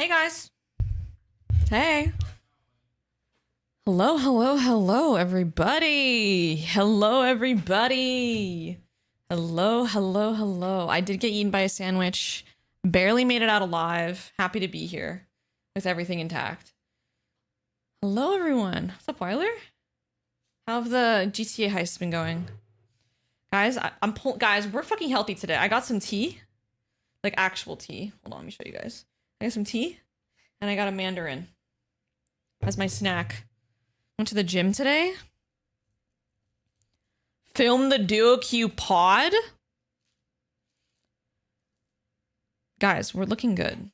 Hey guys. Hey. Hello, hello, hello, everybody. Hello, everybody. Hello, hello, hello. I did get eaten by a sandwich. Barely made it out alive. Happy to be here with everything intact. Hello, everyone. What's up, Weiler? How have the GTA heists been going? Guys, guys, we're fucking healthy today. I got some tea. Like actual tea. Hold on, let me show you guys. I got some tea. And I got a mandarin as my snack. Went to the gym today. Filmed the Duo Q pod. Guys, we're looking good.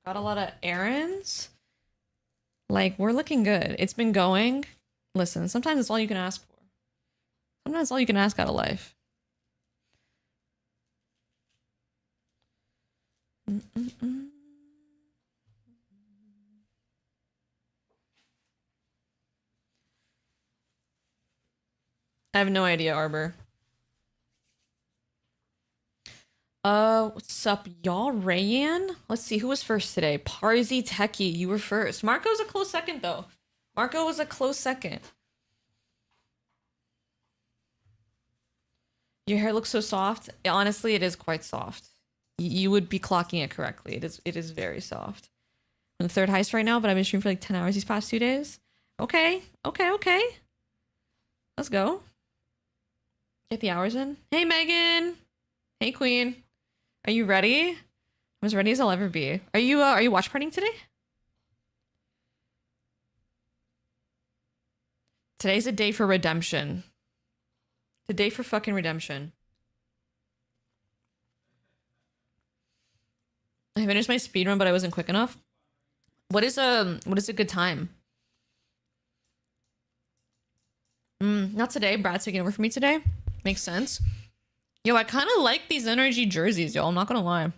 Got a lot of errands. Like, we're looking good. It's been going. Listen, sometimes it's all you can ask for. Sometimes it's all you can ask out of life. I have no idea, Arbor. What's up, y'all? Rayan? Let's see, who was first today? Parzi Techie, you were first. Marco's a close second, though. Marco was a close second. Your hair looks so soft. Honestly, it is quite soft. You would be clocking it correctly. It is very soft. I'm in the third heist right now, but I've been streaming for like 10 hours these past 2 days. Okay. Let's go. Get the hours in. Hey, Megan. Hey, Queen. Are you ready? I'm as ready as I'll ever be. Are you watch partying today? Today's a day for redemption. The day for fucking redemption. I finished my speedrun, but I wasn't quick enough. What is a good time? Not today. Brad's taking over for me today. Makes sense. Yo, I kind of like these energy jerseys, yo. I'm not gonna lie.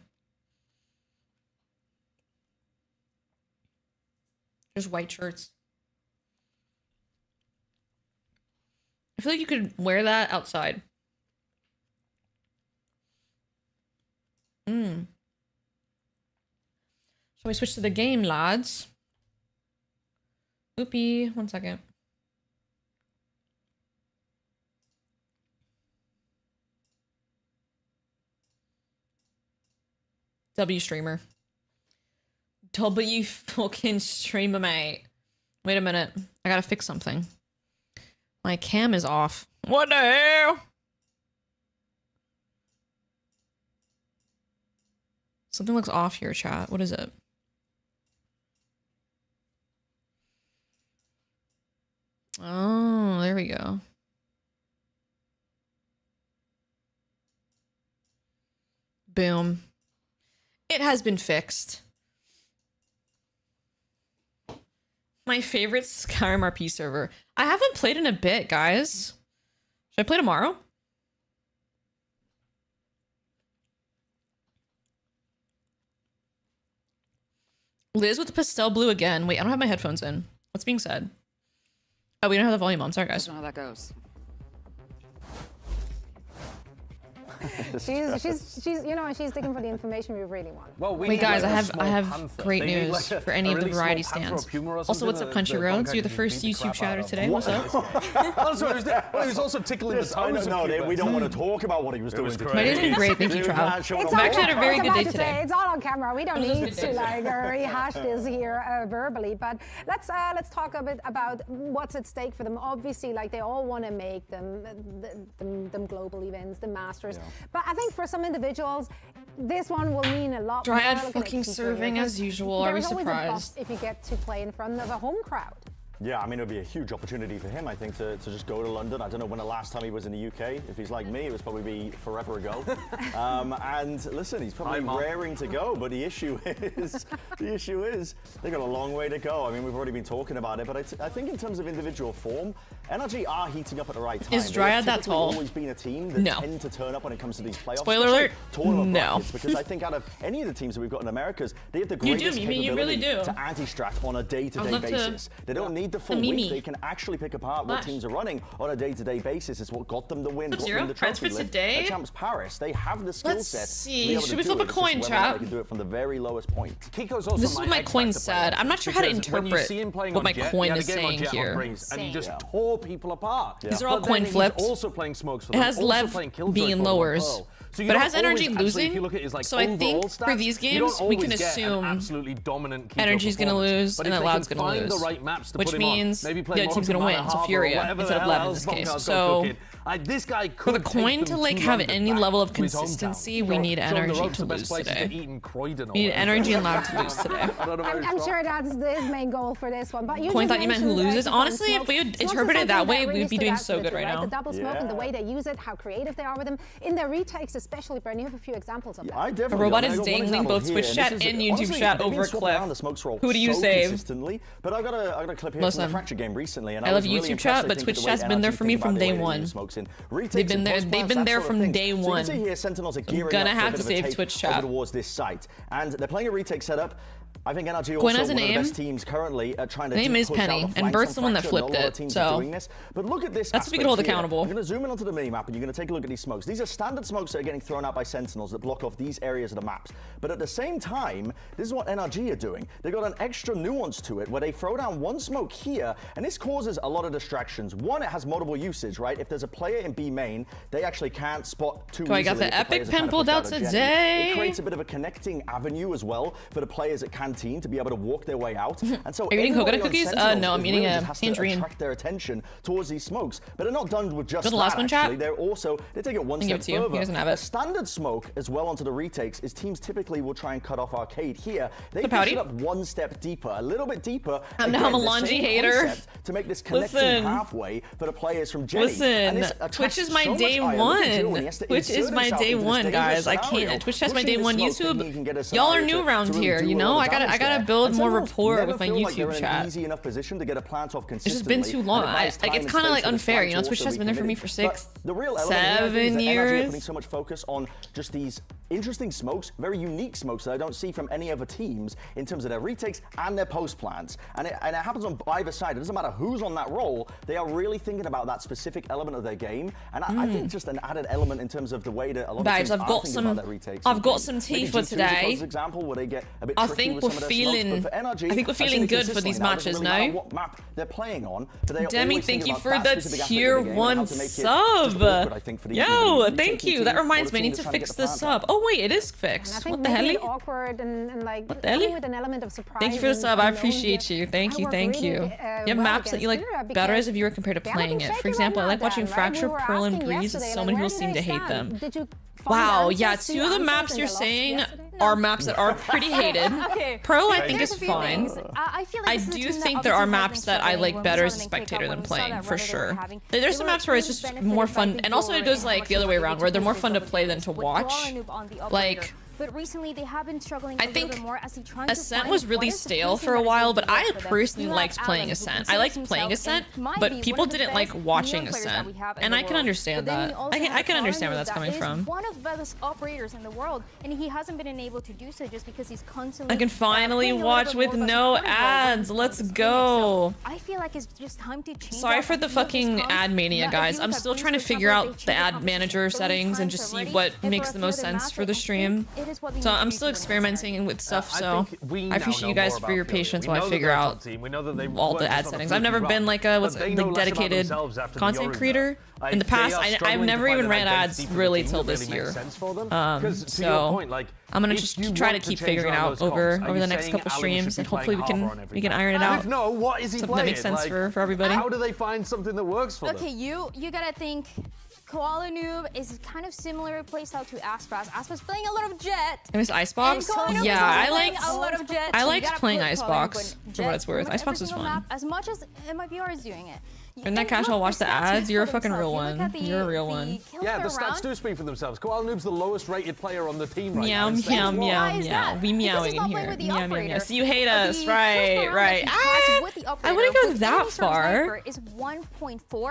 Just white shirts. I feel like you could wear that outside. Shall we switch to the game, lads? Oopie, 1 second. W streamer. W fucking streamer, mate. Wait a minute. I gotta fix something. My cam is off. What the hell? Something looks off here, chat. What is it? Oh, there we go. Boom. It has been fixed. My favorite Skyrim RP server. I haven't played in a bit, guys. Should I play tomorrow? Liz with the pastel blue again. Wait, I don't have my headphones in. What's being said? Oh, we don't have the volume on. Sorry, guys. I don't know how that goes. she's you know, she's looking for the information we really want. Well, wait, guys, I have great news for any of the variety stands. Also, what's up, Country Roads? You're the first YouTube chatter today. What's up? Well, he was also tickling the toes. No, we don't want to talk about what he was doing. My day's been great. Thank you, Trav. I've actually had a very good day today. It's all on camera. We don't need to like rehash this here verbally. But let's talk a bit about what's at stake for them. Obviously, like they all want to make them global events, the Masters. Yeah. But I think for some individuals, this one will mean a lot more. Dryad fucking serving as usual. Are we surprised? There's always a bust if you get to play in front of a home crowd. Yeah, I mean, it would be a huge opportunity for him, I think, to just go to London. I don't know when the last time he was in the UK. If he's like me, it was probably forever ago. And listen, he's probably raring to go, but the issue is, they've got a long way to go. I mean, we've already been talking about it, but I think in terms of individual form, NRG are heating up at the right time. Is Dryad that tall? They've always been a team that tend to turn up when it comes to these playoffs. Spoiler alert, no. Because I think out of any of the teams that we've got in Americas, they have the greatest capability to anti-strat on a day-to-day basis. They don't need need the full week. They can actually pick apart what teams are running on a day-to-day basis. It's what got them the win. Zero transfer today. Champs Paris, they have the skill set. Let's see. Should we flip a coin, chat? They can do it from the very lowest point. Kiko's also this is what my coin said. I'm not sure how to interpret what my coin is saying here. And he just tore people apart. These are all coin flips. Also playing smokes for it has Lev being lowers. So but it has energy losing, like so I think for these games we can assume energy's going to lose and that Loud's going to lose, which means the other team's going to win, so Furia instead of Lev in this case. So for the coin to like have any level of consistency, we need energy to lose today. We need energy and Loud to lose today. I'm sure that's his main goal for this one. But Coin thought you meant who loses. Honestly, if we would interpret it that way, we'd be doing so good right now. The double smoke and the way they use it, how creative they are with them. In their retakes especially, Bren, you have a few examples of that. A robot is dangling both Twitch chat and YouTube chat over a cliff. Who do you save? But I got a clip here from the Fracture game recently, and I love YouTube chat, but Twitch chat's been there for me from day one. They've been there from day one. I'm gonna have to save Twitch chat. Towards this site, and they're playing a retake setup. I think NRG also one of the best teams currently trying to name is Penny, and Bert's the one that flipped it. So but look at this. That's what we can hold accountable. I'm going to zoom in onto the mini map, and you're going to take a look at these smokes. These are standard smokes that are getting thrown out by Sentinels that block off these areas of the maps. But at the same time, this is what NRG are doing. They've got an extra nuance to it, where they throw down one smoke here, and this causes a lot of distractions. One, it has multiple usage, right? If there's a player in B main, they actually can't spot too easily. I got the epic pen pulled out today. It creates a bit of a connecting avenue as well for the players at Canteen to be able to walk their way out. And so are you eating coconut cookies? No, I'm eating a tangerine. Attract their attention towards these smokes, but they're not done with just the last one, chat? They take it one step further. He doesn't have it. A standard smoke as well onto the retakes is teams typically will try and cut off Arcade here. They push it up one step deeper, a little bit deeper. I'm now a melanji hater. To make this connecting pathway for the players from Jenny. Listen, Twitch is my day one. Twitch is my day one, guys. I can't. Twitch has my day one. YouTube, y'all are new around here. You know, I gotta build more rapport with my YouTube chat. Easy enough position to get a plant off consistently. It's just been too long. It's kind of like unfair, you know. Twitch has been there for me for 7 years. Putting so much focus on just these interesting smokes, very unique smokes that I don't see from any other teams in terms of their retakes and their post plans. And it happens on either side. It doesn't matter who's on that role. They are really thinking about that specific element of their game. And I think just an added element in terms of the way that a lot of teams are thinking about their retakes. I've got some tea for today. Example, where they get a bit I think we're feeling good for these matches now. What map they're playing on, Demi, thank you for the tier 1 sub. Yo, thank you. That reminds me, I need to fix the sub. Oh wait, it is fixed. What the hell? Awkward and like what the hell? With an element of surprise. Thank you for the sub. I appreciate you. Thank you. You have maps that you like better as a viewer compared to playing it. For example, I like watching Fracture, Pearl, and Breeze, as so many people seem to hate them. Wow, yeah, 2 of the maps you're saying are maps that are pretty hated. Pearl, I think, is fine. I do think there are maps that I like better as a spectator than playing, for sure. There's some maps where it's just more fun, and also it goes like the other way around, where they're more fun to play than to watch. Like, but recently they have been struggling I think Ascent was really stale for a while, but I personally liked playing Ascent. I liked playing Ascent, but people didn't like watching Ascent, and I can understand that. I can understand where that's coming from. One of the best operators in the world, and he hasn't been able to do so just because he's constantly. I can finally watch with no ads. Let's go. I feel like it's just time to change. Sorry for the fucking ad mania, guys. I'm still trying to figure out the ad manager settings and just see what makes the most sense for the stream. So I'm still experimenting with stuff, so I appreciate you guys for your patience while I figure out all the ad settings. I've never been like a dedicated content creator in the past. I've never even ran ads really till this year. So I'm gonna just try to keep figuring it out over the next couple streams, and hopefully we can iron it out. Something that makes sense for everybody. How do they find something that works for them? Okay, you gotta think. Koala Noob is kind of similar playstyle to Aspas. Aspas playing a lot of Jet. It was Icebox? Yeah, I liked playing Icebox, for what it's worth. Icebox is fun. As much as MIPR is doing it. In that cash, I'll watch the ads. You're a fucking real one. You're a real one. Yeah, the stats do speak for themselves. Koala Noob's the lowest rated player on the team right now. Meow, meow. We meowing in here. Meow, meow, meow. So you hate us, right. I wouldn't go that far.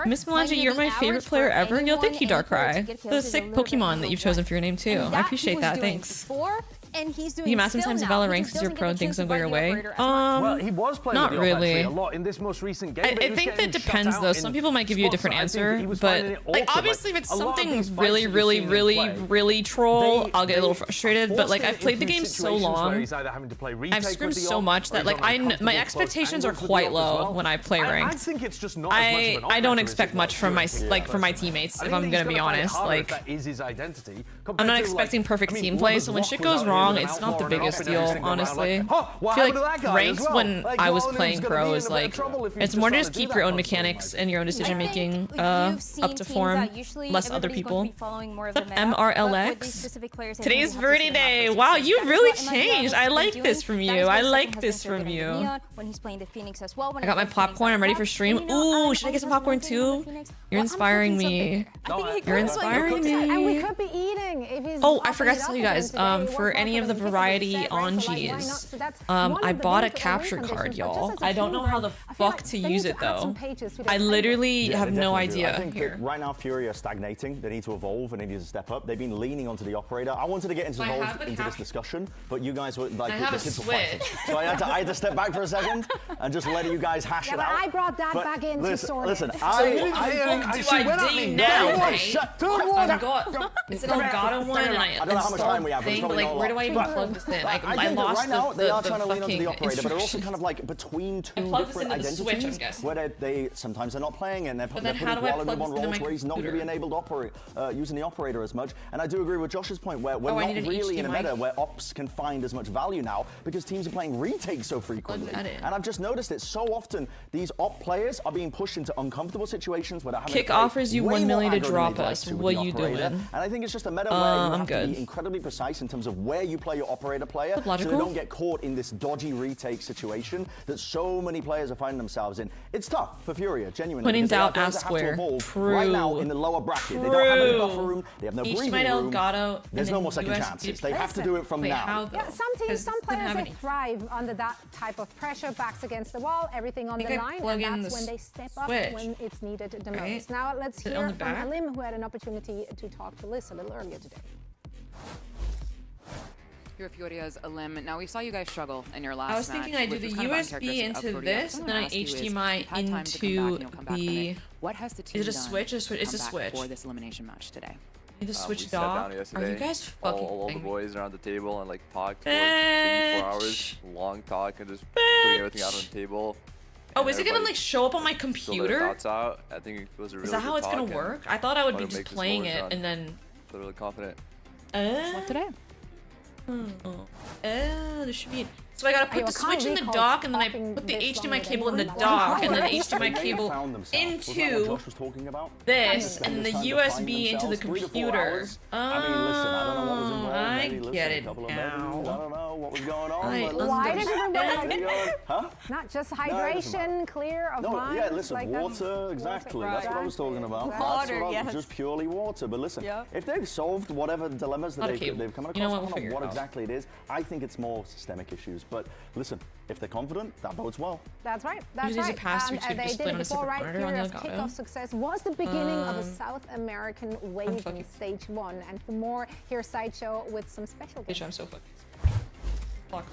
Miss Melanji, you're my favorite player ever. Yo, thank you, Darkrai. The sick Pokemon that you've chosen for your name, too. I appreciate that. Thanks. and he's doing You massive still times in now. He Valorant just because your doesn't pro get a thinks chance I'm to going fight the away. operator as much. Well, he was playing not with the really. a lot in this most recent game. I think that depends though. Some people might give you a different answer, but like obviously if it's something really troll, I'll get a little frustrated. But like I've played the game so long, I've scrimmed so much that like my expectations are quite low when I play ranked. I think it's just not I don't expect much from my teammates, if I'm gonna be honest. Like I'm not expecting perfect team play, so when shit goes wrong, it's not the biggest deal, honestly. I feel like ranked when I was playing pro is like it's more to just keep your own mechanics and your own decision making up to form, less other people. MRLX. Today's Verde Day. Wow, you really changed. I like this from you. I like this from you. I got my popcorn. I'm ready for stream. Ooh, should I get some popcorn too? You're inspiring me. You're inspiring me. And we could be eating if he's. Oh, I forgot to tell you guys. For any of the variety Anjis, I bought a capture card, y'all. I don't know how the fuck to use it though. I literally have no idea. I think here. right now Fury are stagnating. They need to evolve and they need to step up. They've been leaning onto the operator. I wanted to get involved into this discussion, but you guys were like the kids were fighting. So I had to step back for a second and just let you guys hash it out. I brought that back in to sort listen, it. ID now. It's an Elgato one, and I don't know how much time we have. Thing, but like, where do I even plug this in? Like, I lost right now they are trying to lean onto the fucking operator, but they're also kind of like between two different identities, where they sometimes they're not playing and they're putting Koala Noob on roles where he's not going to be enabled to operate using the operator as much. And I do agree with Josh's point where we're not really in a meta where ops can find as much value now because teams are playing retakes so frequently. And I've just noticed it so often. These op players are being pushed into uncomfortable situations where they're having Kick offers you 1 million to drop us. What you doing? And I think it's just a meta where you have to be incredibly precise in terms of where you play your operator player so they don't get caught in this dodgy retake situation that so many players are finding themselves in. It's tough for Furia, genuinely. When in doubt, ask square. True. Right now in the lower bracket, they don't have any buffer room, they have no breathing room. Elgato, there's no more second chances. They have to do it from now. Yeah, some teams, some players, they thrive under that type of pressure, backs against the wall, everything on the line, and that's when they step up when it's needed the most. Now let's hear from Alim, who had an opportunity to talk to Liz a little earlier today. Here at Furia's Alim. Now we saw you guys struggle in your last match. I was thinking I'd do the USB into this, and then I HDMI into the. What has the team Is it a switch? It's a switch. For this elimination match today. Need to switch dock. Are you guys fucking all the boys around the table and like talked for like 4 hours, long talk and just putting everything out on the table. Oh, is it gonna like show up on my computer? Thoughts out. I think it was a really Is that how it's gonna work? I thought I would be just playing it and then. Feel really confident. What today? There should be. So I gotta put the switch in the dock, and then I put the HDMI cable in the dock, and then the HDMI cable into this, and the USB into the computer. I get it now. I don't know what was going on. Why did you remember? Not just hydration, clear of mind. Yeah, listen, water, exactly. That's what I was talking about. Water, yes. Just purely water. But listen, if they've solved whatever dilemmas that they've come across, I don't know what exactly it is. I think it's more systemic issues. But listen, if they're confident, that bodes well. That's right. That's right. And they did it before, right? Furia's kickoff success was the beginning of a South American wave in Stage 1. And for more, here's Sideshow with some special guests. I'm so fucking.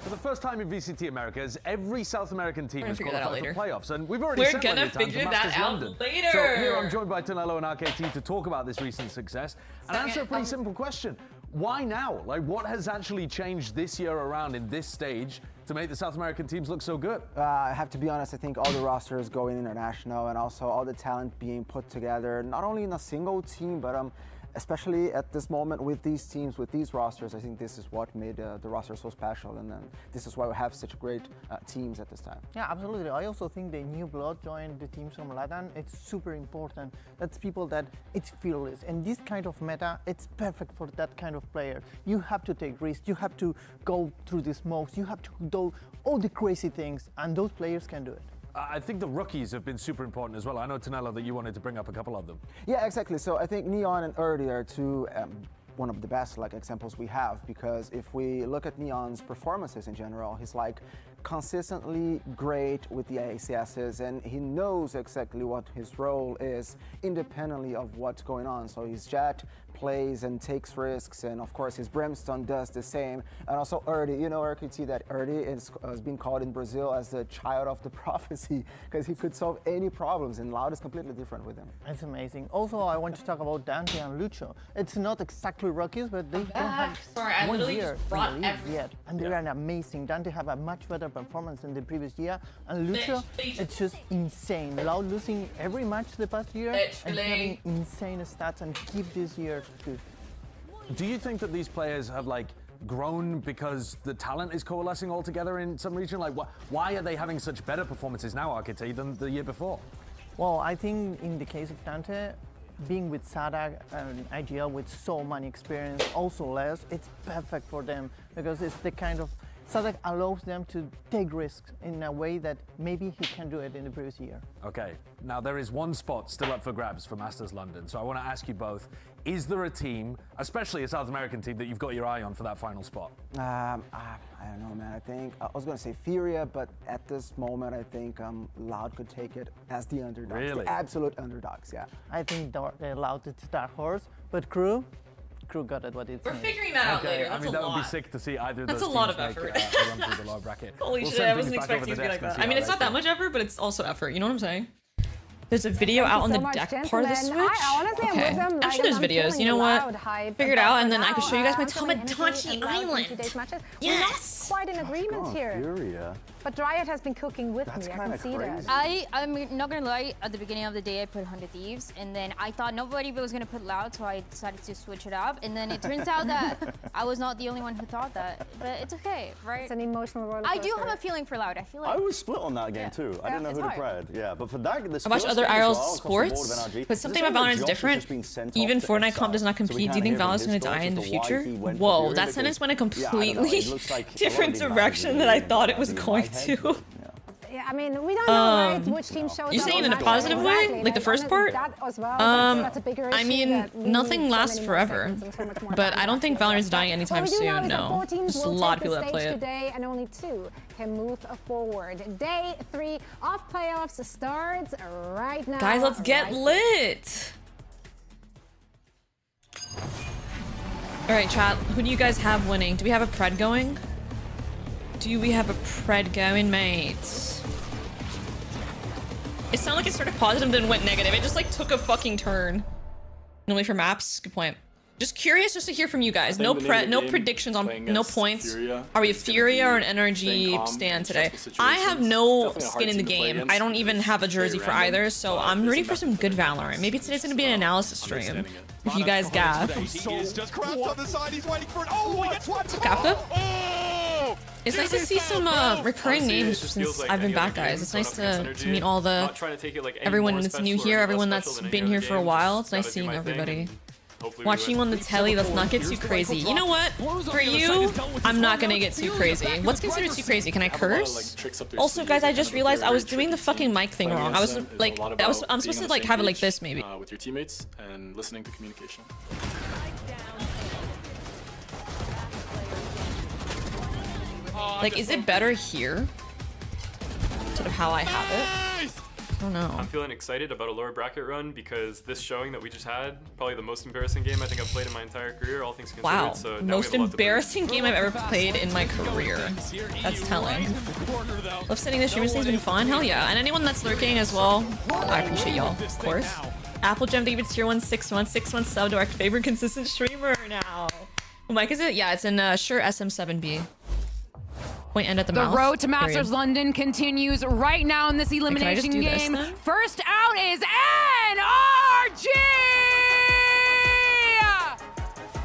For the first time in VCT Americas, every South American team has qualified for playoffs, and we've already We're said gonna figure that out later. So here I'm joined by Tonello and RKT to talk about this recent success and answer a pretty simple question. Why now? Like, what has actually changed this year around in this stage to make the South American teams look so good? I have to be honest, I think all the rosters going international and also all the talent being put together, not only in a single team, but especially at this moment with these teams, with these rosters, I think this is what made the roster so special, and then this is why we have such great teams at this time. Yeah, absolutely. I also think the new blood joined the teams from Latin. It's super important. That's people that it's fearless, and this kind of meta, it's perfect for that kind of player. You have to take risks. You have to go through the smokes. You have to do all the crazy things, and those players can do it. I think the rookies have been super important as well. I know, Tonello, that you wanted to bring up a couple of them. Yeah, exactly. So I think Neon and Erdi are two one of the best examples we have, because if we look at Neon's performances in general, he's consistently great with the ACSs, and he knows exactly what his role is independently of what's going on. So his Jet plays and takes risks, and of course his Brimstone does the same. And also Erdi, you know, RKT, that Erdi has been called in Brazil as the child of the prophecy because he could solve any problems, and Loud is completely different with him. It's amazing. Also, I want to talk about Dante and Lucho. It's not exactly rookies, but they don't have Sorry, I 1 literally year just brought in the league everything. yet, and they are amazing. Dante have a much better performance than the previous year, and Lucho, it's just insane. Loud losing every match the past year and having insane stats, and keep this year too. Do you think that these players have like grown because the talent is coalescing all together in some region? Like, why are they having such better performances now, RKT, than the year before? Well, I think in the case of Dante, being with Sadak and IGL with so much experience, also less, it's perfect for them because it's the kind of Sadak allows them to take risks in a way that maybe he can do it in the previous year. Okay, now there is one spot still up for grabs for Masters London, so I want to ask you both, is there a team, especially a South American team, that you've got your eye on for that final spot? I don't know, man. I think I was going to say Furia, but at this moment, I think Loud could take it as the underdogs. Really? The absolute underdogs, yeah. I think they're allowed to Dark Horse, but Crew got it what it's. We're figuring that out later. That's I mean, a that lot. would be sick to see either of That's those a lot teams of make, effort. a run through the lower bracket. Holy We'll shit, send I things wasn't back over expecting it to be like the desk that. I and mean, see it's how not that they much effort, but it's also effort. You know what I'm saying? There's a video Thank out you on so the much, deck part of the gentlemen. Switch. I honestly am with them. After Like, there's I'm videos, feeling you know the what? Loud hype, Figure it but out, for and then I can now, show you guys my Anthony Hennessy Tomodachi and Loud in Island. today's matches. Yes! We're quite in agreement here. Furia. But Riot has been cooking with That's me. I kinda can see crazy. that. I'm not gonna lie, at the beginning of the day I put 100 Thieves, and then I thought nobody was gonna put Loud, so I decided to switch it up, and then it turns out that I was not the only one who thought that, but it's okay, right? It's an emotional roller I coaster. do have a feeling for Loud. I feel like I was split on that game Yeah. too. I Yeah, didn't know it's who to hard. pred. Yeah, but for that, this I watch first other game as IRL well, across the board sports, with NRG, but something does it about seem Valorant is like Josh has different. just been sent Even off to Fortnite SR, comp does not so we compete. Do you can't think hear Valorant's from gonna his die thoughts in as the to why future? he went for Whoa, Furia, that because- sentence went a Yeah, I don't know, completely it looks like a lot of different these matches direction are than I really thought it was in my going head, to. but, yeah. Yeah, I mean, we don't know, right, which team shows You're up saying on in a that positive day. way? Exactly. Like the first honestly, part? That as well, that's a bigger I issue mean, that we nothing need so lasts many more forever, seconds and so much more but time I don't think to Valorant's get dying that. anytime What we do know soon, is that no. 4 teams There's a will lot of take people the that play stage it. today, and only 2 can move forward. Day 3 of playoffs starts right now. Guys, let's get right lit! Alright, chat, who do you guys have winning? Do we have a pred going? Do we have a pred going, mates? It sounded like it started positive then went negative. It just like took a fucking turn. Normally for maps, good point. Just curious just to hear from you guys. No predictions on no points. Are we a Furia or an NRG stand today? I have no skin in the game. I don't even have a jersey for either, so I'm rooting for some good Valorant. Maybe today's gonna be an analysis stream. If you guys gab. It's nice to see some recurring names since I've been back, guys. It's nice to meet all the everyone that's new here, everyone that's been here for a while. It's nice seeing everybody. Watching on the telly, let's not get too crazy. You know what? For you, I'm not gonna get too crazy. What's considered too crazy? Can I curse? Also, guys, I just realized I was doing the fucking mic thing wrong. I was like, I'm supposed to like have it like this maybe. With your teammates and listening to communication. Like, is it better here? Sort of how I have it. I don't know. I'm feeling excited about a lower bracket run because this showing that we just had, probably the most embarrassing game I think I've played in my entire career, all things considered. Wow, So now most we have a lot to embarrassing game I've ever played in my career. That's telling. Love sending the stream has been fun, hell yeah. And anyone that's lurking as well, I appreciate y'all, of course. Apple Gem David Tier 16161 sub to our favorite consistent streamer now. What mic is it? Yeah, it's in Shure SM7B. Point end at the mouth. The road to Masters London continues right now in this elimination game. First out is NRG!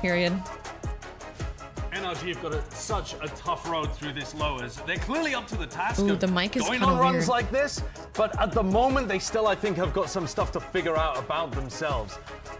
Period. NRG have got such a tough road through this lowers. They're clearly up to the task Ooh, of the mic is going kinda on runs weird. like this, but at the moment they still, I think, have got some stuff to figure out about themselves.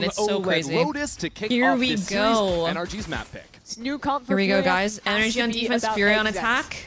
good. It's so OLED crazy. Lotus to kick Here off we this go. series. NRG's map pick. New comp for Here we go, Furia guys. has Energy to on be defense, about Fury on exits. attack.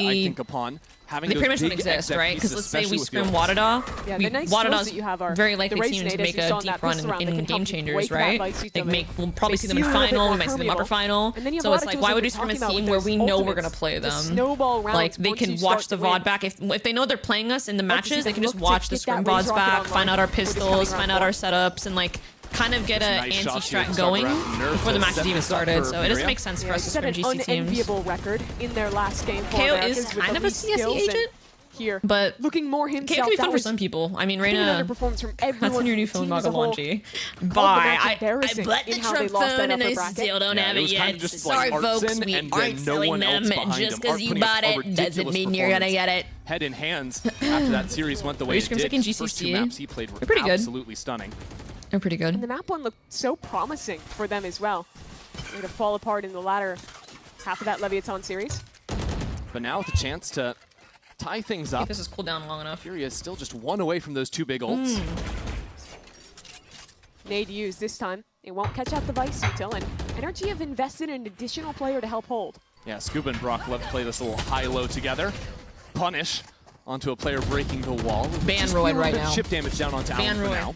be. I think upon having They those pretty much don't big exist, exec right? Because pieces, let's say we especially scrim with the Wadada. Yeah, the nice Wadada's skills that you have are very the likely Rage team to Nade, as make you a saw in deep that run pistol round, that in can Game help you Changers, break that right? VCT They domain. we'll probably Make see them in Sealer a bit final, more we might see them in upper permeable. final. And then you have So a it's lot of like, tools why that would we're we scrim a talking about team with where those we know we're ultimates gonna play to them? snowball rounds Like they once can you watch start the to win. VOD back. If they know they're playing us in the Let's matches, see they them can just look to watch the get scrim that Rage VODs rocket back, online find out our for this pistols, coming find round out our 4. setups, and like kind of get an Nice shots here anti-strat to start going around. Nerf before the to match set even this up started. for So it doesn't Furia. make sense for Yeah, us to set scrim an GC teams. unenviable record in their last game for KO Americas is with kind the of a least skills CSE and agent. here. But looking more himself. It can be fun for some people. I mean, Reina, underperforms from everyone. that's in your new phone, melanji. Bye. I bought the Trump phone and I still don't have it yet. Sorry, folks, we aren't selling them. Just because you bought it doesn't mean you're gonna get it. Head in hands after that series went the way it did. GCC. First 2 maps he played were pretty good. absolutely stunning. They're pretty good. And the map one looked so promising for them as well. They're gonna fall apart in the latter half of that Leviathan series. But now with a chance to tie things up. If this is cooled down long enough. Furia is still just 1 away from those 2 big ults. Nade used this time. It won't catch out the Vice Util, and NRG have invested in an additional player to help hold. Yeah, Scuba and Brock love to play this little high-low together. Punish onto a player breaking the wall. Ban Roy right now. Chip damage down onto Allen for now.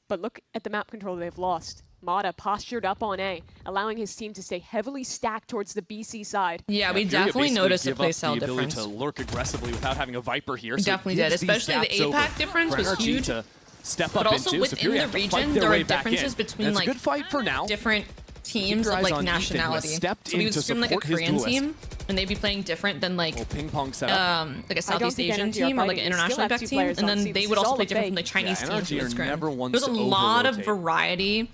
But look at the map control they've lost. Mata postured up on A, allowing his team to stay heavily stacked towards the BC side. Yeah, we definitely noticed a playstyle difference. The ability to lurk aggressively without having a Viper here. We definitely did, especially the APAC difference was huge. To step up but also into, within the region, there are differences between like a good fight for now. Different teams of like nationality. So we would stream like a Korean team, and they'd be playing different than like ping pong setup. like a Southeast Asian team or like an international back team, and then they would also play different from the Chinese teams. There's a lot of variety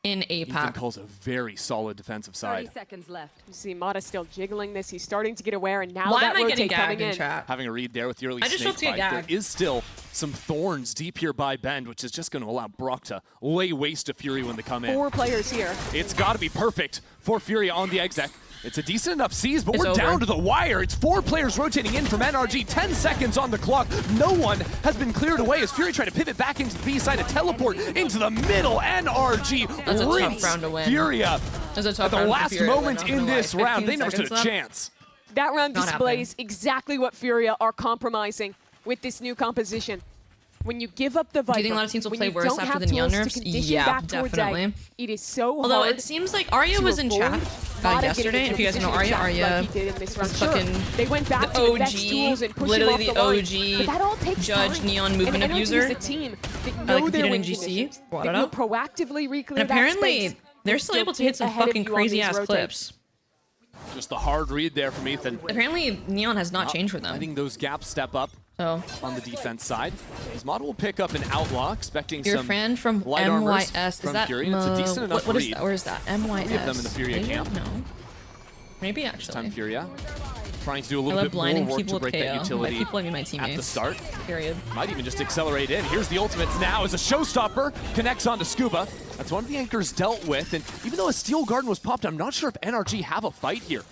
in APAC. Ethan calls a very solid defensive side. 30 seconds left. You see Mata still jiggling this. He's starting to get aware, and now Why that am I rotate getting coming gagged in in. chat? Having a read there with the early I just snake felt fight. gagged. There is still some thorns deep here by Bend, which is just going to allow Brock to lay waste to Fury when they come in. 4 players here. It's got to be perfect for Fury on the exec. It's a decent enough seize, but we're over. down to the wire. It's 4 players rotating in from NRG. 10 seconds on the clock. No one has been cleared away as Fury try to pivot back into the B side and teleport into the middle. NRG That's a reaps tough round to win. Furia That's a tough at the round for last Furia, moment not in gonna this lie. round. They 15 never stood a seconds left. chance. That round Not displays happening. exactly what Furia are compromising with this new composition. When you give up the Viper, Do you think a lot of teams will when play you worse don't after have the Neon tools to nerfs? condition Yeah, back towards A, definitely. it is so Although hard. it seems like Arya to was in chat avoid Mata yesterday. getting If you guys know into Arya, position Arya like he did in this round. is Sure, fucking they went back the to invest tools and OG, push literally him the off the line. OG But that all takes judge time. Neon movement and abuser. is a team that know competed their in win GC. conditions, Brought that it will up. proactively reclear And that apparently, space they're and still able to get hit some ahead of fucking you on crazy these ass rotates. clips. Just a hard read there from Ethan. Apparently, Neon has not changed for them. Letting those gaps step up So on the defense side. His model will pick up an Outlaw, expecting your some friend from light armors MYS from is that Fury. It's a decent enough what is read. that? Where is that? MYS. 3 of them in the Furia Maybe? camp. No. Maybe This actually. time Furia trying to do a I little love bit more blinding work people to with break that KO. utility By people, I mean my at the teammates. start. Period. Might even just accelerate in. Here's the ultimates now as a showstopper connects onto Scuba. That's one of the anchors dealt with, and even though a Steel Garden was popped, I'm not sure if NRG have a fight here.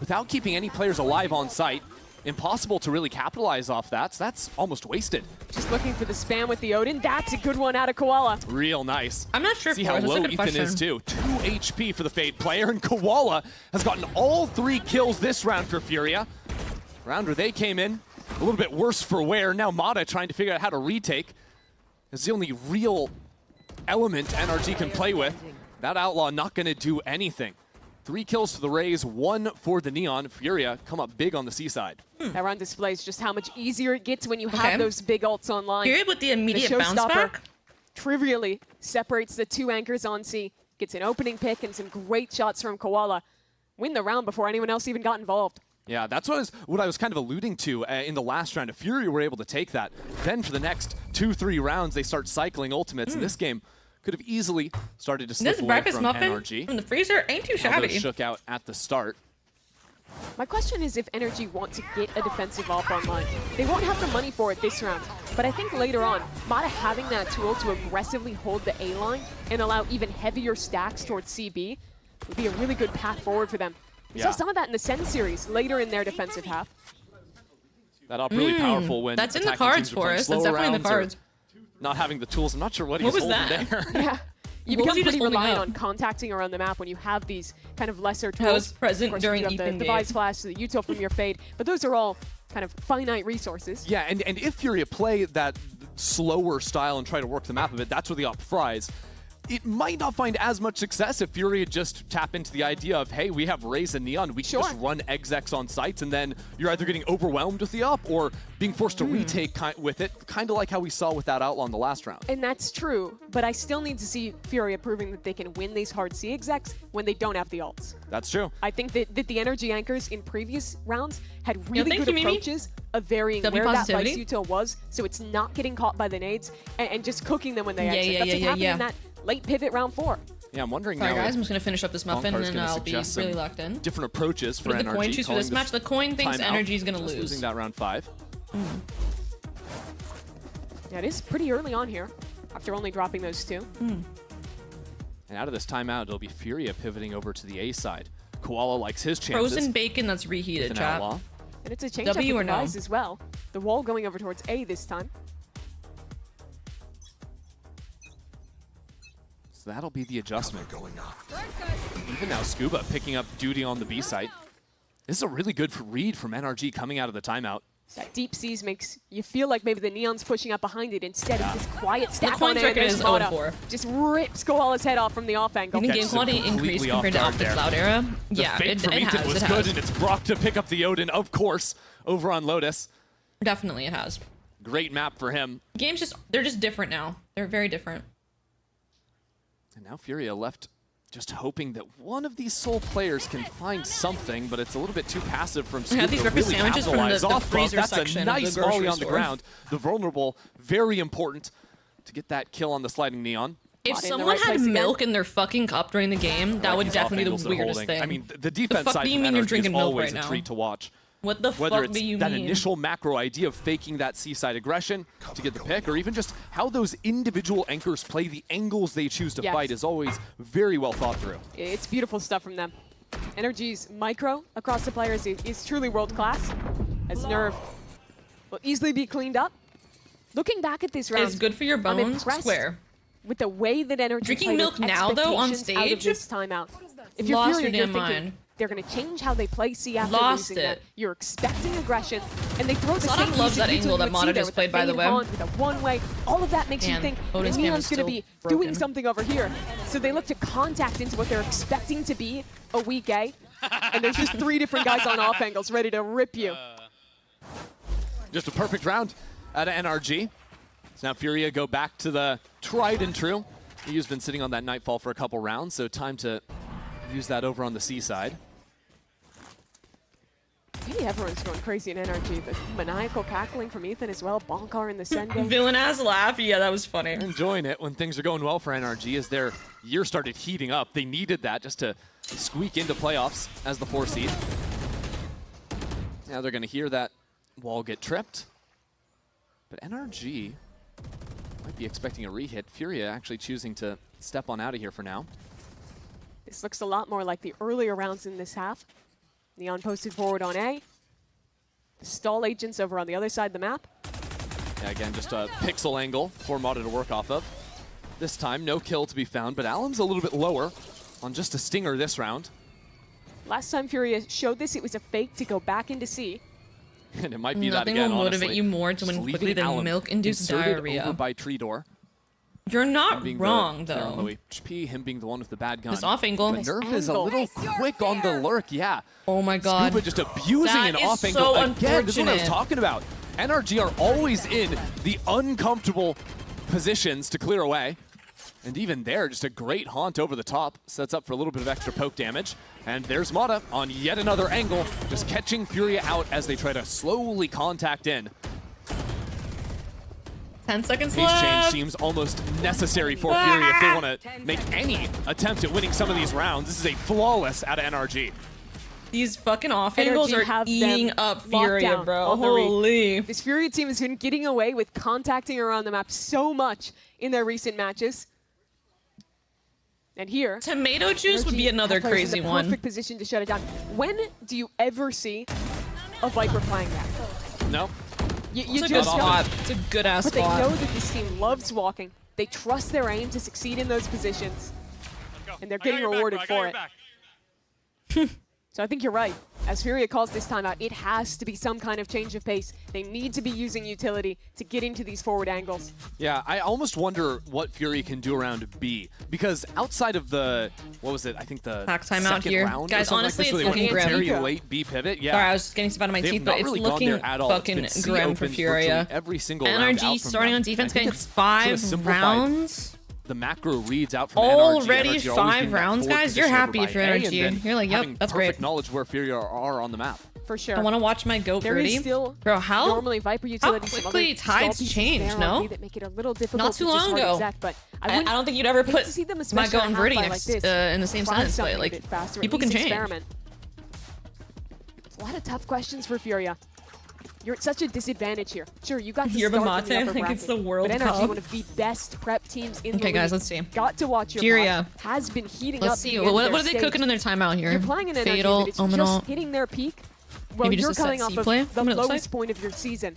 Without keeping any players alive on site, impossible to really capitalize off that, so that's almost wasted. Just looking for the spam with the Odin. That's a good one out of Koala. Real nice. I'm not sure See if how that's low a good Ethan question. is too. 2 HP for the Fade player, and Koala has gotten all 3 kills this round for Furia. Round where they came in, a little bit worse for wear. Now Mata trying to figure out how to retake. It's the only real element NRG can play with. That Outlaw not going to do anything. 3 kills for the Rays, 1 for the Neon. Furia come up big on the seaside. That round displays just how much easier it gets when you Okay. have those big ults online. Period with the immediate bounce showstopper back. Trivially separates the 2 anchors on C. Gets an opening pick and some great shots from Koala. Win the round before anyone else even got involved. Yeah, that's what I was kind of alluding to in the last round. If Fury were able to take that, then for the next 2-3 rounds, they start cycling ultimates. And this game could have easily started to slip This away breakfast from muffin NRG. from the freezer ain't too Although shabby. shook out at the start. My question is if NRG want to get a defensive op online. They won't have the money for it this round, but I think later on, Mata having that tool to aggressively hold the A line and allow even heavier stacks towards CB would be a really good path forward for them. We saw some of that in the Sen series later in their defensive half. That up really powerful when That's in the attacking cards teams were for playing us. That's slower definitely in the rounds or cards. Not having the tools. I'm not sure what he's What was holding that? there. Yeah. You What was become he just pretty holding reliant up? on contacting around the map when you have these kind of lesser tools. I was present Of course, during you have Ethan the Gate. Vise Flash, the util from your Fade, but those are all kind of finite resources. Yeah, and if Furia play that slower style and try to work the map a bit, that's where the op fries. it might not find as much success if Furia just tap into the idea of, hey, we have Raze and Neon, we can just run execs on sites, and then you're either getting overwhelmed with the up or being forced to retake with it, kind of like how we saw with that Outlaw in the last round. And that's true, but I still need to see Furia proving that they can win these hard C execs when they don't have the ults. That's true. I think that the energy anchors in previous rounds had really good approaches of varying where that Vice util was, so it's not getting caught by the nades and just cooking them when they exit. That's what's happening in that late pivot round 4. Yeah, I'm wondering Sorry now. guys, I'm just going to finish up this muffin and then I'll be really locked in. Different approaches for What did NRG. the coin choose for this match? The coin thinks Energy is going to lose. Losing that round 5. Yeah, it is pretty early on here after only dropping those 2. And out of this timeout, it'll be Furia pivoting over to the A side. Koala likes his chances. Frozen bacon that's reheated, chat. Outlaw. And it's a change up with the Rise as well. The wall going over towards A this time. So that'll be the adjustment. Even now, Scuba picking up duty on the B site. This is a really good read from NRG coming out of the timeout. That deep seas makes you feel like maybe the Neon's pushing up behind it. Instead, it's this quiet stack the on coin's record is 0-4. Just rips Koala's head off from the off angle. You think game quality increased compared to off the Cloud era? Yeah, it was good, and it's Brock to pick up the Odin, of course, over on Lotus. Definitely it has. Great map for him. Games they're just different now. They're very different. And now Furia left just hoping that one of these Soul players can find something, but it's a little bit too passive from Scoop these to really sandwiches from capitalize the off. freezer That's section a nice of the grocery volley on the store. ground. The vulnerable, very important to get that kill on the sliding Neon. If someone had milk in their fucking cup during the game, that would definitely be the weirdest thing. I mean, the defense fuck side do you from mean you're NRG drinking is milk always right a now? treat to watch. What the Whether fuck it's do you that mean? initial macro idea of faking that C-side aggression to get the pick, or even just how those individual anchors play the angles they choose to fight is always very well thought through. It's beautiful stuff from them. Energy's micro across the players is truly world-class, as Nerve will easily be cleaned up. Looking back at this round, It's good for your I'm bones, impressed square. with the way that Energy Drinking played milk with now, though, on expectations out of stage? this timeout. If you're Lost Furia, your you're damn thinking mind. they're going to change how they play C after Lost losing that. it. You're expecting aggression, and they throw the Sonic same loves that music angle that you would see Mata there just with played, the by the fade way. on, with a one-way. All of that makes you Man, think Otis the Cam Neon's is going to still be broken. doing something over here. So they look to contact into what they're expecting to be a weak A, and there's just 3 different guys on off angles ready to rip you. Just a perfect round out of NRG. So now Furia go back to the tried and true. You've been sitting on that Nightfall for a couple rounds, so time to use that over on the C side. Maybe everyone's going crazy in NRG, but maniacal cackling from Ethan as well. Bonkar in the send game. Villain-ass laugh. Yeah, that was funny. Enjoying it when things are going well for NRG as their year started heating up. They needed that just to squeak into playoffs as the 4 seed. Now they're going to hear that wall get tripped. But NRG might be expecting a rehit. Furia actually choosing to step on out of here for now. This looks a lot more like the earlier rounds in this half. Neon posted forward on A. The stall agents over on the other side of the map. Yeah, again, just a pixel angle for Mata to work off of. This time, no kill to be found, but Allen's a little bit lower on just a stinger this round. Last time Furia showed this, it was a fake to go back into C. And it might be Nothing that again, will motivate honestly. you more to win Just quickly leaving than Allen milk-induced inserted diarrhea. over by tree door. You're not Him being wrong, the though. low HP, him being the one with the bad gun. This off angle. But Nerf is a little quick on the lurk, yeah. Oh my god. Scuba just abusing That an is off angle. so Again, this is what I was unfortunate. talking about. NRG are always in the uncomfortable positions to clear away. And even there, just a great haunt over the top. Sets up for a little bit of extra poke damage. And there's Mata on yet another angle, just catching Furia out as they try to slowly contact in. 10 seconds Pace change left. seems almost necessary for Furia if they want to make any attempt at winning some of these rounds. This is a flawless out of NRG. These fucking off angles Energy are have eating them up locked Furia, down bro. on the read. Holy. This Furia team has been getting away with contacting around the map so much in their recent matches. And here, Tomato juice would be Energy another have players crazy in the one. perfect position to shut it down. When do you ever see a Viper playing that? No. You It's a good just spot. don't. It's a good ass But they spot. know that this team loves walking. They trust their aim to succeed in those positions. And they're getting rewarded for it. So I think you're right. As Furia calls this timeout, it has to be some kind of change of pace. They need to be using utility to get into these forward angles. Yeah, I almost wonder what Fury can do around B, because outside of the, what was it? I think the pack timeout here. Guys, honestly, it's looking grim. Very late B pivot. Yeah. Sorry, I was just getting stuff out of my teeth, but it's really looking fucking grim for Furia. Every single NRG starting on defense, getting 5 rounds. The macro reads out from already NRG. 5 rounds, guys. You're happy if you're NRG. You're like, yep, that's great. Perfect knowledge where Furia are on the map. For sure. I want to watch my goat birdie. Bro, how normally Viper utility quickly tides change, no? That make it a little difficult Not too long ago. Exact, but I don't think you'd ever put my goat and birdie next in the same sentence, but like, people can change. Experiment. A lot of tough questions for Furia. You're at such a disadvantage here. Sure, you got to start in the upper bracket, like it's the World but Cup. NRG, one of the best prep teams in the league. Okay, guys, let's see. Got to watch your Furia has been heating let's up. See, what are they cooking in their timeout here? You're playing an Fatal, NRG, it's Omenal. just hitting their peak. Well, Maybe you're just a coming set off C of play? the lowest point of your season.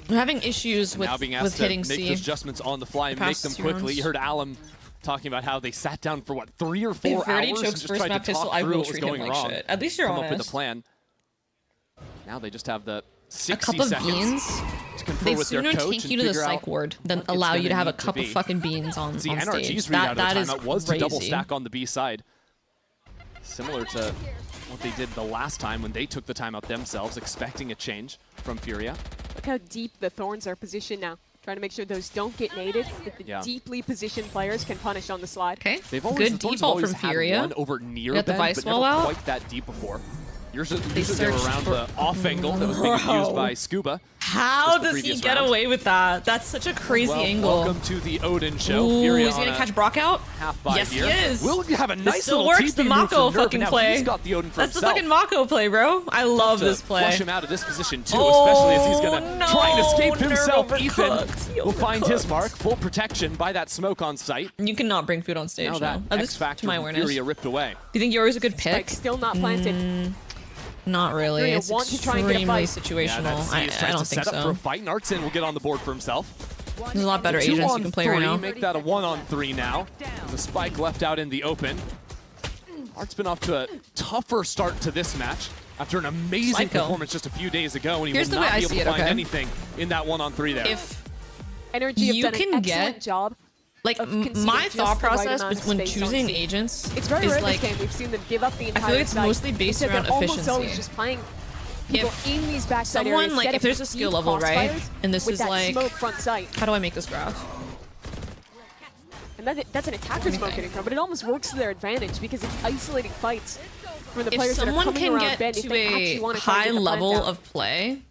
I'm having issues with hitting to make C. those adjustments on the fly and make them quickly. You heard Alum talking about how they sat down for what 3 or 4 hours and just tried to talk through what was going wrong. At least you're come honest. up with a plan. Now they just have the 60 a couple of seconds beans. to confer They'd with their sooner coach take you to the psych ward than allow you to have a couple fucking beans on stage. NRG's readout of that is timeout was crazy. to double stack on the B side. Similar to what they did the last time when they took the timeout themselves, expecting a change from Furia. Look how deep the Thorns are positioned now. Trying to make sure those don't get naded, that the deeply positioned players can punish on the slide. Okay, good default from Furia. One over near got the Ben, vice but never wall out. quite that deep before. Usually they were around the off angle that was being used by Scuba. How does he get away with that? That's such a crazy angle. Welcome to the Odin show. Ooh, Furia is he gonna catch Brock out? Yes, he is. We'll have a nice this still little works. The TP Mako move from fucking Nerf. play. He's got the Odin for That's himself. the fucking Mako play, bro. I love this play. Flush him out of this position too, especially as he's gonna try and escape himself. Ethan will find his mark. Full protection by that smoke on site. You cannot bring food on stage. Now that X factor to my from awareness. Furia ripped away. Do you think Yoru's a good pick? Spike still not planted. Not really. Furia It's want to try and get a extremely fight. situational. I don't think set up for a so. fight, and Artsin will get on the board for himself. There's a lot better agents you can play right now. Make that a 1-on-3 now. The Spike left out in the open. Art's been off to a tougher start to this match after an amazing performance just a few days ago, and he will not be able to find anything in that 1-on-3 there. If NRG you have done can an get excellent job. Like my thought process when choosing agents it's very is rare like this game. We've seen them give up the entire I feel like it's site. mostly based Instead, around they're almost efficiency. always just playing people in these backside someone areas. like if there's a skill level, right? And this is like smoke front sight. How do I make this graph? And that's an attacker's smoke getting from, but it almost works to their advantage because it's isolating fights from the players that are coming can around get Ben if to they actually a want to try and high get the plant level down. of play,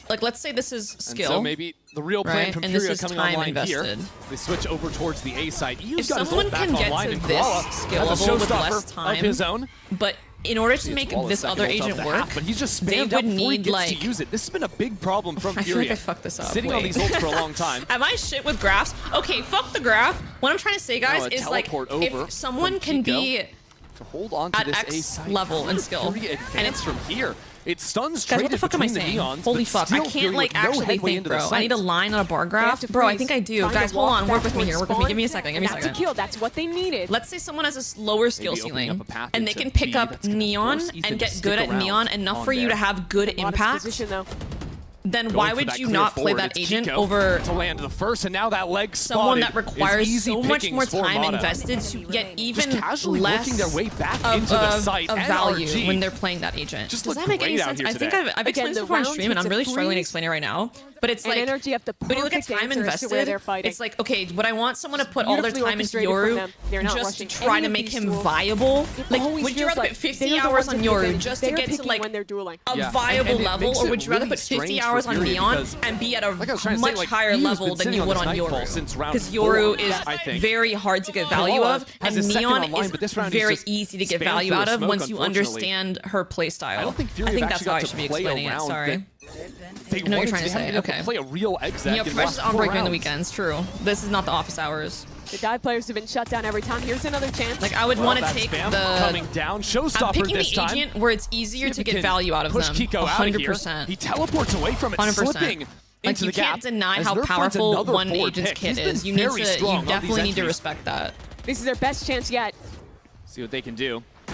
like let's say this is skill, And so maybe the real plan right? from and Furia this is coming time online invested. here. They switch over towards the A side. If someone can get to this skill level with less time, of his own, but in order to make this other agent work, but he's just they spammed up would before he need gets like. to use it. This has been a big problem from I feel Furia. like I fucked this up. Sitting on these ults for a long time. Am I shit with graphs? Okay, fuck the graph. What I'm trying to say, guys, Now a is like teleport over if someone from can Pico be to hold on to at this X A side level in skill, Furia and it's from here. It stuns guys, what the traded fuck am I between the saying? neons. Holy but fuck, I still can't Furia like with no actually headway think, into the bro. I site. need a line on a bar graph, bro. I think I do. Guys, hold on, work with me here. Work with me. Give me a second. Give me a That's second. a kill. That's what they needed. Let's say someone has a lower skill Maybe opening ceiling, up a path and they into can pick B up that's gonna neon force Ethan and to get stick good at around neon enough on for you there. to have good impact. Position, though. Then Going why for would that you clear not play forward. that It's agent Kiko over to land the first, and now that leg someone that spotted is requires easy so much pickings more for time Mata. invested to get even Just casually less working their way back of, into the site. of value NRG when they're playing that agent? just Does look that make any great out sense? here I think today. I've explained this before on stream, and I'm really struggling to explain it right now. But it's And like NRG have the when you look at perfect time answer as to where they're invested, fighting. it's like okay, would I want someone to put all their Beautifully time into orchestrated from Yoru them. They're not just to rushing try any to of make these him duels. viable? It Like, always would you feels rather like put 50 they're the hours ones on that do Yoru it. just to They're get to picking like when they're dueling. a Yeah, viable and it level, makes or it would you rather really put 50 strange hours for on Furia Neon because, and be at a like I was trying to say, much like, higher Yu's level been than sitting you on would this on Nightfall Yoru? since round Because 4, Yoru is I think. very hard to get value Koala of, has and his second Neon online, is but this round he's very just easy to get spammed value through out a of smoke, once you unfortunately. understand her playstyle. I don't think Furia I think have that's actually how I got should be to play explaining it. around Sorry. They I know what you're wanted trying to they haven't say. been able to Okay. play a real exec Yeah, in the Fresh is last on 4 break during the rounds. weekends. True. This is not the office hours. The dive players have been shut down every time. Here's another chance. Like I would Well, want to that take spam the. coming down, I'm showstopper picking this the time. agent where it's easier See if to he get can value out of push them. Kiko out of here. 100%. He teleports away from it, 100%. slipping Like into you the gap. can't deny as how Nerf finds powerful another one forward agent's pick. kit He's been is. You need very to. strong You on these definitely need to entries. respect that. This is their best chance yet. See what they can do.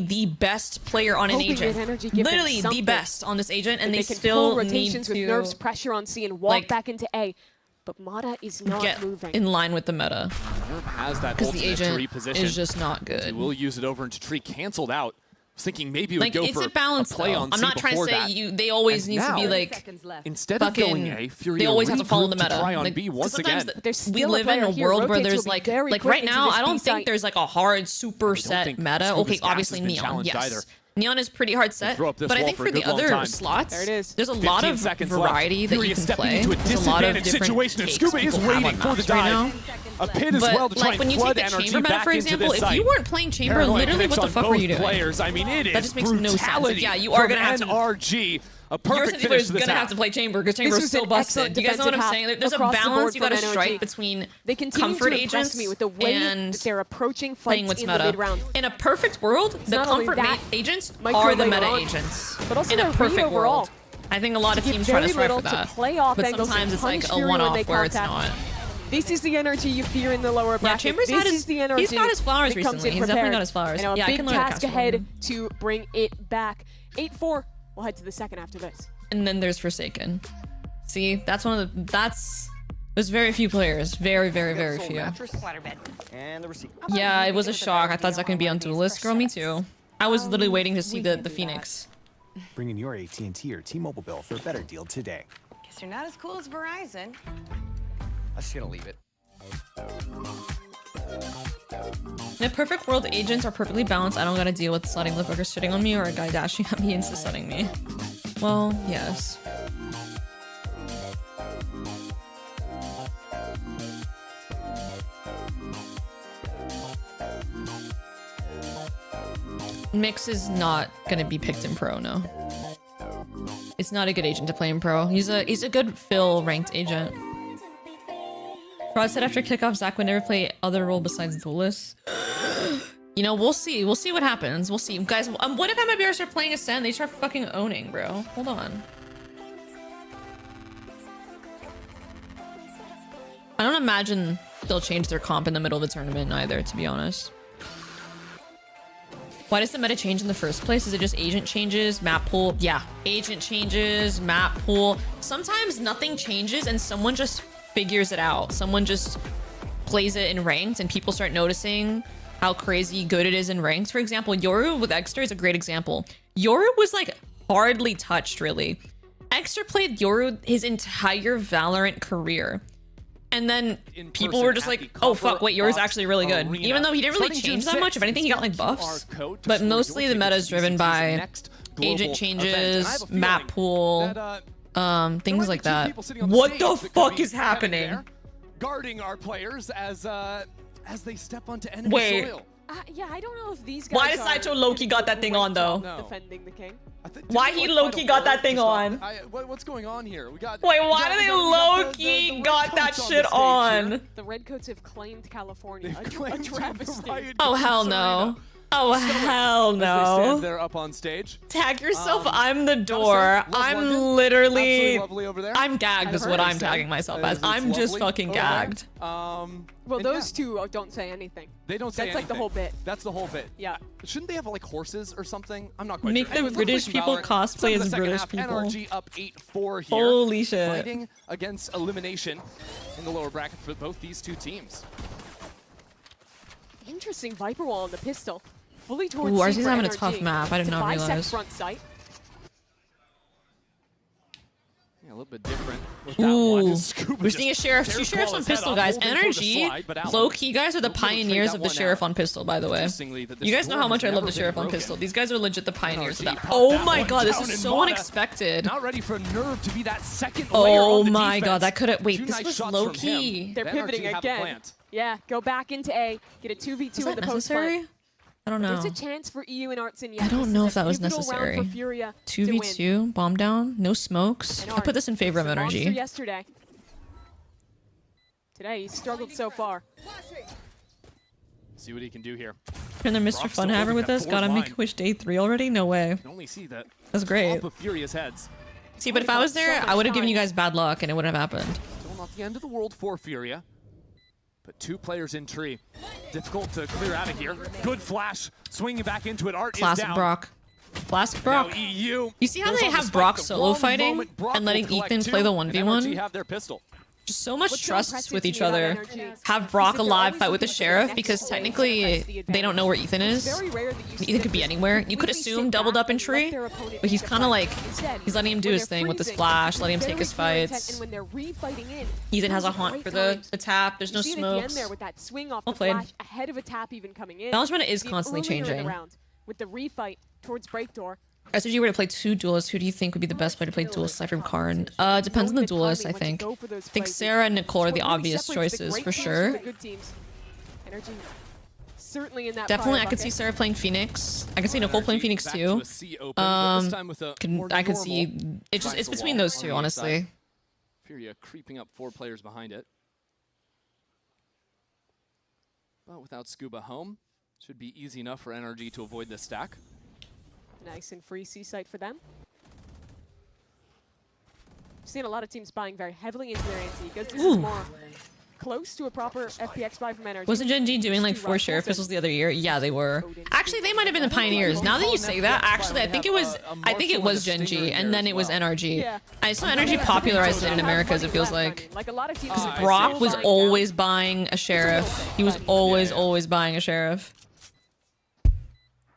literally the best player on an Hoping agent. that Energy give them Literally the something. best on this agent, and That they can still pull need rotations to with nerves, pressure on C, and walk like, back into A. But Mata is not get moving. in line with the meta. Nerve has that Because the ultimate to agent reposition. is just not good. He will use it over into tree, canceled out. thinking maybe it would Like, go it's for a balance, play though. on I'm C not trying to before say that. they always And need to be now, like instead of going A, Furia they always have to follow the regrouped to meta. try on Like, B 'cause once sometimes again. There's we still a live in player a here. world where Rotates there's will be like very quick right into now this I don't B think site. there's like a hard super set think meta. Scuba's Okay, gas obviously has been Neon, challenged yes. either. Neon is pretty hard set, throw up this but I wall think for for a the good long other time. slots, There it is. there's a lot 15 of seconds variety left. that you Furia can stepping play. into a There's a lot of disadvantaged different situation, and takes Scuba is people have waiting on for the maps right dive. now. A pit as But well to try like and when you flood take the energy chamber meta, back for into example, this if site. you weren't playing chamber, Paranoid literally what the connects on fuck were you both doing? players. I mean, it That is just makes no sense. Like, brutality yeah, you are from gonna have to. NRG. A You're perfect essentially finish to this gonna half. have to play chamber because This chamber's was so an busted. excellent You guys know what I'm defensive saying? half There's a across the balance board you gotta from NRG. strike between They continue comfort to impress agents me with the way and that they're approaching playing fights what's in meta. the mid-round. In a perfect world, the not only comfort that, agents micro are the later meta on, agents. but also in a their read perfect overall. world. I think a lot of Give teams try to very strive for little to that. play off But angles sometimes and it's like punish a Fury when one-off they where it's contact. not. This is the energy you fear in the lower Yeah, bracket. Chambers this had his, is the energy he's got his flowers that comes recently. in He's definitely prepared. got his flowers. And now a Yeah, I big can learn to task cast from ahead him. to bring it back. 8-4. We'll head to the second after this. And then there's Forsaken. See, that's one of the there's very few players. Very, very, very few. And the receipt. Yeah, it was a shock. I thought Zach would be on Duelist. Girl, me too. I was literally waiting to see the Phoenix. Bring in your AT&T or T-Mobile bill for a better deal today. Guess you're not as cool as Verizon. I'm just gonna leave it. In a perfect world, agents are perfectly balanced. I don't gotta deal with sliding lip hookers shitting on me or a guy dashing at me and stunning me. Well, yes. Mix is not gonna be picked in pro, no. It's not a good agent to play in pro. He's a good fill ranked agent. Rod said after kickoff, Zach would never play other role besides Duelist. You know, we'll see. We'll see what happens. We'll see. Guys, what if MIBR start playing Ascend? They start fucking owning, bro. Hold on. I don't imagine they'll change their comp in the middle of the tournament either, to be honest. Why does the meta change in the first place? Is it just agent changes, map pool? Yeah, agent changes, map pool. Sometimes nothing changes and someone just figures it out. Someone just plays it in ranked and people start noticing how crazy good it is in ranked. For example, Yoru with Exter is a great example. Yoru was like hardly touched, really. Exter played Yoru his entire Valorant career. And then people were just like, oh fuck, wait, Yoru's actually really good. Even though he didn't really change that much. If anything, he got like buffs. But mostly the meta is driven by agent changes, map pool, things like that. What the fuck is happening? Guarding our players as they step onto enemy soil. Yeah, I don't know if these guys Why does Saicho Loki got that thing on though? Defending the king. Why he Loki got that thing on? What's going on here? Wait, why do they Loki got that shit on? The Redcoats have claimed California. A travesty. Oh hell no. Oh hell As they no. stand there up on stage. Tag yourself, I'm the door. I'm literally... lovely over there. I'm gagged is what I'm tagging myself as. I'm just fucking gagged. Well, those two don't say anything. They don't say That's like the whole bit. That's the whole bit. Yeah. Shouldn't they have like horses or something? I'm not quite Make sure. the Anyways, British let's play people Valorant. cosplay Start of as the second British half, people. NRG up 8-4 here. Holy shit. Fighting against elimination in the lower bracket for both these two teams. Interesting Viper wall on the pistol. Fully towards Ooh, C RC's for having a NRG. tough map. I did To not bisect realize. front sight. Yeah, a little bit different with that one. Ooh, Scuba we're seeing a sheriff. Two sheriffs on pistol, guys. NRG, low-key guys are the pioneers of the sheriff on pistol, by the way. You guys know how much I love the sheriff on pistol. These guys are legit the pioneers of that. Oh my god, this is so unexpected. Not ready for Nerve to be that second layer Oh on the my defense. god, that could have... Wait, Two this nice was shots from low-key. him. They're Then pivoting RG have a again. plant. Yeah, go back into A. Get a 2v2 Was that in the post necessary? plant. I don't know. There's a chance for EU and Arts and I don't know if that was necessary. 2v2, 2v2, bomb down, no smokes. I put this in favor of Monster energy. yesterday. Today, he's struggled so far. See what he can do here. And then Mr. Brock's still Funhaver holding with that us. Gotta forward make line. a wish day 3 already? No way. You can only see that. That's great. Top of Furious heads. See, but if I was there, I would have given you guys bad luck and it wouldn't have happened. Still not the end of the world for Furia. But two players in tree. Difficult to clear out of here. Good flash. Swinging back into it. Art Classic is down. Brock. Classic Brock. Now EU You see how goes they on the have spike. Brock The solo wrong fighting moment, Brock and letting will collect Ethan two, play the and 1v1? NRG have their pistol. just so much trust with each other. Have Brock a live fight with the Sheriff because technically they don't know where Ethan is. Ethan could be anywhere. You could assume doubled up in tree, but he's kind of like, he's letting him do his thing with his flash, letting him take his fights. Ethan has a haunt for the tap. There's no smokes. Well played. Balance meta is constantly changing. With the refight towards Breakdoor. As if you were to play two duelists, who do you think would be the best way to play duelist aside from Karn? Depends on the duelist, I think. I think Sarah and Nicole are the obvious choices for sure. Definitely, I could see Sarah playing Phoenix. I could see Nicole playing Phoenix too. I could see it's between those two, honestly. Furia creeping up 4 players behind it. But without Scuba home, should be easy enough for NRG to avoid this stack. Nice and free C site for them. Seen a lot of teams buying very heavily into their anti because this is more close to a proper FPX buy from NRG. Wasn't Gen G doing like 4 Sheriff pistols the other year? Yeah, they were. Actually, they might have been the Pioneers. Now that you say that, actually, I think it was Gen G, and then it was NRG. I saw NRG popularized it in Americas, it feels like. Because Brock was always buying a Sheriff. He was always buying a Sheriff.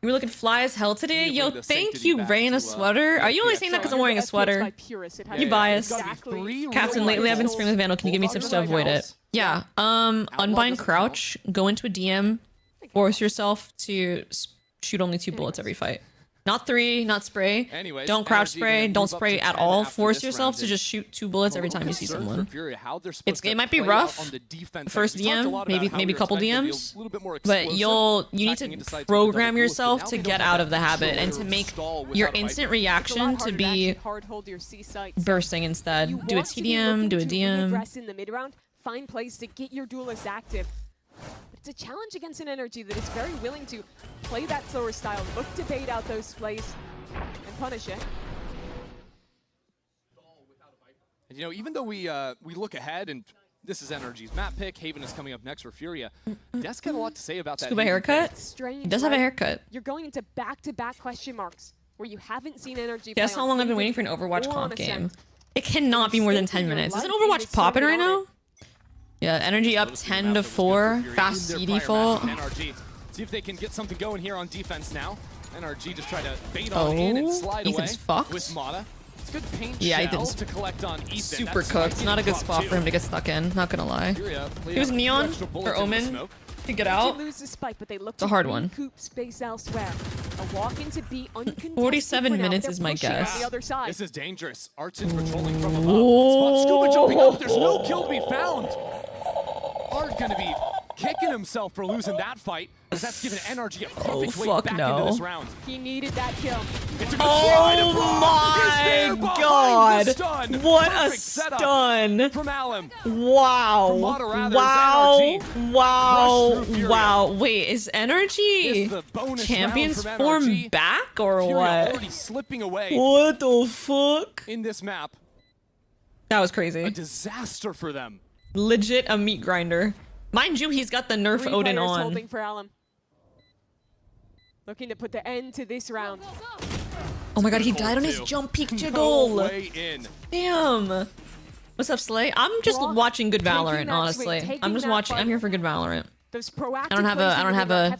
You were looking fly as hell today? Yo, thank you, Ray, in a sweater. Are you only saying that because I'm wearing a sweater? You biased. Captain, lately I've been streaming with Vandal. Can you give me tips to avoid it? Yeah. Unbind crouch, go into a DM, force yourself to shoot only 2 bullets every fight. Not 3, not spray. Anyways, don't crouch spray, don't spray at all. Force yourself to just shoot 2 bullets every time you see someone. It might be rough. First DM, maybe a couple DMs, but you need to program yourself to get out of the habit and to make your instant reaction to be bursting instead. Do a TDM, do a DM. Find plays to get your duelist active. But it's a challenge against an energy that is very willing to play that slower style, look to bait out those plays, and punish it. And, you know, even though we look ahead, and this is NRG's map pick, Haven is coming up next for Furia, Desk had a lot to say about that. Scuba haircut? Strange, he does have a haircut. You're going into back-to-back question marks where you haven't seen energy. Guess how long I've been waiting for an Overwatch comp game. It cannot be more than 10 minutes. Isn't Overwatch popping right now? Yeah, energy up 10 to 4. Fast C default. NRG. See if they can get something going here on defense now. NRG just try to bait on in and slide Ethan's away fucked. with Mata. It's good paint Ethan's to collect on Ethan. Super cooked. Not a good spot for him to get stuck in. Not gonna lie. He was Neon or Omen to get out. It's a hard one. 47 minutes is my guess. This is dangerous. Artin patrolling from above. Spot Scuba jumping up. There's no kill to be found. Art gonna be kicking himself for losing that fight, because that's given NRG a perfect way back into this round. He needed that kill. It's a good slide my god! What a stun from Alum. Wow! Wow! Wow! Wow! Wait, is Energy Champions form back or what? Already slipping away. What the fuck? In this map. That was crazy. A disaster for them. Legit a meat grinder. Mind you, he's got the Nerf Odin on. Holding for Alum. Looking to put the end to this round. Oh my god, he died on his jump peak jiggle. No way in. Damn. What's up, Slay? I'm just watching good Valorant, honestly. I'm just watching. I'm here for good Valorant. I don't have a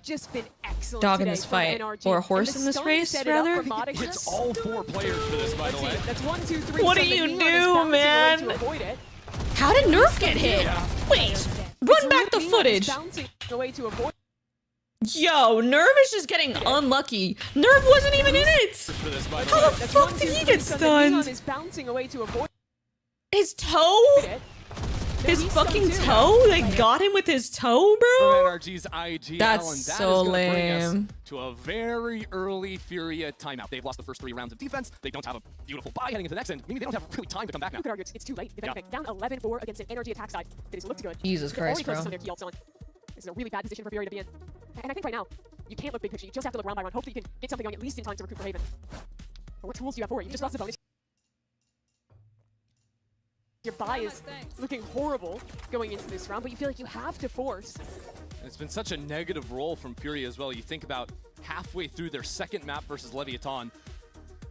dog in this fight or a horse in this race, rather. It's all 4 players for this, by the way. That's 1, 2, 3. What do you do, man? How did Nerf get hit? Wait, run back the footage. Yo, Nerv is just getting unlucky. Nerv wasn't even in it. How the fuck did he get stunned? His toe? His fucking toe? They got him with his toe, bro? That's so lame. To a very early Furia timeout. They've lost the first 3 rounds of defense. They don't have a beautiful buy heading into the next end, meaning they don't have really time to come back now. You could argue it's too late. If anything, down 11-4 against an energy attack side that has looked good. Jesus Christ, bro. This is a really bad position for Furia to be in. And I think right now, you can't look big picture. You just have to look round by round. Hopefully you can get something going at least in time to recruit for Haven. But what tools do you have for it? You just lost the bonus. Your buy is looking horrible going into this round, but you feel like you have to force. And it's been such a negative role from Furia as well. You think about halfway through their second map versus Leviathan,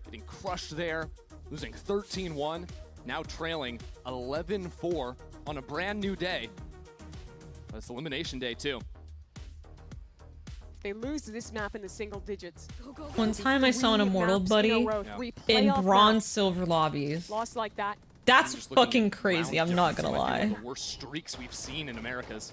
getting crushed there, losing 13-1, now trailing 11-4 on a brand new day. But it's elimination day too. They lose this map in the single digits. One time I saw an Immortal buddy in bronze silver lobbies. Lost like that. That's fucking crazy, I'm not gonna lie. One of the worst streaks we've seen in Americas.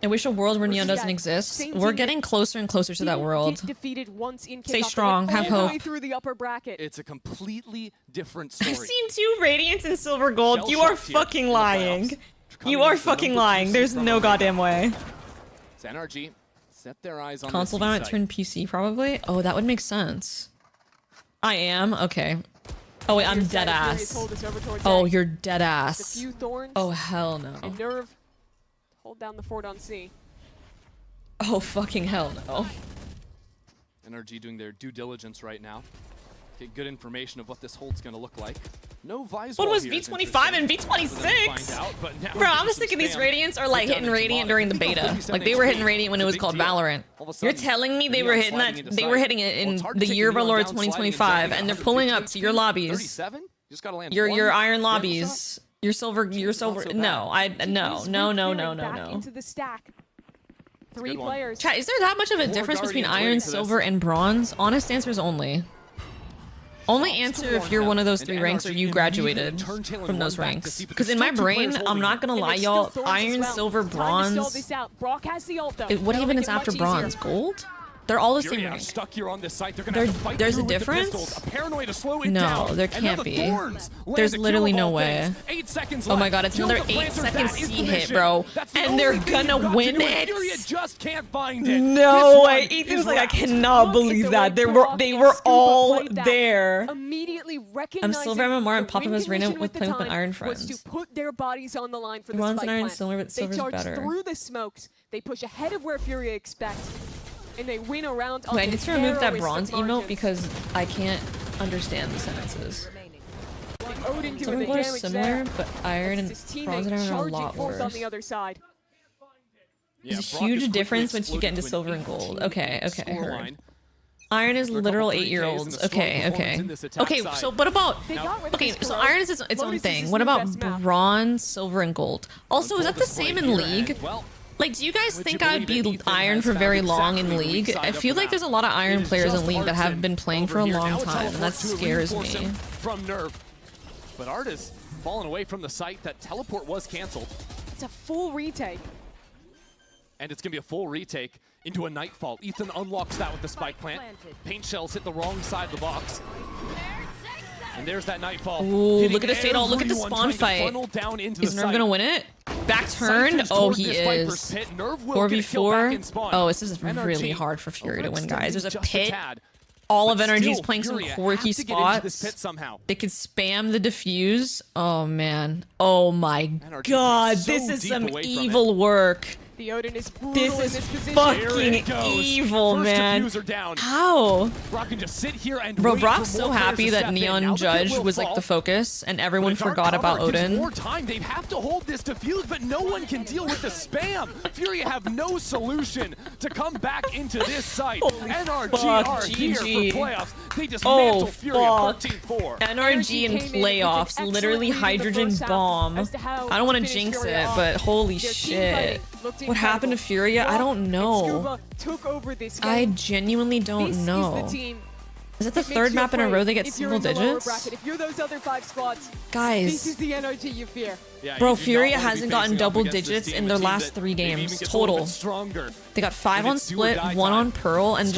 I wish a world where Neon doesn't exist. We're getting closer and closer to that world. Defeated once in Stay strong, have hope. Through the upper bracket. It's a completely different story. I've seen 2 Radiants and Silver Gold. You are fucking lying. You are fucking lying. There's no goddamn way. It's NRG. Set their eyes on Console Valorant turned PC, probably? Oh, that would make sense. I am? Okay. Oh, wait, I'm dead ass. Oh, you're dead ass. Oh, hell no. And Nerve. Hold down the fort on C. Oh, fucking hell no. NRG doing their due diligence right now. Get good information of what this hold's gonna look like. No Vise. What was V25 and V26? Bro, I'm just thinking these Radiants are like hitting Radiant during the beta. Like they were hitting Radiant when it was called Valorant. You're telling me they were hitting that? They were hitting it in the year of our Lord 2025, and they're pulling up to your lobbies. Your iron lobbies. Your silver. No, no. Into the stack. 3 players. Chat, is there that much of a difference between iron, silver, and bronze? Honest answers only. Only answer if you're one of those 3 ranks or you graduated from those ranks. Because in my brain, I'm not gonna lie, y'all, iron, silver, bronze. What even is after bronze? Gold? They're all the same rank. There's a difference? No, there can't be. There's literally no way. Oh my god, it's another 8-second C hit, bro. And they're gonna win it? No way. Ethan's like, I cannot believe that. They were all there. I'm silver, I'm Amar, and Papa has Reina with playing with my iron friends. To put their bodies on the line for the Bronze spike and iron, plant. silver, but silver's they charge better. through the smokes. They push ahead of where Furia expects. And they win around. Wait, I need to remove that bronze emote because I can't understand the sentences. Silver gold are similar, but iron and bronze and iron are a lot worse. On the other side. There's a huge difference once you get into silver and gold. Okay, heard. Iron is literal 8-year-olds. Okay. Okay, so what about... Okay, so iron is its own thing. What about bronze, silver, and gold? Also, is that the same in League? Like, do you guys think I'd be iron for very long in League? I feel like there's a lot of iron players in League that have been playing for a long time, and that scares me. From Nerve. But Art has fallen away from the site. That teleport was canceled. It's a full retake. And it's going to be a full retake into a Nightfall. Ethan unlocks that with the spike plant. Paint shells hit the wrong side of the box. And there's that Nightfall. Ooh, look at the Fatal. Look at the spawn fight. Is Nerve going to win it? Back turn? Oh, he is. 4v4. Oh, this is really hard for Fury to win, guys. There's a pit. All of NRG is playing some quirky spots. They could spam the defuse. Oh, man. Oh, my god. This is some evil work. The Odin is this is fucking evil, man. How? Brock can just sit here and bro, Brock's so happy that Neon Judge was like the focus, and everyone forgot about Odin. More time. They have to hold this defuse, but no one can deal with the spam. Fury have no solution to come back into this site. NRG are here for playoffs. They dismantle Fury 14-4. NRG in playoffs, literally hydrogen bomb. I don't want to jinx it, but holy shit. What happened to Furia? I don't know. I genuinely don't know. Is it the 3rd map in a row they get single digits? If you're those other 5 squads, guys, this is the NRG you fear. Bro, Furia hasn't gotten double digits in their last 3 games total. They got 5 on Split, 1 on Pearl, and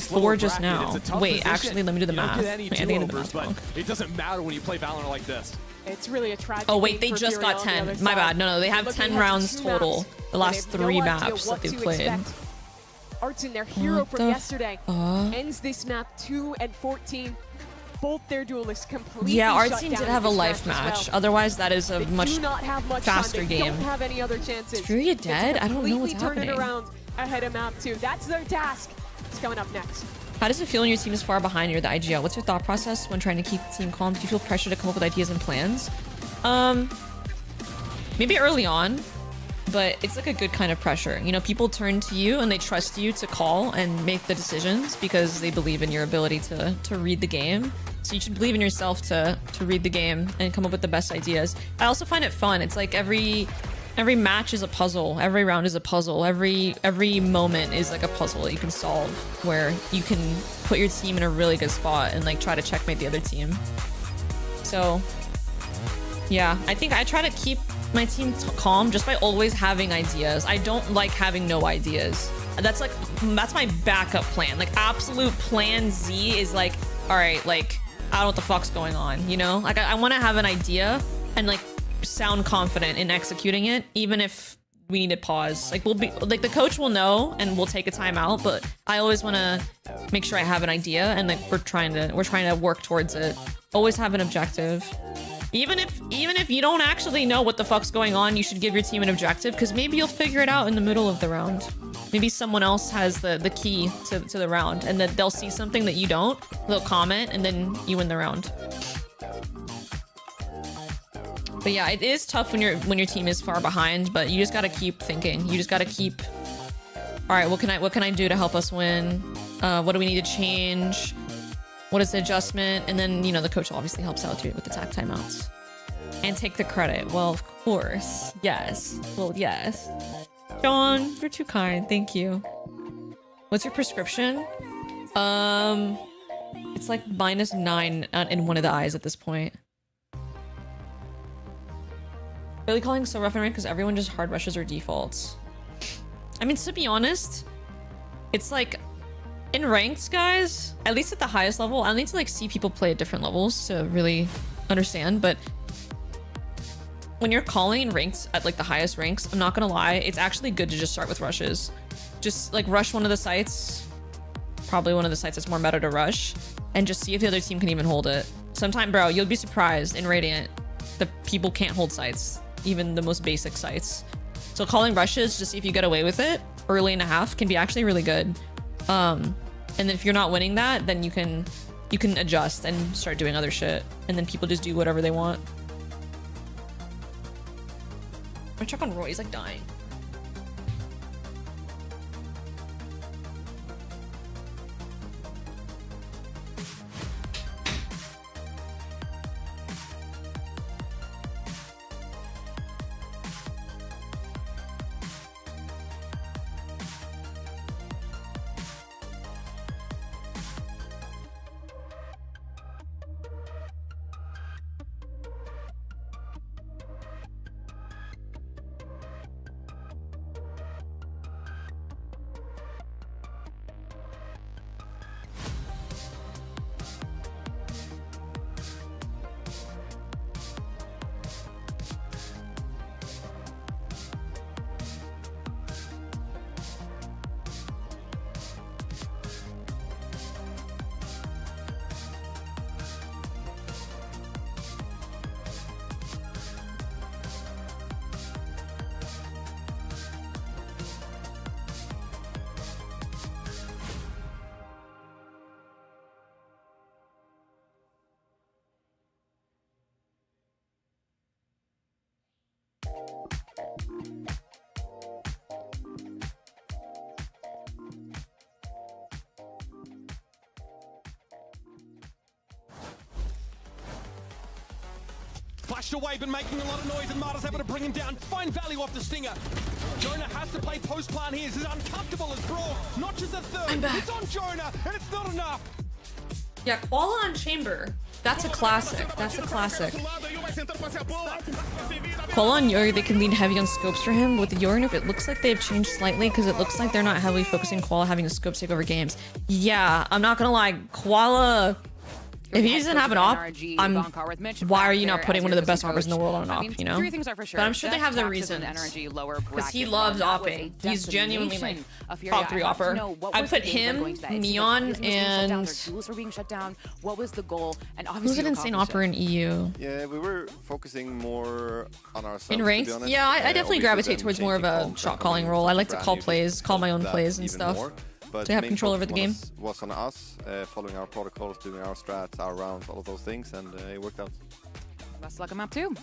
4 just now. Wait, actually, let me do the math. Wait, I think I did the math wrong. It doesn't matter when you play Valorant like this. It's really a tragic. Oh wait, they just got 10. My bad. No, they have 10 rounds total. The last 3 maps that they've played. Art's in their hero from yesterday. Ends this map 2-14. Both their duelists completely. Yeah, Art team did have a life match. Otherwise, that is a much faster game. Don't have any other chances. Is Furia dead? I don't know what's happening. Turn it around ahead of map 2. That's their task. It's coming up next. How does it feel when your team is far behind near the IGL? What's your thought process when trying to keep the team calm? Do you feel pressure to come up with ideas and plans? Maybe early on, but it's like a good kind of pressure. You know, people turn to you and they trust you to call and make the decisions because they believe in your ability to read the game. So you should believe in yourself to read the game and come up with the best ideas. I also find it fun. It's like every match is a puzzle. Every round is a puzzle. Every moment is like a puzzle that you can solve, where you can put your team in a really good spot and like try to checkmate the other team. So yeah, I think I try to keep my team calm just by always having ideas. I don't like having no ideas. That's my backup plan. Like absolute plan Z is like, all right, like I don't know what the fuck's going on, you know? Like I want to have an idea and like sound confident in executing it, even if we need to pause. Like we'll be like the coach will know and we'll take a timeout, but I always want to make sure I have an idea and like we're trying to work towards it. Always have an objective. Even if you don't actually know what the fuck's going on, you should give your team an objective, because maybe you'll figure it out in the middle of the round. Maybe someone else has the key to the round, and then they'll see something that you don't. They'll comment, and then you win the round. But yeah, it is tough when your team is far behind, but you just gotta keep thinking. You just gotta keep. All right, what can I do to help us win? What do we need to change? What is the adjustment? And then, you know, the coach obviously helps out too with the tech timeouts. And take the credit. Well, of course. Yes. Well, yes. John, you're too kind. Thank you. What's your prescription? It's like -9 in one of the eyes at this point. Really calling so rough and right because everyone just hard rushes or defaults. I mean, to be honest, it's like in ranked, guys, at least at the highest level, I need to like see people play at different levels to really understand. But when you're calling ranked at like the highest ranks, I'm not gonna lie, it's actually good to just start with rushes. Just like rush one of the sites, probably one of the sites that's more meta to rush, and just see if the other team can even hold it. Sometime, bro, you'll be surprised in Radiant, the people can't hold sites, even the most basic sites. So calling rushes, just see if you get away with it early in a half, can be actually really good. And then if you're not winning that, then you can adjust and start doing other shit, and then people just do whatever they want. I'm gonna check on Roy, he's like dying. Flashed away, but making a lot of noise, and Marta's able to bring him down. Find value off the stinger. Jonah has to play post-plant here. This is uncomfortable as Brawl. Not just a third. It's on Jonah, and it's not enough. Yeah, Koala on Chamber. That's a classic. That's a classic. Koala and Yuri, they can lean heavy on scopes for him. With the Yuri, it looks like they've changed slightly because it looks like they're not heavily focusing Koala having a scope take over games. Yeah, I'm not gonna lie. Koala, if he doesn't have an op, why are you not putting one of the best oppers in the world on an op, you know? But I'm sure they have their reasons. Because he loves opping. He's genuinely like top 3 opper. I put him, Neon, and who's an insane opper in EU? Yeah, we were focusing more on ourselves. In ranked? Yeah, I definitely gravitate towards more of a shot calling role. I like to call plays, call my own plays and stuff. But to have control over the game. Was on us, following our protocols, doing our strats, our rounds, all of those things, and it worked out. Best luck on map 2.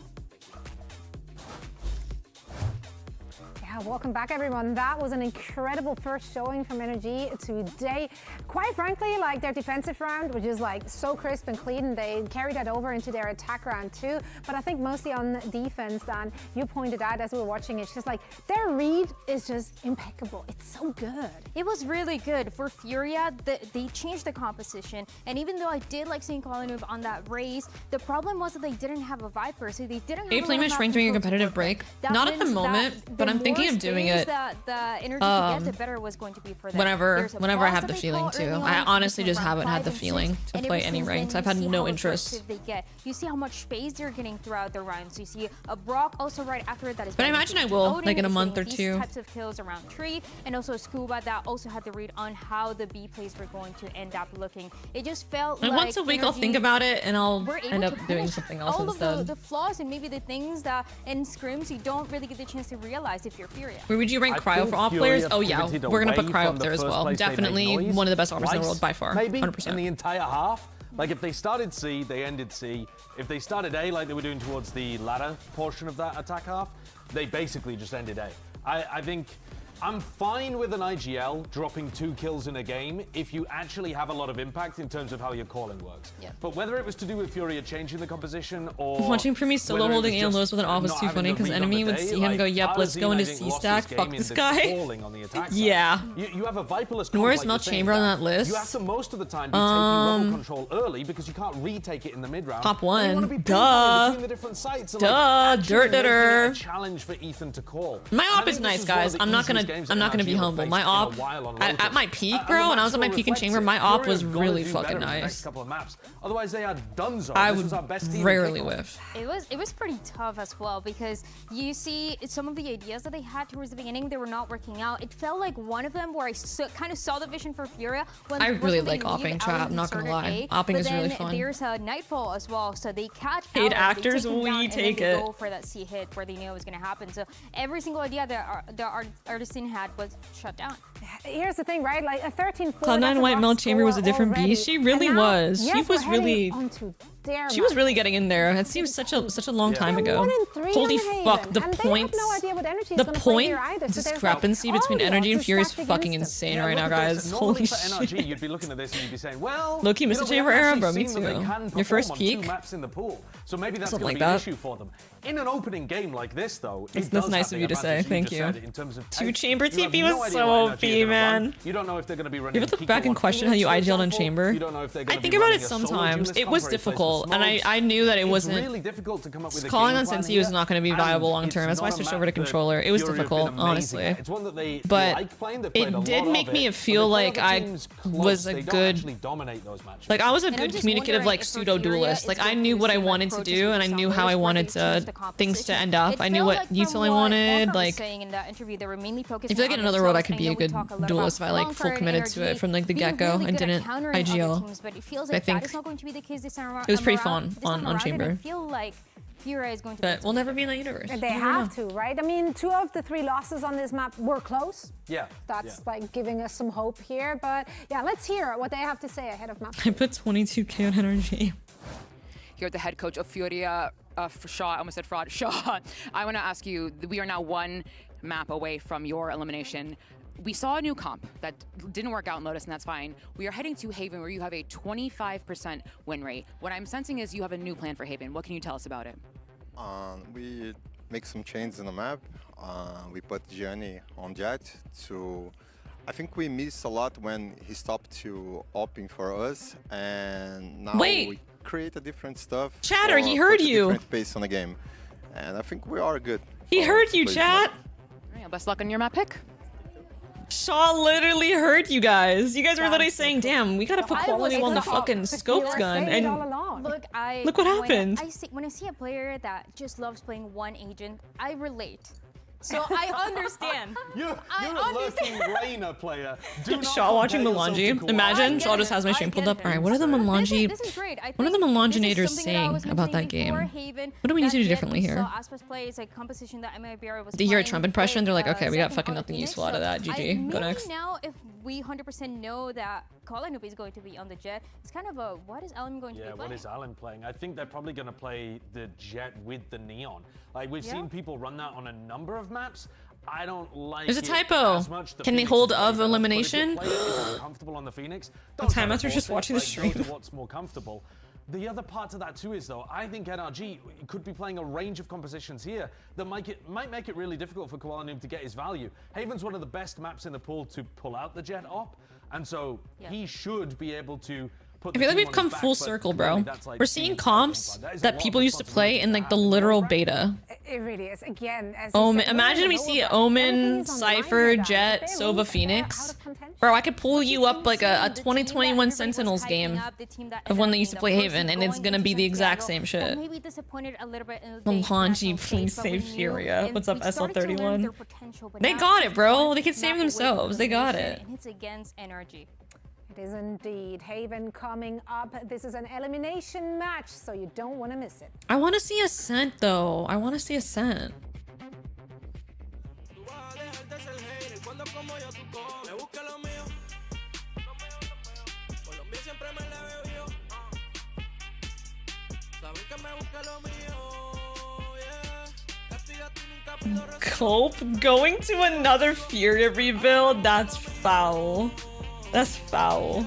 Yeah, Welcome back, everyone. That was an incredible first showing from Energy today. Quite frankly, like their defensive round, which is like so crisp and clean, and they carried that over into their attack round too. But I think mostly on defense, Dan, you pointed out as we were watching, it's just like their read is just impeccable. It's so good. It was really good. For Furia, they changed the composition. And even though I did like seeing Colin move on that race, the problem was that they didn't have a Viper, so they didn't have Are you playing rank during a competitive break? Not at the moment, but I'm thinking of doing it. The energy to get, the better was going to be for them. Whenever I have the feeling to. I honestly just haven't had the feeling to play any ranks. I've had no interest. You see how much space they're getting throughout the rounds. You see a Brock also right after it that is. But I imagine I will, like in a month or two. Types of kills around tree, and also Scuba that also had the read on how the B plays were going to end up looking. It just felt like once a week I'll think about it and I'll end up doing something else all instead. Of the flaws and maybe the things that in scrims you don't really get the chance to realize if you're Furia. Where would you rank Cryo for all players? Oh yeah, we're gonna put Cryo up there as well. Definitely one of the best offers in the world by far. Maybe 100%. in the entire half. Like if they started C, they ended C. If they started A like they were doing towards the latter portion of that attack half, they basically just ended A. I think I'm fine with an IGL dropping 2 kills in a game if you actually have a lot of impact in terms of how your calling works. Yeah. But whether it was to do with Furia changing the composition or... Watching for me solo holding A and lows with an off was too funny because enemy would see him go, yep, let's go into C stack, fuck this guy. Yeah. You have a Viperless Where's Mel Chamber on that list? You have to most of the time be taking rebel control early because you can't retake it in the mid round. Top 1. Duh. Between the different sites. So duh. Dirt. Challenge for Ethan to call. My op is nice, guys. I'm not gonna be humble. My op at my peak, bro. When I was at my peak in chamber, my op was really fucking nice. Otherwise, they are donezo. I would rarely whiff. It was pretty tough as well because you see some of the ideas that they had towards the beginning, they were not working out. It felt like one of them where I kind of saw the vision for Furia. When I really like opping, chat. I'm not gonna lie. Opping is really fun. There's a Nightfall as well, so they catch paid actors. We take it. Go for that C hit where they knew it was gonna happen. So every single idea that the Artisan had was shut down. Here's the thing, right? Like a 13-4. Cloud9 White Mel Chamber was a different beast. She really was. She was really. She was really getting in there. It seems such a long time ago. Holy fuck! The point discrepancy between Energy and Fury is fucking insane right now, guys. Holy shit! You'd be looking at this and you'd be saying, well, low-key Mr. Chamber era, bro. Me too. Your first peak. So maybe that's going to be an issue for them. In an opening game like this, though, that's nice of you to say. Thank you. Two Chamber TP was so OP, man. You don't know if they're going to be running. You ever look back and question how you IGL'd on Chamber? I think about it sometimes. It was difficult, and I knew that it wasn't. Really difficult to come up with calling on Sensi was not going to be viable long term. That's why I switched over to controller. It was difficult, honestly. But it did make me feel like I was a good, like I was a good communicative, like pseudo duelist. Like I knew what I wanted to do, and I knew how I wanted things to end up. I knew what util I wanted. Like I feel like in another world I could be a good duelist if I like full committed to it from like the get-go and didn't IGL. But I think it was pretty fun on Chamber. But we'll never be in that universe. They have to, right? I mean, 2 of the 3 losses on this map were close. Yeah. That's like giving us some hope here. But yeah, let's hear what they have to say ahead of map. I put 22k on Energy. You're the head coach of Furia. Shaw, I almost said fraud. Shaw, I want to ask you, we are now 1 map away from your elimination. We saw a new comp that didn't work out in Lotus, and that's fine. We are heading to Haven, where you have a 25% win rate. What I'm sensing is you have a new plan for Haven. What can you tell us about it? We make some changes in the map. We put Gianni on Jet to... I think we missed a lot when he stopped to opping for us, and now we create a different stuff. Chatter, he heard you. Different pace on the game, and I think we are good. He heard you, chat. All right, best luck on your map pick. Shaw literally heard you guys. You guys were literally saying, damn, we gotta put quality on the fucking scopes gun. And look what happened. When I see a player that just loves playing one agent, I relate. So I understand. You're a lurking Reina player. Shaw watching melanji. Imagine Shaw just has my stream pulled up. All right, what are the melanji? What are the melanginators saying about that game? What do we need to do differently here? They hear a Trump impression. They're like, okay, we got fucking nothing useful out of that. GG. Go next. Now, if we 100% know that Colin is going to be on the Jet, it's kind of a what is Alan going to be playing? Yeah, what is Alan playing? I think they're probably going to play the Jet with the Neon. Like we've seen people run that on a number of maps. I don't like There's a it typo. as much. The Can they Phoenix hold is way of better, elimination? But if your player is comfortable on the Phoenix, The don't time try to after just force it, watching the like, stream. go to what's more comfortable. The other part to that too is though, I think NRG could be playing a range of compositions here that might make it really difficult for Koala Noob to get his value. Haven's one of the best maps in the pool to pull out the Jet op, and so he should be able to put I the feel like team we've on come his back, full but circle, clearly bro. that's, like, We're seeing being comps that is a that lot people of used to play in like the literal beta. It really is. Again, as Omen, imagine we see Omen, Cypher, Jet, Sova, Phoenix. Bro, I could pull you up like a 2021 Sentinels game of one that used to play Haven, and it's gonna be the exact same shit. Maybe disappointed a little bit in the Melanji, please save Furia. What's up, SL31? They got it, bro. They can save themselves. They got it. It's against NRG. It is indeed. Haven coming up. This is an elimination match, so you don't want to miss it. I want to see Ascent, though. I want to see Ascent. Cope going to another Furia rebuild? That's foul. That's foul.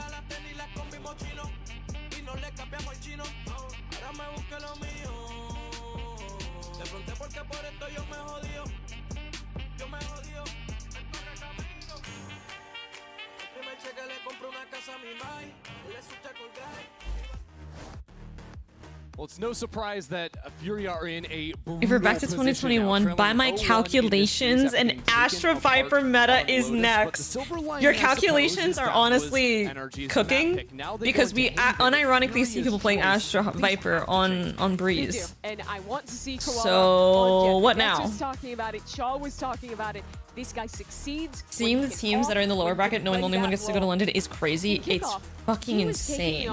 Well, it's no surprise that Furia are in a If we're back to 2021, by my calculations, an Astra Viper meta is next. Your calculations are honestly cooking because we unironically see people playing Astra Viper on Breeze. And I want to see Koala So what Jett now? was talking about it. Shaw was talking about it. This guy succeeds. Seeing the teams that are in the lower bracket knowing only one gets to go to London is crazy. It's fucking insane.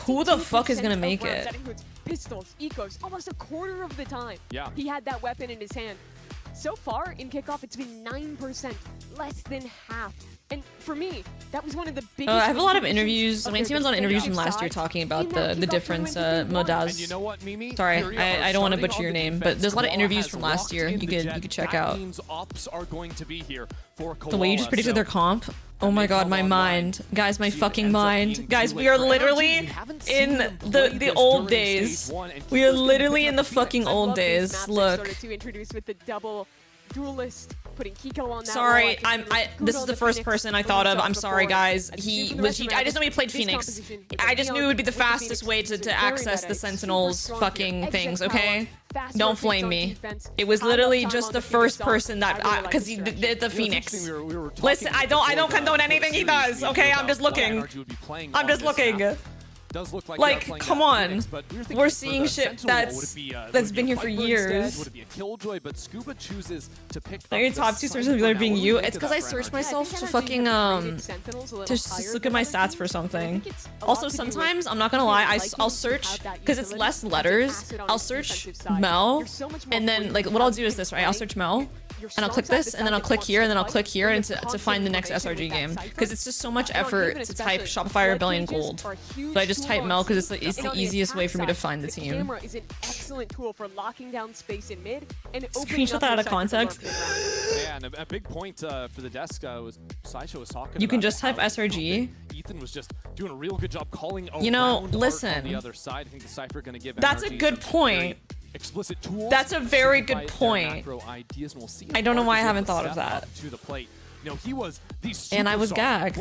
Who the fuck is gonna make it? That includes pistols, ecos, almost a quarter of the time. Yeah. He had that weapon in his hand. So far in kickoff, it's been 9%, less than half. And for me, that was one of the biggest. I have a lot of interviews. My team was on interviews from last year talking about the different modas. And you know what, Mimi? Sorry, I don't want to butcher your name, but there's a lot of interviews from last year you could check out. Ops are going to be here for The way you just predicted their comp. Oh my god, my mind. Guys, my fucking mind. Guys, we are literally in the old days. We are literally in the fucking old days. Look. To introduce with the double duelist, putting Kiko on that Sorry, wall. this is the first person I thought of. I'm sorry, guys. I just know he played Phoenix. I just knew it would be the fastest way to access the Sentinels fucking things, okay? Don't flame me. It was literally just the first person that, because he did the Phoenix. Listen, I don't condone anything he does, okay? I'm just looking. I'm just looking. Does look like come on. Phoenix, but we're seeing shit that's been here for years. Would it be a Killjoy, but Scuba chooses to pick Now your top 2 sources of being you. It's because I searched myself to fucking to just look at my stats for something. Also, sometimes I'm not gonna lie, I'll search because it's less letters. I'll search Mel, and then like what I'll do is this, right? I'll search Mel. And I'll click this, and then I'll click here, and then I'll click here, and to find the next SRG game. Because it's just so much effort to type Shopify Rebellion Gold. So I just type Mel because it's the easiest way for me to find the team. Camera is an excellent tool for locking down space in mid and Screenshot that out of context. Yeah, and a big point for the desk was Sideshow was talking. You can just type SRG. Ethan was just doing a real good job calling. You know, around listen. On the other side, I think the Cypher going to give. That's a good point. Explicit tools. That's a very good point. I don't know why I haven't thought of that. To the plate. You know, he was the and I was gagged.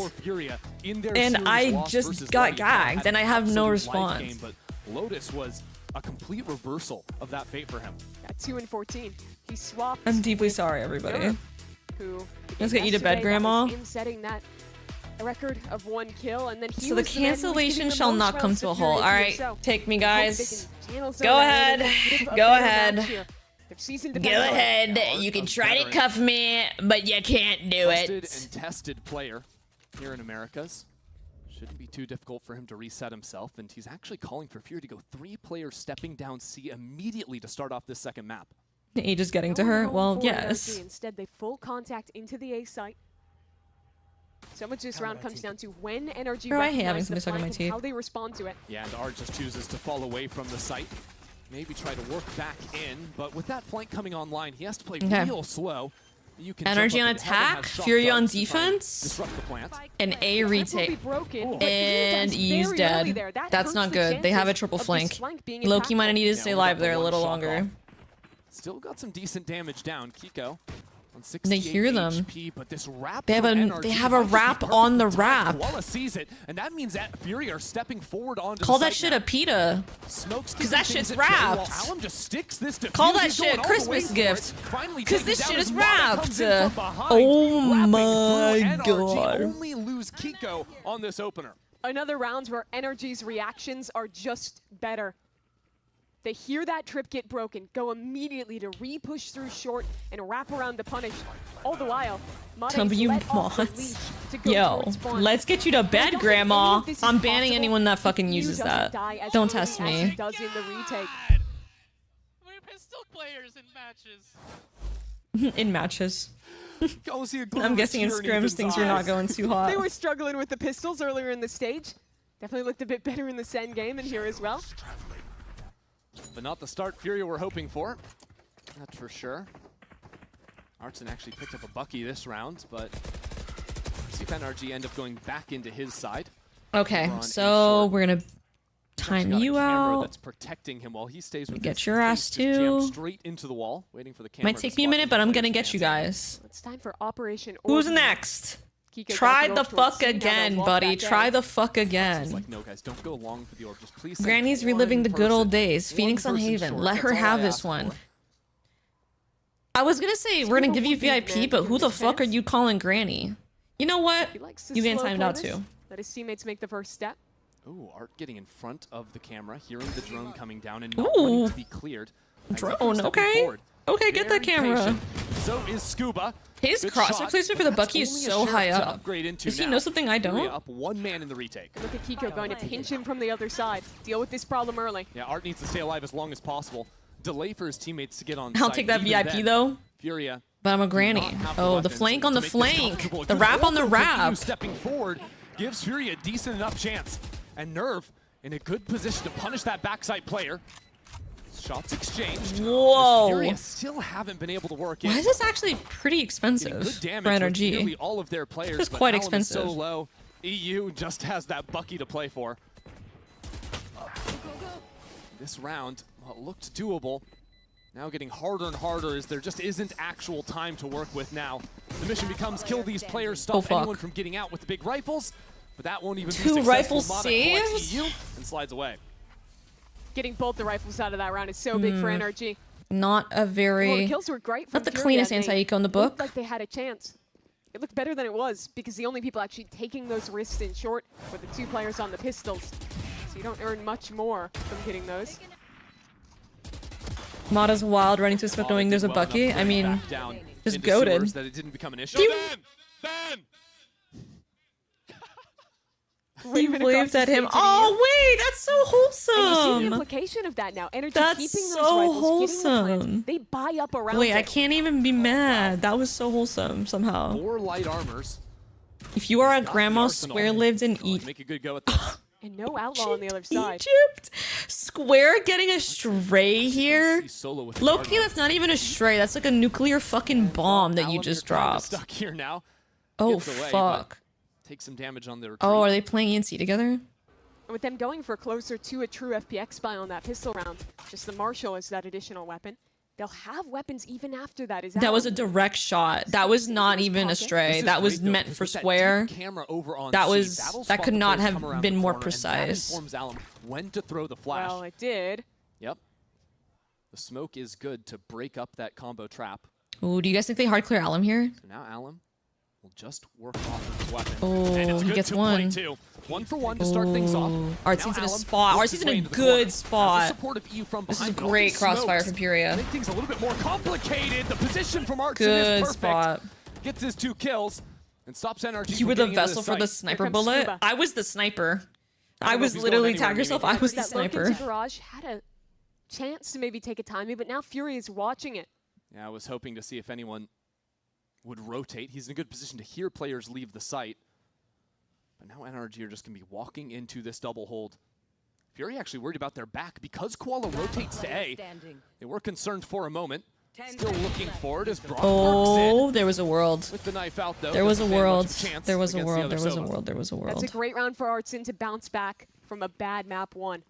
And I just got gagged, and I have no response. But Lotus was a complete reversal of that fate for him. At 2 and 14, he swapped. I'm deeply sorry, everybody. Who? Let's get you to bed, Grandma. Setting that a record of 1 kill, and then he so the cancellation shall not come to a halt. All right, take me, guys. Go ahead. Go ahead. Go ahead. You can try to cuff me, but you can't do it. And tested player here in Americas. Shouldn't be too difficult for him to reset himself, and he's actually calling for Fury to go 3 players stepping down C immediately to start off this second map. Age is getting to her? Well, yes. Instead, they full contact into the A site. So much this round comes down to when NRG recognize the flank and how they respond to it. Yeah, and Art just chooses to fall away from the site. Maybe try to work back in, but with that flank coming online, he has to play real slow. You can Energy on jump up and Heaven attack, has shock Fury on darts to try and defense, disrupt the plant. and A retake. And E's very dead. early there. That That's hurts not the good. They have a chances triple of this flank. flank being Loki might have impactful. needed to stay alive there a little longer. Still got some decent damage down. Kiko on 68 They hear them. HP, but this wrap They have from a NRG wrap might on the just be perfect wrap. for Koala sees it, and that means that Fury are stepping forward onto Call the that site shit now. a pita. Smokes Because that keeping shit's things at bay while wrapped. Alum just sticks this to Call Fuse. that He's going shit all the way Christmas for gift. it. Finally Because taken this down shit as is Mata wrapped. comes in from behind, Oh wrapping my through NRG. god. Only lose Kiko on this opener. Another round where Energy's reactions are just better. They hear that trip get broken, go immediately to re-push through short and wrap around to punish. All the while, W mods. Yo, let's get you to bed, Grandma. I'm banning anyone that fucking uses that. Don't test me. Does in the retake. We're pistol players in matches. In matches. Go see a I'm guessing in scrims things were not going too hot. They were struggling with the pistols earlier in the stage. Definitely looked a bit better in the Sen game and here as well. But not the start Fury we're hoping for. That's for sure. Artson actually picked up a Bucky this round, but see if NRG end up going back into his side. Okay, so we're gonna time you out. That's protecting him while he stays with Get his your ass face just jammed to. straight into the wall, waiting for the camera. Might take me a minute, but I'm gonna get you guys. It's time for Operation Who's Orbital. next? Kiko Try got the orb towards fuck C, now again, they'll walk buddy. that Try way. the fuck again. Like, no, guys, don't go long for the orb. Just please. Granny's reliving the good old days. Phoenix on Haven. Let her have this one. I was gonna say we're gonna give you VIP, but who the fuck are you calling Granny? You know what? You getting timed out too. Let his teammates make the first step. Ooh, Art getting in front of the camera, hearing the drone coming down and not Ooh. wanting to be cleared. Drone, okay. Okay, get that Very camera. patient. So is Scuba. His Good crosshair shot, placement for but the that's Bucky is only a so sheriff high to up. upgrade into Does he now. know something I Fury don't? up one man in the retake. Look at Kiko going to pinch him from the other side. Deal with this problem early. Yeah, Art needs to stay alive as long as possible. Delay for his teammates to get on I'll site. take that Even VIP then, though. Furia. But I'm a granny. Oh, the flank on the flank. The wrap on the wrap. Stepping forward gives Fury a decent enough chance. And Nerve in a good position to punish that backside player. Shots exchanged. Whoa. Furia still haven't been able to work in. Why is this actually pretty expensive Good for damage with energy? nearly all of their players. It's but quite Alum is expensive. so low. EU just has that Bucky to play for. This round looked doable. Now getting harder and harder as there just isn't actual time to work with now. The mission becomes kill these players, stop fuck. anyone from getting out with the big rifles, but that won't even be Two successful. rifle Mata collects saves? EU and slides away. Getting both the rifles out of that round is so big for NRG. Not a Well, the very... kills were great from Not the Furia, cleanest and they anti-eco in the looked book. like they had a chance. It looked better than it was because the only people actually taking those risks in short were the two players on the pistols. So you don't earn much more from getting those. Mata's wild running to his foot knowing there's a Bucky. I mean, just goated. That it didn't become an issue. He waved at him. Oh, wait, that's so And you see the wholesome. implication of that now. Energy That's keeping those so rifles, getting the plants. wholesome. They buy up around Wait, I it. can't even be mad. That was so wholesome somehow. 4 light armors. If you are a grandma, arsenal. square lived and eat. Make a good go at this. And no outlaw on the other side. Egypt. Square getting a stray here. Solo with Loki, that's not even a stray. That's like a nuclear fucking bomb that you just dropped. Stuck here now. Oh, Gets away, fuck. but Take some damage on their retreat. Oh, are they playing ENC together? With them going for closer to a true FPX buy on that pistol round, just the Marshall is that additional weapon. They'll have weapons even after that. That was a direct shot. That was not even a stray. That was meant for square. That could not have been more precise. Informs Alum when to throw the flash. Well, it did. Yep. The smoke is good to break up that combo trap. Ooh, do you guys think they hard clear Alum here? So now Alum will just work off his weapon. Oh, and it's he good gets to one. Play too. 1 for 1 to start things off. Artsy's in a Alum spot. works Artsy's his in way a into the good corner. Has the spot. support of EU from This is behind, but great also crossfire smokes. for Furia. Make things a little bit more complicated. The position from Artson Good is perfect. spot. Gets his 2 kills and stops NRG. You from were the getting into vessel for the site. sniper bullet. I was the sniper. I was literally tag yourself. I was the That look into sniper. Garage had a chance to maybe take a timing, but now Fury is watching it. Yeah, I was hoping to see if anyone would rotate. He's in a good position to hear players leave the site. But now NRG are just going to be walking into this double hold. Fury actually worried about their back because Koala rotates to A. They were concerned for a moment. Still looking forward as Brock Oh, there was a world. with the knife out though. There was a Doesn't stand world. much chance There was a against the world. other There was a Sova. world. There was a world. That's a great round for Artsin to bounce back from a bad map 1.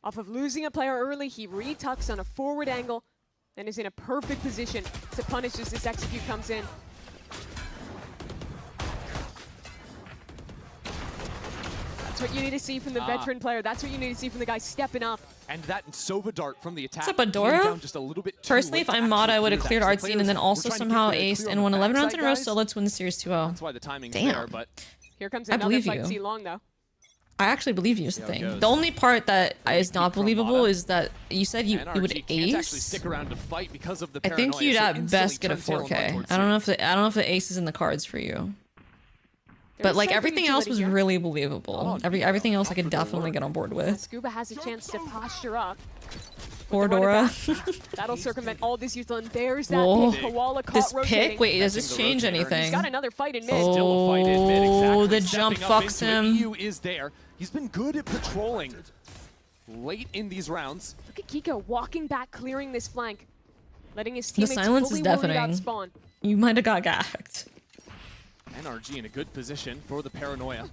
Off of losing a player early, he retucks on a forward angle and is in a perfect position to punish as this execute comes in. That's what you need to see from the veteran player. That's what you need to see from the guy stepping up. And that Sova dart from the attack. What's up, Adora? came down just a little bit too Personally, late if to I'm Mata, I actually would have clear cleared that. Artsine and then also somehow aced and won 11 rounds in a row, so let's win the series 2-0. That's why the timing's Damn. there, but Here comes I another believe fight you. C long though. I actually believe you is the See how it thing. goes. The only part that is not believable is that you said you would NRG can't actually ace. stick around to fight because of the I think paranoia, you'd so at instantly best get a turns tail and run 4K. towards I don't C. know if the ace is in the cards for you. But There's like something everything else was utility here. really believable. Everything else I could definitely get on board with. Scuba has a chance to posture up. Poor Dora. That'll circumvent all this util, and there's that Whoa. pick. Koala caught This rotating. pick? Wait, does this change anything? He's got another fight in mid. Still a fight in mid, Oh, exactly. the jump Stepping up fucks into it. him. EU is there. He's been good at patrolling late in these rounds. Look at Kiko walking back, clearing this flank, letting his The teammates silence fully is worried about deafening. spawn. You might have got gacked. NRG in a good position for the paranoia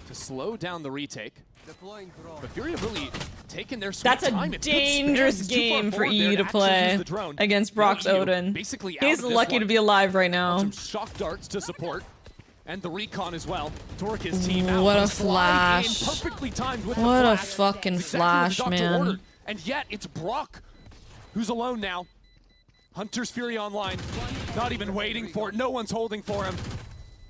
to slow down the retake. But Fury have really taken their sweet That's a time. It's good dangerous spam. He's too far game for forward EU there to actually play use the drone. against Now Brock's EU Odin. basically out He's of this lucky one. to be alive right now. Some shock darts to support. And the recon as well. Torque his team out. What but a slide in flash. perfectly timed with What the a flash. fucking Exactly flash, what the doctor man. ordered. And yet it's Brock who's alone now. Hunter's Fury online. Not even waiting for it. No one's holding for him.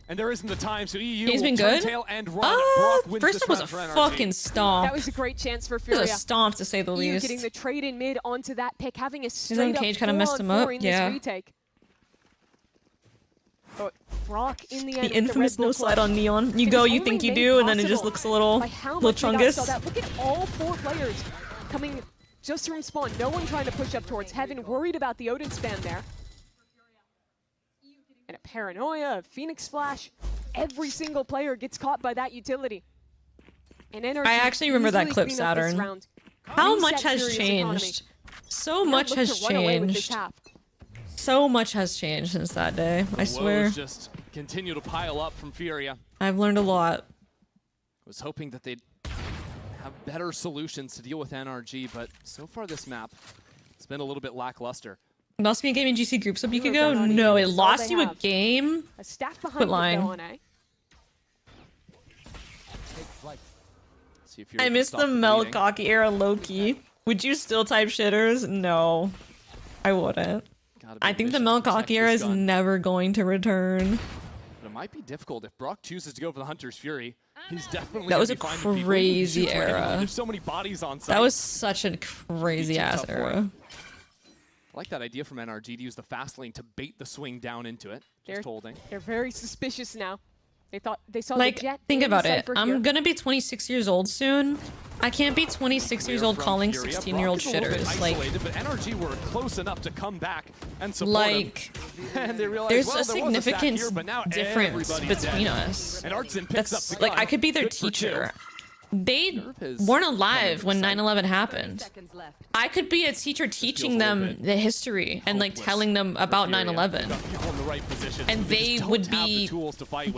And there isn't the time, so EU He's will been turn good? tail and run. Brock wins First this one was a round for NRG. fucking stomp. That was a great chance for It Furia. was a stomp to say the EU least. getting the trade in mid onto that pick, having a own straight up cage kinda messed him up, 4-on-4 in yeah. this retake. But Brock in the The end. with infamous Red Bull no slide clutch. on Neon. You It go, was you only think you made do, and then it just possible looks a little, by how little much they got chungus. sold out. Look at all 4 players coming just from spawn. No one trying to push up towards heaven, worried about the Odin spam there. And a paranoia, a Phoenix Splash. Every single player gets caught by that utility. And NRG I actually remember that easily clip, clean up this Saturn. round. How Reset much has Furia's economy. changed? So Now much look has to run away with this changed. half. So much has changed since that day. I The swear. woes just continue to pile up from Furia. I've learned a lot. Was hoping that they'd have better solutions to deal with NRG, but so far this map, it's been a little bit lackluster. Lost me a game in GC groups a week ago? No, it lost you a game? A stack behind Quit the lying. on A. See if Furia I can miss stop the bleeding. Melcocky era low-key. Would you still type shitters? No, I wouldn't. I think the Melcocky era is never going to return. But it might be difficult if Brock chooses to go for the Hunter's Fury. He's definitely That was gonna a be finding people. crazy Shoots randomly. era. There's so many bodies on site. That was such a crazy ass tough for era. him. I like that idea from NRG to use the fast lane to bait the swing down into it. Just holding. They're very suspicious now. They saw Like, the jet. think in about it. Cypher here. I'm gonna be 26 years old soon. I can't be 26 years old From calling Furia. 16-year-old Brock is a little bit shitters. Like, isolated, but NRG were close enough to come back and support like, him. And they realized, there's well, a there was stack significant here, but now difference everybody's between dead. us. And Artsin picks up That's the like, gun. I could be their Good for teacher. two. They weren't alive when 9/11 happened. I could be a teacher teaching them the history and like telling them about 9/11. And they would be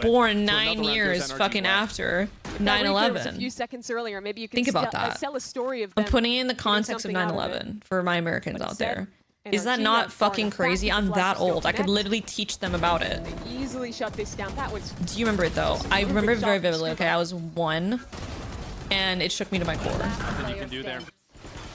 born 9 years fucking after That replay was a 9/11. few seconds earlier. Maybe you can Think about that. sell a story of I'm them putting it in the getting context of something out it. 9/11 for my Americans out there. and Is that NRG not went far fucking enough back crazy? that I'm the that flash still old. I could connects. literally teach them about it. They easily shut this down. That was Do you remember it though? I remember it very vividly. Okay, I was 1, and it shook me to my core. Nothing you can do there.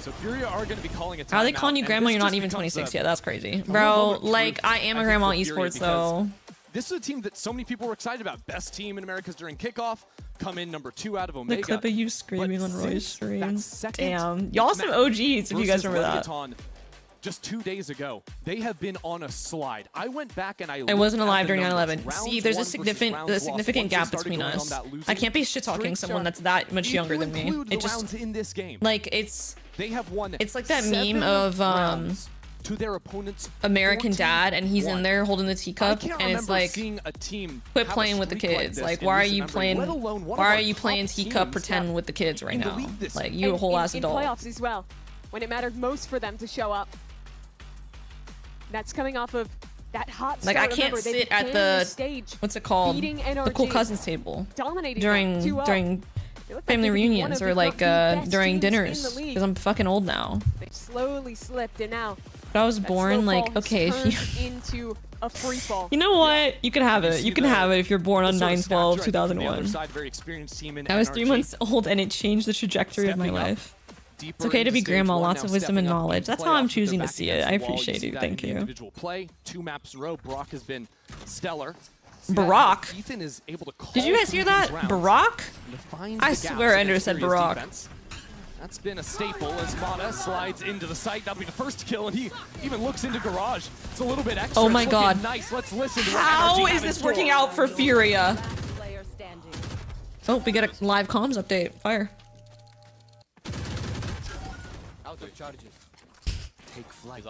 So Furia are going to be calling a timeout. How are they calling you and grandma? this You're not just even becomes 26 a- yet. That's crazy, a bro. moment of Like truth, I am a think, grandma for Furia esports because though. This is a team that so many people were excited about. Best team in Americas during kickoff. Come in number 2 out of The Omega. clip of you screaming But on Roy's since stream. that second Damn, y'all some OGs if you guys versus remember that. Leviathan just 2 days ago, they have been on a slide. I went back and I wasn't looked at alive the during numbers. 9/11. Rounds See, there's won a versus significant, rounds a lost. significant Once they gap started between going on us. that losing I can't be shit talking streak, someone that's that much if younger you than me. include the It just rounds in this game, like it's they have won. it's like that 7 meme of rounds to their opponents. American Dad, and he's in there holding the teacup, I can't and it's remember like, seeing a team quit have a playing with the streak like kids. this Like, in why are recent you memory, playing? let alone one of Why our are you playing top teacup teams pretend with the kids right in the now? league this Like year. you a And whole ass in adult. playoffs as well, when it mattered most for them to show up. That's coming off of that hot Like, start. I can't Remember, they sit at began the stage what's it called? beating The cool NRG, cousins table dominating during them 2-0. during They look like family they could be one reunions of, or if like not the best during teams in dinners the league. because I'm fucking old now. They slowly slipped, and now If I was that born slow like fall has okay, if you turned into a free fall. you know what, you can have it. You can have it if you're born on 9/12/2001. 2001. I was 3 months old and it changed the trajectory of my life. It's okay to be grandma, lots of wisdom and knowledge. That's how I'm choosing to see it. I appreciate it. Thank you. Individual play, 2 maps in a row. Brock has been stellar. Barack? Ethan is able to call Did you guys hear that? Barack? I swear Ender said Barack. Defense. That's been a staple as Mata slides into the site. That'll be the first kill, and he even looks into Garage. It's a little bit extra. Oh my It's God. looking nice. Let's listen to what How NRG is have in this store. working out for Furia? Oh, we get a live comms update. Fire. Outdoor charges. Take flight.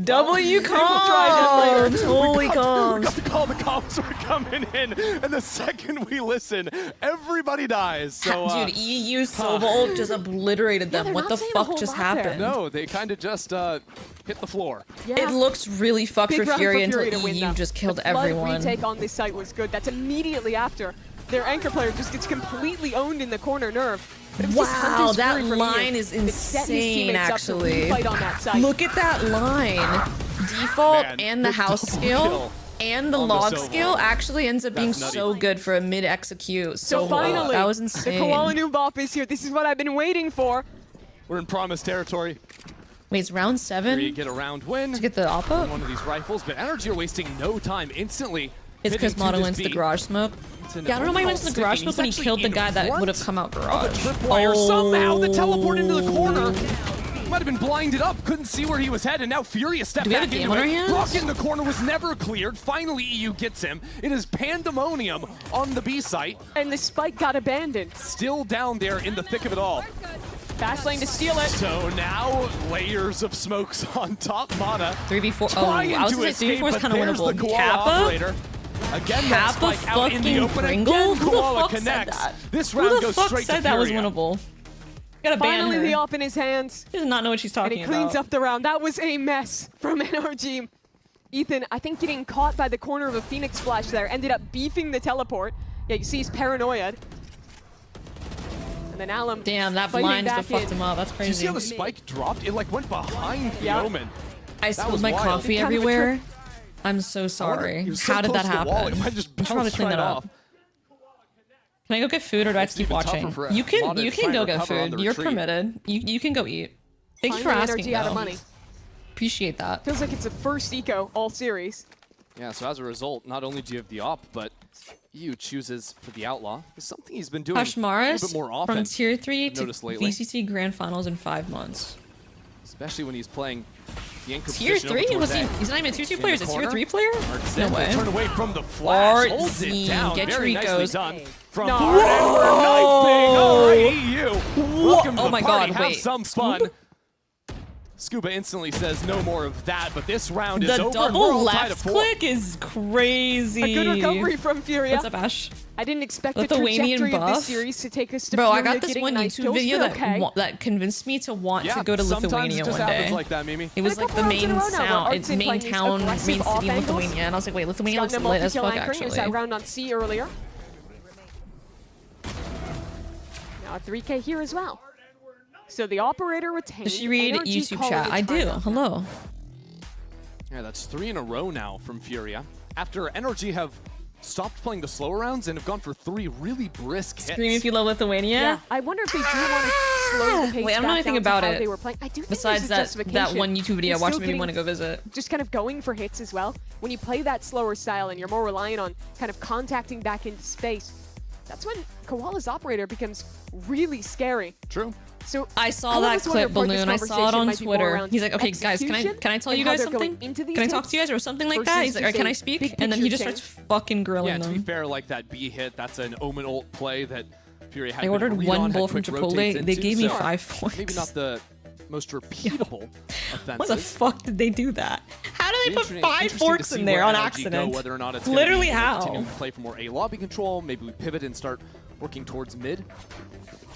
W comms! Holy We comms! got to call the comms were coming in, and the second we listen, everybody dies. So, Dude, EU Sovolt just obliterated them. What the fuck just happened? No, they kind of just hit the floor. It looks really fucked Big for round Fury until to win, EU though. just killed The flood everyone. retake on this site was good. That's immediately after their anchor player just gets completely owned in the corner nerve. But it was just Wow, Hunter's that fury from line EU is that set his insane, teammates up to actually. fight on that site. Look at that line. Default Man, and the house double skill kill and the on the log Sovolt. skill actually ends up being That's nutty. so good for a mid-execute. So finally, that was the insane. Koala Noob Bop is here. This is what I've been waiting for. We're in promised territory. Wait, it's round 7? Here you get a round win. To get the op up? One of these rifles, but NRG are wasting no time instantly. It's because hitting to Mono this went to the beat. garage smoke. It's an Yeah, I don't know why he went to the garage sticking. smoke when he He's killed the actually guy in that front would have come out of garage. the tripwire. Somehow the teleport into the corner. Might have been blinded up, couldn't see where he was headed. Now Furious stepped Do we have back a game into on our it. hands? Brock in the corner was never cleared. Finally, EU gets him. It is pandemonium on the B site. And the spike got abandoned. Still down there in the thick of it all. Fast lane to steal it. So now layers of smokes on top. Mata 3v4. Oh, I was gonna say 3v4 is kind of winnable. Kappa Kappa? operator. Again, that Kappa spike out in the fucking open. Pringle? Again, Who the Koala fuck said connects. that? This Who round the goes fuck straight said to that was Furia. winnable? Gotta ban Finally, her. the op in his hands. He does not know what she's talking And he cleans about. up the round. That was a mess from NRG. Ethan, I think getting caught by the corner of a Phoenix Flash there, ended up beefing the teleport. Yeah, you see he's paranoid. And then Alum. Damn, that fighting blind just back fucked in. him up. That's Did you see crazy. how the spike dropped? It like went behind the Yeah. Omen. I That spilled was my wild. coffee Kind of a everywhere. I'm so sorry. He was so How did close that to the wall, happen? it might just I should probably bounce clean right that up. off. Can I go get food or do I have to keep even tougher watching? for You can Mata you to can try go and get recover on food. the You're retreat. permitted. You can go eat. Thank you for Finally, asking. NRG out of though. money. Appreciate that. Feels like it's the first eco all series. Yeah, so as a result, not only do you have the op, but EU chooses for the Outlaw. It's something he's been doing a little Hashmaris bit more often. from Tier 3 I've to noticed lately. VCT Grand Finals in 5 months. Especially when he's playing the anchor Tier position over 3? towards Was he? A. He's not even a Tier 2 In player. the He's a Tier corner. 3 player? Artzen No will way. turn away from the flash. Holds it Artzen, down. get Very your nicely ecos. done from No. Hard, and we're knifing. All right, EU. Welcome to Oh the my party. God, Have wait. some fun. Scuba instantly says no more of that, but this round is The over. and we're double all tied at left 4. click is crazy. A good recovery from Furia. What's up, Ash? I didn't expect the Lithuanian trajectory of buff? this series to take us to Bro, I Furia got this getting one nice YouTube kills, video but that okay. that convinced me to want Yeah, to go to sometimes Lithuania it just one happens day. like that, Mimi. It was Been a like the couple rounds in main a row now where sound, Artzen main playing these town, main aggressive city off in angles. Lithuania, and I was like, wait, Lithuania Gotten looks a lit as multi-kill fuck, anchoring. It was actually. that round on C earlier. Now a 3K here as well. So the operator retained. Does she read NRG YouTube calling chat? its I do. timeout. Hello. Yeah, that's 3 in a row now from Furia. After NRG have stopped playing the slower rounds and have gone for 3 really brisk hits. Scream if you love Lithuania. Yeah, I wonder if they do want to slow the pace Wait, I don't know back anything down to about how it. They were playing. I do think Besides there's a that justification. one YouTube video I He's watched still made me getting- want to go visit. Just kind of going for hits as well. When you play that slower style and you're more reliant on kind of contacting back into space, that's when Koala's operator becomes really scary. True. So I saw that clip balloon. I saw it on Twitter. He's like, okay, guys, can I tell you guys something? Can I talk to you guys or something like that? He's like, can I speak? And then he just starts fucking grilling Yeah, to be them. fair, like that B hit, that's an Omen ult play that Fury had. I ordered been read one on, had bowl from quick Chipotle. rotates They into, gave me so 5 points. Maybe not the most repeatable offenses. What the fuck did they do that? How do they put Interesting- 5 interesting forks to see in there where on NRG go, accident? whether or not it's gonna Literally be how? continue to play for more A lobby control. Maybe we pivot and start working towards mid.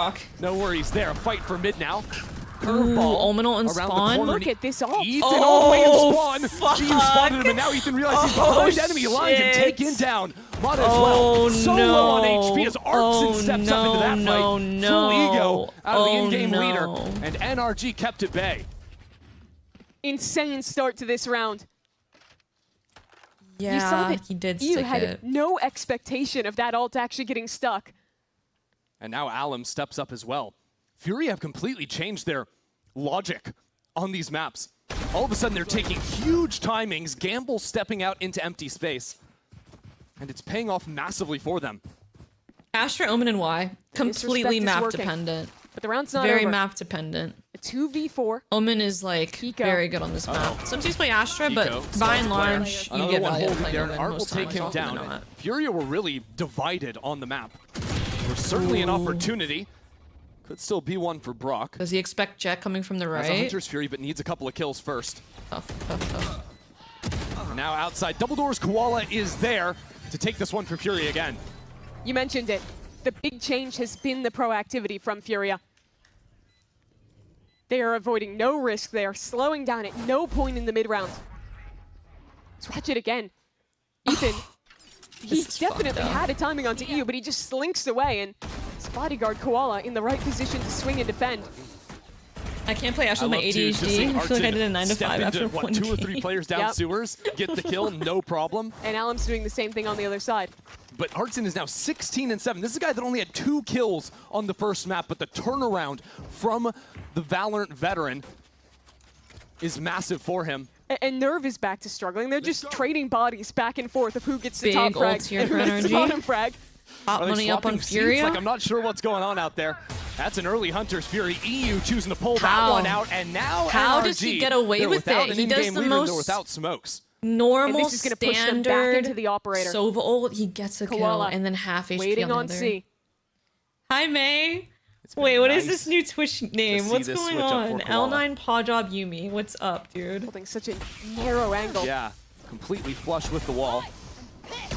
rock. No worries there. A fight for mid now. curveball Ominal and around the Spawn. corner. Look at this ult. Ethan Oh, away and Spawn. fuck. EU spotted him, and now Ethan realizes he's behind enemy lines and shit. taken down. Mata as well. So low on HP as Artson steps up into that fight. Full ego out of the in-game leader, and NRG kept at bay. Insane start to this round. Yeah, you saw that he did EU stick had it. no expectation of that ult actually getting stuck. And now Alum steps up as well. Fury have completely changed their logic on these maps. All of a sudden, they're taking huge timings, Gamble stepping out into empty space. And it's paying off massively for them. Astra, Omen, and Y. Completely Disrespect is map working. dependent. But the round's not Very over. map dependent. A 2v4. Omen is like very good on this map. Some teams play Astra, but by and large, you Another get one value holding playing there, and Omen Art will most take times. him Often than down. not. Furia were really divided on the map. There's certainly an opportunity. Could still be one for Brock. Does he expect Jet coming from the right? Has a Hunter's Fury, but needs a couple of kills first. And now outside, Double Doors Koala is there to take this one for Fury again. You mentioned it. The big change has been the proactivity from Furia. They are avoiding no risk. They are slowing down at no point in the mid-round. Let's watch it again. Ethan, he definitely had a timing onto EU, but he just slinks away, and his bodyguard Koala in the right position to swing and defend. I can't play Astra with my ADHD. I feel like I did a 9 to 5 after one 2 or game. 3 players down sewers, get the kill, no problem. And Alum's doing the same thing on the other side. But Hartson is now 16-7. This is a guy that only had 2 kills on the first map, but the turnaround from the Valorant veteran is massive for him. And Nerve is back to struggling. They're just trading bodies back and forth of who gets the Big top frag ult here and for who gets the NRG. bottom frag. Hot Are they money up on swapping seats? Furia. Like, I'm not sure what's going on out there. That's an early Hunter's Fury. EU choosing to pull that How? one out, and now How NRG, does he get away they're with without it? An He does in-game the leader, most they're without smokes. Normal, And this is gonna push them back standard, into the operator. Sova ult, he gets a kill, Koala and then half HP waiting on the other. C. Hi, May. Wait, what is nice this new Twitch name? see What's this going switch up on? for Koala. L9 Paw Job Yumi. What's up, dude? Holding such a narrow angle. Yeah, completely flush with the wall.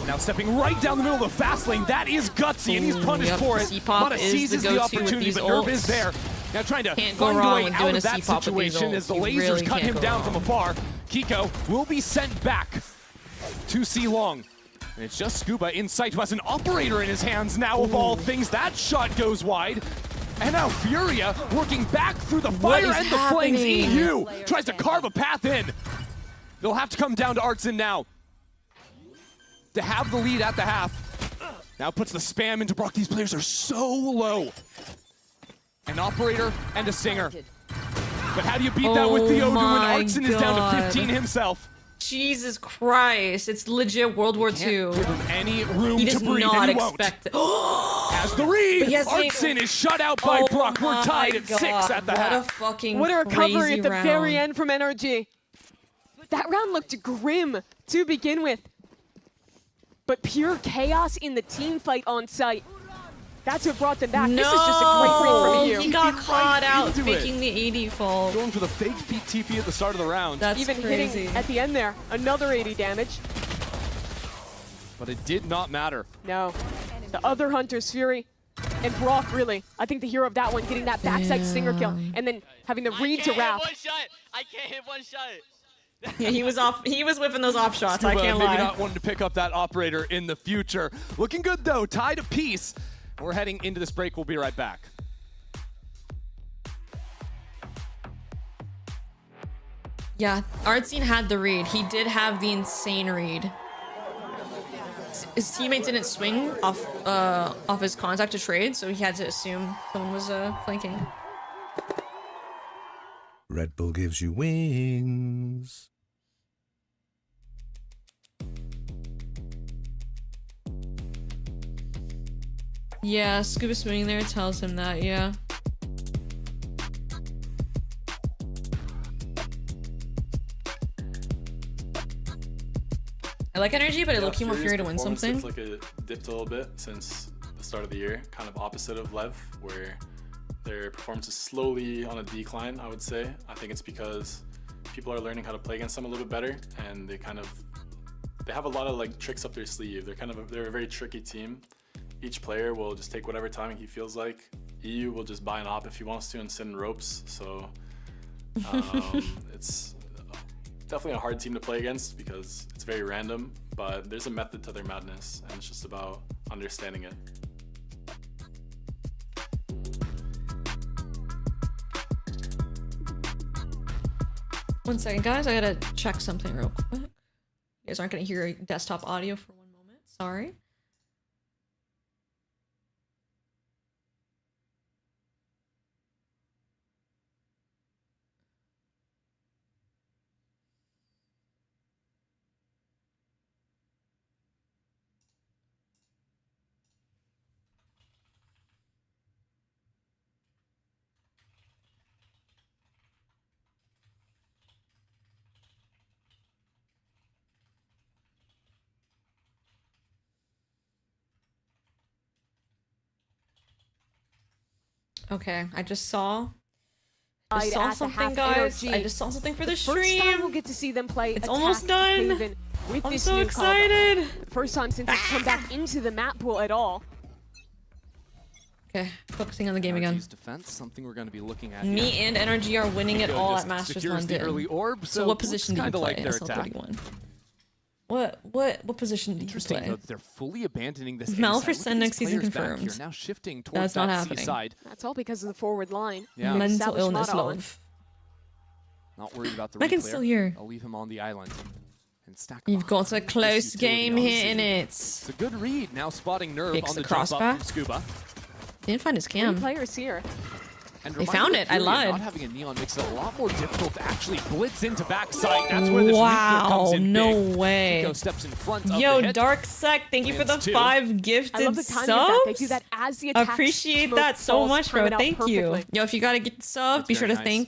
Now stepping right down the middle of the fast lane. That is gutsy, and he's punished Yep, for it. C-pop Mata is seizes the the go-to with opportunity, these but Nerve ults. is there. Now trying to Can't go find a wrong way with out doing of a that C-pop with these situation as the ults. You lasers really cut can't him go down wrong. from afar. Kiko will be sent back to C Long. And it's just Scuba in sight who has an operator in his hands now of all things. That shot goes wide. And now Furia working back through the What fire is and the flames. happening? EU tries to carve a path in. They'll have to come down to Artson now to have the lead at the half. Now puts the spam into Brock. These players are so low. An operator and a stinger. But how do you beat that with the Odin when my Artson is down to God. 15 himself? Jesus Christ. It's legit World War II. Give him any room He to does breathe, not and he won't. expect it. As the read, But he hasn't Artson even- is shut out by Oh Brock. We're my tied at 6 God. at the What a half. fucking What a recovery crazy at the round. very end from NRG. That round looked grim to begin with. But pure chaos in the team fight on site. That's what brought them back. No, This is just a great break from EU. he got caught out into faking the AD fall. Going for the fake TP at the start of the round. That's Even crazy. hitting at the end there. Another 80 damage. But it did not matter. No. The other Hunter's Fury. And Brock, really. I think the hero of that one, getting that backside stinger kill. And then having the read to wrap. I can't hit one shot. Yeah, he was off. He was whipping those off shots. I Scuba can't maybe lie. not wanting to pick up that operator in the future. Looking good though, tied apiece. We're heading into this break. We'll be right back. Yeah, Artsine had the read. He did have the insane read. His teammate didn't swing off his contact to trade, so he had to assume someone was flanking. Red Bull gives you wings. Yeah, Scuba swinging there tells him that, yeah. I like energy, but I low-key want Fury to win something. Looks like it dipped a little bit since the start of the year, kind of opposite of Lev, where their performance is slowly on a decline, I would say. I think it's because people are learning how to play against them a little bit better, and they have a lot of like tricks up their sleeve. They're a very tricky team. Each player will just take whatever timing he feels like. EU will just buy an op if he wants to and sit in ropes. So it's definitely a hard team to play against because it's very random, but there's a method to their madness, and it's just about understanding it. One second, guys. I gotta check something real quick. You guys aren't gonna hear desktop audio for one moment. Sorry. Okay, I just saw something, guys. I just saw something for the First time stream. we'll get to see them play. It's Attack almost done. Haven with I'm this so new excited. combo. First time since it's come back into the map pool at all. Okay, focusing on the game again. Defense, something we're going to be looking at. Me here. and Energy are winning it Nico all just at Masters secures the London. early orb, So what position do you kinda play? like their attack. SL31. What position do you Interesting play? though, they're fully abandoning this. Malforsenix season players back confirmed. here, now shifting towards That's not that happening. C side. That's all because of the forward line. Yeah. Mental Established illness, Mata on. love. Not worried about the Megan's replayer. still here. I'll leave him on the island and stack. You've got a close game here in it. It's a good read. Now spotting Nerve Picks on the the jump up crossbar. from Scuba. Didn't find his Three cam. players here. And They found it. I lied. Not having a neon makes it a lot more difficult to actually blitz into backside. That's where the nuclear comes in no big. way. Nico steps in front of Yo, the hit. Darksec, thank you for the Lands two. 5 gifted I love the timing of that. They subs. do that as the attack Appreciate smoke that so falls, much, bro. time it out Thank you. perfectly. Yo, if you gotta get the sub, That's be sure very to nice.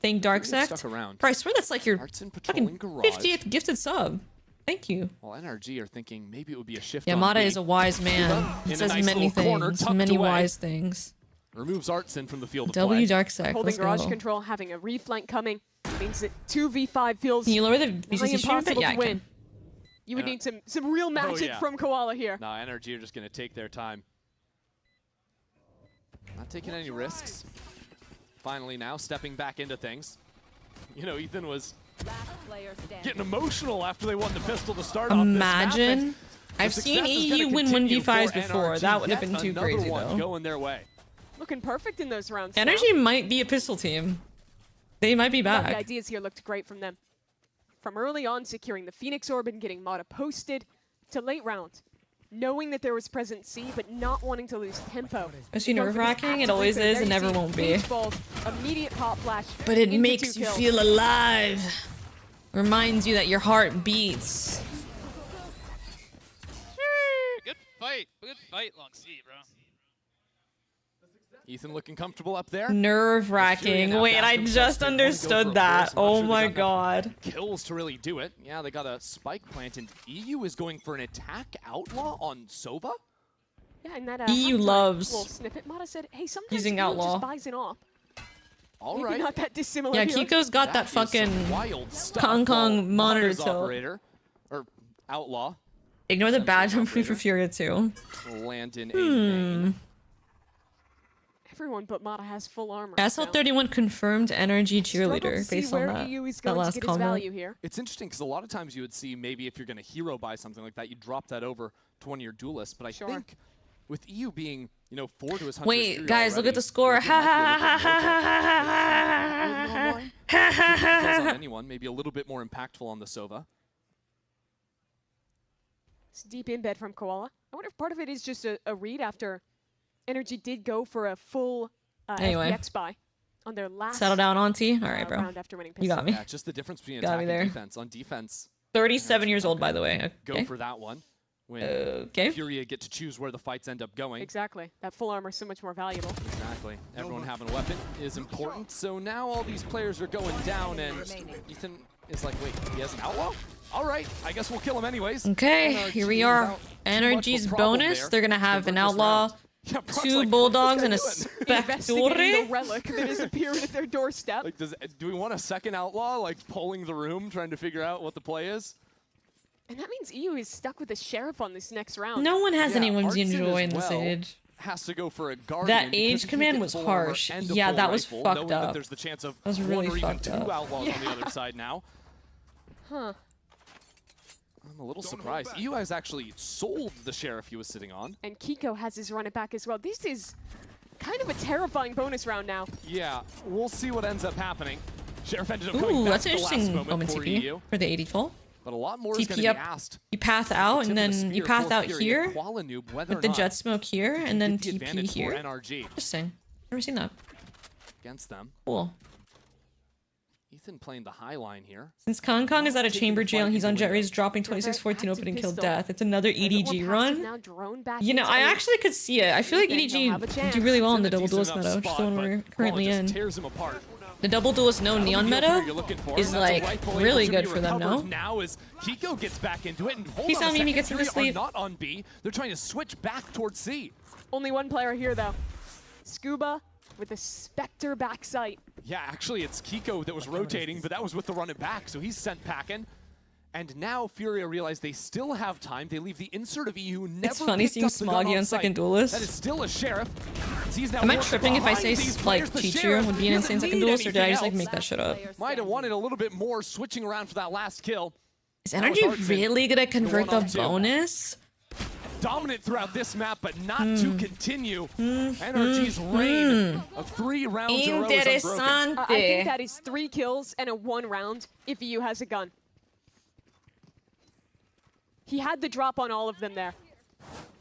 thank Stuck Darksec. around. Bro, I swear that's like your Arts and fucking patrolling garage. 50th gifted sub. Thank you. Well, NRG are thinking maybe it would be a shift. Yeah, on Mata B. is a wise man. In He a says nice many little corner, things, tucked many away. wise things. Removes Artson from the field of W play. Darksec, Holding let's garage go. control, having a reflank coming means that 2v5 feels Can you lower the nigh VCT stream a bit? impossible Yeah, to I win. can. You would need some real magic yeah. from Koala here. No, NRG are just going to take their time. Not taking any risks. Finally now stepping back into things. You know, Ethan was getting emotional after they won the pistol to start off this Imagine. map. I've seen EU win 1v5s before. That would have been too crazy, though. Going their way. Looking perfect in those rounds. Energy might be a pistol team. They might be The back. ideas here looked great from them. From early on, securing the Phoenix Orb and getting Mata posted, to late round, knowing that there was present C, but not wanting to lose tempo. It's nerve-wracking. It always is and never won't be. Balls, immediate pop flash. But it into makes 2 you kills. feel alive. Reminds you that your heart beats. Good fight, Long C, bro. Ethan looking comfortable up there. Nerve-wracking. Wait, I just understood that. Oh my god. Kills to really do it. Yeah, they got a spike plant, and EU is going for an attack outlaw on Sova. Yeah, and that EU halftime loves little snippet. Mata said, "Hey, sometimes using Kiko outlaw." just buys an op." All Maybe right. not that dissimilar. Yeah, here. Kiko's got that Is some fucking wild stuff. Kong Kong monitor Mata's tilt. operator, or outlaw, Ignore the badge from Free for Furia too. land in a main. Everyone but Mata has full armor. SL31 confirmed energy cheerleader see based on where that, EU is that going to last get his comment. value here. It's interesting because a lot of times you would see maybe if you're going to hero buy something like that, you drop that over to one of your duelists. But I think with EU being, 4 to his 100. Wait, guys, look at the score. Ha ha ha ha ha ha ha on anyone, maybe a little bit more impactful on the Sova. It's deep in bed from Koala. I wonder if part of it is just a read after Energy did go for a full Anyway. FPX buy on their last Settle down, Auntie. All right, bro. round after winning You got me. Yeah, just the difference between Got me attack there. and defense. On defense, 37 years old, by the way. go Okay. for that one. When Okay. Furia get to choose where the fights end up going. Exactly. That full armor is so much more valuable. Exactly. Everyone having a weapon is important. So now all these players are going down, and Ethan is like, wait, he has an outlaw? All right, I guess we'll kill him anyways. Okay, NRG here we are. without too much of a Energy's problem bonus. there. They're gonna have an Convert this outlaw, round. Yeah, Brock's 2 like, bulldogs, and a what's Investigating the spectore. relic that has appeared at their doorstep. Like, do we want a second outlaw, like polling the room, trying to figure out what the play is? And that means EU is stuck with the sheriff on this next round. No one has Yeah, anyone to Artson enjoy as in the well. stage. has to go for a guardian. That age command was harsh. Yeah, that was fucked up. There's the chance of that was really one or even fucked two up. outlaws on the other side now. Huh. I'm a little surprised. EU has actually sold the Sheriff he was sitting on. And Kiko has his run it back as well. This is kind of a terrifying bonus round now. Yeah, we'll see what ends up happening. Sheriff ended up coming Ooh, back that's an at the last interesting moment moment for TP EU. for the 80 full. But a lot more is going to TP be up, asked. you path out, and then you path out here Noob, with the jet smoke here, and then TP here. NRG. Interesting. Never seen that. Against them. Cool. Ethan playing the high line here. Since Kong Kong is out of chamber jail and he's on Jet Race dropping 26-14 opening kill death, it's another EDG run. You know, I actually could see it. I feel like EDG do really well in the double duelist meta, which is the one we're currently in. The double duelist no neon meta is like really good for them, no? Now as Kiko gets back into it and hold He's on a telling me he second, gets into Fury sleep. are not on B. They're trying to switch back towards C. Only one player here though. Scuba with a Spectre backside. Yeah, actually it's Kiko that was rotating, but that was with the run it back, so he's sent packing. And now Furia realize they still have time. They leave the insert of EU. Never It's funny seeing Smoggy on second duelist. That is still a Sheriff. Am I tripping if I say like Chichu would be an insane second duelist, or did I just like make that shit up? Might have wanted a little bit more switching around for that last kill. Is Energy really gonna convert the bonus? Dominant throughout this map, but not to continue. NRG's reign of 3 rounds in a row is unbroken. I think that is 3 kills and a 1 round if EU has a gun. He had the drop on all of them there.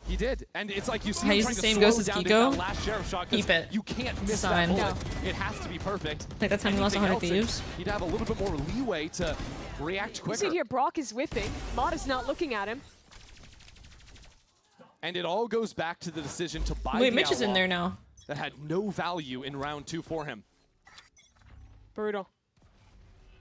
He did, and it's like you see I him use trying the to same slow ghost as down to Kiko. that last Sheriff shot. Keep it. You can't miss Sign. that bullet. It has to be perfect. Like that time we lost 100 Thieves. He'd have a little bit more leeway to react You quicker. see here, Brock is whiffing. Mod is not looking at him. And it all goes back to the decision to buy Wait, the Mitch is in outlaw there now. that had no value in round 2 for him. Brutal.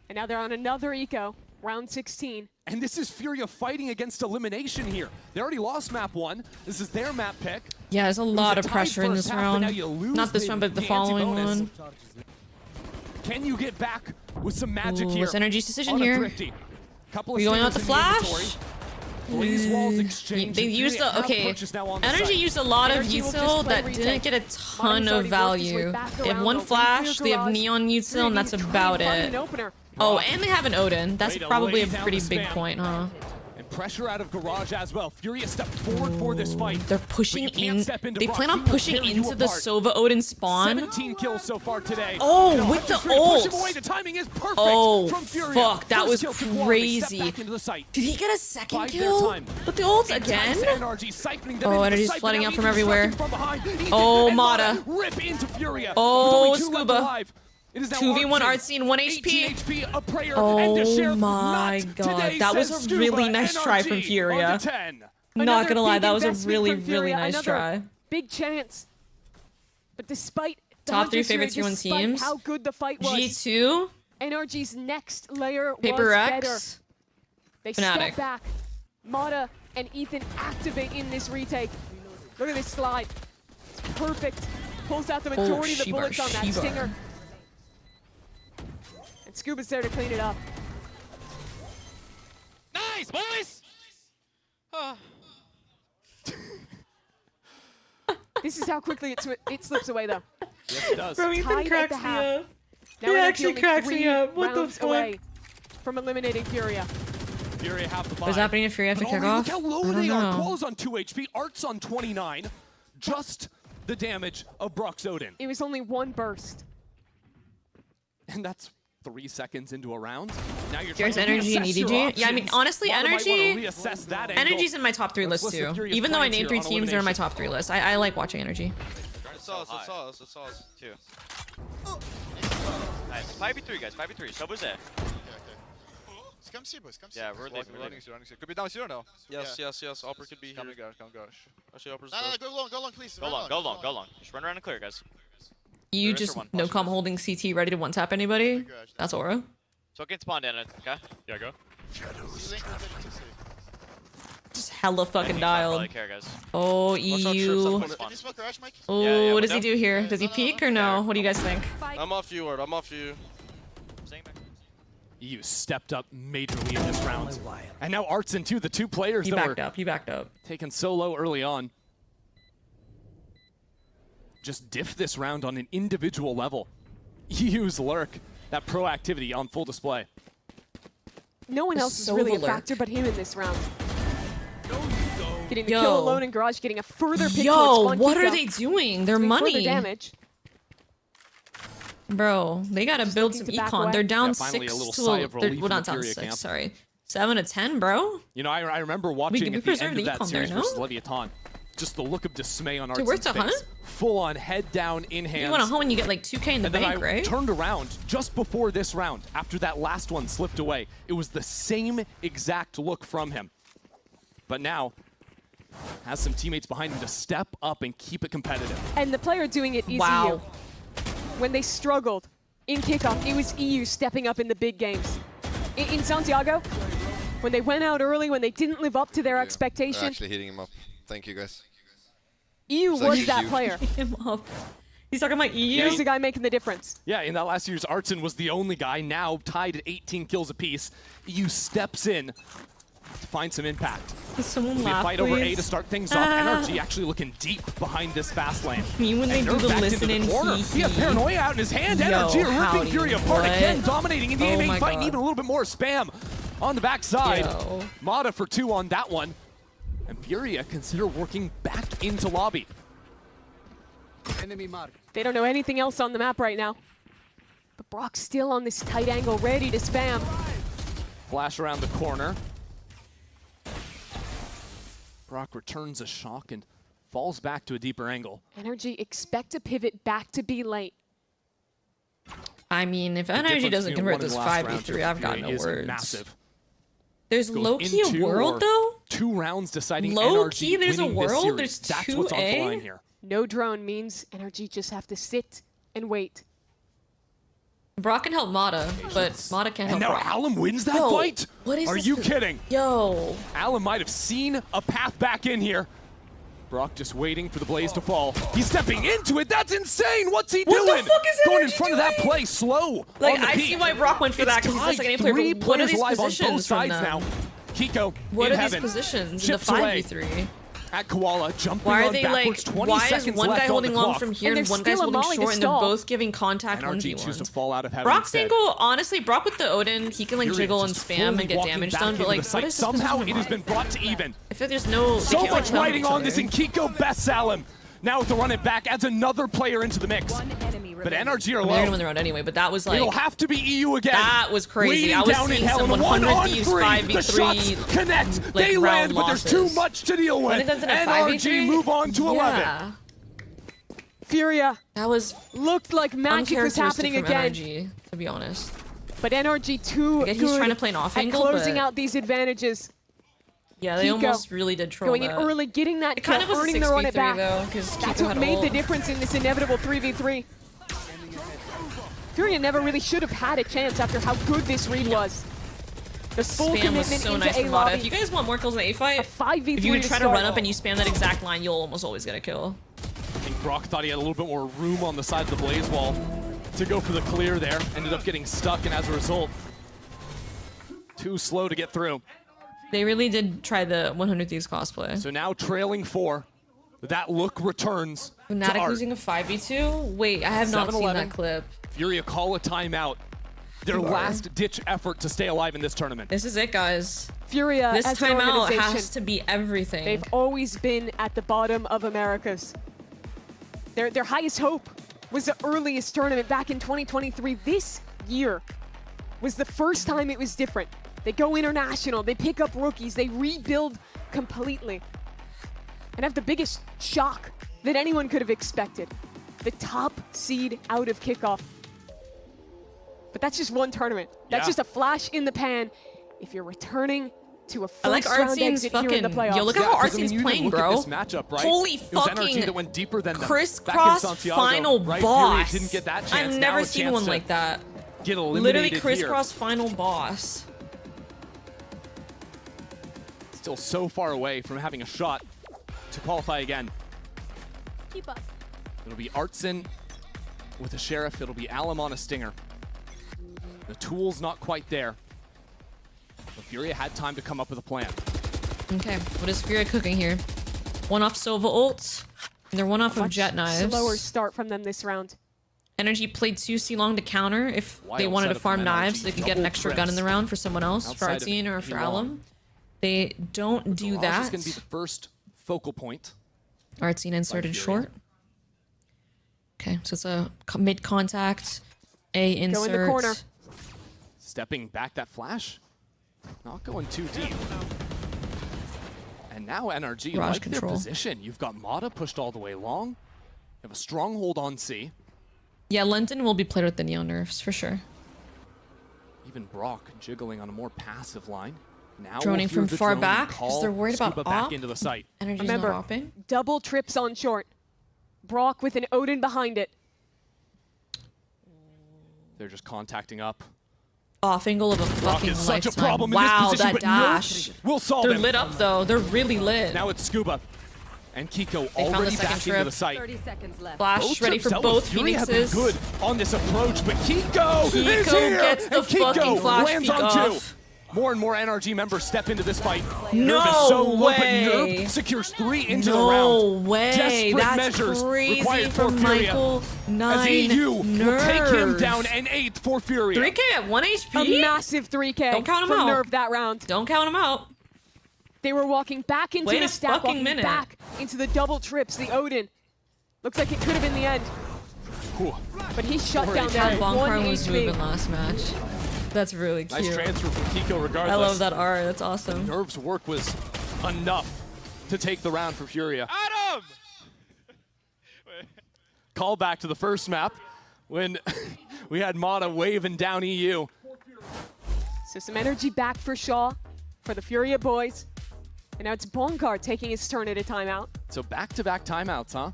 And now they're on another eco, round 16. And this is Furia fighting against elimination here. They already lost map 1. This is their map pick. Yeah, there's a lot of pressure in this round. Not this round, but the following one. Can you get back with some magic Ooh, here? what's Energy's decision on a here? Thrifty? Couple of We going out the stingers in flash? inventory. Blaze walls exchange. They used Furia the, have okay, purchase now on the Energy site. used a lot of Energy will util just play that didn't retake. get a ton Martin's of already worked his way value. back They have around, one opening flash, clear they have garage. neon util, and that's He's about trying to it. find an opener. Oh, and they have an Odin. That's Way to probably lay a down pretty the big spam. point, huh? And pressure out of Garage as well. Furia stepped forward for this fight. They're pushing But you can't in. step into They Brock. plan on He will pushing tear you into the apart. Sova Odin spawn. 17 kills so far today. Oh, And with the 100 push him ult. away. The timing is perfect Oh, from Furia. fuck. That First was kill to quality. Step crazy. back into the site. Did he get a second Bide their kill? time. With the ult In again? times, NRG siphoning them Oh, into the Energy's site, but flooding now out from Ethan everywhere. striking from behind. Ethan Oh, and Mata. Rip into Furia. Oh, With only 2 left Scuba. alive. It is now 2v1 Artsy. Artsy, 1 HP. 18 HP, a prayer, and a Oh sheriff. my Not god. today, That was says a really Scuba. nice try from NRG Furia. on to 10. Not Another gonna lie, big that was a investment really, from really Furia, nice another try. Big chance. But despite the Top 3 Hunters here, favorite tier 1 despite teams. how good the fight was, G2, NRG's next layer Paper was X, better. They Fnatic. step back. Mata and Ethan activate in this retake. Look at this slide. It's perfect. Pulls out the majority of the Shibar, bullets on that Shibar. stinger. And Scuba's there to clean it up. Nice, boys! This is how quickly it slips away, though. Yes, it does. Bro, Tied Ethan at cracks the me half. up. Now He NRG actually only cracks me 3 up. What the rounds fuck? away from eliminating Furia. Furia have the buy. What's happening if Furia have to But kick already off? Look how low I don't they are. know. Qual's on 2 HP, Art's on 29. Just the damage of Brock's Odin. It was only 1 burst. And that's 3 seconds into a round. Now you're There's trying to Energy and reassess your EDG. Yeah, I mean, options. honestly, Mata might Energy. wanna reassess that angle. Energy's in my top 3 Let's list listen to too. Furia's Even though I plans named here 3 on teams, they're in my elimination. top 3 list. I like watching Energy. It's us too. Nice. 5v3 guys, 5v3. Soba's there. Come see, boys. Come see. Yeah, we're leaving. Could be down here or no? Yes. Upper could be here. Come gosh. Actually, upper's No, go long, please. Go long. Just run around and clear, guys. You There is just one. no com holding CT ready to one tap anybody. That's Aura. So it can spawn in it, okay? Yeah, go. Just hella fucking Probably dialed. care, guys. Oh, Watch out, EU. Shrip, Can you smoke garage, Mike? Oh, Yeah, what does he window. do here? Does he peek or no? What do you guys think? I'm off you, Ward. I'm off you. EU stepped up majorly in this round. And now Art's in too, the 2 players He that backed were up. He backed up. taken so low early on. just diff this round on an individual level. EU's lurk, that proactivity on full display. No one else is really a factor but him in this round. Getting the Yo. kill alone in Garage, getting a further pick Yo, towards Spawn what Kika. are they doing? Their Doing money. further damage. Bro, they gotta build some looking to back econ. away. They're down Yeah, finally 6 a little to sigh of relief well, from not the down Furia 6, camp. sorry. 7 to 10, bro. You know, I remember watching we at the preserved end of the that econ series there, no? versus Leviathan. Just the look of dismay on Dude, where's Artsen's the hunt? face. Full on, head down, in hands. You want a hunt when you get like 2K in the And then bank, I right? turned around just before this round, after that last one slipped away. It was the same exact look from him. But now, has some teammates behind him to step up and keep it competitive. And the player doing it is EU. When they struggled in kickoff, it was EU stepping up in the big games. In Santiago, when they went out early, when they didn't live up to their They're expectation, actually hitting him up. Thank you, guys. EU It's was actually that you. player. Him up. He's talking about EU. He's the guy making the difference. Yeah, in that last year's Artsen was the only guy, now tied at 18 kills apiece. EU steps in to find some impact. Does someone It'll be a laugh, fight over A please? to start things off. NRG actually looking deep behind this fast lane. Me when they And do Nerve the backed into listening, corner. He has Paranoia out in his hand. Yo, NRG are ripping howdy, Fury apart what? again, dominating in the Oh aiming my fight, God. and even a little bit more spam on the backside. Yo. Mata for 2 on that one. And Furia consider working back into lobby. Enemy mark. They don't know anything else on the map right now. But Brock's still on this tight angle, ready to spam. Flash around the corner. Brock returns a shock and falls back to a deeper angle. Energy expect to pivot back to B late. I mean, if The Energy difference doesn't between convert one this and last round 5v3, I've got Fury no is words. Massive. There's Goes low-key a into world, or though? 2 rounds deciding Low-key, NRG there's a winning this world? series. There's That's what's on the 2A? line here. No drone means Energy just have to sit and wait. Brock can help Mata, but Mata can't help And now Brock. Alum wins that Yo, fight? What is Are this you for- kidding? Yo. Alum might have seen a path back in here. Brock just waiting for the blaze to fall. He's stepping into it. That's insane. What's he What doing? the fuck is Going in Energy front of that doing? play, slow. Like, on the I peak. see why Brock went for that, 'cause he's the It's second A tied. player, but 3 what are players these alive on both positions from sides them? now. Kiko What in are heaven. these positions in the Chips away 5v3? at Koala, jumping Why are on they backwards. like, 20 why is seconds one left guy on holding the long clock. from here And and there's one guy's still a holding molly to short and they're stall. both giving contact NRG 1v1s? choose to fall out of heaven Brock's instead. angle, honestly, Brock with the Odin, he can like Fury jiggle and just spam fully and get walking damage back done, into but like, the what site. is this Somehow position it has for? been brought to even. I feel like there's no... they So can't, much like, help riding each on other. this, and Kiko bests Salem. Now with the run it back, adds another player into the mix. But NRG are I mean, they're low. gonna win the round anyway, but that was like... It'll have to be EU again. That was crazy. Waiting I was down in seeing hell, some and 100 1 on Thieves 3. 5v3 The shots connect. like, They round land, but there's too losses. much to deal I with. think that's in a NRG 5v3? move on to 11. Yeah. Furia That was looked like magic was happening uncharacteristic from again. NRG, to be honest. But NRG too I get he's good trying to play an off at angle, closing but- out these advantages. Yeah, they Kiko almost really did troll going that. in early, getting that It kind kill, of was a earning the run it 6v3 back. though, because That's Kiko what had made the ult. difference in this inevitable 3v3. Furia never really should have had a chance after how good this read was. The full Spam commitment was so into nice A from Mata. lobby. If you guys want more kills in the A fight, A 5v3 if you to try to start. run up and you spam that exact line, you'll almost always get a kill. I think Brock thought he had a little bit more room on the side of the blaze wall to go for the clear there. Ended up getting stuck, and as a result, too slow to get through. They really did try the 100 Thieves cosplay. So now trailing 4. That look returns to Fnatic Art. losing a 5v2? Wait, I have not seen 7-11. that clip. Furia call a timeout. Their Bar. last-ditch effort to stay alive in this tournament. This is it, guys. Furia This as an timeout organization, has to be everything. they've always been at the bottom of Americas. Their highest hope was the earliest tournament back in 2023. This year was the first time it was different. They go international, they pick up rookies, they rebuild completely. And have the biggest shock that anyone could have expected. The top seed out of kickoff. But that's just one tournament. That's Yeah. just a flash in the pan. If you're returning to a I like first round Artsen's exit here in the fucking... playoffs. Yo, look at how 'cause, I mean, Artsen's you even playing, look at bro. this matchup, right? Holy It was energy fucking that went deeper than them. Back in crisscross Santiago, final right? boss. Fury didn't get that chance. I've Now never a seen chance one to like that. Get eliminated Literally here. crisscross final boss. Still so far away from having a shot to qualify again. Keep up. It'll be Artsen with a Sheriff. It'll be Alum on a Stinger. The tool's not quite there. But Furia had time to come up with a plan. Okay, what is Furia cooking here? One off Sova ult. They're one off of jet knives. Slower start from them this round. Energy played too long to counter if they Wild wanted to setup farm from knives, NRG, so they could get an double extra gun press in the round for someone else, for outside of Artsine or for Elon. Alum. They don't do Barrage that. is going to be the first focal point. Artsine inserted short. Okay, so it's a mid contact, A insert. Go in the corner. Stepping back that flash. Not going too deep. And now NRG Barrage like control. their position. You've got Mata pushed all the way long. You have a stronghold on C. Yeah, London will be played with the Neon nerfs for sure. Even Brock jiggling on a more passive line. Now Droning we'll hear from the far droning back, 'cause call they're worried about Scuba back op. into the site. Energy's Remember, not opping. double trips on short. Brock with an Odin behind it. They're just contacting up. Off angle of a Brock fucking is such a lifetime. problem in Wow, this position, that but dash. we'll solve They're him. lit up though. They're really lit. Now it's Scuba. And Kiko They found the already second back into trip. the site. 30 seconds left. Flash Both ready trips for dealt with. both Fury have been Phoenixes. good on this approach, but Kiko is Kiko here! gets the and Kiko fucking flash lands peek on two. off. More and more NRG members step into this fight. No Nerve is so low, but way. Nerve secures 3 into the No round. way. Desperate That's measures crazy required for from Furia. Michael. As 9 EU will take him Nerve. down an 8th for Furia. 3K at 1 HP? A massive 3K Don't count him from out. Nerve that round. Don't count him out. They were walking back into Wait the a stack, fucking walking minute. back into the double trips, the Odin. Looks like it could have been the end. Cool. But he shut Already down there at 1 Boncar was HP. moving last match. That's really cute. Nice transfer from Kiko regardless. I love that R. That's awesome. Nerve's work was enough to take the round for Furia. Adam! Call back to the first map when we had Mata waving down EU. So some energy back for Shaw, for the Furia boys. And now it's Boncar taking his turn at a timeout. So back-to-back timeouts, huh?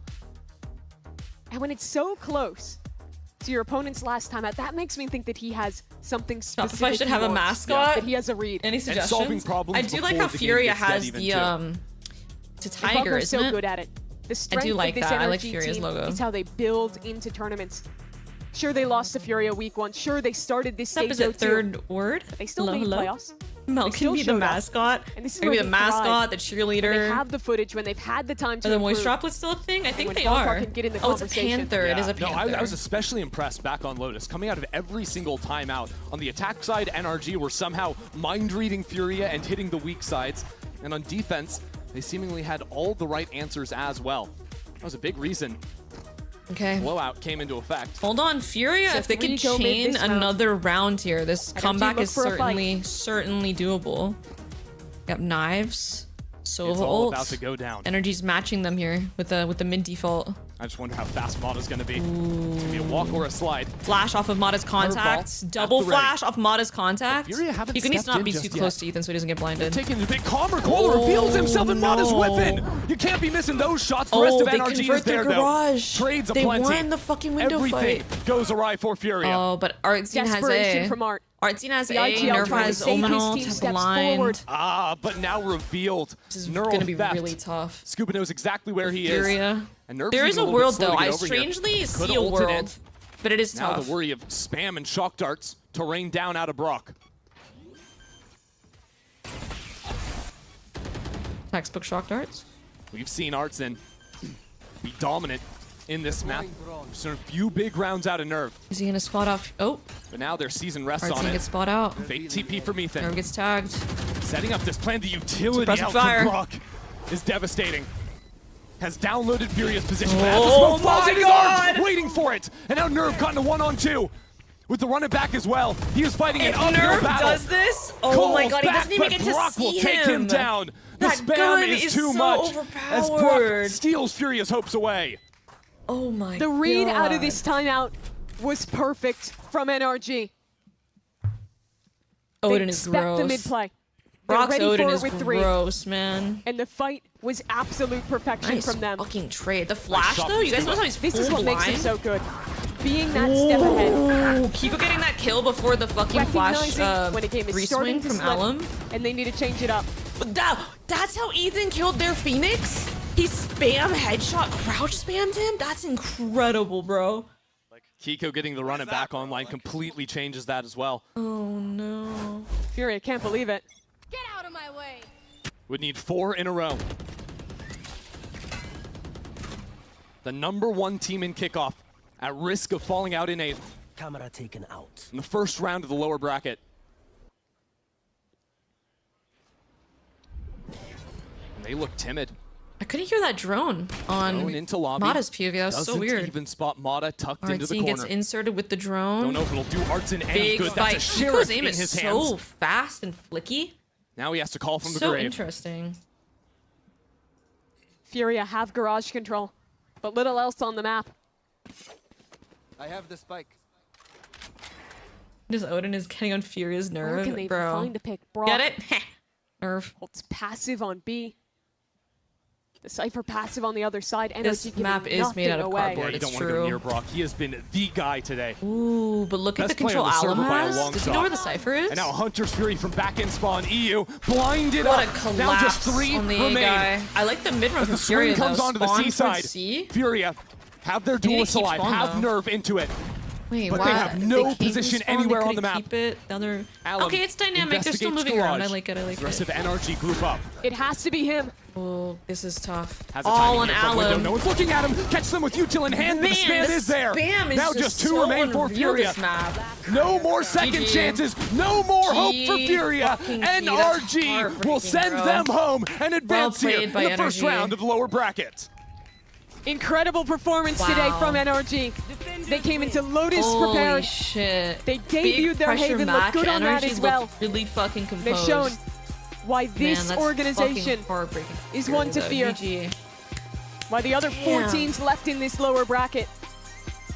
And when it's so close to your opponent's last timeout, that makes me think that he has something specific. If I should have a mascot, that he has a read. Any solving suggestions? problems I do like before how the game Furia gets dead has even the it's a And tiger, Boncar's isn't so it? good at it. The strength like of this that. I like NRG Furia's team logo. is how they build into tournaments. Sure, they lost to Furia week 1. Sure, they started this Step stage is it 0-2. third word? But they still Hello, made hello? playoffs. Mel They can still be the showed up. mascot. And this is I can where be the they thrive. mascot, the When they cheerleader. have the footage, when they've had the time to Are the voice improve. droplets still a thing? I think when they Boncar are. can get in the Oh, it's a conversation. panther. It is a No, panther. I was especially impressed back on Lotus. Coming out of every single timeout. On the attack side, NRG were somehow mind-reading Furia and hitting the weak sides. And on defense, they seemingly had all the right answers as well. That was a big reason Okay. blowout came into effect. Hold on, Furia. So If they could 3 go mid chain this round. another round here, this NRG comeback look is for a fight. certainly doable. Got knives. Sova It's all ult. about to go down. Energy's matching them here with the mid default. I just wonder how fast Mata's going to be. It's going to be a walk or a slide. Flash off of Mata's contacts. Double at the ready. flash off Mata's contacts. Furia haven't You can needs to stepped not in be just too yet. close to Ethan so he doesn't get blinded. Taking a bit calmer. Koala reveals himself and Mata's no. whipping. You can't be missing those shots. The rest of they NRG convert is there their though. garage. Trades They aplenty. won the fucking window Everything fight. goes awry for Furia. Oh, but Artsine has Desperation A. from Art. Artsine has The A. IGL Nerf trying to has save his Omenal team to steps blind. forward. But now revealed. This is Neural gonna be theft. really tough. Scuba knows exactly where he is. Furia. And Nerf's There is even a little bit world slow to though. get I over here. strangely Coulda see a ulted world, in. but it is Now tough. the worry of spam and shock darts to rain down out of Brock. Textbook shock darts. We've seen Artsin be dominant in this map. We've seen a few big rounds out of Nerve. Is he gonna spot off? Oh, But now their season rests Artsine on it. gets spot out. Fake TP from Ethan. Nerve gets tagged. Setting up this plan. The utility Suppressive out fire. from Brock is devastating. Has downloaded Furia's position. But as the Oh smoke falls my in his God! arms, waiting for it. And now Nerve caught in a 1-on-2. With the run it back as well. He is fighting an If uphill Nerve battle. does this, oh Cole's my God, he back, doesn't even but get to Brock will see take him him. down. The That spam gun is is too so much as Brock overpowered. steals Furia's hopes away. Oh my God. The read out of this timeout was perfect from NRG. Odin they is expect gross. the mid play. They're Brock's ready Odin for is it with 3. gross, man. And the fight was absolute perfection Nice from them. fucking trade. The flash shot though, from you guys Scuba. know how he's This is full what makes him blind? so good. Being that step ahead. Ooh, Kiko getting that kill before the fucking flash Recognizing when a game is starting re-swing to from slip Alum. and they need to change it up. But that's how Ethan killed their Phoenix? He spam headshot, crouch spammed him? That's incredible, bro. Kiko getting the run it back online completely changes that as well. Oh no. Furia can't believe it. Get out of my way. Would need 4 in a row. the #1 team in kickoff, at risk of falling out in 8th. Camera taken out. In the first round of the lower bracket. And they look timid. I couldn't hear that drone on Drone into lobby. Mata's POV. That was so Doesn't weird. even spot Mata tucked into the Artsy corner. gets inserted with the drone. Don't know if it'll do Artson any Big good. fight. That's a sheriff Kiko's aim in is his so hands. fast and flicky. Now he has to call from the So grave. interesting. Furia have garage control, but little else on the map. I have the spike. Just Odin is getting on Furia's Where nerve, can they bro. find to pick Brock? Get it? Nerve. Holds passive on B. The Cypher passive on the other side. This Energy map giving is made out of nothing away. cardboard. Yeah, you don't It's want to go true. near Brock. He has been the guy today. Ooh, but look at the Best player control on the server Alum by a has. long Does he know shot. where the Cypher is? And now Hunter's Fury from back in spawn. EU blinded What up. a collapse Now just 3 on the A remain. guy. I like the mid run As from the screen Furia comes though. onto the Spawn seaside. towards C. Furia have their They need to duelists keep alive, spawn, have though. nerve into it. Wait, but why? they have They no can't position respawn, anywhere they on the couldn't map. Keep it. Now they're... Alum Okay, it's dynamic. They're still investigates moving around. I garage. like it. I like The rest it. of NRG group up. It has to be him. Oh, this is tough. Has a All timing on here from window. Alum. No one's looking at him. Catch them with util in hand. Man, the spam the is there. spam is now just 2 so remain for unreal, Furia. this map. No more second GG. chances. No more hope for G Furia. fucking G. That's NRG will heartbreaking, send bro. them home and advance Well here played in by the first NRG. round of the lower bracket. Incredible performance today Wow. from NRG. They came into Lotus Holy prepared. shit. They Big debuted their pressure Haven, match. looked good on that NRG as well. looked really fucking composed. They've shown why Man, this that's organization fucking heartbreaking. is one to Though. fear. GG. Why the other 4 Damn. teams left in this lower bracket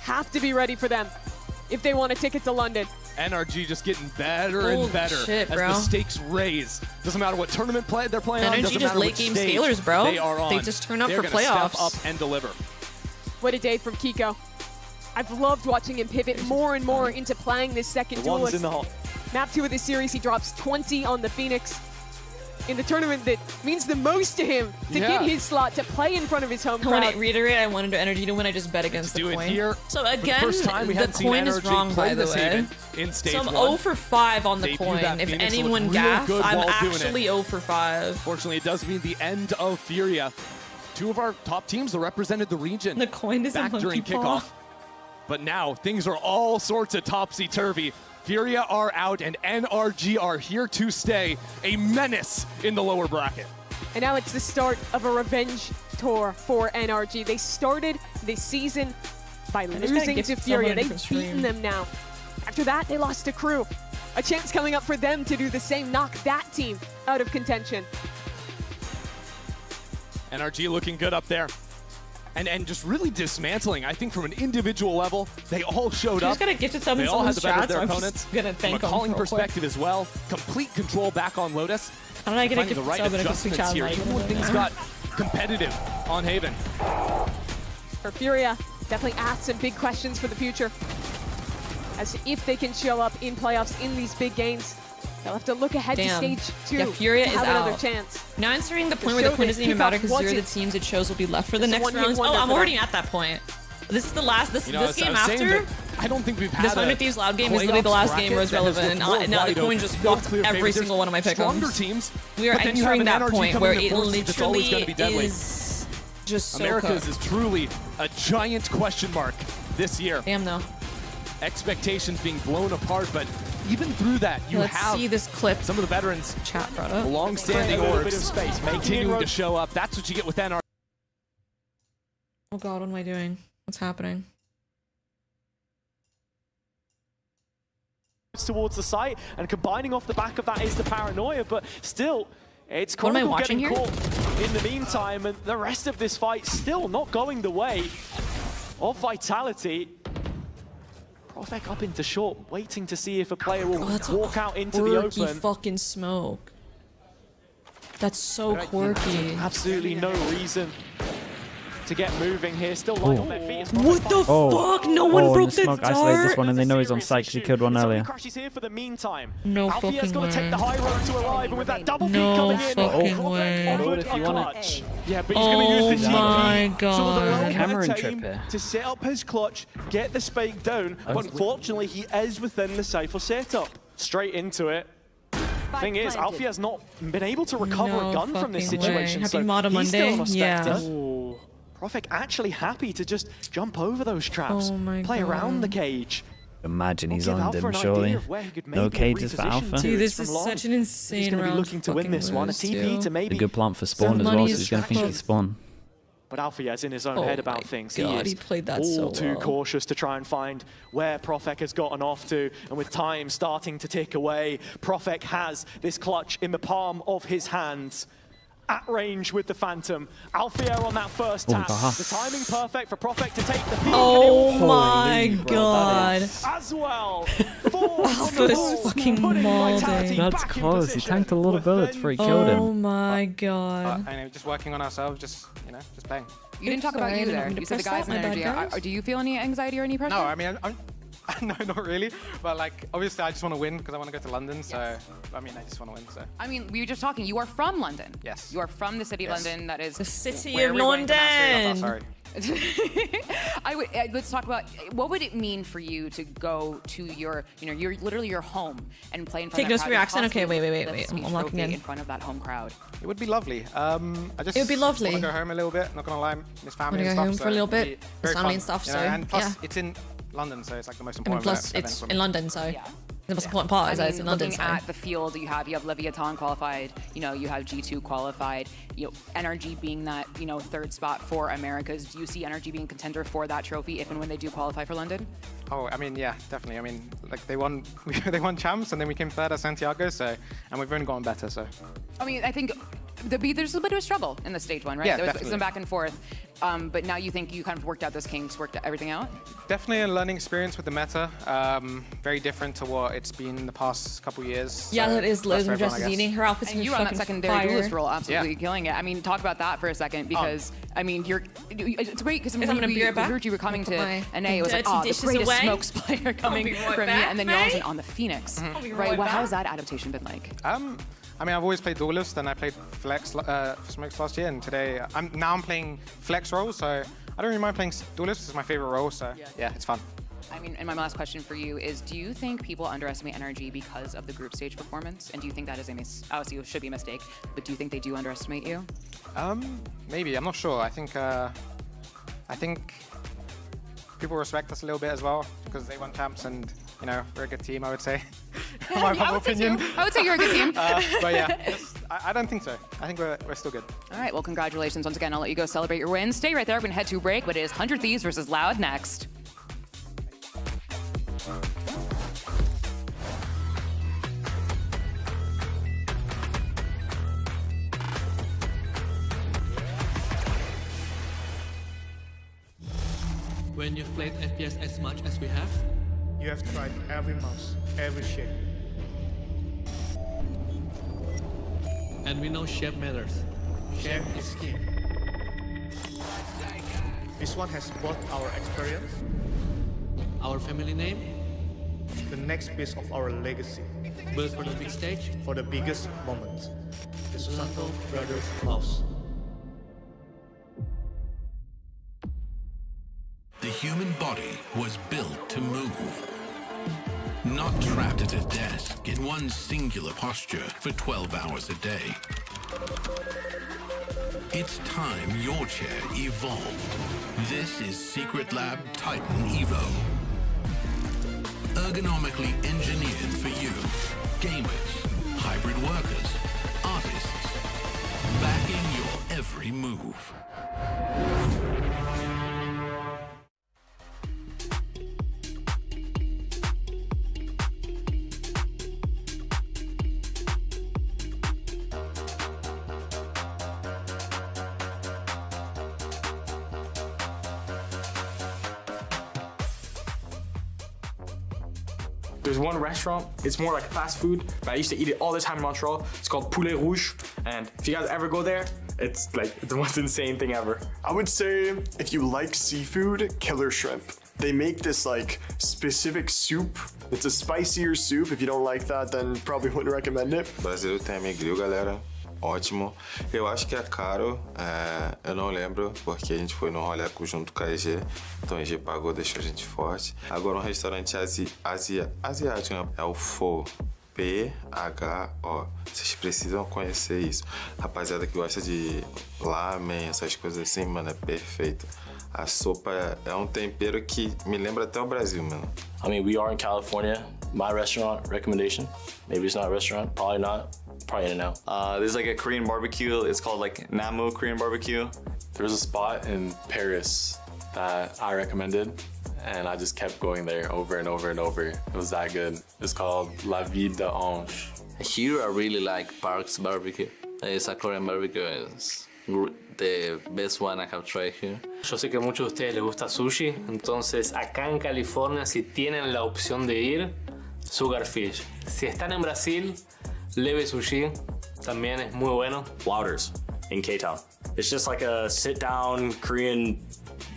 have to be ready for them if they want a ticket to London. NRG just getting better Holy and better shit, as bro. the stakes raise. Doesn't matter what tournament they're playing on. NRG Doesn't just matter late which game stage scalers, bro. They are on. They just turn up They're for gonna playoffs. Step up and deliver. What a day from Kiko. I've loved watching him pivot more and more into playing this second The one's duelist. in the hot. Map 2 of this series, he drops 20 on the Phoenix. In the tournament that means the most to him to Yeah. get his slot to play in front of his home I want crowd. to reiterate, I wanted NRG to win. I just bet against the do it coin. here. So For the again, first time, we the haven't seen coin is NRG wrong, play by the this way. Haven in stage So I'm 1. 0 for 5 on the Debuted coin. that If Phoenix, anyone looked real gaffed, good I'm while doing it. actually 0 for 5. Fortunately, it does mean the end of Furia. 2 of our top teams that represented the region. The coin is a back during monkey paw. kickoff. But now things are all sorts of topsy-turvy. Furia are out and NRG are here to stay. A menace in the lower bracket. And now it's the start of a revenge tour for NRG. They started this season by just gotta losing get to someone Furia. a They've different beaten stream. them now. After that, they lost to Crew. A chance coming up for them to do the same, knock that team out of contention. NRG looking good up there. And just really dismantling. I think from an individual level, they all showed You up. just gotta get to some They all had someone's the better of chat, their so I'm opponents. just gonna thank From a them calling real quick. perspective as well, complete control back on Lotus. How did I get a Finding gift the right sub and a quick adjustments chat here, like even when things got competitive on Haven. For Furia, definitely ask some big questions for the future. As to if they can show up in playoffs in these big games. They'll have to look ahead Damn. to stage 2 Yeah, Furia to is have another out. chance. Now entering the To point where show the coin that doesn't even matter kickoff because 0 the wasn't teams it shows will be left for the just a next one-hit rounds. Oh, wonder I'm for already them. at that point. This is the last. This You know, this I game was saying after. that I don't think we've had This 100 Thieves Loud game is literally the last game where it's relevant. Now the coin just fucked every single one of my Stronger pickups. teams. We are but then you have entering an that NRG point coming where in the it fourth seed that's always literally gonna be deadly. is just so Americas cooked. is truly a giant question mark this year. Damn though. Expectations being blown apart, but even through that, you Let's have see this clip. some of the veterans, Chat brought up. long-standing A little bit orbs, of space, making continuing to inroads. show up. That's what you get with NRG. Oh god, what am I doing? What's happening? Towards the site, and combining off the back of that is the paranoia, but still, it's What am I Chronicle watching getting here? caught in the meantime, and the rest of this fight still not going the way of Vitality. Profek up into short, waiting to see if a player will that's walk out into the Quirky open. fucking smoke. That's so quirky. Absolutely no reason to get moving here. Still light on their feet. It's What the fuck? No one broke the smoke the isolates this dart? one, and they know he's on site because he killed one earlier. Crashes here for the meantime. No Alfia's fucking got to take way. the high road to arrive, and with that double peek No coming in, fucking Profek way. offered if a you wanna- clutch. Yeah, but he's going to Oh use the TP. my So with a god. little Cameron bit of trip time here. to set up his clutch, get the spike down, but unfortunately he is within the Cypher setup. Straight into it. Thing is, Alfie has not been able to recover No a gun from this fucking situation. way. So Happy Mata he's still on a Monday? Yeah. Spectre. Profek actually happy to just jump over those traps, Oh my play around the God. cage. Imagine he's Give on Alpha them, an idea surely. of where he could No maybe cages for reposition Alpha. to. Dude, It's this from is long. such an insane He's going to be round looking to win fucking this one. A lose, TP too. to A maybe. good plant for spawn as money well, so is he's going to think close. he's spawn. But Alfia's in his own Oh head my about things. God, He he is played that all so too well. cautious to try and find where Profek has gotten off to. And with time starting to tick away, Profek has this clutch in the palm of his hands. At range with the Phantom. Alfia on that first tap. The timing perfect for Profek to take the field. Oh and it will my Holy God. as well. Alpha is fucking molding. That's close. He tanked a lot of bullets before he killed Oh him. my God. I know, just working on ourselves, just playing. You didn't talk about Sorry, I you didn't there. mean to You said the press guys in that, my energy. bad, guys. Do you feel any anxiety or any pressure? No, I mean, no, not really. But like, obviously, I just want to win because I want to go to London. So, I mean, I just want to win. So. I mean, we were just talking. You are from London. Yes. You are from the city of Yes. London. That is The city where of we're going to London. Sorry. Let's talk about what would it mean for you to go to your literally your home and play in front Take of notes that for your crowd. accent. Okay, wait. Lift I'm a locking trophy in. in front of that home crowd. It would be lovely. I just It would be lovely. want to go home a little bit. Not gonna lie, miss family Wanna and go stuff. home so for a little it'd bit, be miss very family fun, and stuff, you know, so, and plus, yeah. it's in London, so it's like the most I mean, important. plus event it's for me. in London, so the most important part is that it's in London. Looking So. at the field, you have Leviathan qualified. You have G2 qualified. Energy being that third spot for Americas. Do you see Energy being contender for that trophy if and when they do qualify for London? Oh, I mean, yeah, definitely. I mean, like they won champs, and then we came third at Santiago, so and we've only gotten better. So. I mean, I think there's a bit of a struggle in the stage one, right? Yeah, there was definitely. some back and forth. But now you think you kind of worked out those kinks, worked everything out? Definitely a learning experience with the meta. Very different to what it's been in the past couple years. Yeah, so that is that's Liz for and everyone, I Jessini. guess. Her outfit's And you run that fucking secondary fire. duelist role, absolutely killing it. I mean, talk about that for a second because I mean, it's great because I'm gonna be right back. heard you were coming Put to my NA. It was like, dirty the dishes greatest away. smokes player coming I'll be right from back, me, and then you're all of a mate. sudden on the Phoenix, I'll be right? right Well, back. how's that adaptation been like? I mean, I've always played duelist, and I played flex for smokes last year, and today I'm playing flex role, so I don't really mind playing duelist. It's my favorite role, so yeah, it's fun. I mean, and my last question for you is, do you think people underestimate Energy because of the group stage performance? And do you think that is obviously it should be a mistake, but do you think they do underestimate you? Maybe, I'm not sure. I think people respect us a little bit as well because they won champs, and we're a good team, I would say. My humble opinion. I would say you're a good team. But yeah, I don't think so. I think we're still good. All right, well, congratulations once again. I'll let you go celebrate your win. Stay right there. We're going to head to break, but it is 100 Thieves versus Loud next. When you've played FPS as much as we have, you have tried every mouse, every shape. And we know shape matters. Shape is king. This one has both our experience, our family name, the next piece of our legacy. Built for the big stage, for the biggest moment. The Susanto Brothers Mouse. The human body was built to move. Not trapped at a desk in one singular posture for 12 hours a day. It's time your chair evolved. This is Secret Lab Titan Evo. Ergonomically engineered for you. Gamers, hybrid workers, artists. Backing your every move. There's one restaurant, it's more like fast food, but I used to eat it all the time in Montreal. It's called Poulet Rouge, and if you guys ever go there, it's the most insane thing ever. I would say if you like seafood, killer shrimp. They make this specific soup. It's a spicier soup. If you don't like that, then probably wouldn't recommend it. Brasileiro tem amigo, galera. Ótimo. Eu acho que é caro, eu não lembro, porque a gente foi no rolê junto com a EG, então a EG pagou, deixou a gente forte. Agora um restaurante asiático, é o Pho. PHO. Vocês precisam conhecer isso. Rapaziada que gosta de lamen, essas coisas assim, mano, é perfeito. A sopa é um tempero que me lembra até o Brasil, mano. I mean, we are in California. My restaurant recommendation, maybe it's not a restaurant, probably not, probably In-N-Out. There's like a Korean barbecue, it's called like Namu Korean barbecue. There was a spot in Paris that I recommended, and I just kept going there over and over and over. It was that good. It's called La Vie d'Ange. Here I really like Park's barbecue. It's a Korean barbecue. It's the best one I have tried here. Yo sé que a muchos de ustedes les gusta sushi, entonces acá en California, si tienen la opción de ir, Sugarfish. Si están en Brasil, Leve Sushi también es muy bueno. Wouters in K-Town. It's just like a sit-down Korean,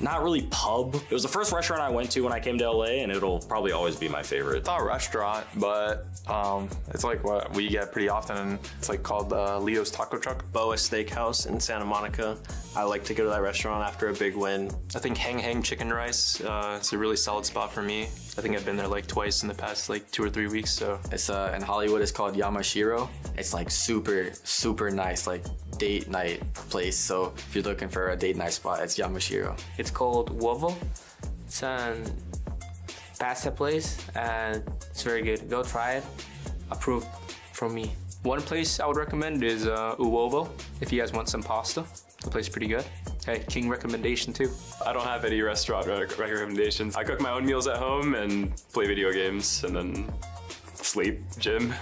not really pub. It was the first restaurant I went to when I came to LA, and it'll probably always be my favorite. It's not a restaurant, but it's like what we get pretty often. It's like called Leo's Taco Truck. Boa Steakhouse in Santa Monica. I like to go to that restaurant after a big win. I think Hang Hang Chicken Rice. It's a really solid spot for me. I think I've been there like twice in the past like 2 or 3 weeks. So it's in Hollywood. It's called Yamashiro. It's like super nice, like date night place. So if you're looking for a date night spot, it's Yamashiro. It's called Wovo. It's an pasta place and it's very good. Go try it. Approved from me. One place I would recommend is Uovo if you guys want some pasta. The place is pretty good. Hey, King recommendation too. I don't have any restaurant recommendations. I cook my own meals at home and play video games and then sleep, gym.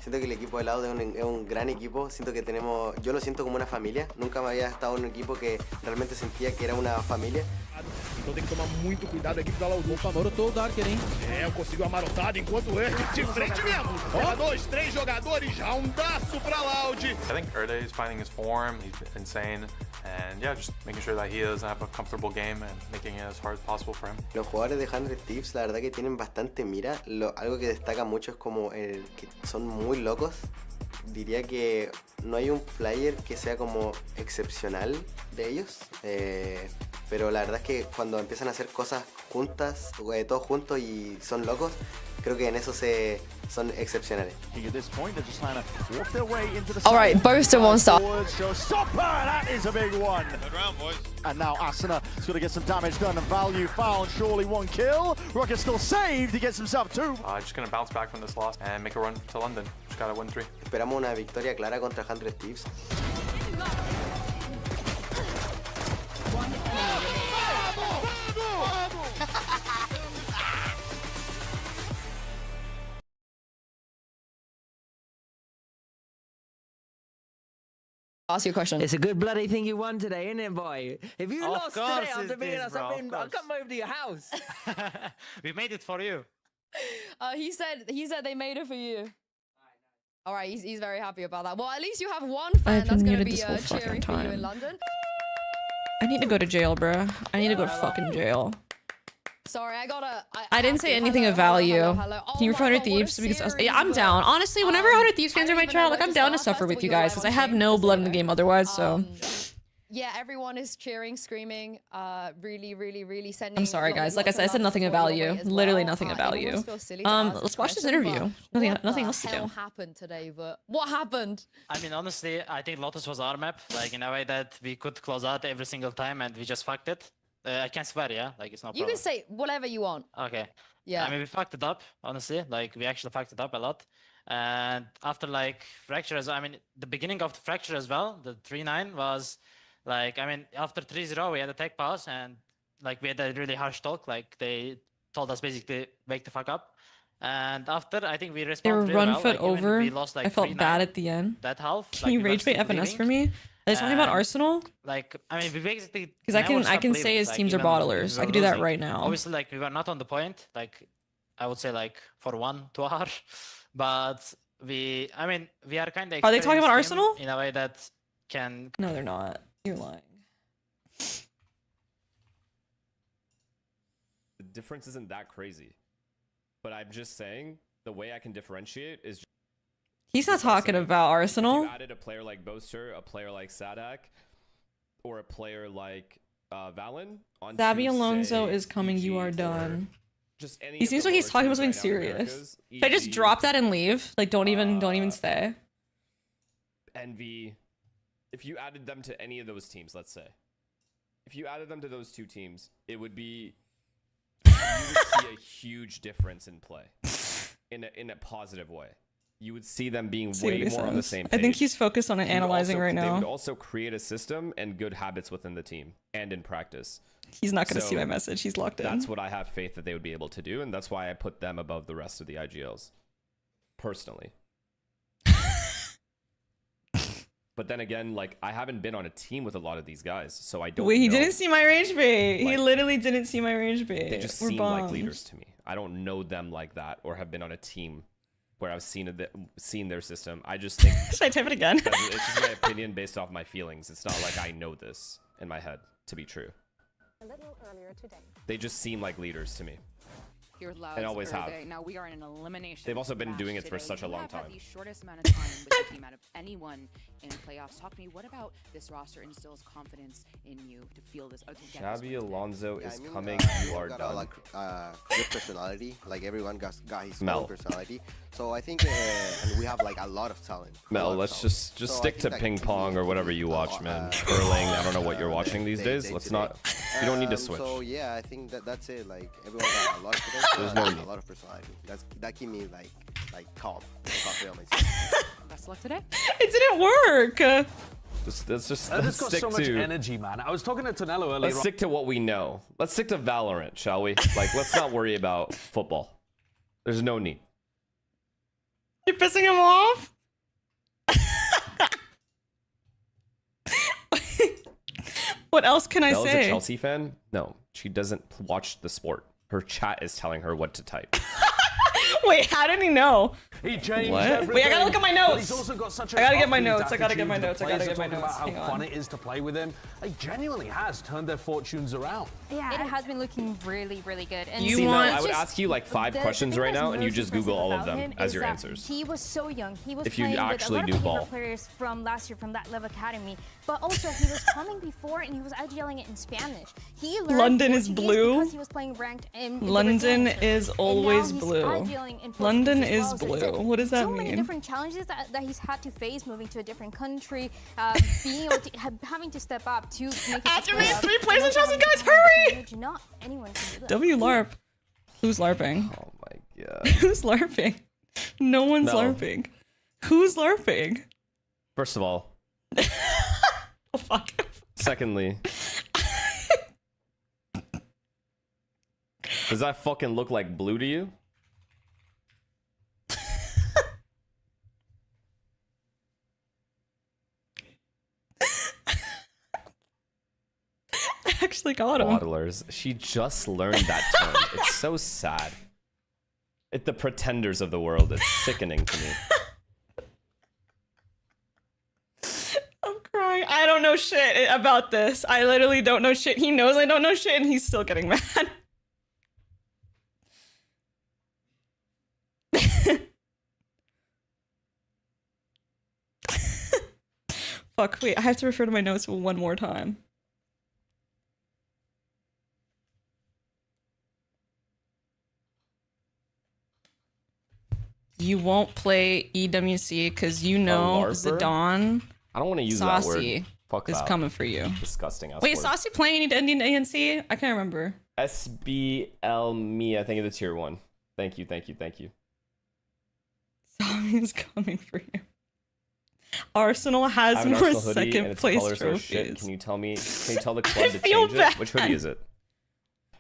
Siento que el equipo de Loud es un gran equipo, siento que tenemos, yo lo siento como una familia, nunca me había estado en un equipo que realmente sentía que era una familia. Então tem que tomar muito cuidado a equipe da Loud. Opa, marotou o Darker, hein? Eu consigo a marotada enquanto ele de frente mesmo. Ó, 2, 3 jogadores, já daço pra Loud. I think Erde is finding his form, he's insane. And yeah, just making sure that he doesn't have a comfortable game and making it as hard as possible for him. Los jugadores de 100 Thieves, la verdad que tienen bastante mira. Algo que destaca mucho es como que son muy locos. Diría que no hay un player que sea como excepcional de ellos. Pero la verdad es que cuando empiezan a hacer cosas juntas, todos juntos y son locos, creo que en eso son excepcionales. All right, Boaster wants to. Stopper, that is a big one. Good round, boys. And now Asuna is going to get some damage done and value found. Surely 1 kill. Rocket still saved. He gets himself 2. Just gonna bounce back from this loss and make a run to London. Just gotta win 3. Esperamos una victoria clara contra 100 Thieves. Ask you a question. It's a good bloody thing you won today, isn't it, boy? If you Of lost course today after it beating is, us, bro, I'll come over to your house. We made it for you. He said they made it for you. All right, he's very happy about that. Well, at least you have one I've fan been that's gonna muted be this whole cheering fucking for you time. in London. I need to go to jail, bruh. I need to go to fucking jail. Sorry, I didn't say anything of value. Can you refer 100 Thieves? Because yeah, I'm down. Honestly, whenever 100 Thieves fans are in my chat, like I'm down to suffer with you guys because I have no blood in the game otherwise. So yeah, everyone is cheering, screaming, really sending. I'm sorry, guys. Like I said, I said nothing of value. Literally nothing of value. Let's watch this interview. Nothing else to do. What happened today? But what happened? I mean, honestly, I think Lotus was our map, like in a way that we could close out every single time and we just fucked it. I can swear, yeah? Like, it's no problem. You can say whatever you want. Okay. Yeah. I mean, we fucked it up, honestly. Like, we actually fucked it up a lot. And after, like, Fracture I mean, the beginning of the Fracture as well, the 3-9 was, like, I mean, after 3-0, we had a tech pause and, like, we had a really harsh talk. Like, they told us basically, wake the fuck up. And after, I think we responded They were really run well. foot Like, over. we lost, like, I felt 3-9 bad at the end. that half. Can you rage bait FNS for me? Are they talking about And, Arsenal? Like, I mean, we basically. Because I never can stopped say leading, his like, teams are even when we bottlers. I were could do that losing. right now. Obviously, like we were not on the point. Like, I would say like for 1-2 hours, but we. I mean, we are kind of. Are they talking about Arsenal? In a way that can. No, they're not. You're lying. The difference isn't that crazy, but I'm just saying the way I can differentiate is. He's not talking about Arsenal. If you added a player like Boaster, a player like Sadak, or a player like Valen on Xabi Alonso is coming. You are done. Just any He seems like he's talking about something serious. Should I just drop that and leave? Like, don't even stay. Envy. If you added them to any of those teams, let's say, if you added them to those two teams, it would be you would see a huge difference in play, in a positive way. You would see them being way more on the same page. I think he's focused on analyzing right They would now. also create a system and good habits within the team and in practice. He's not going to see my message. He's locked in. That's what I have faith that they would be able to do, and that's why I put them above the rest of the IGLs, personally. But then again, like, I haven't been on a team with a lot of these guys, so I don't Wait, he know. didn't see my rage bait. He Like, literally didn't see my rage bait. They just We're seem like bummed. leaders to me. I don't know them like that or have been on a team where I've seen their system. I just think... Should I type it again? It's just my opinion based off my feelings. It's not like I know this in my head to be true. A little earlier today. They just seem like leaders to me. Here loud And always have. Now we are in an elimination. They've also been doing it for match such a today. long You have had time. the shortest amount of time with the team out of anyone in playoffs. Talk to me. What about this roster instills confidence in you to feel this? To get this Xabi win today? Alonso is coming. You are got done. like good personality. Like everyone got his Mel. own personality. So I think, and we have like a lot of talent. Mel, let's just So I stick to think that ping pong or whatever you watch, man. Curling. I don't know what you're watching these days. Let's not. You don't need to switch. So yeah, I think that's it. Like everyone got a lot of potential. There's no and need. a lot of personality. That keep me like calm. Confident on myself. Best luck today. It didn't work. Let's It's got stick so much to. energy, man. I was talking to Tonello earlier. Let's stick to what we know. Let's stick to Valorant, shall we? Like, let's not worry about football. There's no need. You're pissing him off? What else can I Belle's say? a Chelsea fan? No, she doesn't watch the sport. Her chat is telling her what to type. Wait, how did he know? He changed What? everything. Wait, I gotta look at my But notes. he's also got such I gotta get my upbeat notes. I gotta get my attitude. notes. The I gotta players get my are talking notes. about Hang how on. fun it is to play with him. He genuinely has turned their fortunes around. Yeah, it has been looking really, really good. And See, Mel, I would ask you like 5 questions right now, and you just Google all of them as your answers. He was so young. He was If you playing actually with do a lot of ball. younger players from last year from that Lev Academy. But also, he was coming before and he was IGLing it in Spanish. He learned London is Portuguese blue. because he was playing ranked in the London Brazilian is tour. always And now blue. he's IGLing in London Portuguese is as well. So it's blue. What does that so many mean? different challenges that he's had to face moving to a different country, being able to having to step up to make it After to we have playoffs, 3 players in and Chelsea, also guys, having hurry! advantage. Not anyone can do that. W LARP. Who's LARPing? Oh my god. Who's LARPing? No one's No. LARPing. Who's LARPing? First of all. Oh, fuck. Secondly. Does that fucking look like blue to you? I actually got him. Bottlers. She just learned that term. It's so sad. It's the pretenders of the world. It's sickening to me. I'm crying. I don't know shit about this. I literally don't know shit. He knows I don't know shit and he's still getting mad. Fuck, wait, I have to refer to my notes one more time. You won't play EWC because you know LARPer? Zidane. I don't want to use that Saucy word. Fuck is that. coming for you. Disgusting ass Wait, word. Saucy playing Indian ANC? I can't remember. SBL me. I think it's tier 1. Thank you, thank you, thank you. Saucy is coming for you. Arsenal I has have an more Arsenal hoodie and second its place colors are shit. trophies. Can you tell the club to feel change bad. it? Which hoodie is it?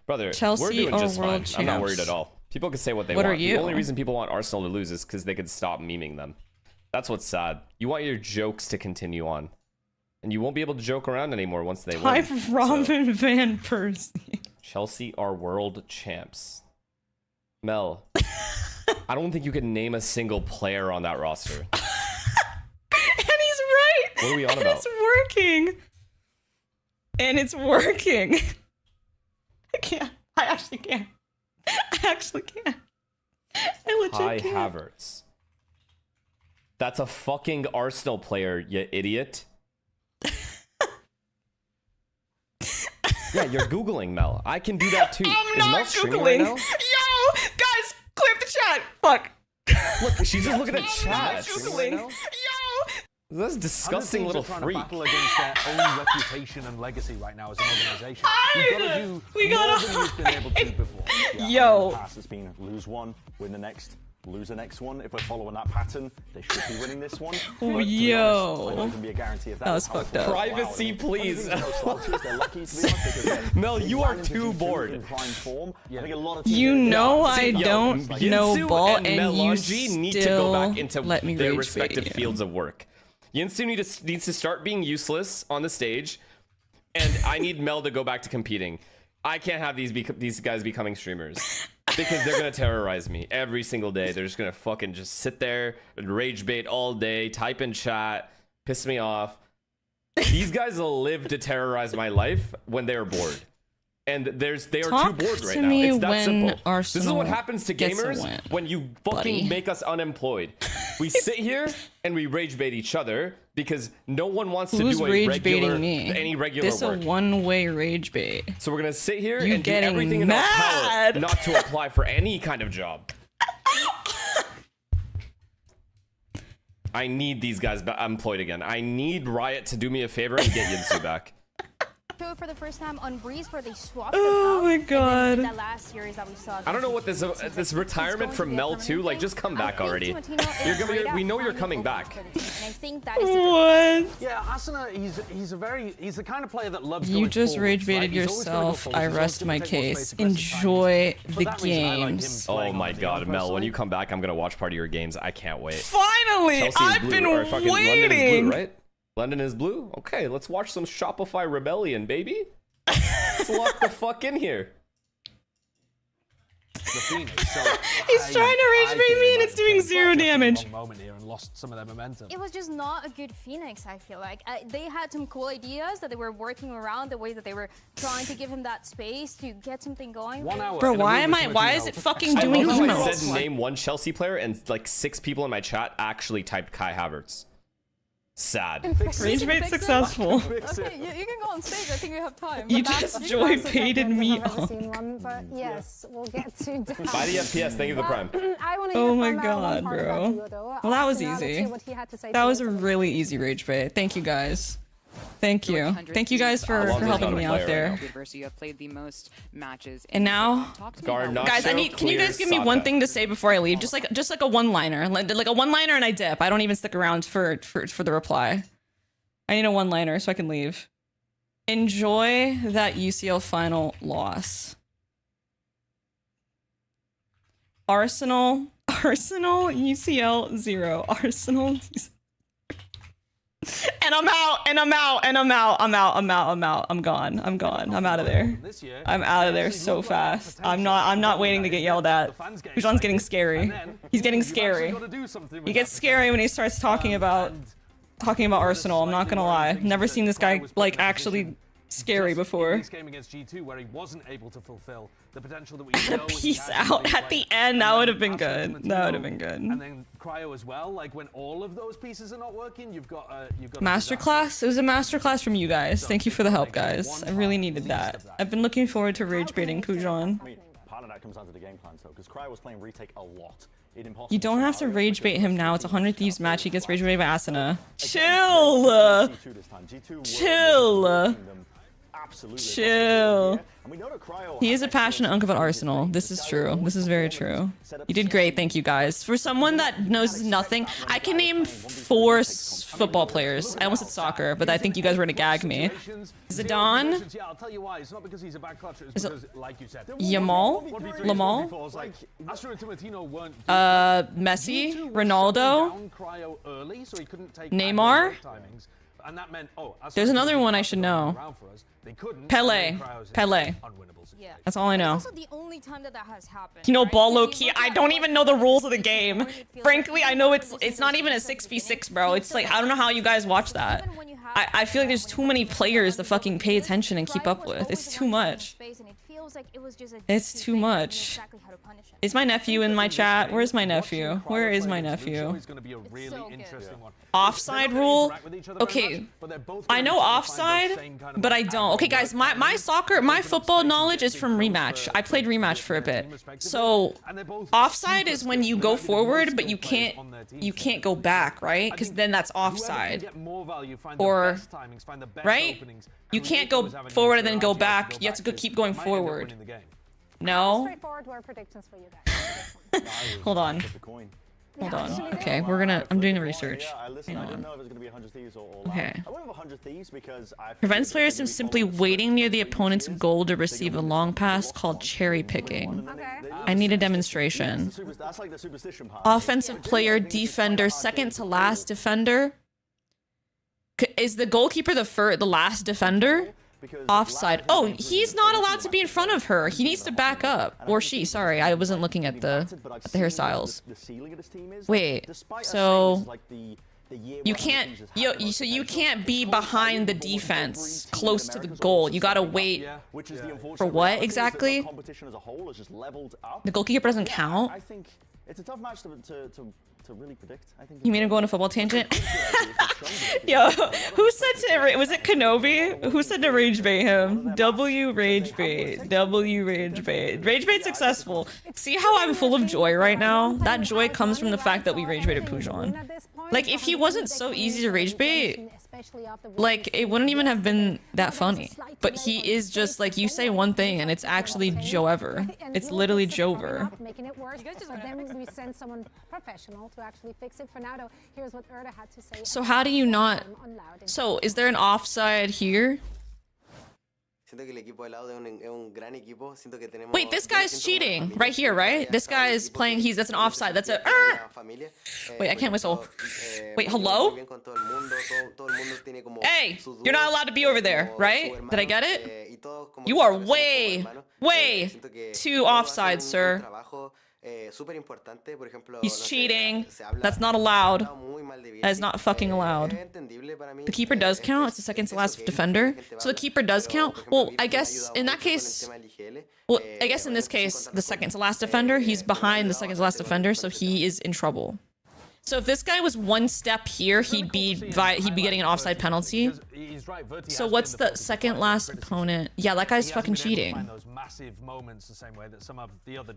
Brother, Chelsea we're doing or just world fine. I'm not worried champs? at all. People can say what they What want. are you? The only reason people want Arsenal to lose is because they could stop memeing them. That's what's sad. You want your jokes to continue on. And you won't be able to joke around anymore once they Type win. Robin Van Persie. Chelsea are world champs. Mel, I don't think you could name a single player on that roster. And he's right. What are we on and about? It's working. And it's working. I can't. I actually can't. I actually can't. I legit Kai can't. Havertz. That's a fucking Arsenal player, you idiot. Yeah, you're Googling, Mel. I can do that too. I'm Is not Mel streaming Googling. right now? Yo, guys, clip the chat. Fuck. Look, she's just looking at chat. Googling. Yo. That's a disgusting little freak. Battle against their own reputation and legacy right now as an organization. We gotta more than you've been able to before. Yo. The past has been lose one, win the next, lose the next one. If we're following that pattern, they should be winning this one. But, to be honest, I know it can be a guarantee of that. That was fucked up. Privacy, please. Mel, you are too bored. You know I don't know Yinsu ball, and and you Melanji need to go back into still let me their rage respective bait you. fields of work. Yinsu needs to start being useless on the stage, and I need Mel to go back to competing. I can't have these guys becoming streamers because they're gonna terrorize me every single day. They're just gonna fucking just sit there and rage bait all day, type in chat, piss me off. These guys will live to terrorize my life when they're bored. And they are Talk too bored right to now. me It's that when simple. This is Arsenal what happens to gets a gamers win, when you fucking buddy. make us unemployed. We sit here and we rage bait each other because no one wants Who's to do rage baiting me? any regular This work. a one-way rage bait. So we're gonna sit here You and do getting everything in our power mad? not to apply for any kind of job. I need these guys employed again. I need Riot to do me a favor and get Yinsu back. For the first time on Breeze, where they swapped Oh my them out, god. and then that last series that we saw. I don't know what this retirement from Mel too. Like, just come back already. We know you're coming back. And I think that is What? Yeah, Asuna, he's the kind of player that loves You going just forwards, rage baited right? He's always gonna go yourself. forwards. I He's always rest gonna my take more case. space aggressive Enjoy For the that reason, I like him games. Oh playing my on the god, field Mel, when personally. you come back, I'm gonna watch part of your games. I can't wait. Finally, Chelsea is I've blue, been or fucking London is waiting. blue, right? London is blue? Okay, let's watch some Shopify Rebellion, baby. Let's lock the fuck in here. The Phoenix. So He's trying to rage bait me and it's doing 0 damage. Moment here and lost some of their momentum. It was just not a good Phoenix, I feel like. They had some cool ideas that they were working around, the way that they were trying to give him that space to get something going. Bro, why is it fucking doing I love how I emotes? said name one Chelsea player and like 6 people in my chat actually typed Kai Havertz. Sad. Rage bait successful. Okay, you can go on stage. I think we have time. You But just that's- joy baited me I've never off. seen one, but yes, we'll get to that. By the FPS, thank you for the prime. I want to Oh hear my from, one god, part bro. about Theodore. Well, that was Asuna, let's easy. hear what he had to say That to was us. a really easy rage bait. Thank you guys. Thank you. Thank you guys for Alonso's helping not a me out player there. right University, you have played the most matches. And now, Garnacho guys, can you guys give me one clears thing to say before I leave? Just like a one-liner, like a one-liner, and I dip. I don't even stick around for the reply. I need a one-liner so I can leave. Enjoy that UCL final loss. Arsenal, UCL 0. Arsenal. And I'm out. I'm gone. I'm out of there. I'm out of there so fast. I'm not waiting to get yelled at. Pujon's getting scary. He's getting scary. He gets scary when he starts talking about Arsenal. I'm not gonna lie. Never seen this guy like actually scary before. This game against G2 where he wasn't able to fulfill the potential that we know Peace he has out in at the end. That would have been good. That would have been good. And then Cryo as well. Like when all of those pieces are not working, you've got Masterclass? It was a masterclass from you guys. Thank you for the help, guys. I really needed that. I've been looking forward to rage baiting Pujon. I mean, part of that comes down to the game plan, though, because Cryo was playing retake a lot. You don't have to rage bait him now. It's a 100 Thieves match. He gets rage baited by Asuna. Chill. Chill. Chill. He is a passionate unk about Arsenal. This is true. This is very true. You did great. Thank you, guys. For someone that knows nothing, I can name 4 football players. I almost said soccer, but I think you guys were gonna gag me. Zidane. Yeah, I'll tell you why. It's not because he's a bad clutcher. It's Is it because, like you said, Yamal? Lamal? Messi? Ronaldo? Neymar? And that meant, There's another one I should know. Pele. Pele. Yeah. That's all I know. It's also the only time that has happened. You know, right? ball low If you key. look I at don't what even know the rules of the happened game. before, it feels Frankly, like I know every it's single not even a season from the 6v6, bro. It's like, I don't know how you guys watch that. Even when you have I feel like there's too many players to fucking pay attention and keep up with. It's too much. It's too much. Is my nephew in my chat? Where's my nephew? Where is my nephew? Offside rule? Okay, I know offside, but I don't. Okay, guys, my football knowledge is from rematch. I played rematch for a bit. So offside is when you go forward, but you can't go back, right? Because then that's offside. Or, right? You can't go forward and then go back. You have to keep going forward. No? Hold on. Hold on. Okay, I'm doing the research. Hang on. Okay. Prevents players from simply waiting near the opponent's goal to receive a long pass called cherry picking. I need a demonstration. Offensive player, defender, second to last defender. Is the goalkeeper the last defender? Offside. Oh, he's not allowed to be in front of her. He needs to back up. Or she, sorry. I wasn't looking at the hairstyles. Wait, so you can't you can't be behind the defense close to the goal. You gotta wait for what exactly? The goalkeeper doesn't count? It's a tough match to really predict. I think you mean to go on a football tangent? Yo, who said to was it Kenobi? Who said to rage bait him? W rage bait. W rage bait. Rage bait successful. See how I'm full of joy right now? That joy comes from the fact that we rage baited Pujon. Like if he wasn't so easy to rage bait, like it wouldn't even have been that funny. But he is just like, you say one thing and it's actually Joever. It's literally Jover. Making it worse, but then we send someone professional to actually fix it. For now, though, here's what Erda had to say. So how do you not? So is there an offside here? Wait, this guy's cheating right here, right? This guy is playing. That's an offside. That's a. Wait, I can't whistle. Wait, hello? Hey, you're not allowed to be over there, right? Did I get it? You are way too offside, sir. He's cheating. That's not allowed. That is not fucking allowed. The keeper does count. It's the second to last defender. So the keeper does count. Well, I guess in that case, I guess in this case, the second to last defender, he's behind the second to last defender, so he is in trouble. So if this guy was one step here, he'd be getting an offside penalty. So what's the second last opponent? Yeah, that guy's fucking cheating.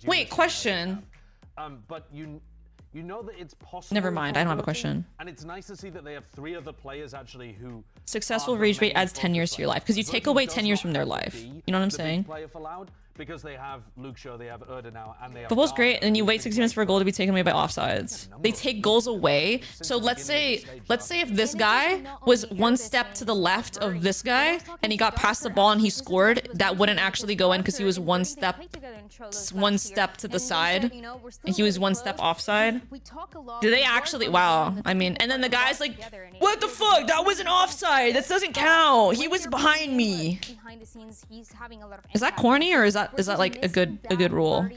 Wait, question. But you know that it's possible. Never mind, I don't have a question. And it's nice to see that they have 3 other players actually who successful rage bait adds 10 years to your life because you take away 10 years from their life. You know what I'm saying? Because they have Luke Shaw, they have Erda now, and they have Football's great, and you wait 60 minutes for a goal to be taken away by offsides. They take goals away. So let's say if this guy was one step to the left of this guy, and he got past the ball and he scored, that wouldn't actually go in because he was one step to the side, and he was one step offside. Do they actually? Wow. I mean, and then the guy's like, "What the fuck? That was an offside. That doesn't count. He was behind me." Is that corny or is that like a good rule?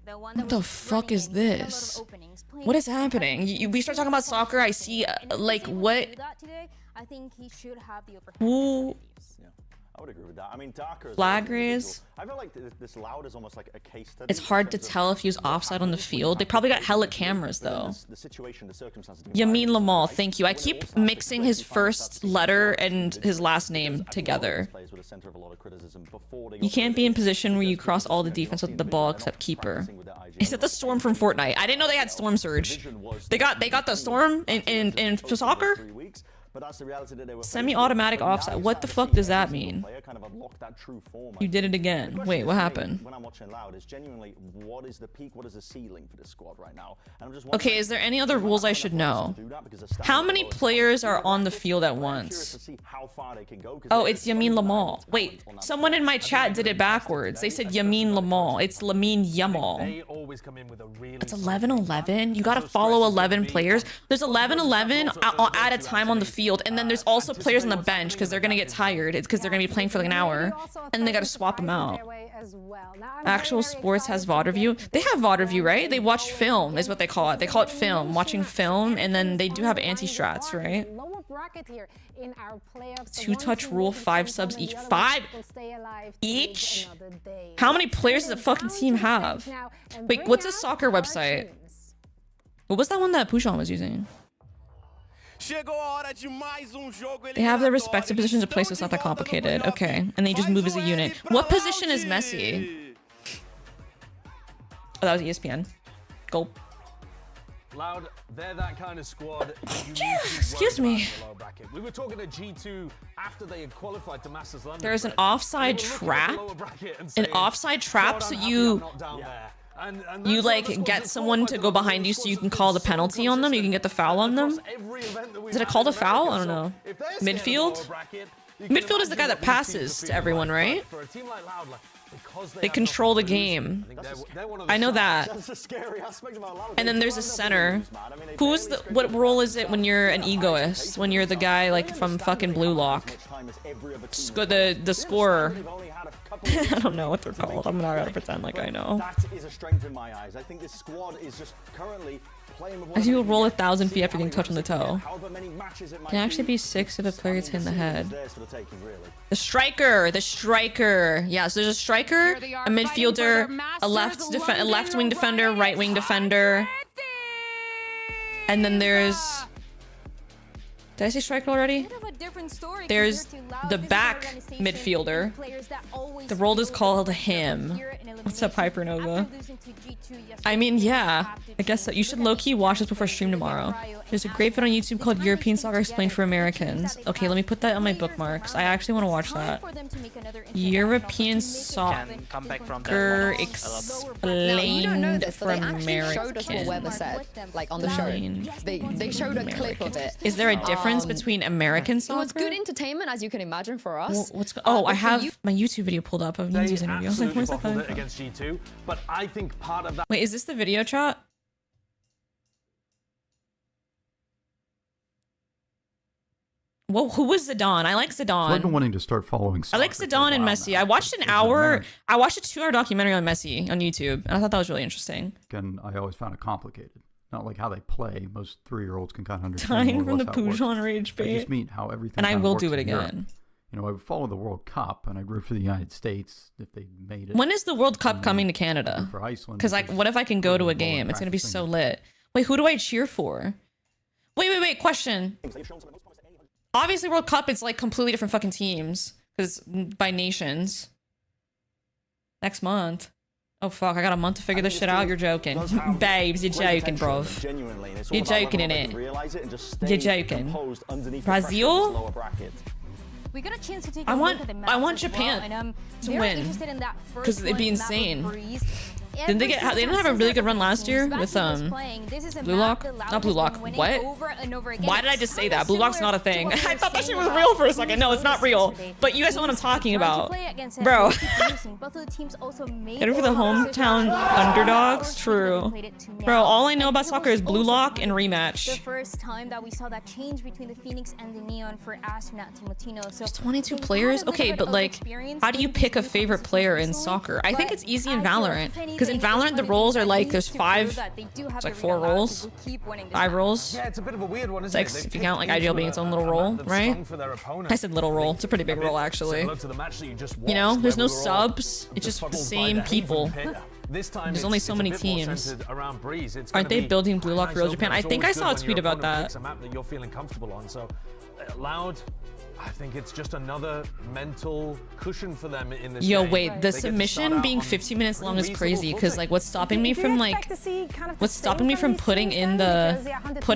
What the fuck is this? What is happening? We start talking about soccer. I see like what? Who? I would agree with that. I mean, Darker flag raise. I feel like this Loud is almost like a case study. It's hard to tell if he was offside on the field. They probably got hella cameras though. Yamin Lamal, thank you. I keep mixing his first letter and his last name together. You can't be in position where you cross all the defense with the ball except keeper. Except the Storm from Fortnite. I didn't know they had Storm Surge. They got the Storm in soccer. Semi-automatic offside. What the fuck does that mean? You did it again. Wait, what happened? When I'm watching Loud, it's genuinely what is the peak, what is the ceiling for this squad right now? And I'm just okay, is there any other rules I should know? How many players are on the field at once? Oh, it's Yamin Lamal. Wait, someone in my chat did it backwards. They said Yamin Lamal. It's Lamine Yamal. It's 11-11? You gotta follow 11 players. There's 11-11 at a time on the field field, and then there's also players on the bench because they're gonna get tired. It's because they're gonna be playing for like an hour, and they gotta swap them out. Actual sports has VOD review. They have VOD review, right? They watch film, is what they call it. They call it film, watching film, and then they do have anti-strats, right? 2-touch rule, 5 subs each. 5 each? How many players does a fucking team have? Wait, what's a soccer website? What was that one that Pujon was using? They have their respective positions in place, so it's not that complicated. Okay, and they just move as a unit. What position is Messi? Oh, that was ESPN. Go. Loud, they're that kind of squad. Excuse me. We were talking to G2 after they had qualified to Masters London. There's an offside trap. An offside trap, so you like get someone to go behind you so you can call the penalty on them. You can get the foul on them. Is it called a foul? I don't know. Midfield? Midfield is the guy that passes to everyone, right? They control the game. I know that. And then there's a center. Who's the? What role is it when you're an egoist? When you're the guy like from fucking Blue Lock? The scorer. I don't know what they're called. I'm not gonna pretend like I know. That is a strength in my eyes. I think this squad is just currently playing with. As you will roll 1,000 feet after getting touched on the toe. Can actually be 6 if a player gets hit in the head. The striker, the striker. Yeah, so there's a striker, a midfielder, a left wing defender, right wing defender, and then there's. Did I say striker already? There's the back midfielder. The role is called him. What's up, Hypernova? I mean, yeah. I guess so. You should low-key watch this before stream tomorrow. There's a great video on YouTube called European Soccer Explained for Americans. Okay, let me put that on my bookmarks. I actually want to watch that. European Soccer Explained for Americans. Like on the show. They showed a clip of it. Is there a difference between American soccer? It was good entertainment, as you can imagine, for us. Oh, I have my YouTube video pulled up of Ninja's interview. I was like, where's that coming from? Against G2, but I think part of that. Wait, is this the video chat? Whoa, who was Zidane? I like Zidane. I've been wanting to start following soccer. I like Zidane and Messi. I watched a 2-hour documentary on Messi on YouTube, and I thought that was really interesting. And I always found it complicated. Not like how they play. Most 3-year-olds can kind of understand more from the Pujon rage bait. I just mean how everything. And I will do it in Europe. again. You know, I would follow the World Cup, and I'd root for the United States if they made it. When is the World Cup coming to Canada? For Iceland. Because like, what if I can go to a game? It's gonna be so lit. Wait, who do I cheer for? Wait. Question. Obviously, World Cup, it's like completely different fucking teams because by nations. Next month. Oh fuck! I got a month to figure this shit out. You're joking, babes. You're joking, bro. You're joking in it. You're joking. Brazil. We got a chance to take I want Japan to win because it'd be insane. Didn't they get? They didn't have a really good run last year with Blue Lock. Not Blue Lock. What? Why did I just say that? Blue Lock's not a thing. I thought that shit was real for a second. No, it's not real. But you guys know what I'm talking about, bro. Get it for the hometown underdogs. True, bro. All I know about soccer is Blue Lock and rematch. The first time that we saw that change between the Phoenix and the Neon for astronaut Timotino. So there's 22 players. Okay, but like, how do you pick a favorite player in soccer? I think it's easy in Valorant because in Valorant the roles are like there's 5. It's like 4 roles. 5 roles. Yeah, it's a bit of a weird one, isn't like, it? If you count like IGL being its own little role, right? I said little role. It's a pretty big role actually. You know, there's no subs. It's just the same people. There's only so many teams. Aren't they building Blue Lock for Real Japan? I think I saw a tweet about that. It's a map that you're feeling comfortable on. So, Loud, I think it's just another mental cushion for them in this Yo, game. wait, the submission being 15 minutes long is crazy because like what's stopping me from like putting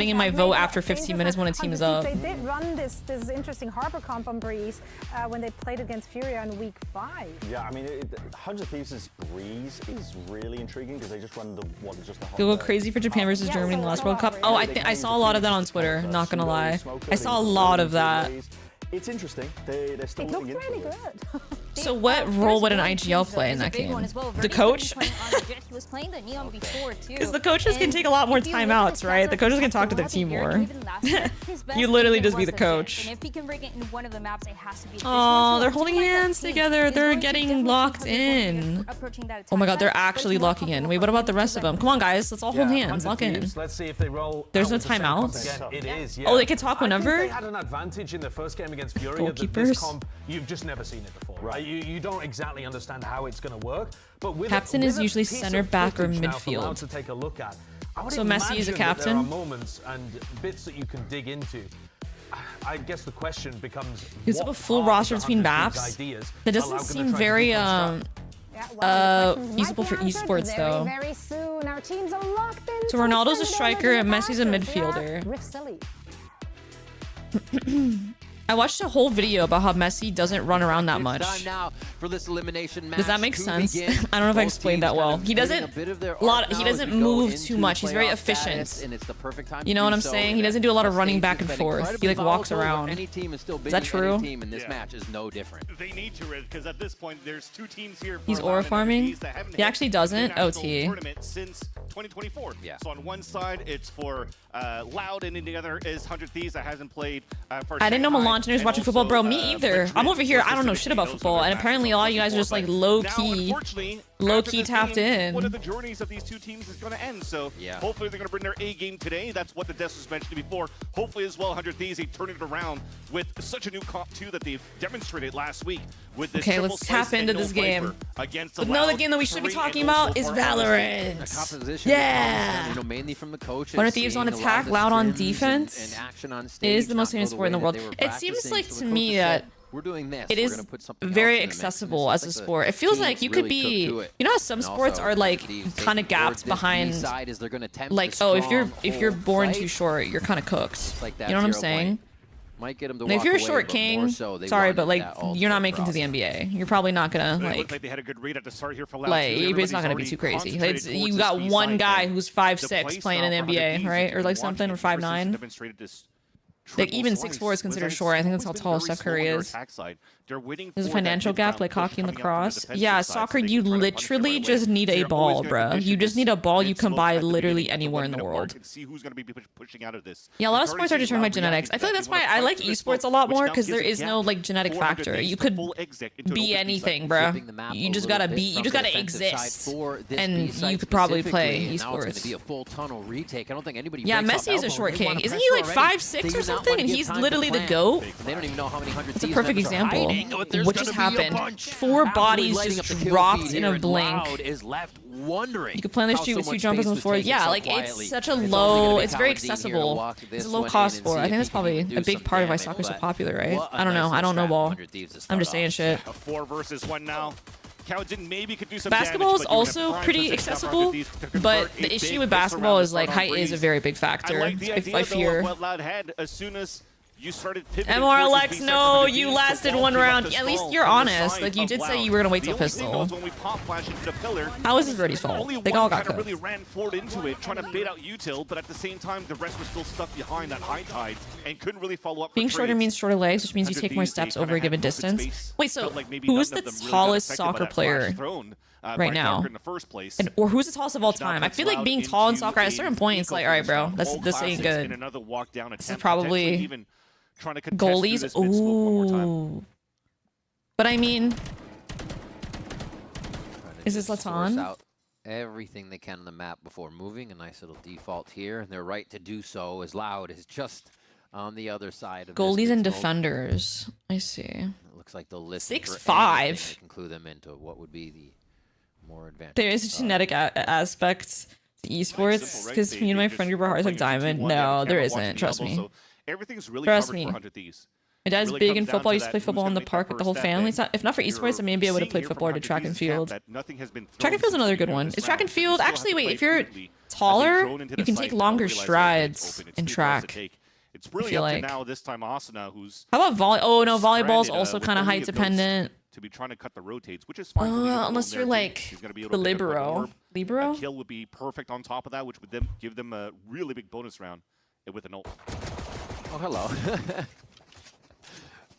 in my vote after 15 minutes when a team is up. They did run this interesting harbor comp on Breeze when they played against Furia in week 5. Yeah, I mean, Hundred Thieves' Breeze is really intriguing because they just run the Go crazy for Japan versus Germany in the last World Cup. Oh, I saw a lot of that on Twitter. Not gonna lie, I saw a lot of that. It's interesting. They're still it looked really good. So what role would an IGL play in that game? The coach? Because the coaches can take a lot more timeouts, right? The coaches can talk to their team more. You literally just be the coach. Oh, they're holding hands together. They're getting locked in. Oh my god, they're actually locking in. Wait, what about the rest of them? Come on, guys. Let's all hold hands. Lock in. Let's see if they roll. There's no timeouts? It is, yeah. Oh, they can talk whenever? I think they had an advantage in the first game against Furia. This comp, you've just never seen it before, right? You don't exactly understand how it's going to work. But with captain is usually center back or midfield. To take a look at. So Messi is a captain? There are moments and bits that you can dig into. I guess the question becomes, you have a full roster between maps? That doesn't seem very feasible for esports though. Very soon. Our teams are locked in. So Ronaldo's a striker and Messi's a midfielder. I watched a whole video about how Messi doesn't run around that much. Does that make sense? I don't know if I explained that well. He doesn't he doesn't move too much. He's very efficient. You know what I'm saying? He doesn't do a lot of running back and forth. He like walks around. Is that true? In this match is no different. They need to, because at this point there's two teams here. He's aura farming. He actually doesn't. OT. Since 2024. Yeah. So on one side it's for Loud, and in the other is 100 Thieves that hasn't played. I didn't know Melanji was watching football, bro. Me either. I'm over here. I don't know shit about football, and apparently a lot of you guys are just like low key tapped in. One of the journeys of these two teams is going to end. So hopefully they're going to bring their A game today. That's what the Des was mentioning before. Hopefully as well, 100 Thieves, they turn it around with such a new comp too that they've demonstrated last week with this. Okay, let's tap into this game. But no, the game that we should be talking about is Valorant. Yeah. Mainly from the coaches. 100 Thieves on attack, Loud on defense. It is the most famous sport in the world. It seems like to me that it is very accessible as a sport. It feels like you could be, you know how some sports are like kind of gapped behind, like, oh, if you're born too short, you're kind of cooked. You know what I'm saying? And if you're a short king, sorry, but like you're not making it to the NBA. You're probably not gonna like. They had a good read at the start here for like it's not gonna be too crazy. You got one guy who's 5'6" playing in the NBA, right? Or like something, or 5'9". Like even 6'4" is considered short. I think that's how tall Steph Curry is. There's a financial gap like hockey and lacrosse. Yeah, soccer, you literally just need a ball, bro. You just need a ball you can buy literally anywhere in the world. Yeah, a lot of sports are determined by genetics. I feel like that's why I like esports a lot more, because there is no like genetic factor. You could be anything, bro. You just gotta exist, and you could probably play esports. Yeah, Messi is a short king. Isn't he like 5'6" or something? And he's literally the GOAT. It's a perfect example. What just happened? 4 bodies just dropped in a blink. You could plan this shoot with 2 jumpers on the floor. Yeah, like it's such a low, it's very accessible. It's a low cost sport. I think that's probably a big part of why soccer's so popular, right? I don't know. I don't know ball. I'm just saying shit. A 4 versus 1 now. Maybe could do some basketball damage, is also pretty accessible, but the issue with basketball is like height is a very big factor. I fear. What Loud had as soon as you started pivoting MRLX, no, you lasted 1 round. At least you're honest. Like you did say you were gonna wait till pistol. How is this Verdi's fault? They all got cooked. Really ran forward into it, trying to bait out util, but at the same time, the rest were still stuck behind that high tide and couldn't really follow up. Being shorter means shorter legs, which means you take more steps over a given distance. Wait, so who's the tallest soccer player right now? Or who's the tallest of all time? I feel like being tall in soccer at a certain point, it's like, all right, bro, this ain't good. This is probably goalies. Ooh. But I mean, is this Latan? Everything they can on the map before moving. A nice little default here, and they're right to do so. As Loud is just on the other side of goalies and defenders. I see. It looks like they'll listen 6'5". Conclude them into what would be the more advanced. There is a genetic aspect to esports, because me and my friend group are hard like diamond. No, there isn't. Trust me. Everything's really Trust me. My dad's big in football. I used to play football in the park with the whole family. It's not, if not for esports, then maybe I would have played football or did track and field. Track and field's another good one. Is track and field actually? Wait, if you're taller, you can take longer strides in track. It's really up to now this time Asuna, who's how about volley? Oh no, volleyball's also kind of height dependent. To be trying to cut the rotates, which is fine. Unless you're like the libero. Libero. A kill would be perfect on top of that, which would then give them a really big bonus round with an ult. Oh, hello.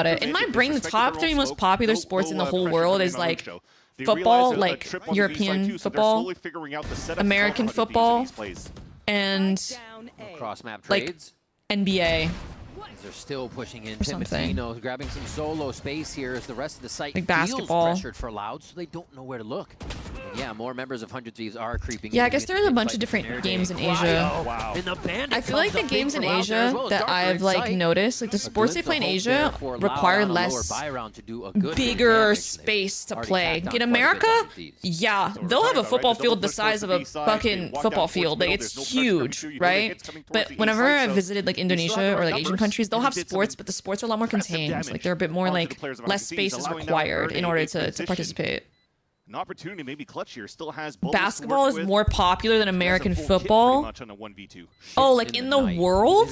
about it. In my brain, the top 3 most popular sports in the whole world is like football, like European football, American football, and Cross map like trades. NBA. They're still pushing in. Or something. Timatino grabbing some solo space here as the rest of the site Like feels basketball. pressured for Loud, so they don't know where to look. Yeah, more members of 100 Thieves are creeping. Yeah, I guess there's a bunch of different games in Asia. Wow. And the bandit I feel like the comes up games big in from out there as Asia well as that Darker I've like Insight. noticed, like the sports they play in Asia require less bigger space to play. In America, yeah, they'll have a football field the size of a fucking football field. Like it's huge, right? But whenever I visited like Indonesia or like Asian countries, they'll have sports, but the sports are a lot more contained. Like they're a bit more like less space is required in order to participate. An opportunity maybe clutch here. Still has both. Basketball is more popular than American football. Much on a 1v2. Oh, like in the world?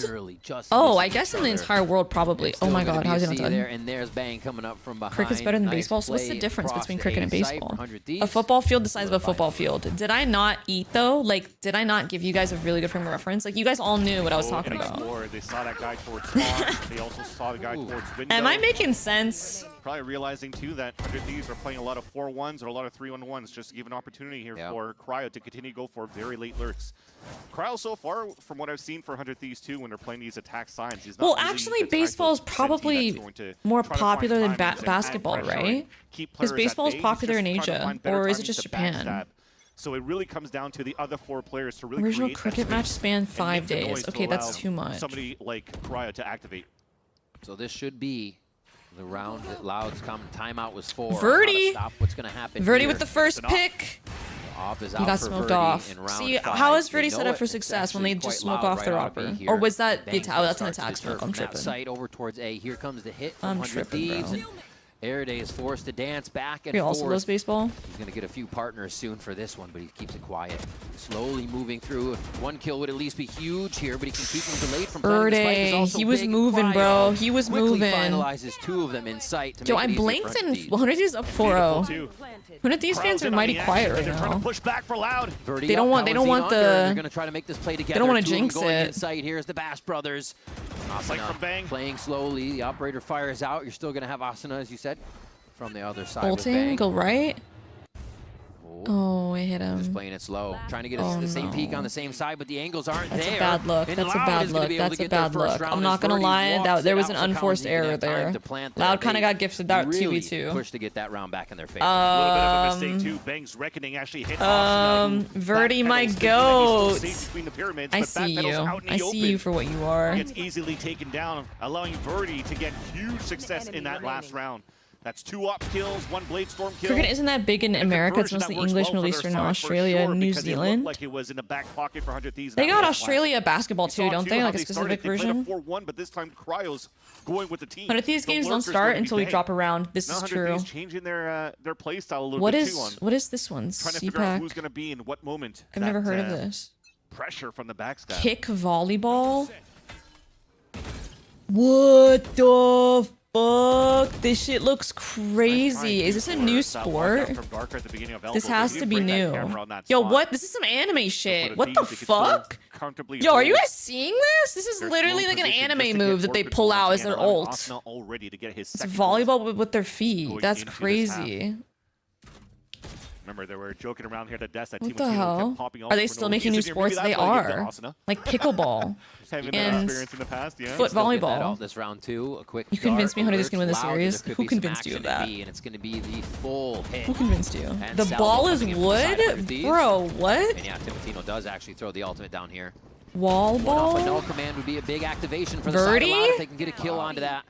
Oh, I guess in the entire world probably. Oh my god, how's it not done? And there's Bang coming up from behind. Cricket's better than baseball. So what's the difference between cricket and baseball? A football field the size of a football field. Did I not eat though? Like, did I not give you guys a really good frame of reference? Like, you guys all knew what I was talking about. They saw that guy towards spawn. They also saw the guy towards window. Am I making sense? Probably realizing too that 100 Thieves are playing a lot of 4-1s or a lot of 3-on-1s just to give an opportunity here for Cryo to continue to go for very late lurks. Cryo so far, from what I've seen for 100 Thieves too, when they're playing these attack signs, he's not Well, really actually, the type baseball is of probably going to more try to popular find than timings and add basketball, pressure right? and keep Because players baseball at is bay. He's popular in just trying to Asia, find better or is it timings just to Japan? backstab. So it really comes down to the other 4 players to really Original create that cricket match space spanned and 5 make the days. noise to Okay, that's allow too much. Somebody like Cryo to activate. So this should be the round that Loud's come. Timeout was 4. Verdi! Stop what's going to happen Verdi here. with the first pick. Off is He out got for smoked Verdi off. in round See, 5. how is They Verdi know set up it. for It's success when they actually just quite smoke loud off right their out of B upper? here. Or was that Bang oh, that's an starts attack his turf smoke? I'm from that tripping. site over towards A. Here comes the hit from I'm 100 tripping, Thieves. bro. Airday is forced to dance back and He also forth. loves baseball. He's going to get a few partners soon for this one, but he keeps it quiet. Slowly moving through. 1 kill would at least be huge here, but he can keep him delayed from planting the spike. There's Verdi, also he was big moving, Cryo. bro. He was Quickly moving. finalizes 2 of them in sight to Yo, make I it easier blinked for and 100 Thieves. 100 Thieves up 4-0. 100 Thieves fans are mighty quiet right They're trying now. to push back for Loud. Verdi They don't up, want Kawazi the- They're going to try to make this play together. don't wanna 2 of them jinx going it. in sight. Here's the Bash brothers. Like Asuna from Bang. playing slowly. The operator fires out. You're still going to have Asuna, as you said, from the other side with Ulting, Bang. go right. Oh, I hit Just him. playing it slow, trying to get Oh, the same no. peak on the same side, but the angles aren't That's there. a bad look. And That's a Loud bad is gonna look. be able to That's a get their bad first look. round I'm as not gonna Verdi lie. walks That there it was out, an so Kawazi unforced didn't error have time there. to plant that. Loud kind of They got gifted that really 2v2. pushed to get that round back in their favor. A little bit of a mistake too. Bang's reckoning actually hit Verdi, my goat. I see you. I see you for what you are. Gets easily taken down, allowing Verdi to get huge success in that last round. That's 2 op kills, 1 Blade Storm kill. Cricket isn't that big in America. It's mostly English, Middle Eastern, Australia, New Zealand. Like it was in the back pocket for 100 Thieves. They got Australia basketball too, don't they? Like a specific version. 4-1, but this time Cryo's going with the team. 100 Thieves games don't start until we drop a round. This is true. 100 Thieves changing their play style a little What bit is too on what is this one? trying to figure out CPAC. who's going to be in what moment. I've never heard of this. Pressure from the backstab. Kick volleyball. What the fuck? This shit looks crazy. Is this a new sport? This has to be new. Yo, what? This is some anime shit. What the fuck? Yo, are you guys seeing this? This is literally like an anime move that they pull out as their ult. It's volleyball with their feet. That's crazy. Remember, they were joking around here at the desk. That What team the hell? Are they still making new sports? They are. Like pickleball and foot volleyball. This round 2, a quick You convinced me 100 is gonna win the Loud, series. there could Who be some convinced you of action in that? B, and it's going to be the full hit. Who convinced you? And The Salvo ball is coming in from the side of 100 wood? Thieves. Bro, what? And yeah, Timotino does actually throw the ultimate down here. Wall One off a ball? null command would be a big activation for the Verdi? side of Loud if they can get a kill onto that.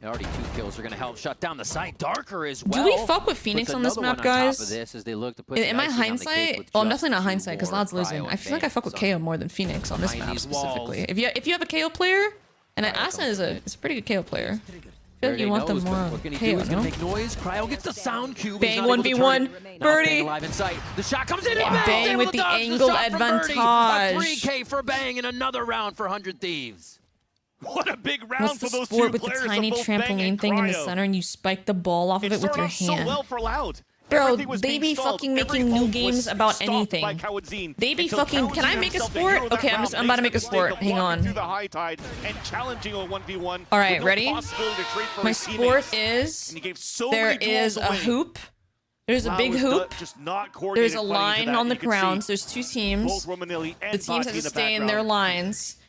Already 2 kills are going to help shut down the site. Darker as well. Do we fuck with Phoenix Puts on this another map, one on top guys? of this as they look to put Am I the icing on the cake hindsight? with Well, I'm just definitely not 2 hindsight because more Loud's losing. Cryo I feel like I fuck with bangs KO more than Phoenix on this behind map these specifically. walls. If you have a KO player, and Asuna is a pretty good KO player. I feel like you want them more on What can he do? KO, He's going no? to make noise. Cryo gets the sound cube. Bang, He's not able to 1v1. turn it. Now Verdi. staying alive in sight. The shot comes in. Yeah, Bang with the angled advantage. A 3K for Bang and another round for 100 Thieves. What a big round What's for the those sport two with the players tiny of both Bang trampoline and thing in the Cryo. center and you spike the ball off of it with started your off so hand? well for Loud. Bro, Everything was they being be stalled. fucking Every making new ult was games about stopped anything. by Kawadzin They be until fucking. Can I Kawadzin make a himself sport? the hero of that Okay, I'm round, about to makes make a the sport. mistake of Hang walking on. through the high tide and challenging a 1v1. All right, with no ready? possibility to trade for My his sport teammates. is And he gave so there many duels is a away. hoop. There's a Loud big was hoop. just not There's coordinated a fighting to line that. on the You can see grounds. There's 2 teams. both Romanelli and The teams have Bati to in the stay in their background. lines.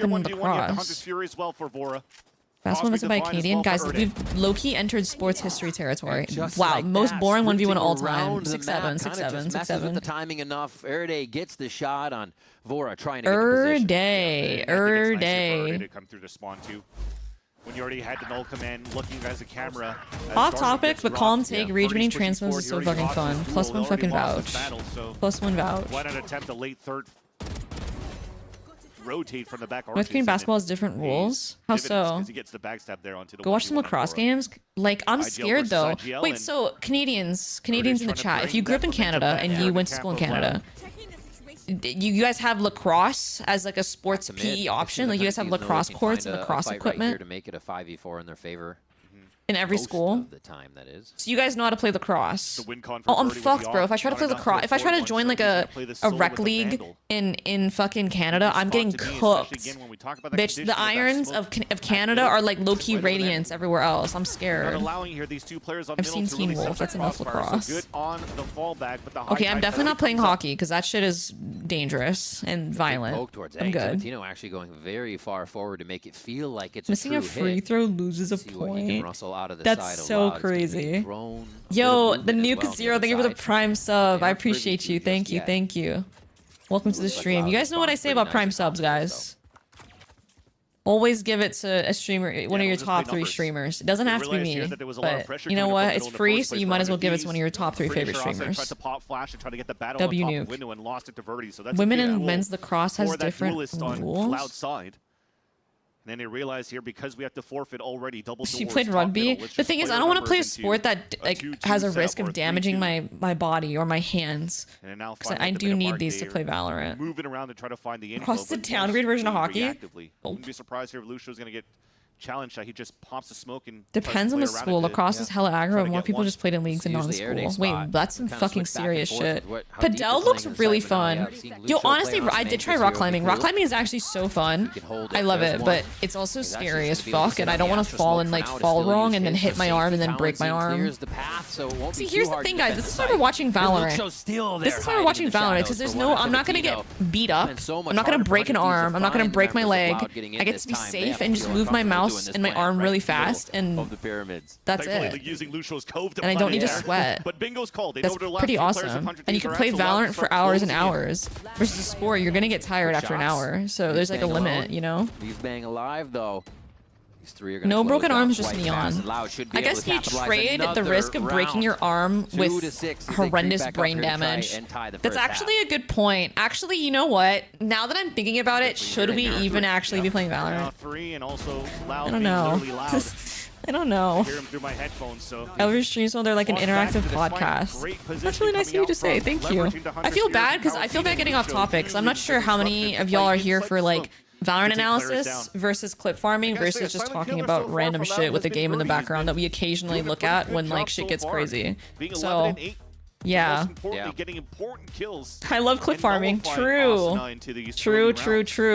rocking one the v one. You have the cross. Hunter's Fury as well for Vora. Fast one by Canadian. Guys, we've low-key entered sports history territory. Wow, like most that, boring 1v1 all sprinting time. around the 6-7, map, 6-7, kinda just messes with the timing enough. Erde gets the shot on Vora trying to get the position. Erde. To come through the spawn too. When you already had the null command looking as a camera. Off topic, but calm take, rejuvenating transfers is so fucking fun. Plus one fucking vouch. Plus one vouch. Why not attempt a late third? rotate from the back. North Korean basketball has different rules. How so? He gets the backstab there onto the Go watch some lacrosse games. Like, I'm scared though. Wait, so Canadians in the chat, if you grew up in Canada and you went to school in Canada, you guys have lacrosse as like a sports PE option? Like you guys have lacrosse courts and lacrosse equipment to make it a 5v4 in their favor. in every school? Of the time, that is. So you guys know how to play lacrosse. Oh, I'm fucked, bro. If I try to play lacrosse, if I try to join like a rec league in fucking Canada, I'm getting cooked. Bitch, the irons of Canada are like low-key radiance everywhere else. I'm scared. I've seen Teen Wolf. That's enough lacrosse. Okay, I'm definitely not playing hockey because that shit is dangerous and violent. I'm good. Tino actually going very far forward to make it feel like it's Missing a free throw loses a point. Out of the That's side so crazy. Yo, the Nuke Zero, thank you for the Prime sub. I appreciate you. Thank you. Thank you. Welcome to the stream. You guys know what I say about Prime subs, guys. Always give it to a streamer, one of your top 3 streamers. It doesn't have to be me, but you know what? It's free, so you might as well give it to one of your top 3 favorite streamers. W Nuke. Women and men's lacrosse has different rules. And then they realize here, because we have to forfeit already double doors. She played rugby. The thing is, I don't want to play a sport that like has a risk of damaging my body or my hands. Because I do need these to play Valorant. Moving around to try to find the Across the downgrade version of hockey. Wouldn't be surprised here if Lucia's going to get challenged. He just pops the smoke and depends on the school. Lacrosse is hella aggro, and more people just played in leagues and not in school. Wait, that's some fucking serious shit. Padel looks really fun. Yo, honestly, I did try rock climbing. Rock climbing is actually so fun. I love it, but it's also scary as fuck, and I don't want to fall and like fall wrong and then hit my arm and then break my arm. See, here's the thing, guys. This is why we're watching Valorant. This is why we're watching Valorant, because there's no, I'm not gonna get beat up. I'm not gonna break an arm. I'm not gonna break my leg. I get to be safe and just move my mouse and my arm really fast, and that's it. And I don't need to sweat. That's pretty awesome. And you can play Valorant for hours and hours. Versus a sport, you're gonna get tired after an hour. So there's like a limit, you know? He's bang alive though. These 3 are gonna no broken arms, just Neon. I guess you trade the risk of breaking your arm with horrendous brain damage. That's actually a good point. Actually, you know what? Now that I'm thinking about it, should we even actually be playing Valorant? I don't know. I don't know. Every streams while they're like an interactive podcast. That's really nice of you to say. Thank you. I feel bad because I feel bad getting off topic. I'm not sure how many of y'all are here for like Valorant analysis versus clip farming versus just talking about random shit with the game in the background that we occasionally look at when like shit gets crazy. So yeah. I love clip farming. True.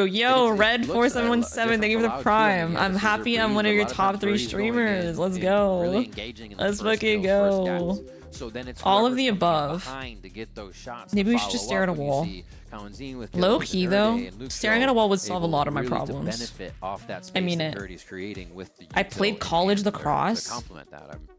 Yo, Red 4717, thank you for the Prime. I'm happy I'm one of your top 3 streamers. Let's go. Let's fucking go. All of the above. Maybe we should just stare at a wall. Low key though, staring at a wall would solve a lot of my problems. I mean it. I played college lacrosse.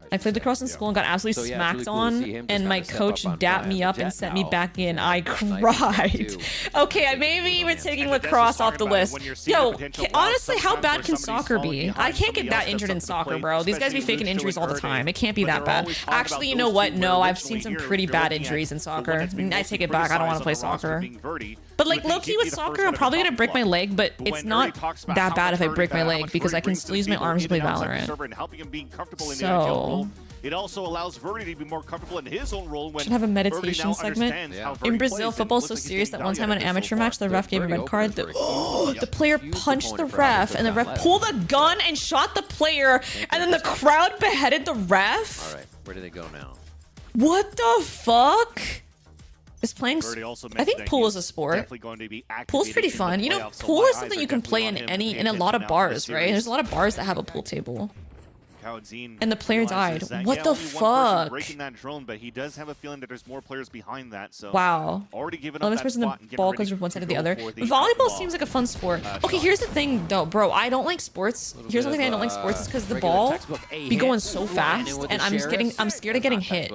I played lacrosse in school and got absolutely smacked on, and my coach dapped me up and sent me back in. I cried. Okay, maybe we're taking lacrosse off the list. Yo, honestly, how bad can soccer be? I can't get that injured in soccer, bro. These guys be faking injuries all the time. It can't be that bad. Actually, you know what? No, I've seen some pretty bad injuries in soccer. I take it back. I don't want to play soccer. But like low-key with soccer, I'm probably gonna break my leg, but it's not that bad if I break my leg because I can still use my arms to play Valorant. So it also allows Verdi to be more comfortable in his own role when should have a meditation segment. In Brazil, football's so serious that one time in an amateur match, the ref gave a red card. The player punched the ref, and the ref pulled a gun and shot the player, and then the crowd beheaded the ref. All right, where do they go now? What the fuck? Is playing? I think pool is a sport. Pool's pretty fun. You know, pool is something you can play in a lot of bars, right? There's a lot of bars that have a pool table. And the player died. What the fuck? Breaking that drone, but he does have a feeling that there's more players behind that. So wow. Already given up this person the ball goes from one side to the other. Volleyball seems like a fun sport. Okay, here's the thing though, bro. I don't like sports. Here's the thing I don't like sports is because the ball be going so fast, and I'm scared of getting hit.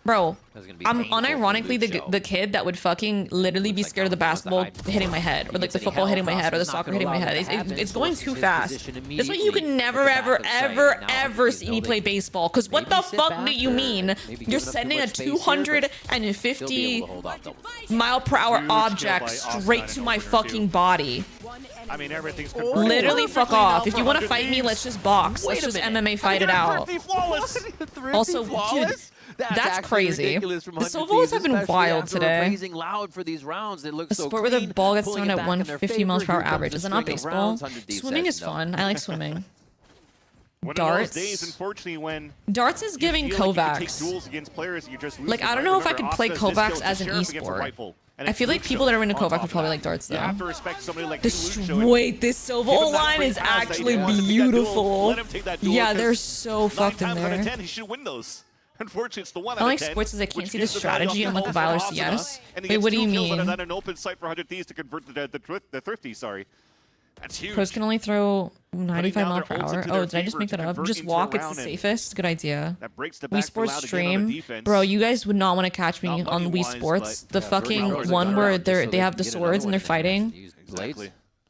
Bro, I'm unironically the kid that would fucking literally be scared of the basketball hitting my head, or like the football hitting my head, or the soccer hitting my head. It's going too fast. That's why you can never, ever see me play baseball. Because what the fuck do you mean? You're sending a 250 mile per hour object straight to my fucking body. I mean, everything's Literally fuck off. If you want to fight me, let's just box. Let's just MMA fight it out. Also, dude, that's crazy. The solos have been wild today. Loud for these rounds. It looks A sport where the ball gets thrown at 150 miles per hour average. Is it not baseball? Swimming is fun. I like swimming. Darts. Days, unfortunately, when Darts is giving Kovacs. Like, I don't know if I could play Kovacs as an esport. I feel like people that are into Kovac would probably like darts though. Wait, this Silva line is actually beautiful. Yeah, they're so fucked in there. He should win those. Unfortunately, it's the one I like sports is I can't see the strategy on like Valor CS. Wait, what do you mean? An open site for 100 Thieves to convert the thrifty. Sorry. That's huge. Pros can only throw 95 miles per hour. Oh, did I just make that up? Just walk, it's the safest. Good idea. Wii Sports stream. Bro, you guys would not want to catch me on Wii Sports. The fucking one where they have the swords and they're fighting.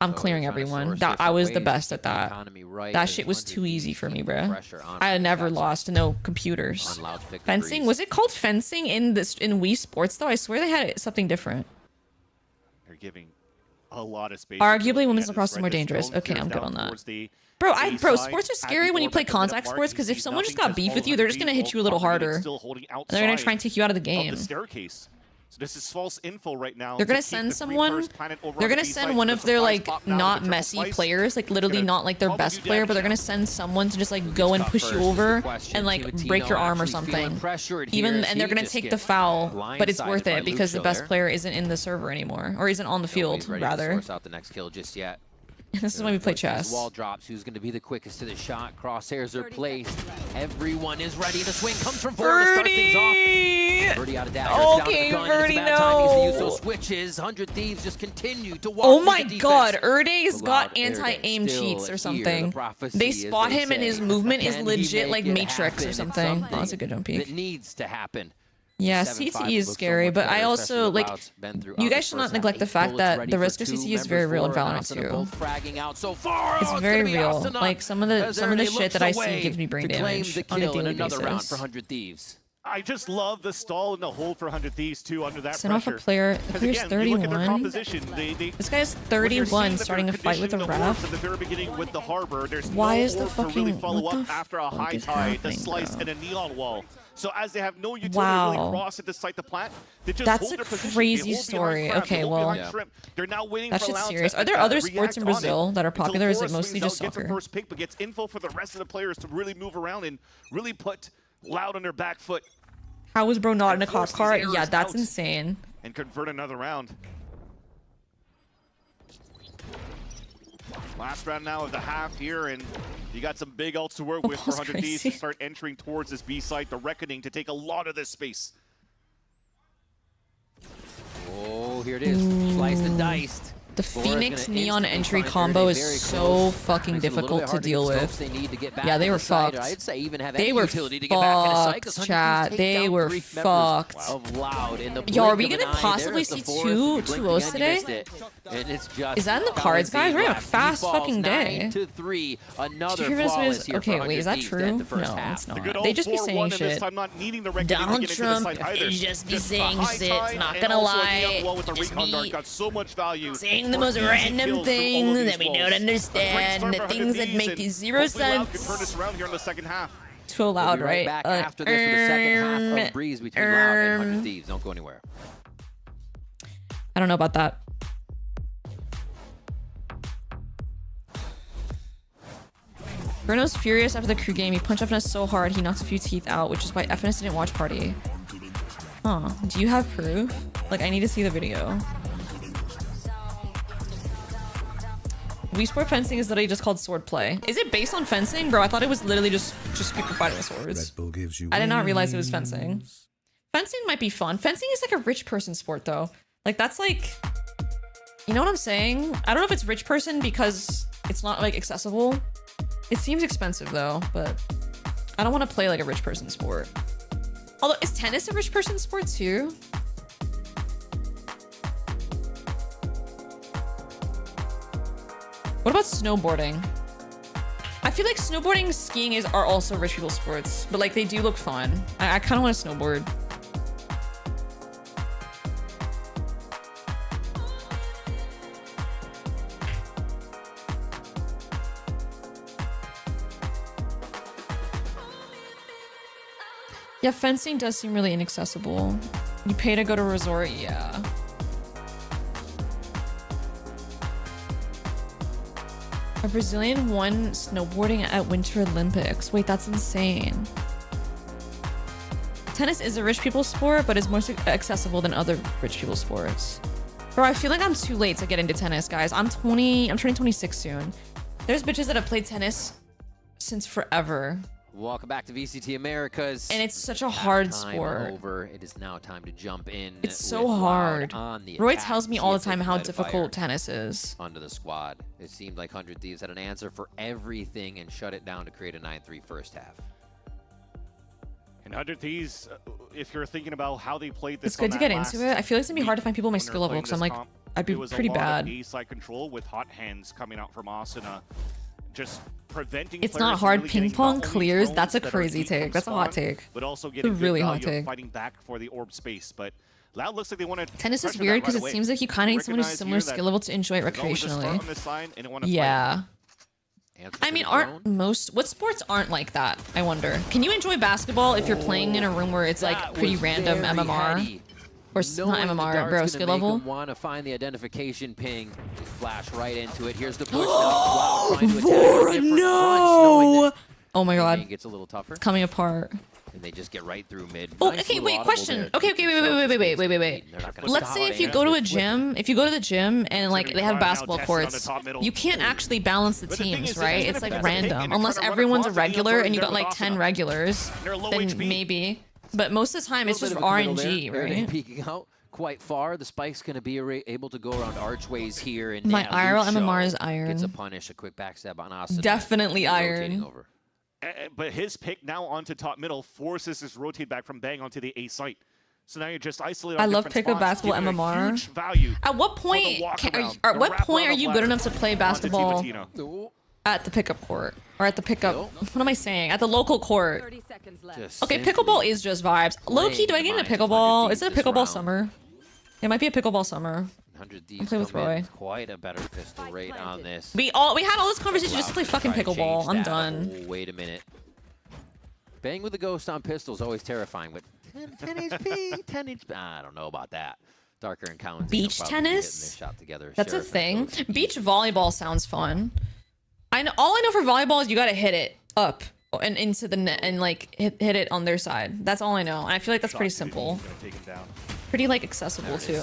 I'm clearing everyone. I was the best at that. That shit was too easy for me, bro. I had never lost to no computers. Fencing? Was it called fencing in Wii Sports though? I swear they had something different. They're giving a lot of space. Arguably, women's lacrosse is more dangerous. Okay, I'm good on that. Bro, sports are scary when you play contact sports because if someone just got beef with you, they're just gonna hit you a little harder. And they're gonna try and take you out of the game. So this is false info right now. They're gonna send someone. They're gonna send one of their like not messy players, like literally not like their best player, but they're gonna send someone to just like go and push you over and like break your arm or something. And they're gonna take the foul, but it's worth it because the best player isn't in the server anymore, or isn't on the field rather. Out the next kill just yet. This is why we play chess. Wall drops. Who's going to be the quickest to the shot? Crosshairs are placed. Everyone is ready. The swing comes from Ford to start things off. Birdie out of daggers. Okay, down Birdie, no. Time to use those switches. 100 Thieves just continue to walk. Oh my god, Erde's got anti-aim cheats or something. They spot him and his movement is legit like Matrix or something. Oh, that's a good jump peek. It needs to happen. Yeah, CTE is scary, but I also, like, you guys should not neglect the fact that the risk of CTE is very real in Valorant too. It's very real. Like, some of the shit that I see gives me brain damage on a daily basis. I just love the stall and the hold for 100 Thieves too under that Send off a player. The player's 31. This guy is 31 starting a fight with a ref. At the very beginning with the harbor, there's Why no is the fucking really follow up after a high tide, the slice, and a neon wall. So as they have no utility to really cross at the site to plant, they just that's hold their position. A crazy story. Okay, well, they're now waiting that for shit's serious. Are there other sports in Brazil that are popular? Or is it mostly just soccer? Gets the first pick, but gets info for the rest of the players to really move around and really put Loud on their back foot. How was bro not in a cop car? Yeah, that's insane. And convert another round. Last round now of the half here, and you got some big ults to work with for 100 Thieves to start entering towards this B site, the Reckoning, to take a lot of this space. Oh, here it is. Sliced and diced. The Phoenix Neon entry combo is so fucking difficult to deal with. Yeah, they were fucked. They were fucked, chat. They were fucked. Yo, are we gonna possibly see two 2-0s today? Is that in the cards, guys? We're having a fast fucking day. Okay, wait, is that true? No, it's not. They just be saying shit. Donald Trump just be saying shit, not gonna lie. Just be saying the most random things that we don't understand, the things that make zero sense. Too loud, right? Back after this for the second half of Breeze between Loud and 100 Thieves. Don't go anywhere. I don't know about that. Bruno's furious after the crew game. He punched FNS so hard he knocked a few teeth out, which is why FNS didn't watch party. Huh. Do you have proof? Like, I need to see the video. Wii Sport fencing is literally just called sword play. Is it based on fencing? Bro, I thought it was literally just people fighting with swords. I did not realize it was fencing. Fencing might be fun. Fencing is like a rich person sport though. Like that's like, you know what I'm saying? I don't know if it's rich person because it's not like accessible. It seems expensive though, but I don't want to play like a rich person sport. Although, is tennis a rich person sport too? What about snowboarding? I feel like snowboarding, skiing are also rich people sports, but like they do look fun. I kind of want to snowboard. Yeah, fencing does seem really inaccessible. You pay to go to a resort, yeah. A Brazilian won snowboarding at Winter Olympics. Wait, that's insane. Tennis is a rich people's sport, but is more accessible than other rich people's sports. Bro, I feel like I'm too late to get into tennis, guys. I'm turning 26 soon. There's bitches that have played tennis since forever. Welcome back to VCT Americas. And it's such a hard Time sport. Over. It is now time to jump in. It's so with hard. Loud on the Roy attack. tells me See all if the they time can how light a difficult fire tennis is. under the squad. It seemed like 100 Thieves had an answer for everything and shut it down to create a 9-3 first half. And 100 Thieves, if you're thinking about how they played this, It's good to get into it. I feel like it's gonna be hard to find people my skill level because I'm like, I'd be pretty bad. A-side control with hot hands coming out from Asuna, just preventing. It's not hard. Ping pong clears. That's a crazy take. That's a hot take. But also It's getting a really hot good value take. of fighting back for the orb space. But Loud looks like they want to. Tennis is weird because it seems like you kind of need someone who's similar skill level to enjoy it recreationally. Yeah. I mean, aren't most what sports aren't like that? I wonder. Can you enjoy basketball if you're playing in a room where it's like pretty random MMR, or not MMR, bro, skill level? Want to find the identification ping? Just flash right into it. Here's the push. Now, trying to attack a different No! Oh my god. It gets a little tougher. It's coming apart. And they just get right through mid. Oh, Nice okay, little wait, audible question. there. Okay, wait. They're not gonna Let's stop say if you it. go to a gym, and like they have basketball courts, you can't actually balance the teams, right? It's like random. Unless everyone's a regular and you got like 10 regulars, then maybe. But most of the time it's just RNG, right? Peeking out quite far. The spike's going to be able to go around archways here. And My now IRL Luke MMR Shaw is iron. Gets a punish, a quick backstab on Austin. Definitely rotating iron. Over. But his pick now onto top middle forces his rotate back from Bang onto the A site. So now you're just isolated. I on love different pickup spots, basketball giving a MMR. huge value At what point? Are you good enough to play basketball at the pickup court or at the pickup? What am I saying? At the local court. Okay, pickleball is just vibes. Low key, do I get into pickleball? Is it a pickleball summer? It might be a pickleball summer. 100 I'll play with Roy. Quite a better pistol rate on this. We had all this conversation just to play fucking pickleball. I'm done. Oh, wait a minute. Bang with the ghost on pistol is always terrifying, but 10 HP, 10 HP. I don't know about that. Darker and Cowan's Beach tennis? Shot together. That's a thing. Beach volleyball sounds fun. All I know for volleyball is you gotta hit it up and into the net and like hit it on their side. That's all I know. And I feel like that's pretty simple. Pretty like accessible too.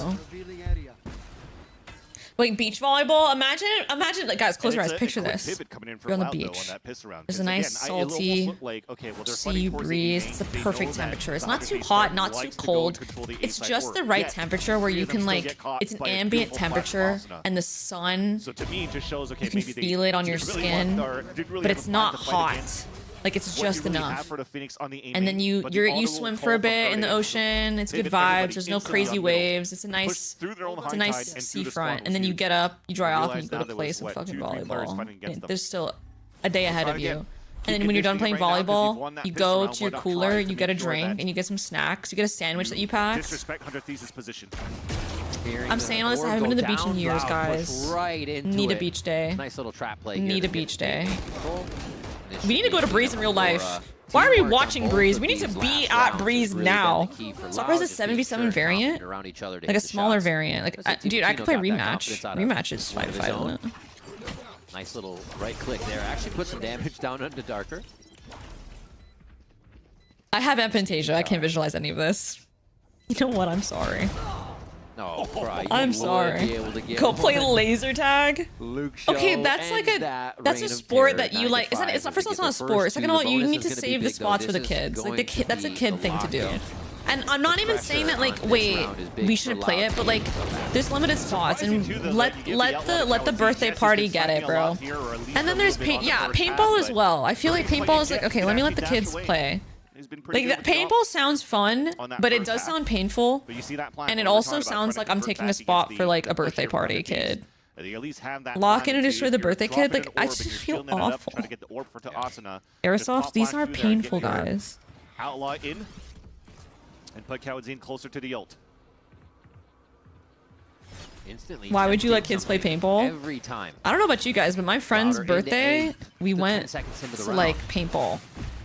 Like beach volleyball, imagine like guys, close your eyes, picture this. You're on the beach. There's a nice salty sea breeze. It's the perfect temperature. It's not too hot, not too cold. It's just the right temperature where you can like, it's an ambient temperature and the sun, So to me, it just shows, okay, you can maybe they feel it on your did really skin, want- or did really but have it's a plan not to fight hot. against Like it's what just you really enough. have for the Phoenix on the And then aiming, but the you auto swim will for a call bit in the early. ocean. It's good David, everybody vibes. There's no thinks they're crazy on middle. waves. It's a Push nice, through their own it's high a tide nice and through the seafront. spawn And then you shoot. get up, you dry off, and you Realized go now to there play was, some what, fucking 2-3 players volleyball. fighting against them. There's still a day ahead Try of again. you. Keep And then when you're done playing conditioning right now 'cause you've volleyball, won that you pistol go round. to your Why not cooler, try you to get a make sure drink, that and you get some snacks. You get a sandwich that you packed. Disrespect 100 Thieves' position. I'm saying all this. I haven't been to the beach in years, guys. Right into Need a it. beach day. Nice little trap play. Need here a to beach get day. This We need to go to Breeze in real life. Why are we watching Breeze? We need to be at Breeze now. Soccer is a 7v7 variant, around each other to like a hit the smaller shots. variant. Like, dude, I could play rematch. Rematch is 5v5, isn't it? Nice little right click there. Actually put some damage down onto Darker. I have aphantasia. I can't visualize any of this. You know what? I'm sorry. No, bro, I'm sorry. Go play laser tag. Luke Okay, that's like that's a sport that you like. It's not. First of all, it's not a sport. Second of all, you need to save the spots for the kids. Like that's a kid thing to do. And I'm not even saying that like, wait, we shouldn't play it, but like, there's limited spots, and let the birthday party get it, bro. And then there's paintball as well. I feel like paintball is like, okay, let me let the kids play. Like that paintball sounds fun, but it does sound painful, and it also sounds like I'm taking a spot for like a birthday party kid. Lock in and destroy the birthday kid. Like I just feel awful. Airsoft, these are painful, guys. Outlaw in and put Kawadzin closer to the ult. Instantly. Why would you let kids play paintball? Every time. I don't know about you guys, but my friend's birthday, we went to like paintball.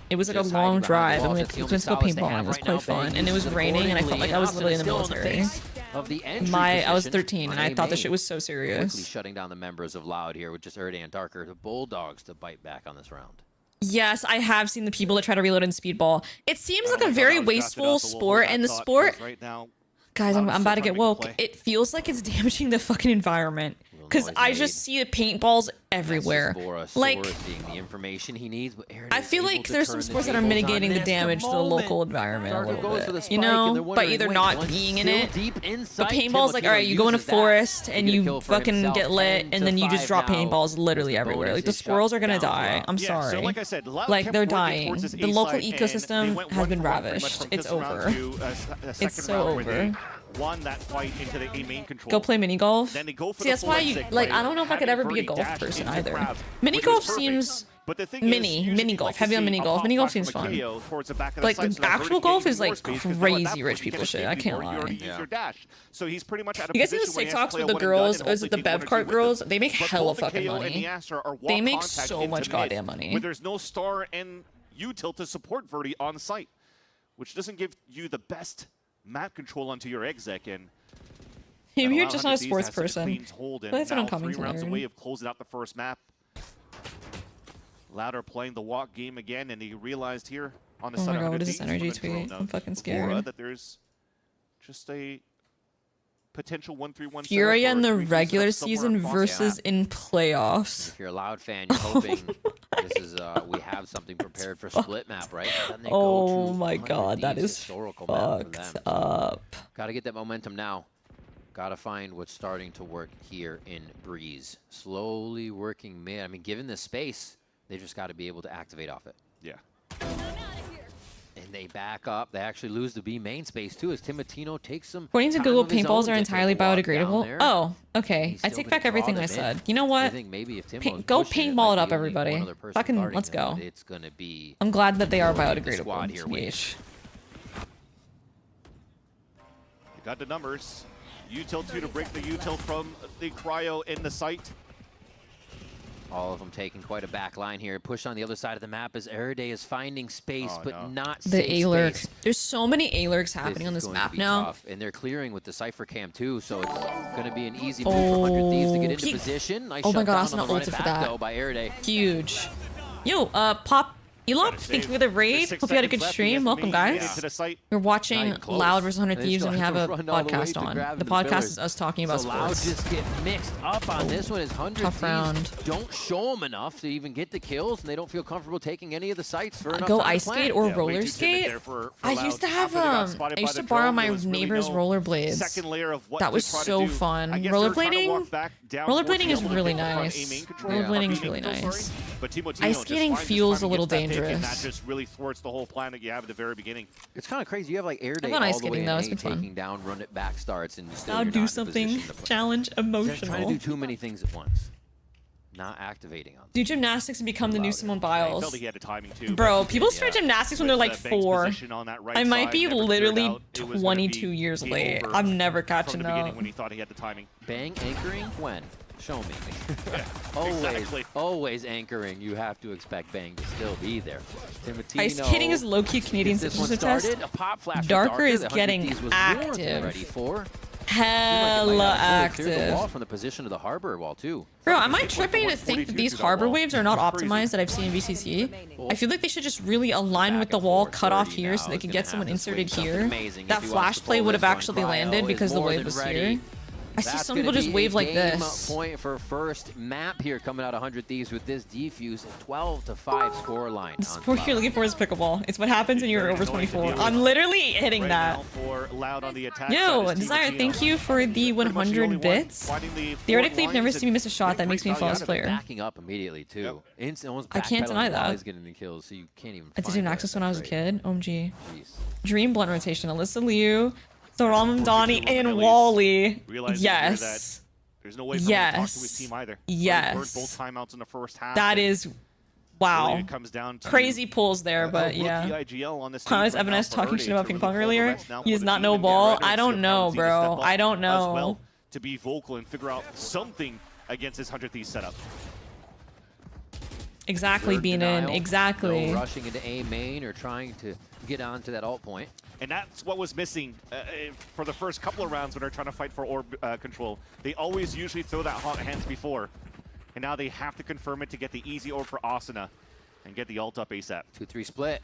It was like a long drive, and we went to go paintballing. It was quite fun, and it was raining, and I felt like I was literally in the military. I was 13, and I thought the shit was so Quickly serious. shutting down the members of Loud here with just Erde and Darker, the Bulldogs, to bite back on this round. Yes, I have seen the people that try to reload in speedball. It seems like a very wasteful sport, and the sport... Guys, I'm about to get woke. It feels like it's damaging the fucking environment. Because I just see the paintballs everywhere. Like, being the information he needs, but I feel like there's some sports that are mitigating the damage to the local environment a little bit, you know, by either not being in it. But paintball's like, all right, you go in a forest and you fucking get lit, and then you just drop paintballs literally everywhere. Like, the squirrels are gonna die. I'm sorry. Like, they're dying. The local ecosystem has been ravished. It's over. It's so over. Won that fight into the main control. Go play mini golf. Then they go for See, that's why you like. I don't know if I could ever be a golf person either. Mini golf seems mini golf. Heavy on mini golf. Mini golf seems fun. Like actual golf is like crazy rich people shit. I can't lie. So he's pretty much. You guys see the TikToks with the girls? Is it the Bev Cart girls? They make hella fucking money. They make so much goddamn money. But there's no star and util to support Verdi on site, which doesn't give you the best map control onto your exec, and maybe you're just not a sports person. That's what I'm coming to. 3 rounds away of closing out the first map. Louder playing the walk game again, and he realized here on the oh my god, what is this energy tweet? I'm fucking scared. That there's just a potential 1-3-1 Furia in the regular season versus in playoffs. If you're a Loud fan, you're hoping this is we have something prepared for split map, right? Oh my god, that is fucked up. Got to get that momentum now. Got to find what's starting to work here in Breeze. Slowly working mid. I mean, given the space, they just got to be able to activate off it. Yeah. And they back up. They actually lose the B main space too as Timotino takes some. According to Google, paintballs are entirely biodegradable. Oh, okay. I take back everything I said. You know what? Go paintball it up, everybody. Fucking let's go. It's gonna be. I'm glad that they are biodegradable. You got the numbers. Util 2 to break the util from the cryo in the site. All of them taking quite a back line here. Push on the other side of the map as Erde is finding space, but not the safe A-lurk. space. There's so many A-lurks happening on this map now. Tough. And they're clearing with the Cypher Cam too, so it's going to be an easy move for 100 Thieves to get into position. Nice oh my god, shutdown I on the ulted for that. though by Erde. Huge. Yo, Pop Elop, thank you for the raid. Hope you had a good stream. Welcome, guys. We're watching Loud vs 100 Thieves, and we have a podcast on. The podcast is us talking about so Loud sports. just get mixed up on this one as 100 Tough round. Thieves don't show them enough to even get the kills, and they don't feel comfortable taking any of the sites for enough Go time ice to skate plan. or roller skate. I used to have I used to borrow my neighbor's rollerblades. That was so fun. Rollerblading is really nice. Rollerblading is really nice. Ice skating feels a little dangerous. That just really thwarts the whole plan that you have at the very beginning. It's kind of crazy. You have like Erde I've gone ice all the way skating, in though. A, It's been fun. taking down, run it back starts, and still Now you're do not in something. position to Challenge emotional. Trying to do too many things at once. Not activating on them. Do gymnastics and become the new Simone Biles. Felt he had the timing too, Bro, but people start gymnastics when they're like Banks' 4. position on that right I might side, be never cleared literally out. It was gonna 22 be years game late. over I'm never from catching the beginning up. when he thought he had the timing. Bang anchoring when? Show me. Always, always anchoring. You have to expect Bang to still be there. Timotino, Ice skating is low-key Canadian citizenship test. A pop flash Darker is getting active. Ready for. Hella active. Wall from the position of the harbor wall too. Bro, am I tripping to think that these harbor waves are not optimized that I've seen in VCT? I feel like they should just really align with the wall, cut off here so they could get someone inserted here. That flash play would have actually landed because the wave was here. I see some people just wave like this. Point for first map here coming out 100 Thieves with this defuse, 12-5 score line. The sport you're looking for is pickleball. It's what happens when you're over 24. I'm literally hitting that. Yo, Desire, thank you for the 100 bits. Theoretically, you've never seen me miss a shot. That makes me a flawless player. Backing up immediately too. I can't deny that. Getting the kills, so you can't even. I did an access when I was a kid. OMG. Dream blunt rotation. Alyssa Liu. Thoramam Donnie and Wally. Yes. There's no way for him to talk to his team either. Yes. Burned both timeouts in the first half. That is, wow. Really, it comes down to crazy pulls there, but yeah. How is Evan S talking shit about ping pong earlier? He does not know ball. I don't know, bro. I don't know. Well, to be vocal and figure out something against his 100 Thieves setup. Exactly, Third Beanin. denial, Exactly. No rushing into A main or trying to get onto that alt point. And that's what was missing for the first couple of rounds when they're trying to fight for orb control. They always usually throw that hot hands before. And now they have to confirm it to get the easy orb for Asuna and get the ult up ASAP. 2-3 split.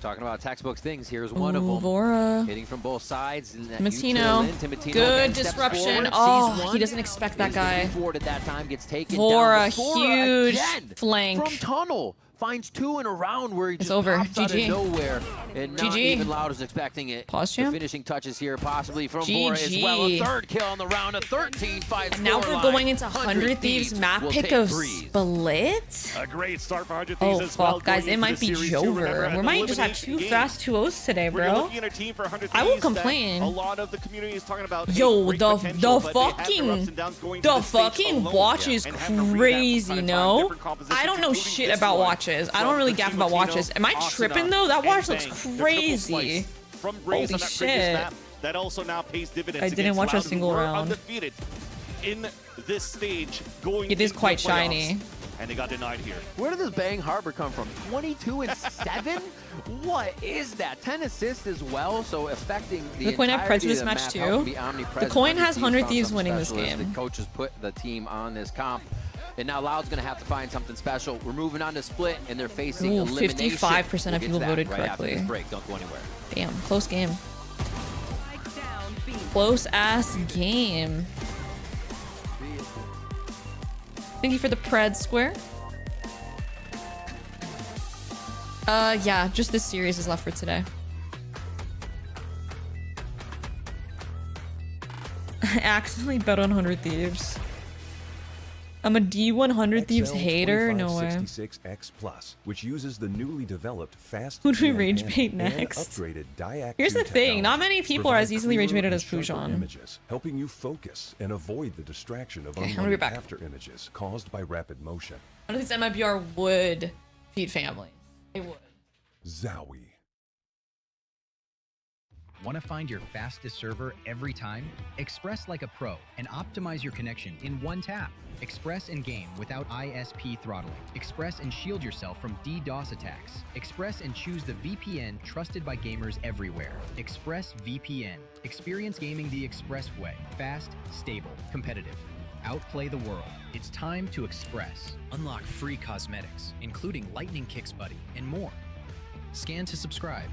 Talking about textbook things, here's one of them. Vora. Hitting from both sides. Timatino. Good disruption. Oh, he doesn't expect that guy. That time gets taken Vora, down. huge Again, flank. From tunnel. Finds 2 in a round where he just over. pops out of GG. nowhere. And not GG. even Loud is expecting it. Pause The champ. finishing touches here possibly from GG. Vora as well. A third kill on the round. A 13-5 And now we're scoreline. going into 100 Thieves map will pick take of threes. Split. A great start for 100 Oh, Thieves as well. fuck, guys, going it might into be the series too. Remember, Jover. an We might just have elimination 2 game fast 2-0s today, where bro. you're looking at a team for 100 I won't Thieves that complain. A lot of the community is talking about Yo, great the potential, but they have their ups fucking and downs going to the stage fucking alone watch is and having to rehab crazy, from time to time, no? different compositions, I don't know including shit this about one watches. I from don't really the gap about Timatino, watches. Am I Asuna, tripping though? That watch and looks Bang. The triple crazy. slice from Raze Holy on that previous shit. map that also now pays dividends. I didn't against watch a Loud, who single were round. Undefeated in this stage going It is into quite the playoffs, shiny. and they got denied here. Where did this Bang Harbor come from? 22-7? What is that? 10 assists as well, so affecting the The Coin have entirety Preds of this match map, helping too. be omnipresent. The Coin has 100 found Thieves something winning this special as game. The coaches put the team on this comp. And now Loud's going to have to find something special. We're moving on to Split, and they're facing Ooh, elimination. 55% We'll of get people to that voted right after correctly. this break. Don't go anywhere. Damn, close game. Close ass game. Thank you for the Pred square. Yeah, just this series is left for today. I accidentally bet on 100 Thieves. I'm a D100 Thieves hater? No way. 2566X Plus, which uses the newly developed fast Who do we GM rage panel bait and next? upgraded Diac Here's 2 the thing, not many technology people are as provide easily rage clearer baited and as sharper Pujon. images, helping you focus and avoid the distraction of Okay, I'm gonna be unwanted back. after images caused by rapid motion. I don't think MIBR would feed families. They would. Zowie. Want to find your fastest server every time? Express like a pro and optimize your connection in one tap. Express and game without ISP throttling. Express and shield yourself from DDoS attacks. Express and choose the VPN trusted by gamers everywhere. Express VPN. Experience gaming the Express way. Fast, stable, competitive. Outplay the world. It's time to Express. Unlock free cosmetics, including Lightning Kicks Buddy and more. Scan to subscribe.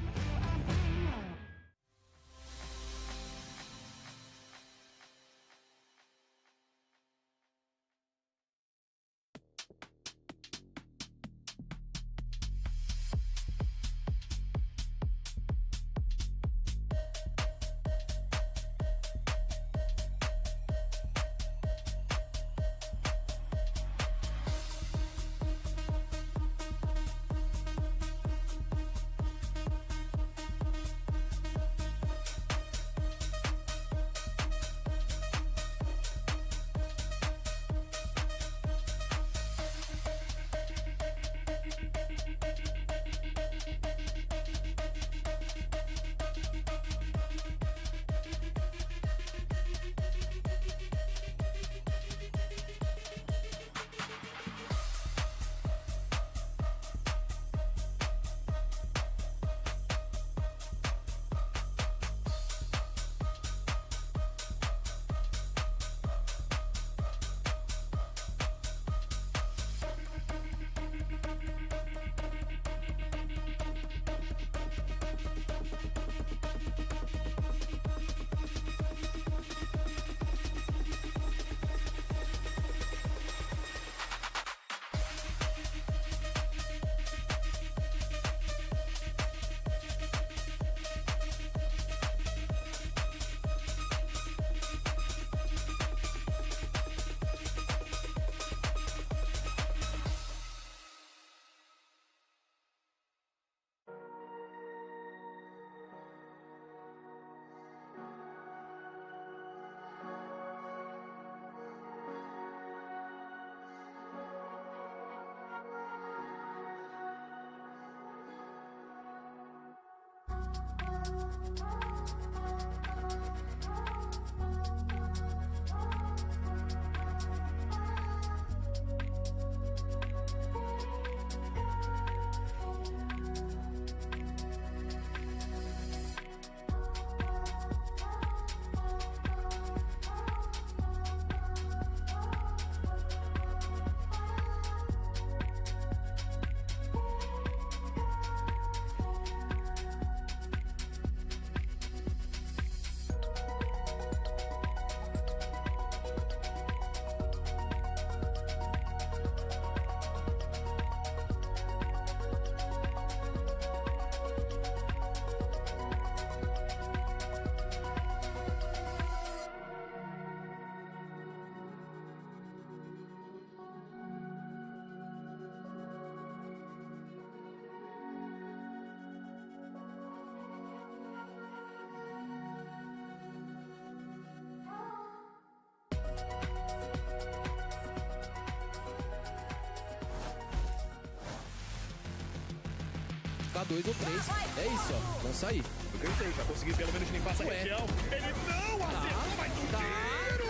matar 2 ou 3. É isso, ó. Vão sair. Eu gritei, vai conseguir pelo menos limpar essa região. Ele não acertou mais um tiro!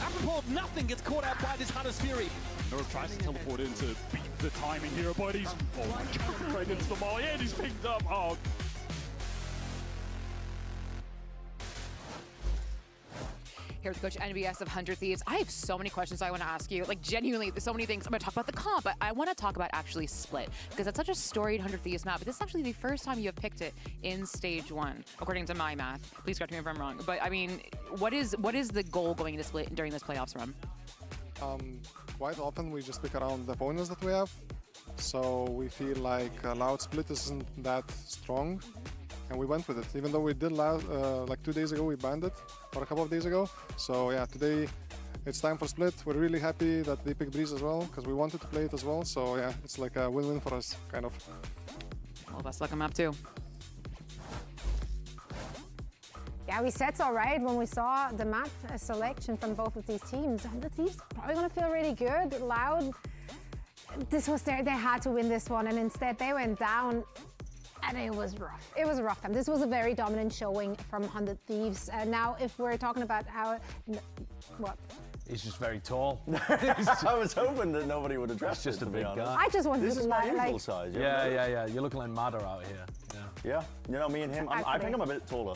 Apropos of nothing gets caught out by this Hunter's Fury. Nerve tries to teleport in to beat the timing here, but he's right into the molly and he's picked up. Oh. Here with Coach NBS of 100 Thieves. I have so many questions I want to ask you. Like, genuinely, so many things. I'm going to talk about the comp, but I want to talk about actually Split, because it's such a storied 100 Thieves map. But this is actually the first time you have picked it in Stage 1, according to my math. Please correct me if I'm wrong. But, I mean, what is the goal going into Split during this playoffs run? Quite often we just pick around the opponents that we have. So we feel like Loud Split isn't that strong. And we went with it, even though we did like 2 days ago we banned it, or a couple of days ago. So yeah, today it's time for Split. We're really happy that they picked Breeze as well, because we wanted to play it as well. So yeah, it's like a win-win for us, kind of. Well, best luck on map 2. Yeah, we said so, right? When we saw the map selection from both of these teams, and the teams probably gonna feel really good. Loud, this was they had to win this one, and instead they went down. And it was rough. It was a rough time. This was a very dominant showing from 100 Thieves. Now, if we're talking about how... What? He's just very tall. I was hoping that nobody would address just it, a to big be honest. guy. I just wanted This to is my like... usual size. Yeah. You're looking like Mada out here. Yeah, you know, me and him, I think I'm a bit taller,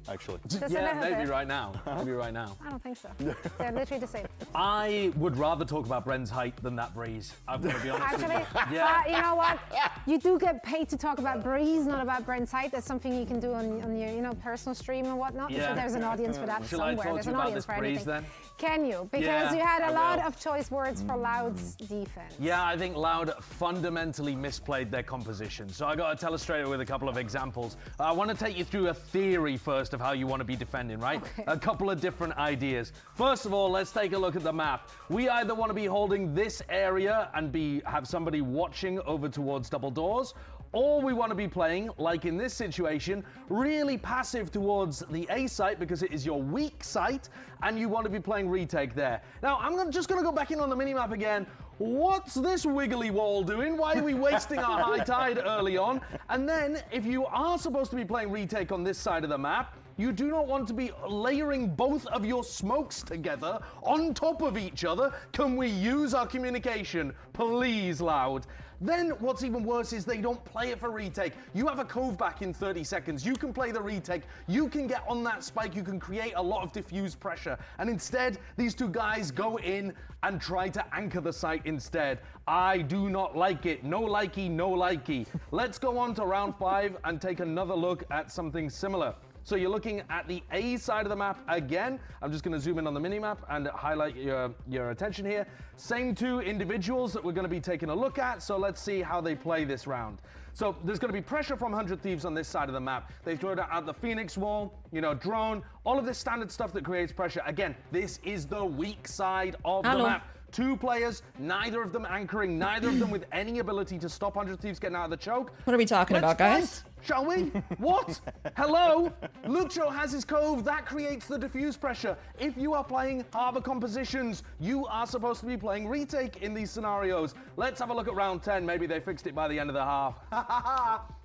actually. Just Yeah, a little maybe bit. right now. Maybe right now. I don't think so. They're literally the same. I would rather talk about Bren's height than that Breeze. I've got to be honest with Actually, you. Yeah. you know what? You do get paid to talk about Breeze, not about Brent's height. That's something you can do on your personal stream and whatnot. Yeah. So there's an audience for that Shall I somewhere. talk There's to an you about audience this for Breeze anything. then? Can you? Because Yeah, you had I a lot will. of choice words for Loud's defense. Yeah, I think Loud fundamentally misplayed their composition. So I got to tell us straight away with a couple of examples. I want to take you through a theory first of how you want to be defending, right? Okay. A couple of different ideas. First of all, let's take a look at the map. We either want to be holding this area and have somebody watching over towards double doors, or we want to be playing, like in this situation, really passive towards the A site because it is your weak site, and you want to be playing retake there. Now, I'm just going to go back in on the minimap again. What's this wiggly wall doing? Why are we wasting our high tide early on? And then, if you are supposed to be playing retake on this side of the map, you do not want to be layering both of your smokes together on top of each other. Can we use our communication? Please, Loud. Then what's even worse is they don't play it for retake. You have a cove back in 30 seconds. You can play the retake. You can get on that spike. You can create a lot of diffuse pressure. And instead, these two guys go in and try to anchor the site instead. I do not like it. No likey, no likey. Let's go on to round 5 and take another look at something similar. So you're looking at the A side of the map again. I'm just going to zoom in on the minimap and highlight your attention here. Same two individuals that we're going to be taking a look at. So let's see how they play this round. So there's going to be pressure from 100 Thieves on this side of the map. They throw it out the Phoenix wall, drone, all of this standard stuff that creates pressure. Again, this is the weak side of the map. 2 players, neither of them anchoring, neither of them with any ability to stop 100 Thieves getting out of the choke. What are we talking about, guys? Shall we? What? Hello? Lucho has his cove. That creates the diffuse pressure. If you are playing Harbor compositions, you are supposed to be playing retake in these scenarios. Let's have a look at round 10. Maybe they fixed it by the end of the half.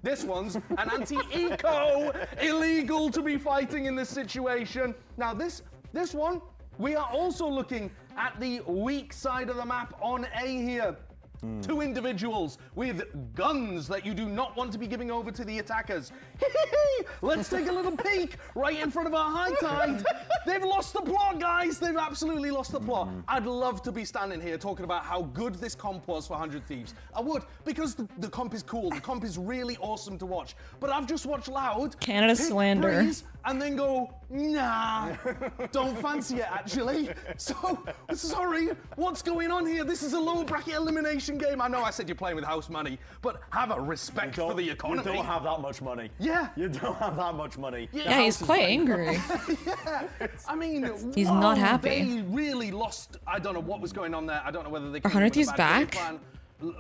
This one's an anti-eco. Illegal to be fighting in this situation. Now, this one, we are also looking at the weak side of the map on A here. 2 individuals with guns that you do not want to be giving over to the attackers. Let's take a little peek right in front of our high tide. They've lost the plot, guys. They've absolutely lost the plot. I'd love to be standing here talking about how good this comp was for 100 Thieves. I would, because the comp is cool. The comp is really awesome to watch. But I've just watched Loud Canada pick slander. Breeze and then go, nah, don't fancy it actually. So, sorry, what's going on here? This is a low bracket elimination game. I know I said you're playing with house money, but have a respect for the economy. You don't have that much money. Yeah. You don't have that much money. Yeah, he's quite angry. Yeah, I mean, He's not happy. They really lost. I don't know what was going on there. I don't know whether they. Are came 100 with a Thieves bad game back? plan.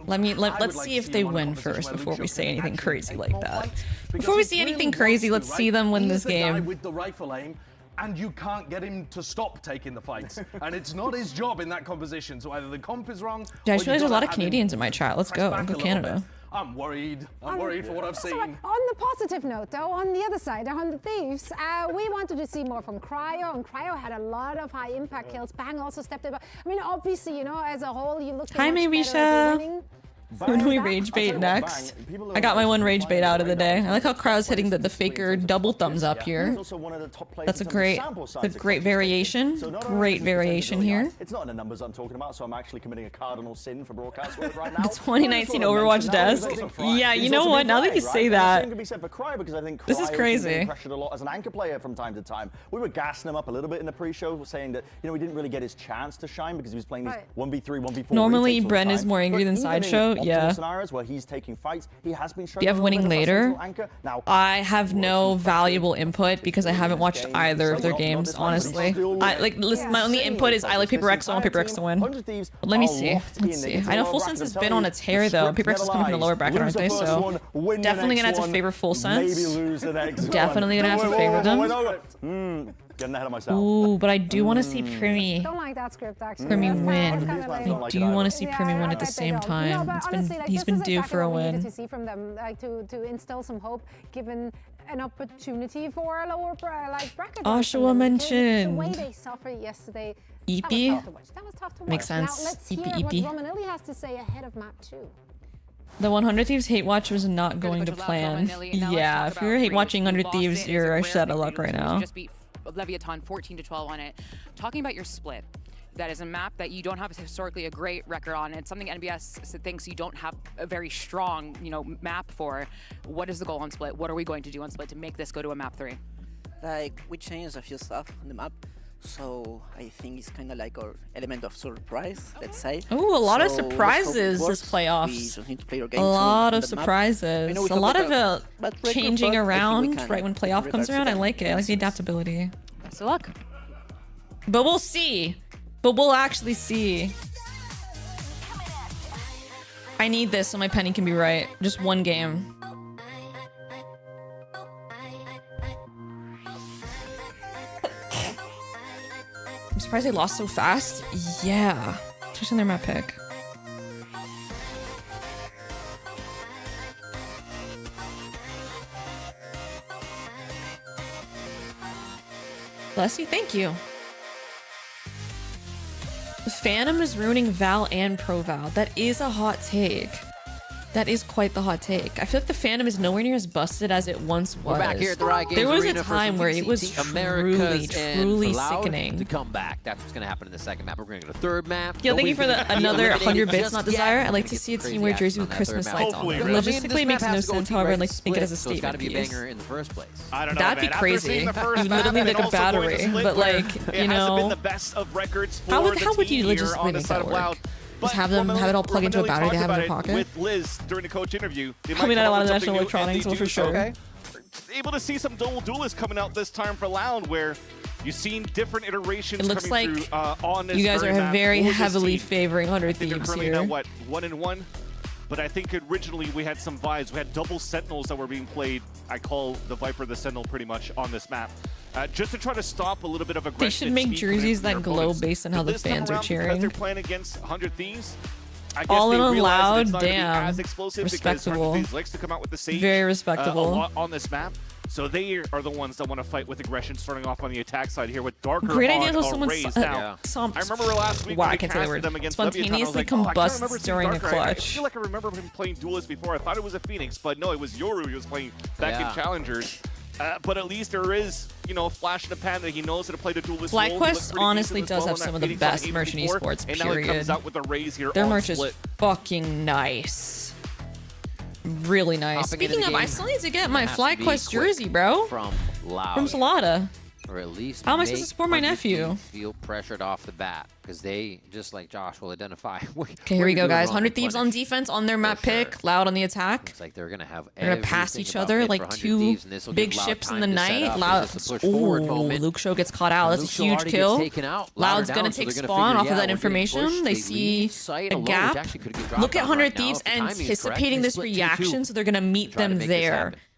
Let's see if they win first before we say anything crazy like that. Before we see anything crazy, let's see them win this game. With the rifle aim, and you can't get him to stop taking the fights. And it's not his job in that composition. So either the comp is wrong. Yeah, I or just you realized there's a gotta lot of have him Canadians in my chat. Let's press go. back a Go little Canada. bit. I'm worried. I'm worried for what I've So, seen. on the positive note, though, on the other side, 100 Thieves, we wanted to see more from Cryo, and Cryo had a lot of high impact kills. Bang also stepped up. I mean, obviously, you know, as a whole, you look. Hi, Marisha. When do we rage bait next? I got my one rage bait out of the day. I like how Crow's hitting the faker double thumbs up here. That's a great variation. Great variation here. It's not in the numbers I'm talking about, so I'm actually committing a cardinal sin for broadcast work right now. The 2019 Overwatch desk. Yeah, you know what? Now that you say that, this is crazy. Pressured a lot as an anchor player from time to time. We were gassing him up a little bit in the pre-show, saying that we didn't really get his chance to shine because he was playing these 1v3, 1v4. Normally, Bren is more angry than Sideshow. Yeah. Scenarios where he's taking fights, he has been Do you have winning later? I have no valuable input because I haven't watched either of their games, honestly. Listen, my only input is I like Paper X, so I want Paper X to win. But let me see. Let's see. I know Full Sense has been on a tear though. Paper X is coming from the lower bracket, aren't they? So definitely gonna have to favor Full Sense. Definitely gonna have to favor them. Getting ahead of myself. Ooh, but I do want to see Primi. Don't like that script, actually. Primi win. I do want to see Primi win at the same time. He's been due for a win. To see from them, like to instill some hope, given an opportunity for a lower bracket. Oshua mentioned. The way they suffered yesterday. Eepy. That was tough to watch. Makes sense. Now let's hear Eepy. what Romanelli has to say ahead of map 2. The 100 Thieves hate watch was not going to plan. Yeah, if you're hate watching 100 Thieves, you're shut of luck right now. Leviathan 14-12 on it. Talking about your split, that is a map that you don't have historically a great record on. It's something NBS thinks you don't have a very strong, map for. What is the goal on split? What are we going to do on split to make this go to a map 3? Like, we changed a few stuff on the map, so I think it's kind of like our element of surprise, let's say. Ooh, a lot of surprises this playoffs. A lot of surprises. A lot of changing around right when playoff comes around. I like it. I like the adaptability. Best of luck. But we'll see. But we'll actually see. I need this so my penny can be right. Just one game. I'm surprised they lost so fast. Yeah. Especially in their map pick. Bless you. Thank you. The Phantom is ruining Val and Pro Val. That is a hot take. That is quite the hot take. I feel like the Phantom is nowhere near as busted as it once was. We're back here at the Riot Games There was a Arena for time where it was VCT Americas truly and Loud sickening. to come back. That's what's going to happen in the second map. We're going to get a third map. Yeah, thank you for another 100 bits, just not yet. desire. I like to Get see a crazy team wear action jersey on with that Christmas third lights map. on. Really. Logistically, it makes no sense. However, I like to think it as a So it's got to statement be a piece. banger in the first place. I don't know, That'd be man. After crazy. seeing the You first would map literally and like a also going to battery, split but where like, it you hasn't been know. the best of records for How would the you team logistically here on the make side that of work? Loud. Just have it all plug into a battery they have in their pocket? With Liz during the coach interview. Probably not a lot of national electronics, well, for sure. Okay. Able to see some dual duelists coming out this time for Loud, where you've seen different iterations. It looks coming like through, on this you guys very are map very for this heavily team. favoring 100 I think they're Thieves currently here. now, what, 1-1? But I think originally we had some vibes. We had double Sentinels that were being played. I call the Viper the Sentinel pretty much on this map. Just to try to stop a little bit of aggression. They should make jerseys that glow based on how the fans are Because cheering. they're playing against 100 Thieves. I guess All they in on realize that Loud, it's not gonna be damn. as explosive because 100 Respectable. Thieves likes to come out with the Sage Very a respectable. lot on this map. So they are the ones that want to fight with aggression, starting off on the attack side here with Darker Great on idea a if someone raise. Now, I remember last week wow, when I we can't say the casted word. them against Leviathan, I was Spontaneously like, oh, I can't remember combusts seeing during a Darker. I clutch. feel like I remember him playing Duelist before. I thought it was a Phoenix, but no, it was Yoru he was playing back in Challengers. But at least there is, a flash in the pan that he knows how to play the Duelist role. He looked FlyQuest pretty honestly decent as does well have in some that of the Phoenix best on merchant 84, esports, and now he comes period. out with the raise here Their on merch is Split. fucking nice. Really nice. Hopping into Speaking the of, I game, still need to get my it has to be FlyQuest quick jersey, bro. From Loud. From Salada. Or at least How am I supposed to make support my 100 nephew? Thieves feel pressured off the bat because they, just like Josh, will identify. Okay, here we go, guys. 100 Thieves on defense on their map pick. Loud on the attack. It's like they're gonna have. They're gonna pass everything each about other fit like for 100 two Thieves, and this'll big give Loud ships in time the to set night. up. Loud. It's just a push-forward moment. Luke Show gets caught out. That's a Luke Show huge already gets kill. taken out. Loud's Louder gonna down, so take they're gonna spawn figure, off of yeah, that we're getting information. pushed. They They see leave sight a alone, gap. which actually could've been dropped Look at on 100 right now Thieves if the timing is correct. anticipating They this split 2-2 reaction, so they're gonna meet to try to them make this there. happen.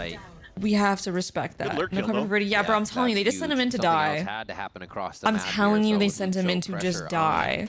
site. We have to respect that. lurk No kill, cover though. for Birdie. Yeah, bro, I'm telling you, they just sent him in to Something else die. had to happen across the I'm map telling here, you, so they it sent would him show in to just pressure on die.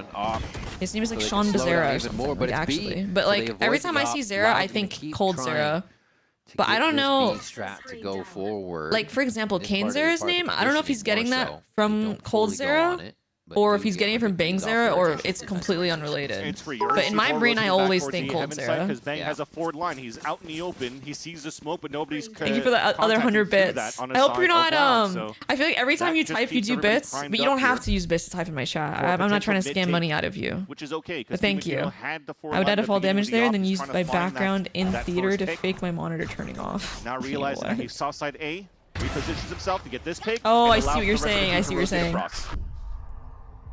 an op. His name is like so they Sean can slow down Zera or even something, more, but like, it's B. actually. But So they like avoid every the time I op. see Zera, Loud I gonna think keep cold trying Zera. to But I get don't this know. B strat to go forward. Like for example, This Kane part is Zera's part of the name. I don't know if he's getting conditioning that more so. from cold fully go on Zera. it, but Or do if he's get getting it from Bang 100 Ds off Zera, the or rotation. it's completely unrelated. It's free. But in my brain, I always think think cold Zera. because Bang has a forward line. He's out in the open. He sees the smoke, but nobody's. Thank you for the other 100 bits. I hope you're not. I feel like every time you type, you do bits, but you don't have to use bits to type in my chat. I'm not trying to scam money out of you. Which is okay. But thank you. I would add a fall damage there and then use my background in theater to fake my monitor turning off. Now realizing that he's south side A, repositions himself to get this pick. Oh, I see what you're saying. I see what you're saying.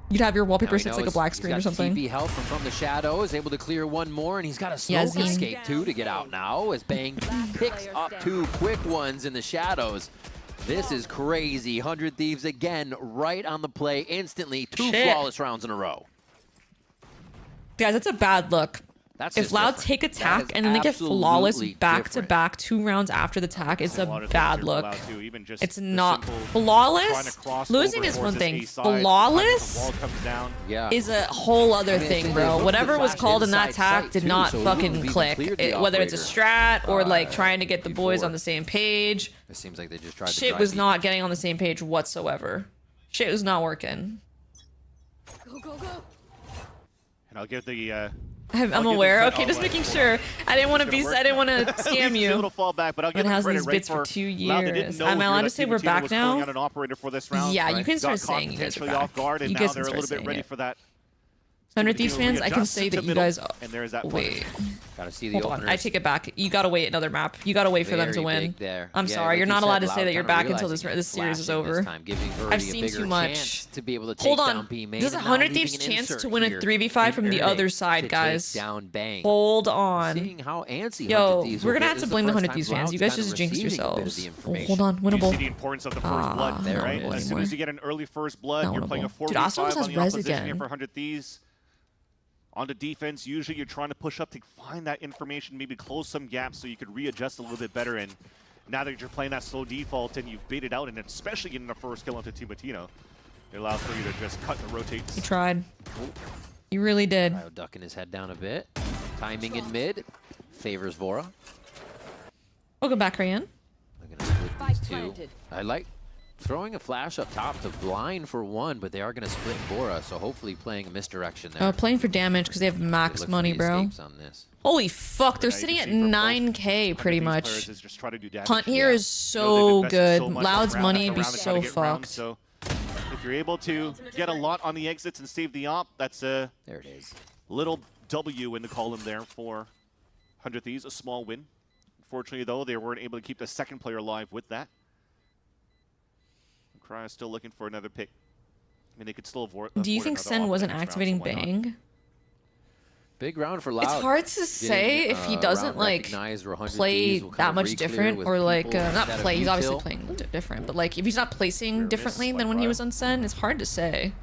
You'd have your wallpaper sits like a black screen or something. TP help from the shadows, able to clear one more, and he's got a smoke Zine. escape too to get out now as Bang picks up 2 quick ones in the shadows. This is crazy. 100 Thieves again, right on the play instantly. 2 Shit. flawless rounds in a row. Guys, that's a bad look. That's if just Loud different. take That attack is and then they get flawless absolutely back-to-back 2 rounds after the attack, it's a bad look. It's not flawless. Losing is one thing. Flawless is a whole other thing, bro. Whatever was called in that attack did not fucking click. Whether it's a strat or like trying to get the boys on the same page. It seems like they just tried to Shit drive was deep. not getting on the same page whatsoever. Shit was not working. Go, go, go. And I'll give the. I'm aware. Okay, just making sure. I didn't want to be. I didn't want to scam you. A little fallback, but I'll give It them has credit, these right, bits for 2 Loud, they didn't years. know Am I here allowed that to say Team we're Tino back was now? pulling out an operator for this round, Yeah, you right? can start Got caught saying you guys are potentially back. off guard, and You now guys they're can a little start bit ready saying for that. 100 Thieves fans, I can readjust say to that you middle, guys. and there's that Wait. Gotta see the Hold on. openers. I take it back. You gotta wait another map. You gotta wait for them to Very win. big there. I'm Yeah, sorry. like You're you not said, allowed to say Loud that you're kinda back until this realizing series is flashing this over. time, giving Verdi I've a seen bigger too much. chance to be able to Hold take on. down B main, There's and now 100 leaving Thieves an chance insert to win a here 3v5 from the in other Erdic side, to guys. take down Bang. Hold on. Seeing how antsy Yo, 100 Thieves we're will gonna get. have This to is blame the first 100 time Thieves fans. Loud's You guys kind of just jinxed receiving a bit of yourselves. the Oh, information. hold on. You Winnable. see the importance of the first blood, there right? it is. As soon as you get an early first blood, Not you're playing a winnable. 4v5 Dude, Austin on has the res opposition here again. for 100 Thieves. On the defense, usually you're trying to push up to find that information, maybe close some gaps so you could readjust a little bit better. And now that you're playing that slow default and you've baited out, and especially getting the first kill into Team Latino, it allows for you to just cut and rotate. You tried. You really did. Cryo ducking his head down a bit. Timing in mid favors Vora. Welcome back, Ryan. They're gonna split these two. I like throwing a flash up top to blind for one, but they are gonna split Vora, so hopefully playing a misdirection there. Playing for damage because they have max money, bro. Holy fuck, they're sitting at 9k pretty much. Hunt here is so good. Loud's money be so fucked. So if you're able to get a lot on the exits and save the op, that's a there it is. Little W in the column there for 100 Thieves, a small win. Unfortunately, though, they weren't able to keep the second player alive with that. Cryo still looking for another pick. I mean, they could still avoid. Do you think Sen wasn't activating Bang? Big round for Loud. It's hard to say if he doesn't like play that much different or like not play. He's obviously playing different, but like if he's not placing differently than when he was on Sen, it's hard to say.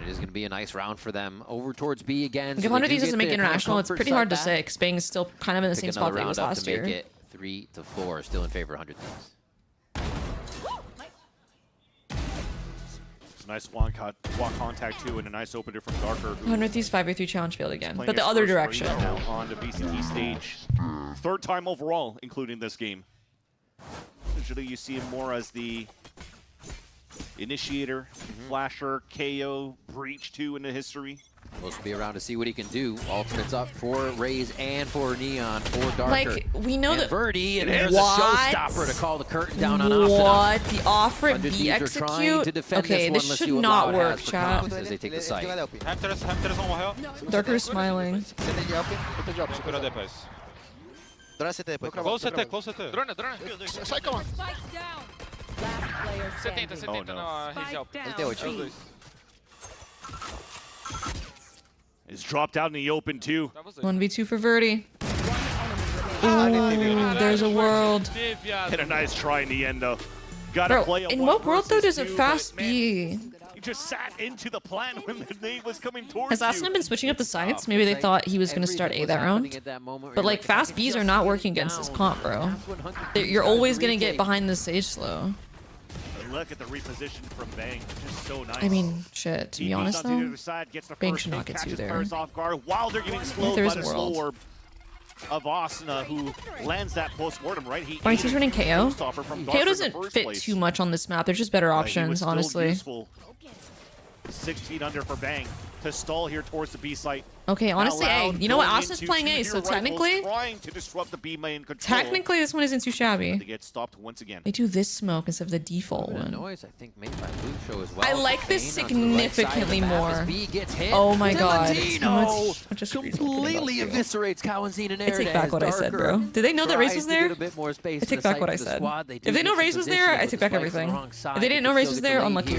It is going to be a nice round for them. Over towards B again. If 100 Thieves doesn't make international, it's pretty hard to say because Bang is still kind of in the same spot that he was last year. Make it 3-4, still in favor of 100 Thieves. Nice walk contact too, and a nice opener from Darker. 100 Thieves 5v3 challenge failed again, but the other direction. Now on the VCT stage, third time overall, including this game. Usually you see him more as the initiator, flasher, KO, breach 2 in the history. Supposed to be around to see what he can do. Ultimates up for Raze and for Neon, for Darker. Like, we know and that. Verdi, and there's a showstopper to call the curtain down on Asuna. What? The off-rip B execute? Okay, this should not work, chat. As they take the site. Darker is smiling. Close CT. Sai, calma. 70 na região. Is dropped out in the open too. 1v2 for Verdi. Ooh, there's a world. Hit a nice try in the end though. Gotta play a in what world though does a fast B? You just sat into the plan when the nade was coming towards Has Asuna been switching up the sides? Maybe they thought he was going to start A that round. But like fast Bs are not working against this comp, bro. You're always going to get behind the stage slow. Look at the reposition from Bang, just so nice. I mean, shit, to be honest though, Bang should not get to there. Off guard while they're getting slowed by the slow orb of Asuna, who lands that post-mortem, right? He's running KO. KO doesn't fit too much on this map. There's just better options, honestly. 16 under for Bang to stall here towards the B site. Okay, honestly, hey, you know what? Asuna's playing A, so technically, this one isn't too shabby. They get stopped once again. They do this smoke instead of the default one. Noise, I think, made by Lucho as well. I like this significantly more. Oh my god. Completely eviscerates Kawazine and I take back what I said, bro. Did they know that Raze was there? I take back what I said. If they know Raze was there, I take back everything. If they didn't know Raze was there, unlucky.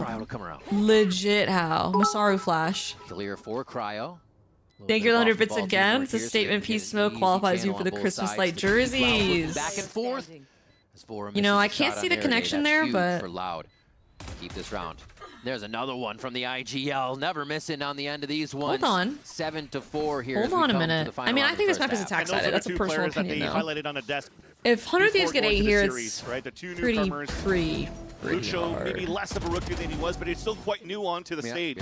Cryo to come around. Legit how. Masaru flash. Clear for Cryo. Thank you, 100 bits again. It's a statement piece. Smoke qualifies you for the Christmas light jerseys. Back and forth. You know, I can't see the connection there, but for Loud. Keep this round. There's another one from the IGL. Never missing on the end of these ones. Hold on. 7-4 here. Hold on a minute. I mean, I think this map is attack sided. That's a personal opinion, though. highlighted on a desk If 100 Thieves get 8 here, series, it's right? The two pretty newcomers. Lucio maybe less of a rookie than he was, but he's still quite new onto the Yeah, stage.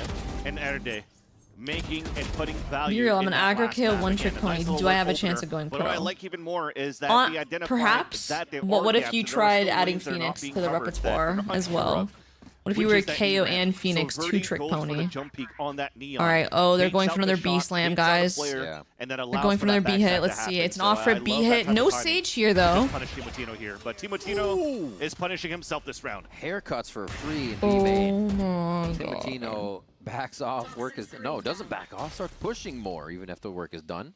And Erde making and putting value. Be real, I'm in an that aggro last kill, map. one-trick Again, pony. nice little Do I have a work chance opener. of going But what I pro? like even more is that they identify Perhaps. that there What are if gaps, you and there are tried still adding lanes that are not Phoenix being to the covered that repertoire they're not as sure well? of, What if you which were is that KO E-ramp. and Phoenix So Verdi two-trick goes for the pony? jump peek on that neon, All right. Oh, they're takes going out for the another B shot, slam, takes out the guys. player, and then They're allows going for for another that B hit. backstab Let's to see. happen. It's an So off for I a B love that hit. type of No timing. Sage here, Just though. punish Timotino here, but Timotino is punishing himself this round. Haircuts for free in B Oh main. my god. Timotino backs off. Work is no, doesn't back off. Starts pushing more even after work is done.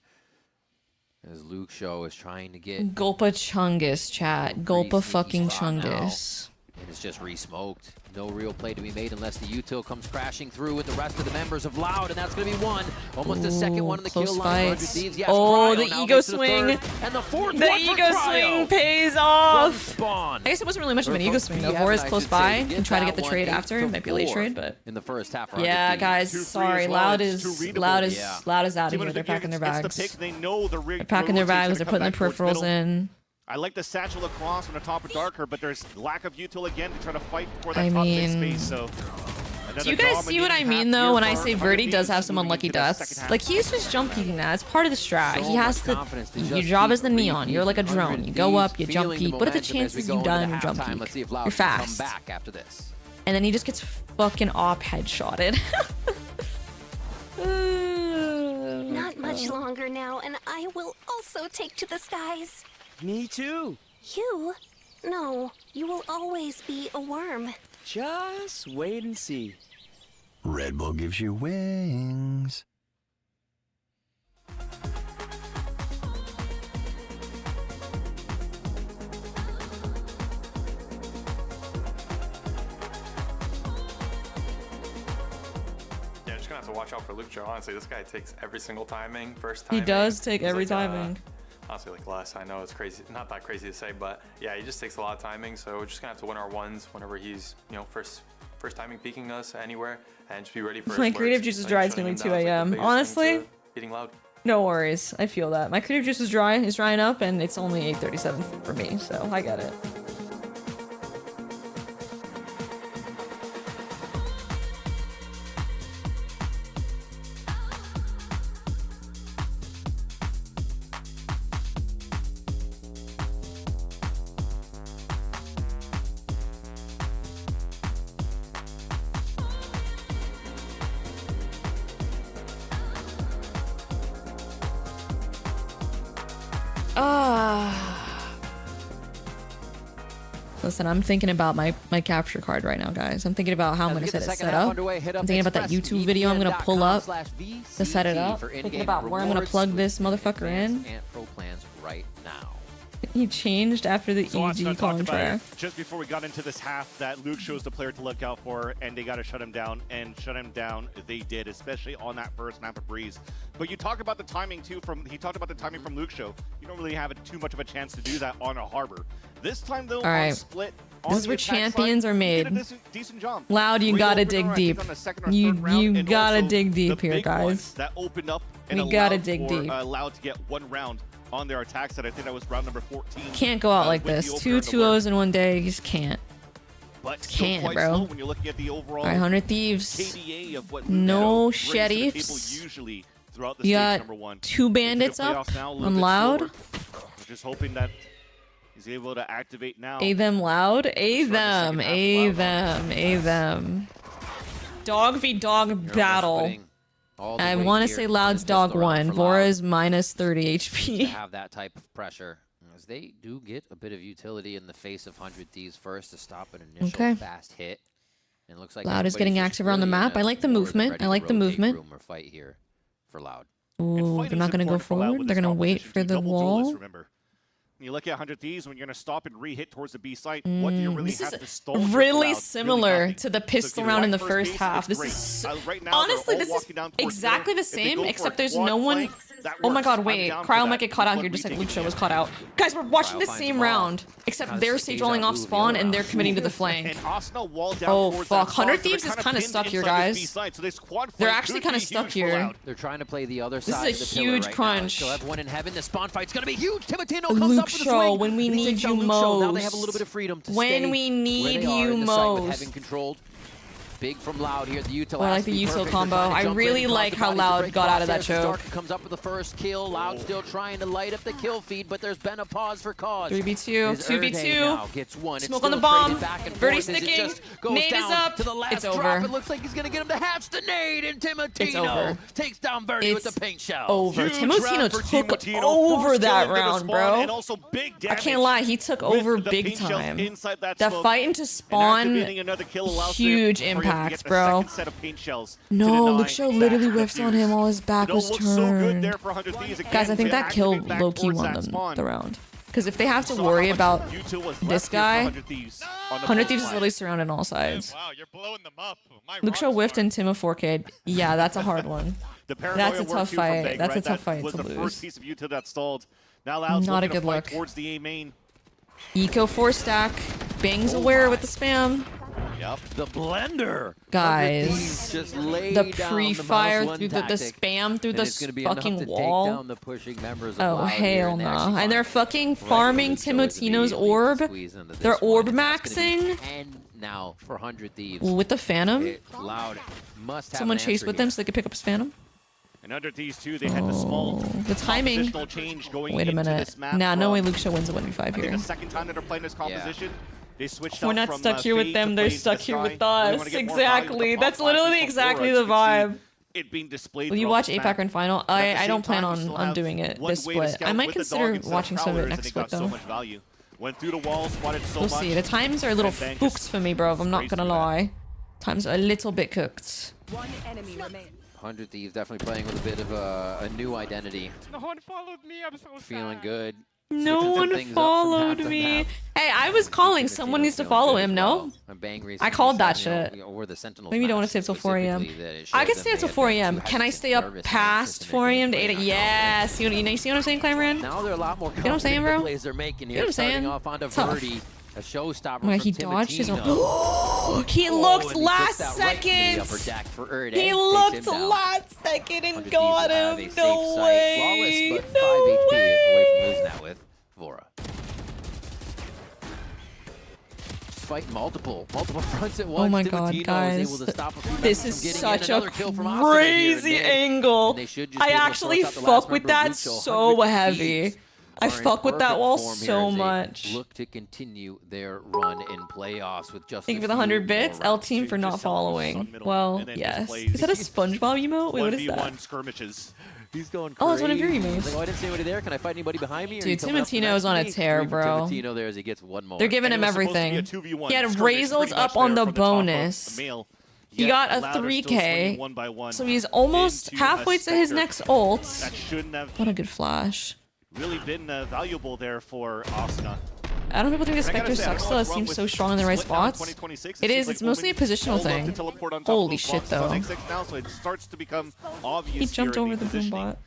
As Luke Show is trying to get Gulpa Chungus, chat. Gulpa fucking Chungus. and it's just re-smoked. No real play to be made unless the util comes crashing through with the rest of the members of Loud, and that's going to be one. Almost the second one in the kill close line. fights. Thieves. Yes, Oh, Cryo the now ego makes it a swing. third, and the fourth The one for ego Cryo. swing pays off. Spawn. I guess it wasn't really much of an Or ego from swing though. PM, Vora's I close should say, by. to get Can try to that get the one trade 8 after. to Might be a late 4 trade, but in the first half. for yeah, 100 guys. Thieves. Sorry, as well. Loud It's is too readable. Loud is Yeah. Loud is out of Timotino here. They're packing their gets the bags. pick. They know the They're packing their bags. They're putting their peripherals in. I like the satchel across from the top of Darker, but there's lack of util again to try to fight for that I top mean, mid space. So do you guys see what I mean though when I say Verdi does have some unlucky deaths? Like he's just jump peeking that. It's part of the strat. He has to. Your job is the neon. You're like a drone. You go up, you jump peek. What are the chances you die on your jump peek? You're fast. Back after this. And then he just gets fucking op headshotted. Not much longer now, and I will also take to the skies. Me too. You? No, you will always be a worm. Just wait and see. Red Bull gives you wings. Yeah, just gonna have to watch out for Luke Joe. Honestly, this guy takes every single timing. First time. He does take every timing. Honestly, like less. I know it's crazy, not that crazy to say, but yeah, he just takes a lot of timing. So we're just gonna have to win our ones whenever he's, you know, first timing peeking us anywhere, and just be ready for. My creative juice is dry. It's gonna be 2 a.m. Honestly, Getting Loud. no worries. I feel that. My creative juice is dry. It's drying up, and it's only 8:37 for me, so I get it. Listen, I'm thinking about my capture card right now, guys. I'm thinking about how I'm going to set it set up. I'm thinking about that YouTube video I'm going to pull up to set it up. Thinking about where I'm going to plug this motherfucker in. Pro plans right now. He changed after the So EG contract. just before we got into this half that Luke shows the player to look out for, and they got to shut him down, and shut him down they did, especially on that first map of Breeze. But you talk about the timing too. He talked about the timing from Luke show. You don't really have too much of a chance to do that on a harbor. This time though, All right. on split, This is where champions are made. Decent job. Loud, you Great gotta opener, dig I think, deep. on the second or You third round, and gotta also dig deep the here, big one guys. that opened up and We gotta allowed dig for, deep. Loud to get one round on their attack set. I think that was round number 14. Can't go out like with this. the opener Two in the 2-0s in one day. You just can't. But Just still can't, quite bro. slow when you're looking at the overall All right, 100 Thieves. KDA of what No brings to the table sheriffs. usually throughout the You stage got number one. 2 bandits Into the up playoffs now, a little on bit Loud. slower. We're just hoping that he's able to activate now. A them Loud. A them. A them. A them. Dog v dog battle. I want to say Loud's dog won. Vora's minus 30 To HP. have that type of pressure, as they do get a bit of utility in the face of 100 Thieves first to stop an initial Okay. fast hit. And it looks like Loud is everybody's getting just active around the really in map. a I like the more than movement. ready I to like the rotate movement. room or fight here for Loud. Ooh, they're not going to go forward. They're going to wait for the wall. Remember, when you look at 100 Thieves, when you're going to stop and re-hit towards the B site, what do you really This have is to stall? for really Loud? similar nothing. to the pistol So round in the right first base, half. it's This great. is Right now, honestly, they're this all is walking down towards exactly the center. If they same, go for except a there's quad no one. flank, that Oh my works. god, I'm wait. down for Cryo that. might get caught out But here just like retake Luke Show again. was caught out. Guys, we're watching the finds same them all. round, except Kinda they're just stage deja rolling off vu the spawn other and they're round. committing to the flank. And Arsenal wall down Oh towards fuck, that 100 spawn, so Thieves they're is kinda kind of pinned stuck here, inside this B guys. site, so this quad They're flank actually could kind of be stuck huge for here. Loud. They're trying to play the other This is side a of the pillar huge right crunch. Now. Still have one in heaven. The spawn fight's going to be huge. Timotino Luke comes up Luxo, when we need you most. Now they have a little bit of freedom to when stay we need where they are you in the site with most. Heaven controlled. Big from Loud here. The util. I like the util combo. I really like how Loud got out of that choke. Comes up with the first kill. Loud still trying to light up the kill feed, but there's been a pause for cause. 3v2, 2v2. Gets one. Smoke on the bomb. Birdie sticking. Nade is up. To the last it's drop. over. It looks like he's gonna get him to hatch the nade, and It's over. Timotino takes down Birdie with the paint shell. Over. Huge Timotino took over that round, bro. And also big I can't lie, he took over big time. That fight into spawn, huge impacts, bro. No, Luxo literally whiffs on him while his back was turned. Guys, I think that kill low-key won them the round. Because if they have to worry about this guy, 100 Thieves is literally surrounded on all sides. Luxo whiffed and Timo 4K'd. Yeah, that's a hard one. That's a tough fight. That's a tough fight to lose. Not a good look. Eco 4-stack. Bang's aware with the spam. Yep, the blender. Guys, just laid the down pre-fire the through the spam through the fucking wall. Take down the pushing members of Oh, Loud hell here, no. And they're fucking farming Timotino's orb. They're orb maxing. And now for 100 Thieves. With the Phantom. Loud must have Someone chased with them so they could pick up his Phantom. And under these two, they had the small The timing. change going Wait a into minute. this map. Nah, no way Luxo wins a 1v5 here. The second time that they're playing this composition, they switched We're out not from, stuck here with Fade them, to they're play stuck this here guy. with Really wanna us. get more value with Exactly. the That's pop literally flashes exactly before, the as you can vibe. see It being displayed Will you throughout watch this APAC map. Grand Final? But at the I don't same plan time, you still on have doing it one this way to split. I scout might with the consider dog instead of watching some of it prowlers, next and split they got so though. much value. Went through the wall, spotted so We'll much. see. The times are a little and then fucked just for me, bro. I'm not gonna lie. Times are a little bit cooked. One enemy remains. 100 Thieves definitely playing with a bit of a new identity. No one followed me. I'm so Feeling good. No Switching some one things up from followed map to me. map. Hey, I was calling. Someone needs to follow him, no? I called that shit. Maybe you don't want to stay up till 4 a.m. I can stay up till 4 a.m. Can I stay up past 4 a.m. to 8 a.m.? Yes. You see what I'm saying, Clamoran? Now they're a lot more You know what I'm saying, bro? plays they're making You here. know what I'm Starting saying? off onto Tough. Verdi, a showstopper Wait, from he dodged his own. Timotino. He Oh, looked and he last gets that right to the second. upper deck for Erde. He Takes looked him down. last second and 100 got Thieves will have him. a safe No site. way. Flawless, but 5 No HP way. away from losing that with Vora. Just fighting multiple fronts at once. Oh my Timotino god, was guys. able to stop a few This members is from getting such yet a another kill from Asuna here crazy in mid. angle. And they should just I be able to actually force out the fuck last with member of that Lucho. so 100 heavy. Thieves I are in fuck with that perfect wall form here so as they much. Look to continue their run in playoffs with just Thank you a for the few 100 bits. more L rounds. team for not following. Well, yes. Is that a SpongeBob emote? Wait, what is that? 1v1 skirmishes. He's going crazy. Oh, it's one of your He's emails. like, oh, I didn't see anybody there. Can I fight anybody behind me? Or Dude, you coming up to the Timotino's next on a to me? tear, Three for bro. Timotino there as he gets one more. They're giving him everything. He had Razels up on the bonus. He got a 3K, so he's almost halfway to his next ult. That shouldn't have What a good flash. really been valuable there for Asuna. I don't know if people think the And I gotta Spectre say, I don't sucks know though. It what's wrong seems with so strong in the right Split now in spots. 2026. It seems is. like It's mostly a Omen positional all love thing. to teleport on top Holy of shit boxes on though. X6 now, so it starts to become obvious. He jumped here in over the boom positioning. bot.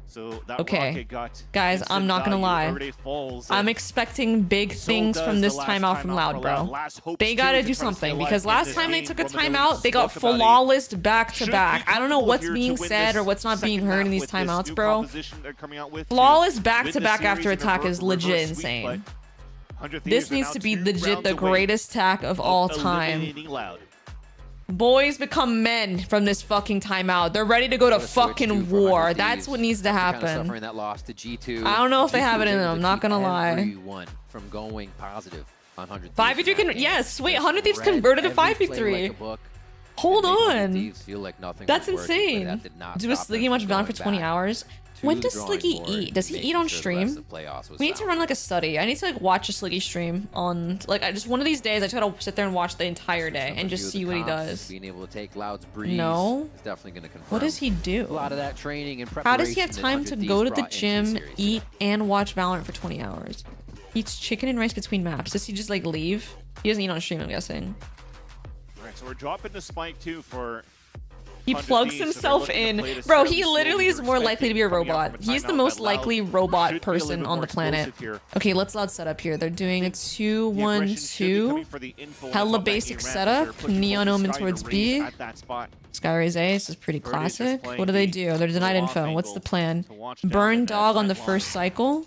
So that Okay, rocket got guys, I'm instant not gonna value. lie. Erde falls, I'm and expecting big so things does from the this last timeout from timeout Loud, for bro. Last hopes They too gotta to do try to stay something alive because in last this time they game took a from the game we timeout, they got spoke about it. flawless back to Should back. be I don't know comfortable what's here to being win said this or what's not being second heard in half these with this timeouts, new bro. composition they're coming out with to Flawless back win to the back series after in a attack is legit reverse sweep, insane. but 100 This Thieves are needs now to be 2 legit rounds the away greatest attack of all time. eliminating Loud. Boys become men from this fucking timeout. They're ready to go to fucking war. That's what needs to happen. Suffering that loss to G2. I don't know if they have it in G2 them. I'm not gonna lie. Everyone from going positive on 100 5v3 can, yes, wait, 100 Thieves converted to 5v3. Hold on. That's insane. Do a Sliggy watch Valorant for 20 hours? When does Sliggy eat? Does he eat on stream? We need to run like a study. I need to like watch a Sliggy stream on like I just one of these days I try to sit there and watch the entire day and just see what he does. Being able to take Loud's breeze No. is definitely going to confirm. What does he do? A lot of that training and preparation. How does he have that time to 100 go to Thieves the brought into gym, series. eat, and watch Valorant for 20 hours? Eats chicken and rice between maps. Does he just like leave? He doesn't eat on stream, I'm guessing. Alright, so we're dropping the spike too for He 100 plugs Thieves, so they're himself looking to in. play this Bro, fairly he slowly. literally is We're more likely to be a expecting coming out robot. from a He's the timeout most that Loud likely robot should be a little person bit on more the planet. explosive here. Okay, let's Loud setup here. They're doing a The aggression should be 2-1-2. coming for the info Hella on that basic A ramp as setup. they're pushing Neon both Omen Sky towards and B. Raze at that spot. Skyraze A, this is pretty Bird is just classic. playing What do they the do? They're denied low info. off What's the angle plan? to watch down Burn at that dog on the side first cycle.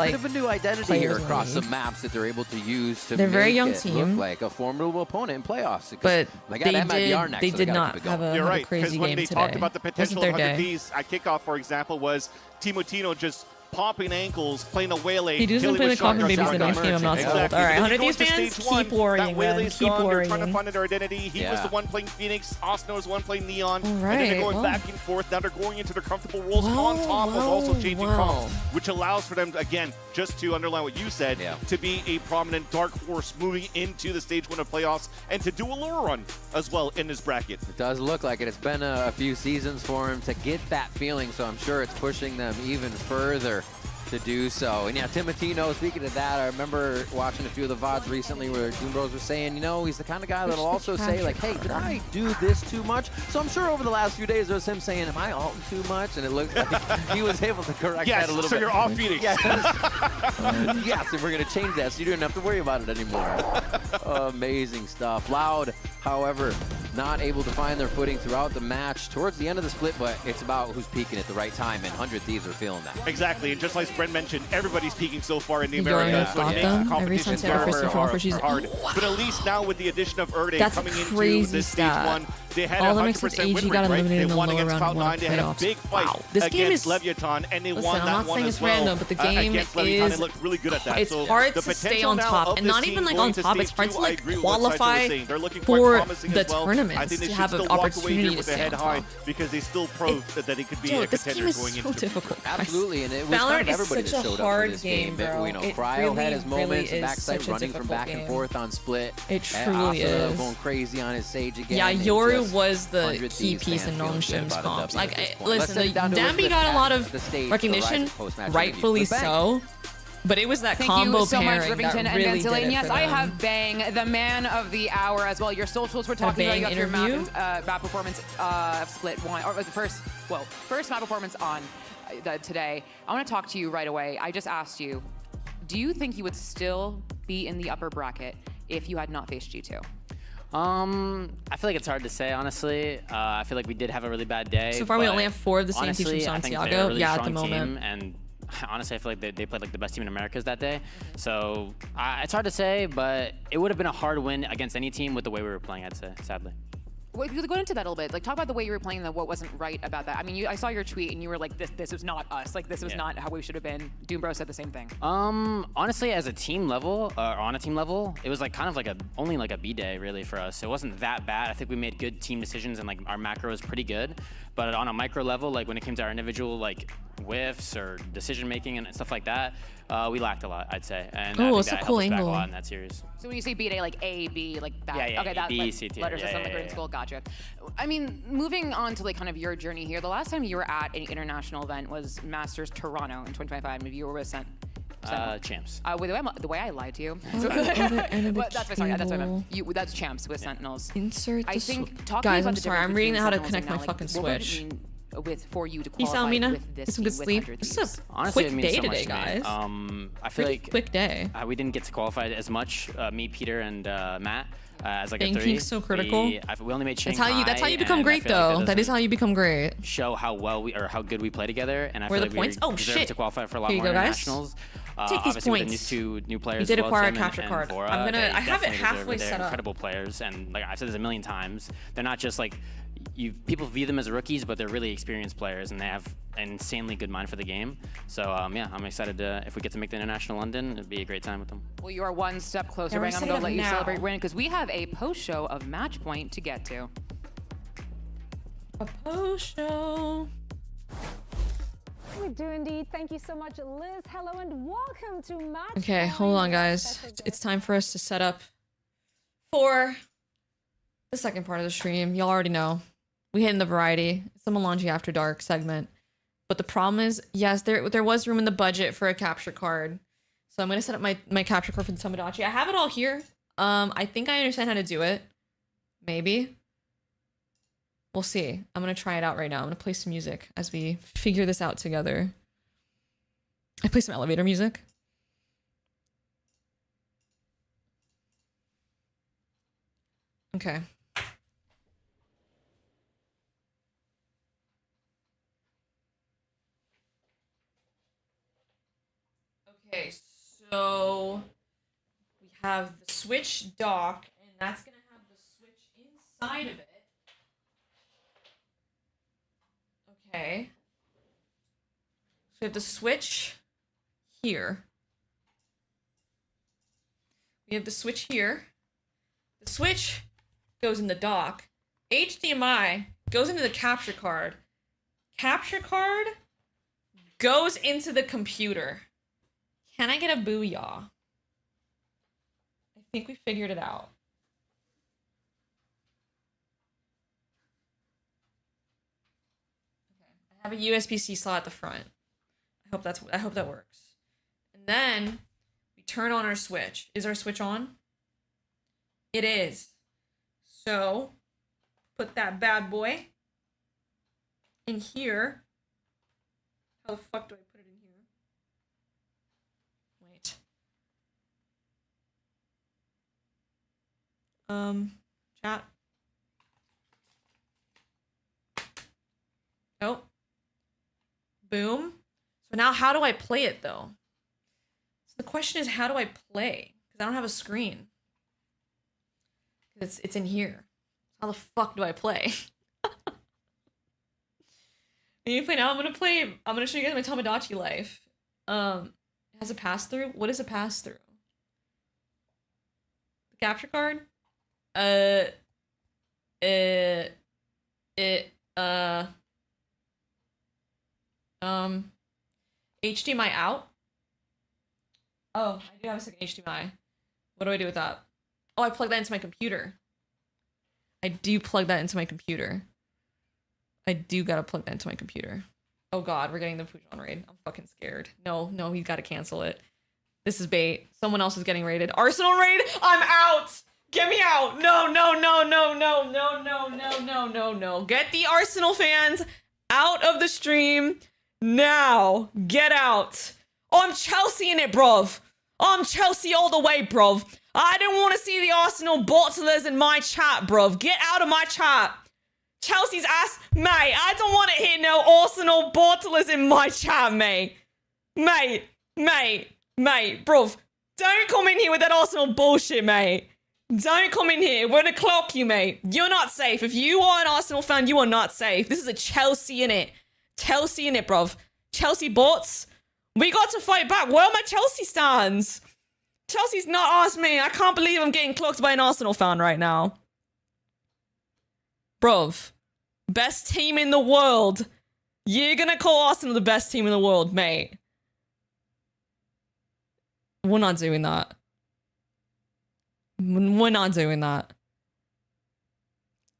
like bit of a new identity players here in the across the league. maps that they're able to use to They're a very make young it team. look like a formidable opponent in playoffs. But they got MIBR next, they so did gotta not keep it have going. a, You're have a right, because crazy when game they today. talked about the potential of Wasn't their 100 day. Thieves at kickoff, for example, was Team Utino just popping ankles, playing a Waylay. He doesn't play the Coffin Babies in the game, I'm not sold. All right, 100 Thieves fans, keep worrying, man. Keep worrying. They're trying to find their identity. He was the one playing Phoenix. Osno was the one playing Neon. All right, and then they're going back and forth. Now they're going into their comfortable roles on top of also changing comps, which allows for them, again, just to underline what you said, to be a prominent dark horse moving into the stage 1 of playoffs and to do a lure run as well in this bracket. It does look like it. It's been a few seasons for him to get that feeling, so I'm sure it's pushing them even further to do so. And yeah, Timotino, speaking of that, I remember watching a few of the VODs recently where Doom Bros were saying, you know, he's the kind of guy that'll also say, like, hey, did I do this too much? So I'm sure over the last few days there was him saying, am I alting too much? And it looked like he was able to correct that a little bit. So you're off Phoenix. Yes, yes, and we're going to change that so you don't have to worry about it anymore. Amazing stuff. Loud, however, not able to find their footing throughout the match. Towards the end of the split, but it's about who's peaking at the right time, and 100 Thieves are feeling that. Exactly, and just like Brent mentioned, everybody's peaking so far in the Americas, so it makes the competition very hard. But at least now with the addition of Erde coming into this stage 1, they had a 100% win rate, right? They won against Cloud9, they had a big fight against Leviathan, and they won that one as well. Random, but the game against Leviathan, they looked really good at that. It's hard to stay on top, and not even like on top, it's hard to like qualify for the tournaments to have an opportunity to stay on top. Because they still proved that they could be a contender going into. Difficult. Absolutely, and it was kind of everybody that showed up for this game. Bro. You know, Cryo had his moments, backside running from back and forth on split. It truly is. Going crazy on his Sage again. Yeah, Yoru was the key piece in Nongshim's comps. Like, listen, Dambi got a lot of recognition, rightfully so. But it was that combo so pairing much, Rivington that and really did it Yes, for I them. have Bang, the man of the hour as well. Your socials were talking about your map performance of Split 1, or the first map performance on today. I want to talk to you right away. I just asked you, do you think you would still be in the upper bracket if you had not faced G2? I feel like it's hard to say, honestly. I feel like we did have a really bad day. So far, we only have 4 of the same teams from Santiago. Really at the moment. And honestly, I feel like they played like the best team in Americas that day. So it's hard to say, but it would have been a hard win against any team with the way we were playing, I'd say, sadly. Well, go into that a little bit. Like, talk about the way you were playing and what wasn't right about that. I mean, I saw your tweet and you were like, this was not us. Like, this was not how we should have been. Doombro said the same thing. Honestly, as a team level, or on a team level, it was like kind of like only like a B day really for us. It wasn't that bad. I think we made good team decisions and like our macro was pretty good. But on a micro level, like when it came to our individual like whiffs or decision making and stuff like that, we lacked a lot, I'd say. And I think that helped us back a lot in that series. So when you say B-Day, like A, B, like that? Yeah, okay, that B, like, C, T, letter system like we're in school, gotcha. I mean, moving on to like kind of your journey here, the last time you were at an international event was Masters Toronto in 2025, and you were with Champs. The way I lied to you. That's what I meant. That's Champs with Sentinels. Insert I think talking guys, about I'm the sorry. I'm difference reading between how to Sentinels connect my and now, fucking like, what would it Switch. mean for you to Peace out, qualify Mina. with this Get some team good with sleep. 100 This Thieves? is a Honestly, quick it means day so much today, to me. guys. I feel like quick day. We didn't get to qualify as much. Me, Peter, and Matt as like Bang a 3. King's so critical. We only made Shanghai. That's how you become great, though. That is how you become great. Show how well how good we play together, and I Where feel the like points? we Oh deserve shit! to qualify for a lot Here you more go, guys. internationals. Take these Obviously, points. with the two new players, You did as well, acquire a Tim capture and card. Vora, I have it they halfway deserve it. set They're up. incredible players, and like I've said this a million times, they're not just like people view them as rookies, but they're really experienced players, and they have an insanely good mind for the game. So yeah, I'm excited to if we get to make the international London, it'd be a great time with them. Well, you are one step closer, Bang. I'm going to let you celebrate win because we have a post show of Match Point to get to. A post show. We do indeed. Thank you so much, Liz. Hello and welcome to Match. Okay, hold on, guys. It's time for us to set up for the second part of the stream. Y'all already know. We hit in the variety. It's the Melanji After Dark segment. But the problem is, yes, there was room in the budget for a capture card. So I'm going to set up my capture card for the Tomodachi. I have it all here. I think I understand how to do it. Maybe. We'll see. I'm going to try it out right now. I'm going to play some music as we figure this out together. I play some elevator music. Okay. Okay, so we have the Switch dock, and that's going to have the Switch inside of it. Okay. So we have the Switch here. We have the switch here. The switch goes in the dock. HDMI goes into the capture card. Capture card goes into the computer. Can I get a booyah? I think we figured it out. Okay. I have a USB-C slot at the front. I hope that works. And then we turn on our switch. Is our switch on? It is. So put that bad boy in here. How the fuck do I put it in here? Wait. Chat. Oh. Boom. So now how do I play it though? So the question is, how do I play? Because I don't have a screen. It's in here. How the fuck do I play? You play now. I'm gonna show you guys my Tamagotchi life. It has a pass through. What is a pass through? The capture card? HDMI out. Oh, I do have a second HDMI. What do I do with that? Oh, I plug that into my computer. I do plug that into my computer. I do gotta plug that into my computer. Oh god, we're getting the Pujon raid. I'm fucking scared. No, he's gotta cancel it. This is bait. Someone else is getting raided. Arsenal raid? I'm out! Get me out! No. Get the Arsenal fans out of the stream now. Get out. Oh, I'm Chelsea in it, bruv. I'm Chelsea all the way, bruv. I don't want to see the Arsenal bottlers in my chat, bruv. Get out of my chat. Chelsea's ass, mate. I don't want to hear no Arsenal bottlers in my chat, mate. Mate, bruv. Don't come in here with that Arsenal bullshit, mate. Don't come in here. We're gonna clock you, mate. You're not safe. If you are an Arsenal fan, you are not safe. This is a Chelsea in it. Chelsea in it, bruv. Chelsea bots. We got to fight back. Where are my Chelsea stands? Chelsea's not us, man. I can't believe I'm getting clocked by an Arsenal fan right now. Bruv. Best team in the world. You're gonna call Arsenal the best team in the world, mate. We're not doing that. We're not doing that.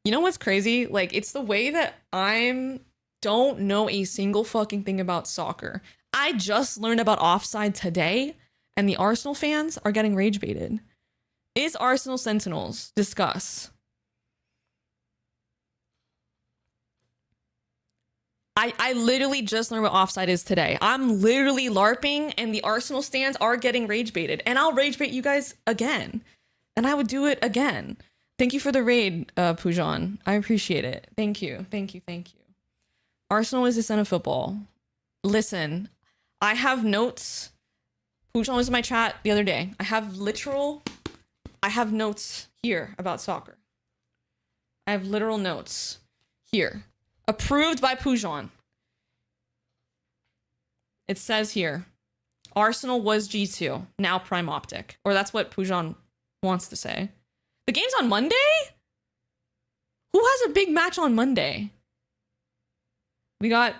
You know what's crazy? Like, it's the way that don't know a single fucking thing about soccer. I just learned about offside today, and the Arsenal fans are getting rage baited. Is Arsenal Sentinels? Discuss. I literally just learned what offside is today. I'm literally LARPing, and the Arsenal stands are getting rage baited. And I'll rage bait you guys again. And I would do it again. Thank you for the raid, Pujon. I appreciate it. Thank you. Arsenal is the son of football. Listen, I have notes. Pujon was in my chat the other day. I have notes here about soccer. I have literal notes here. Approved by Pujon. It says here, Arsenal was G2, now Prime Optic. Or that's what Pujon wants to say. The game's on Monday? Who has a big match on Monday? We got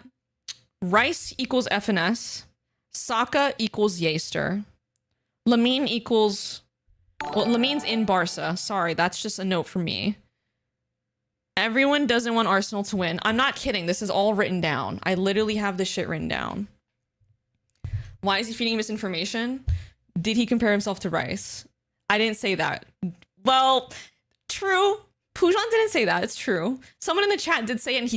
Rice equals FNS. Saka equals Yaster. Lamine equals... Well, Lamine's in Barca. Sorry, that's just a note for me. Everyone doesn't want Arsenal to win. I'm not kidding. This is all written down. I literally have this shit written down. Why is he feeding misinformation? Did he compare himself to Rice? I didn't say that. Well, true. Pujon didn't say that. It's true. Someone in the chat did say it, and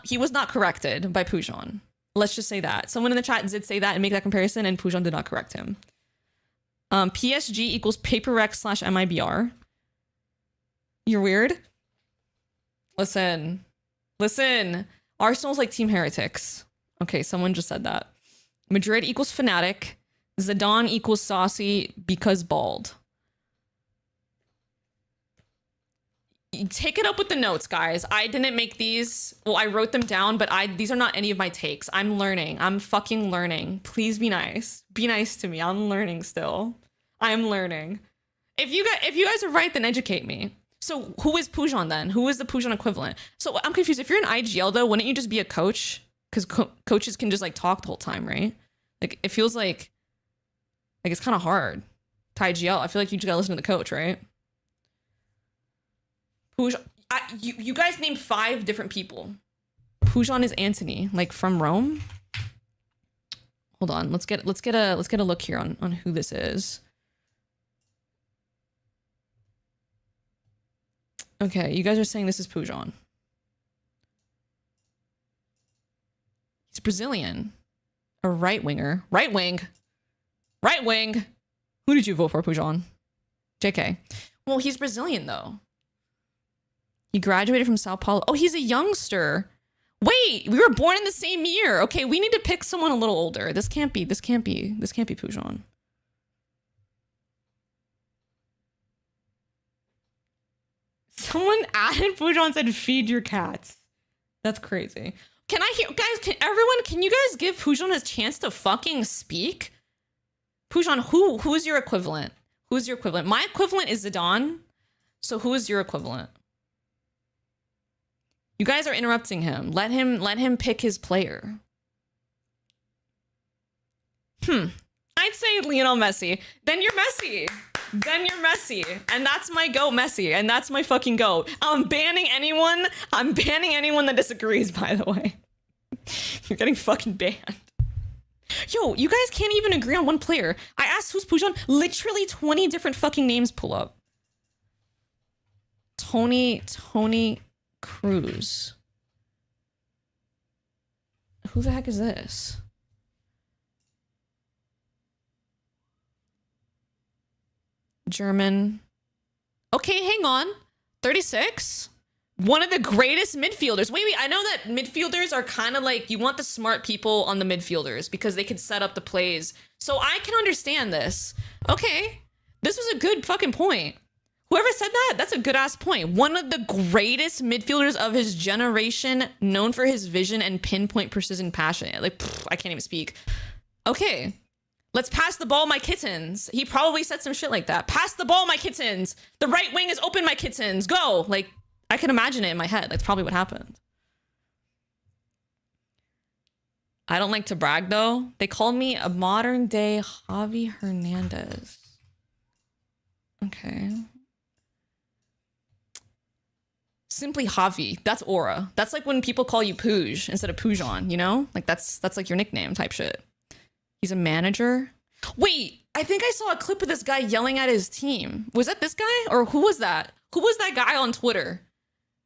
he was not corrected by Pujon. Let's just say that. Someone in the chat did say that and make that comparison, and Pujon did not correct him. PSG equals PaperX/MIBR. You're weird. Listen. Arsenal's like Team Heretics. Okay, someone just said that. Madrid equals Fnatic. Zidane equals Saucy because bald. take it up with the notes, guys. I didn't make these. Well, I wrote them down, but these are not any of my takes. I'm learning. I'm fucking learning. Please be nice. Be nice to me. I'm learning still. I'm learning. If you guys are right, then educate me. So who is Pujon then? Who is the Pujon equivalent? So I'm confused. If you're an IGL though, wouldn't you just be a coach? Because coaches can just like talk the whole time, right? Like it feels like it's kind of hard to IGL. I feel like you just gotta listen to the coach, right? Pujon. You guys named 5 different people. Pujon is Antony, like from Rome. Hold on. Let's get a look here on who this is. Okay, you guys are saying this is Pujon. He's Brazilian. A right winger. Right wing. Right wing. Who did you vote for, Pujon? JK. Well, he's Brazilian, though. He graduated from Sao Paulo. Oh, he's a youngster. Wait, we were born in the same year. Okay, we need to pick someone a little older. This can't be Pujon. Someone added Pujon and said, feed your cats. That's crazy. Can I hear, guys, can you guys give Pujon a chance to fucking speak? Pujon, who is your equivalent? Who's your equivalent? My equivalent is Zidane. So who is your equivalent? You guys are interrupting him. Let him pick his player. I'd say Lionel Messi. Then you're Messi. And that's my go, Messi. And that's my fucking go. I'm banning anyone that disagrees, by the way. You're getting fucking banned. Yo, you guys can't even agree on one player. I asked who's Pujon. Literally 20 different fucking names pull up. Tony Cruz. Who the heck is this? German. Okay, hang on. 36? One of the greatest midfielders. Wait, I know that midfielders are kind of like, you want the smart people on the midfielders because they can set up the plays. So I can understand this. Okay, this was a good fucking point. Whoever said that, that's a good ass point. One of the greatest midfielders of his generation, known for his vision and pinpoint precision passion. Like, I can't even speak. Okay. Let's pass the ball, my kittens. He probably said some shit like that. Pass the ball, my kittens. The right wing is open, my kittens. Go. Like, I can imagine it in my head. That's probably what happened. I don't like to brag, though. They called me a modern day Javi Hernandez. Okay. Simply Javi. That's aura. That's like when people call you Pooj instead of Pujon, you know? Like, that's like your nickname type shit. He's a manager. Wait, I think I saw a clip of this guy yelling at his team. Was that this guy? Or who was that? Who was that guy on Twitter?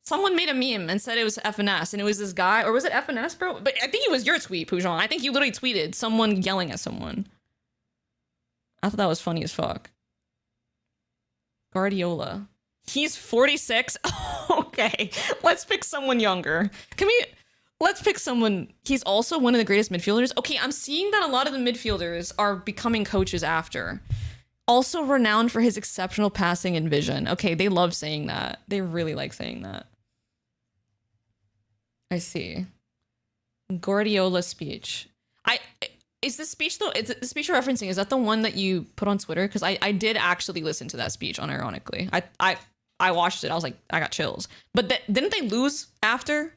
Someone made a meme and said it was FNS and it was this guy. Or was it FNS, bro? But I think it was your tweet, Pujon. I think you literally tweeted someone yelling at someone. I thought that was funny as fuck. Guardiola. He's 46. Okay, let's pick someone younger. Let's pick someone. He's also one of the greatest midfielders. Okay, I'm seeing that a lot of the midfielders are becoming coaches after. Also renowned for his exceptional passing and vision. Okay, they love saying that. They really like saying that. I see. Guardiola speech. Is this speech though? Is the speech you're referencing? Is that the one that you put on Twitter? Because I did actually listen to that speech, unironically. I watched it. I was like, I got chills. But didn't they lose after?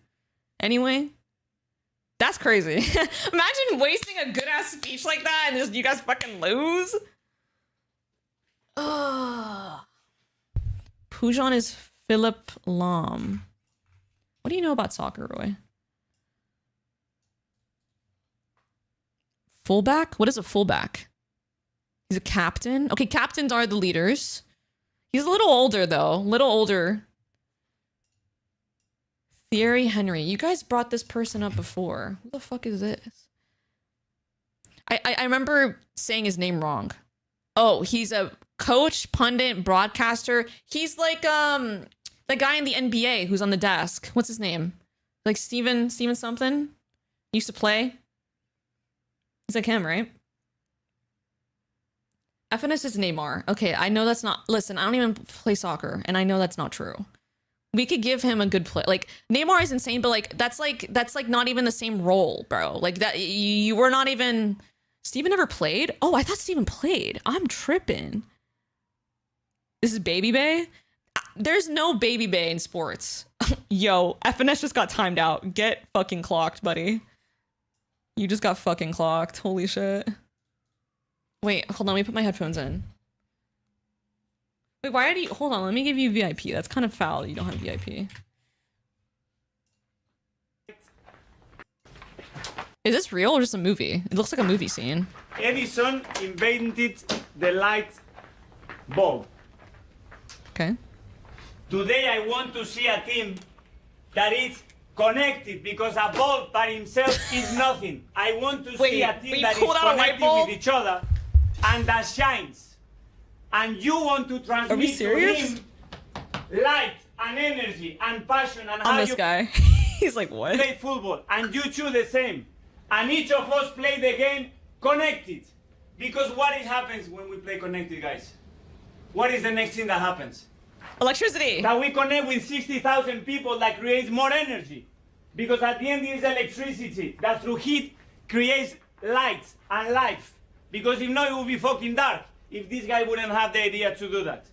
Anyway, that's crazy. Imagine wasting a good ass speech like that and just you guys fucking lose. Pujon is Philip Lahm. What do you know about soccer, Roy? Fullback? What is a fullback? He's a captain. Okay, captains are the leaders. He's a little older though. Little older. Thierry Henry. You guys brought this person up before. Who the fuck is this? I remember saying his name wrong. Oh, he's a coach, pundit, broadcaster. He's like the guy in the NBA who's on the desk. What's his name? Like Steven something? Used to play? He's like him, right? FNS is Neymar. Okay, I know that's not... Listen, I don't even play soccer, and I know that's not true. We could give him a good play. Like Neymar is insane, but like that's like not even the same role, bro. Like that you were not even. Steven never played? Oh, I thought Steven played. I'm tripping. This is Baby Bay? There's no Baby Bay in sports. Yo, FNS just got timed out. Get fucking clocked, buddy. You just got fucking clocked. Holy shit. Wait, hold on. Let me put my headphones in. Wait, why do you... Hold on. Let me give you VIP. That's kind of foul. You don't have VIP. Is this real or just a movie? It looks like a movie scene. Edison invented the light bulb. Okay. Today I want to see a team that is connected, because a bulb by himself is nothing. I want to see a team that is connected with each other and that shines. And you want to transmit to him light and energy and passion and how this you guy. He's like, what? Play football, and you choose the same. And each of us play the game connected. Because what happens when we play connected, guys? What is the next thing that happens? Electricity. That we connect with 60,000 people that creates more energy. Because at the end it is electricity that through heat creates light and life. Because if not, it would be fucking dark if this guy wouldn't have the idea to do that.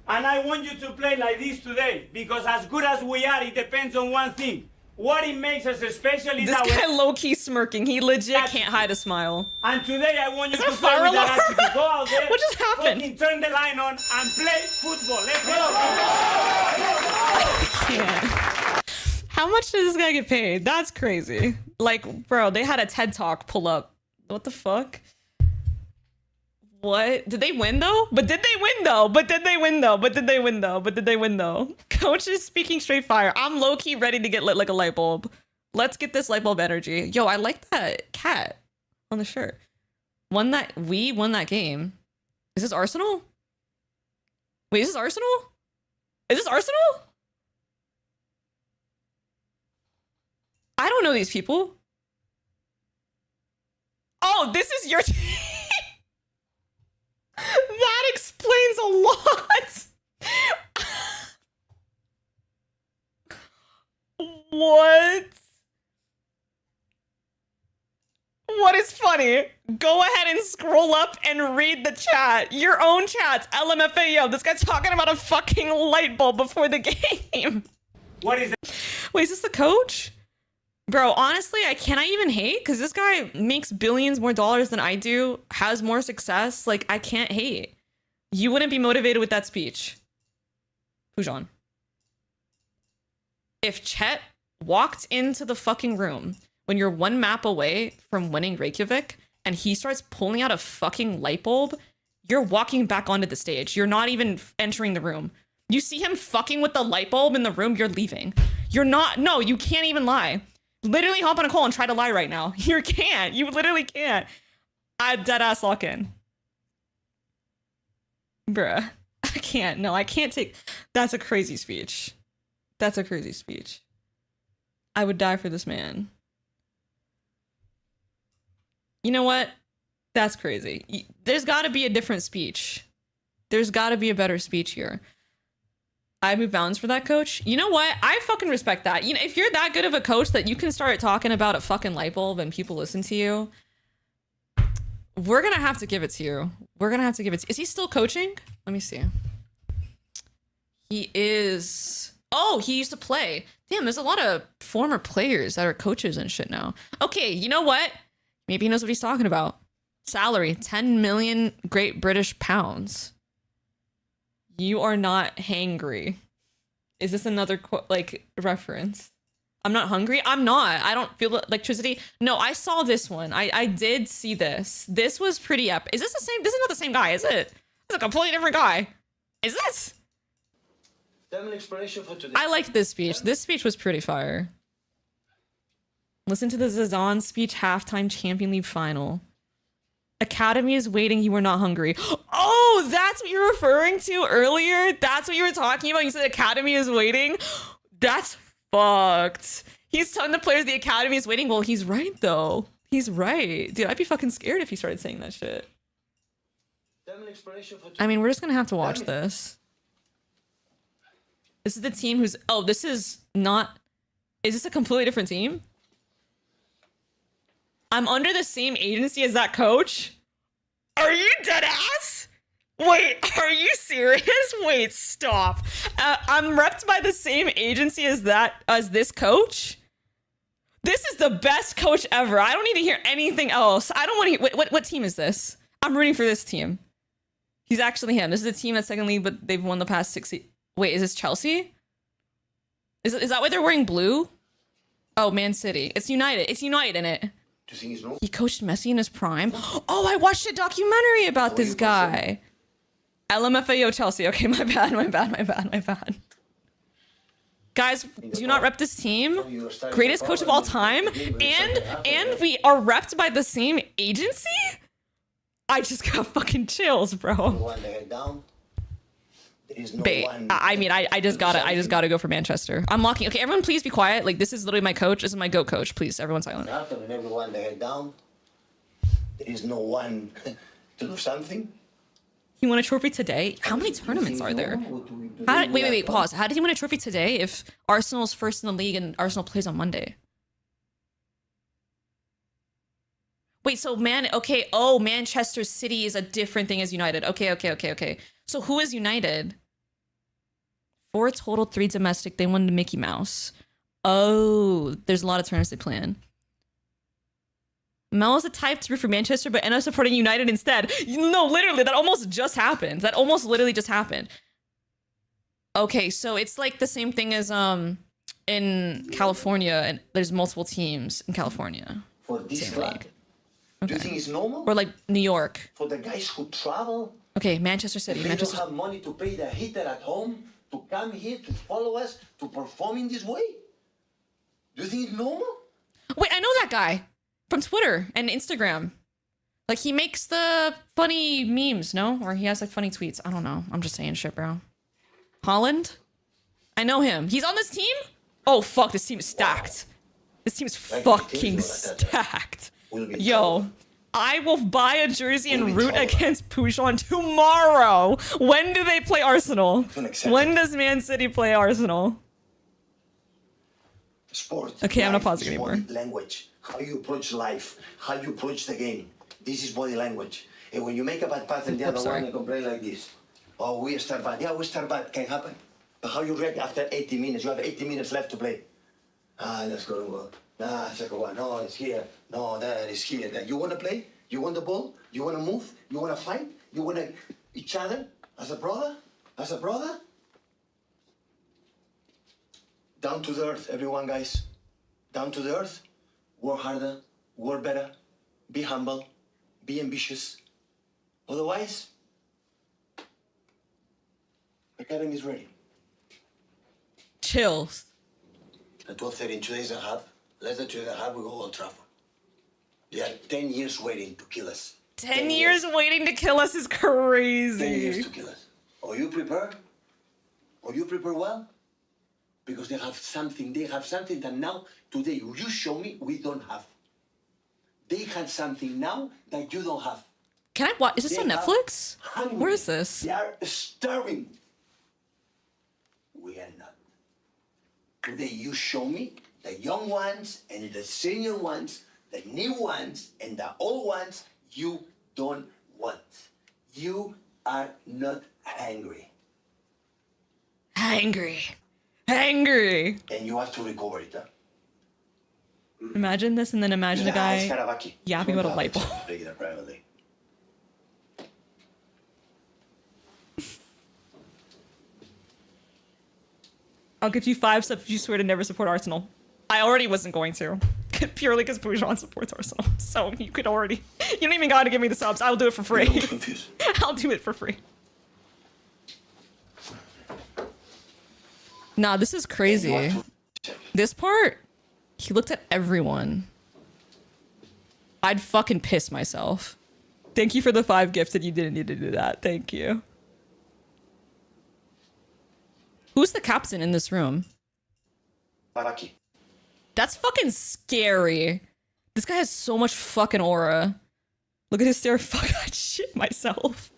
And I want you to play like this today, because as good as we are, it depends on one thing. What it makes us special is this guy low-key smirking. He legit can't hide a smile. And today I want you Is to that play fire with that alarm? attitude. Go out there, What just happened? fucking turn the line on and play football. Let's go. Can't. How much does this guy get paid? That's crazy. Like, bro, they had a TED Talk pull up. What the fuck? What? Did they win though? But did they win though? But did they win though? But did they win though? But did they win though? Coach is speaking straight fire. I'm low-key ready to get lit like a light bulb. Let's get this light bulb energy. Yo, I like that cat on the shirt. We won that game. Is this Arsenal? Wait, is this Arsenal? Is this Arsenal? I don't know these people. Oh, this is your team. That explains a lot. What? What is funny? Go ahead and scroll up and read the chat. Your own chats. LMFAO. This guy's talking about a fucking light bulb before the game. What is it? Wait, is this the coach? Bro, honestly, I cannot even hate because this guy makes billions more dollars than I do, has more success. Like, I can't hate. You wouldn't be motivated with that speech. Pujon. If Chet walked into the fucking room when you're one map away from winning Reykjavik and he starts pulling out a fucking light bulb, you're walking back onto the stage. You're not even entering the room. You see him fucking with the light bulb in the room, you're leaving. You're not, no, you can't even lie. Literally hop on a call and try to lie right now. You can't. You literally can't. I dead ass lock in. Bruh. I can't. No, I can't take. That's a crazy speech. That's a crazy speech. I would die for this man. You know what? That's crazy. There's got to be a different speech. There's got to be a better speech here. I move bounds for that coach. You know what? I fucking respect that. You know, if you're that good of a coach that you can start talking about a fucking light bulb and people listen to you, we're gonna have to give it to you. We're gonna have to give it to you. Is he still coaching? Let me see. He is. Oh, he used to play. Damn, there's a lot of former players that are coaches and shit now. Okay, you know what? Maybe he knows what he's talking about. Salary, 10 million Great British pounds. You are not hangry. Is this another reference? I'm not hungry. I'm not. I don't feel electricity. No, I saw this one. I did see this. This was pretty epic. Is this the same? This is not the same guy, is it? It's a completely different guy. Is this? I liked this speech. This speech was pretty fire. Listen to the Zazan speech halftime Champion League final. Academy is waiting. You were not hungry. Oh, that's what you're referring to earlier? That's what you were talking about? You said Academy is waiting? That's fucked. He's telling the players the Academy is waiting. Well, he's right, though. He's right. Dude, I'd be fucking scared if he started saying that shit. I mean, we're just gonna have to watch this. This is the team who's... Oh, this is not... Is this a completely different team? I'm under the same agency as that coach? Are you dead ass? Wait, are you serious? Wait, stop. I'm repped by the same agency as this coach? This is the best coach ever. I don't need to hear anything else. I don't want to hear... What team is this? I'm rooting for this team. He's actually him. This is the team that's second league, but they've won the past 60... Wait, is this Chelsea? Is that why they're wearing blue? Oh, Man City. It's United. It's United in it. He coached Messi in his prime. Oh, I watched a documentary about this guy. LMFAO Chelsea. Okay, my bad. Guys, do not rep this team. Greatest coach of all time. And we are repped by the same agency? I just got fucking chills, bro. Babe, I mean, I just gotta go for Manchester. I'm locking. Okay, everyone, please be quiet. Like, this is literally my coach. This is my GOAT coach. Please, everyone silent. Everyone the head down. There is no one to do something. He won a trophy today? How many tournaments are there? Wait, pause. How did he win a trophy today if Arsenal's first in the league and Arsenal plays on Monday? Wait, so Manchester City is a different thing as United. Okay. So who is United? 4 total, 3 domestic. They won the Mickey Mouse. Oh, there's a lot of tournaments they play in. Mel is the type to root for Manchester, but end up supporting United instead. No, literally, that almost just happened. That almost literally just happened. Okay, so it's like the same thing as in California, and there's multiple teams in California. For this club, do you think it's normal? Or like New York. For the guys who travel. Okay, Manchester City. They don't have money to pay the heater at home to come here to follow us to perform in this way. Do you think it's normal? Wait, I know that guy. From Twitter and Instagram. Like, he makes the funny memes, no? Or he has, like, funny tweets. I don't know. I'm just saying shit, bro. Holland? I know him. He's on this team? Oh, fuck. This team is stacked. This team is fucking stacked. Yo, I will buy a jersey and root against Pujon tomorrow. When do they play Arsenal? When does Man City play Arsenal? Sport. Okay, I'm not pausing anymore. Language. How you approach life, how you approach the game. This is body language. And when you make a bad pass and the other one and complain like this, oh, we start bad. Yeah, we start bad. Can happen. But how you react after 80 minutes? You have 80 minutes left to play. Let's go. Second one. No, it's here. No, that is here. You want to play? You want the ball? You want to move? You want to fight? You want to each other as a brother? As a brother? Down to the earth, everyone, guys. Down to the earth. Work harder, work better, be humble, be ambitious. Otherwise, the academy is ready. Chills. At 12:30 in 2 days and a half, less than 2 days and a half, we go Old Trafford. They are 10 years waiting to kill us. 10 years waiting to kill us is crazy. 10 years to kill us. Or you prepare well, because they have something that now, today, you show me, we don't have. They have something now that you don't have. Can I watch? Is this on Netflix? Where is this? They are starving. We are not. Today, you show me the young ones and the senior ones, the new ones and the old ones, you don't want. You are not hungry. Angry. And you have to recover it, huh? Imagine this and then imagine a guy yapping about a light bulb. I'll give you 5 subs if you swear to never support Arsenal. I already wasn't going to. Purely because Pujon supports Arsenal. So you could already... You don't even gotta give me the subs. I'll do it for free. I'll do it for free. Nah, this is crazy. This part, he looked at everyone. I'd fucking piss myself. Thank you for the 5 gifts and you didn't need to do that. Thank you. Who's the captain in this room? Baraki. That's fucking scary. This guy has so much fucking aura. Look at his stare. Fuck, I'd shit myself.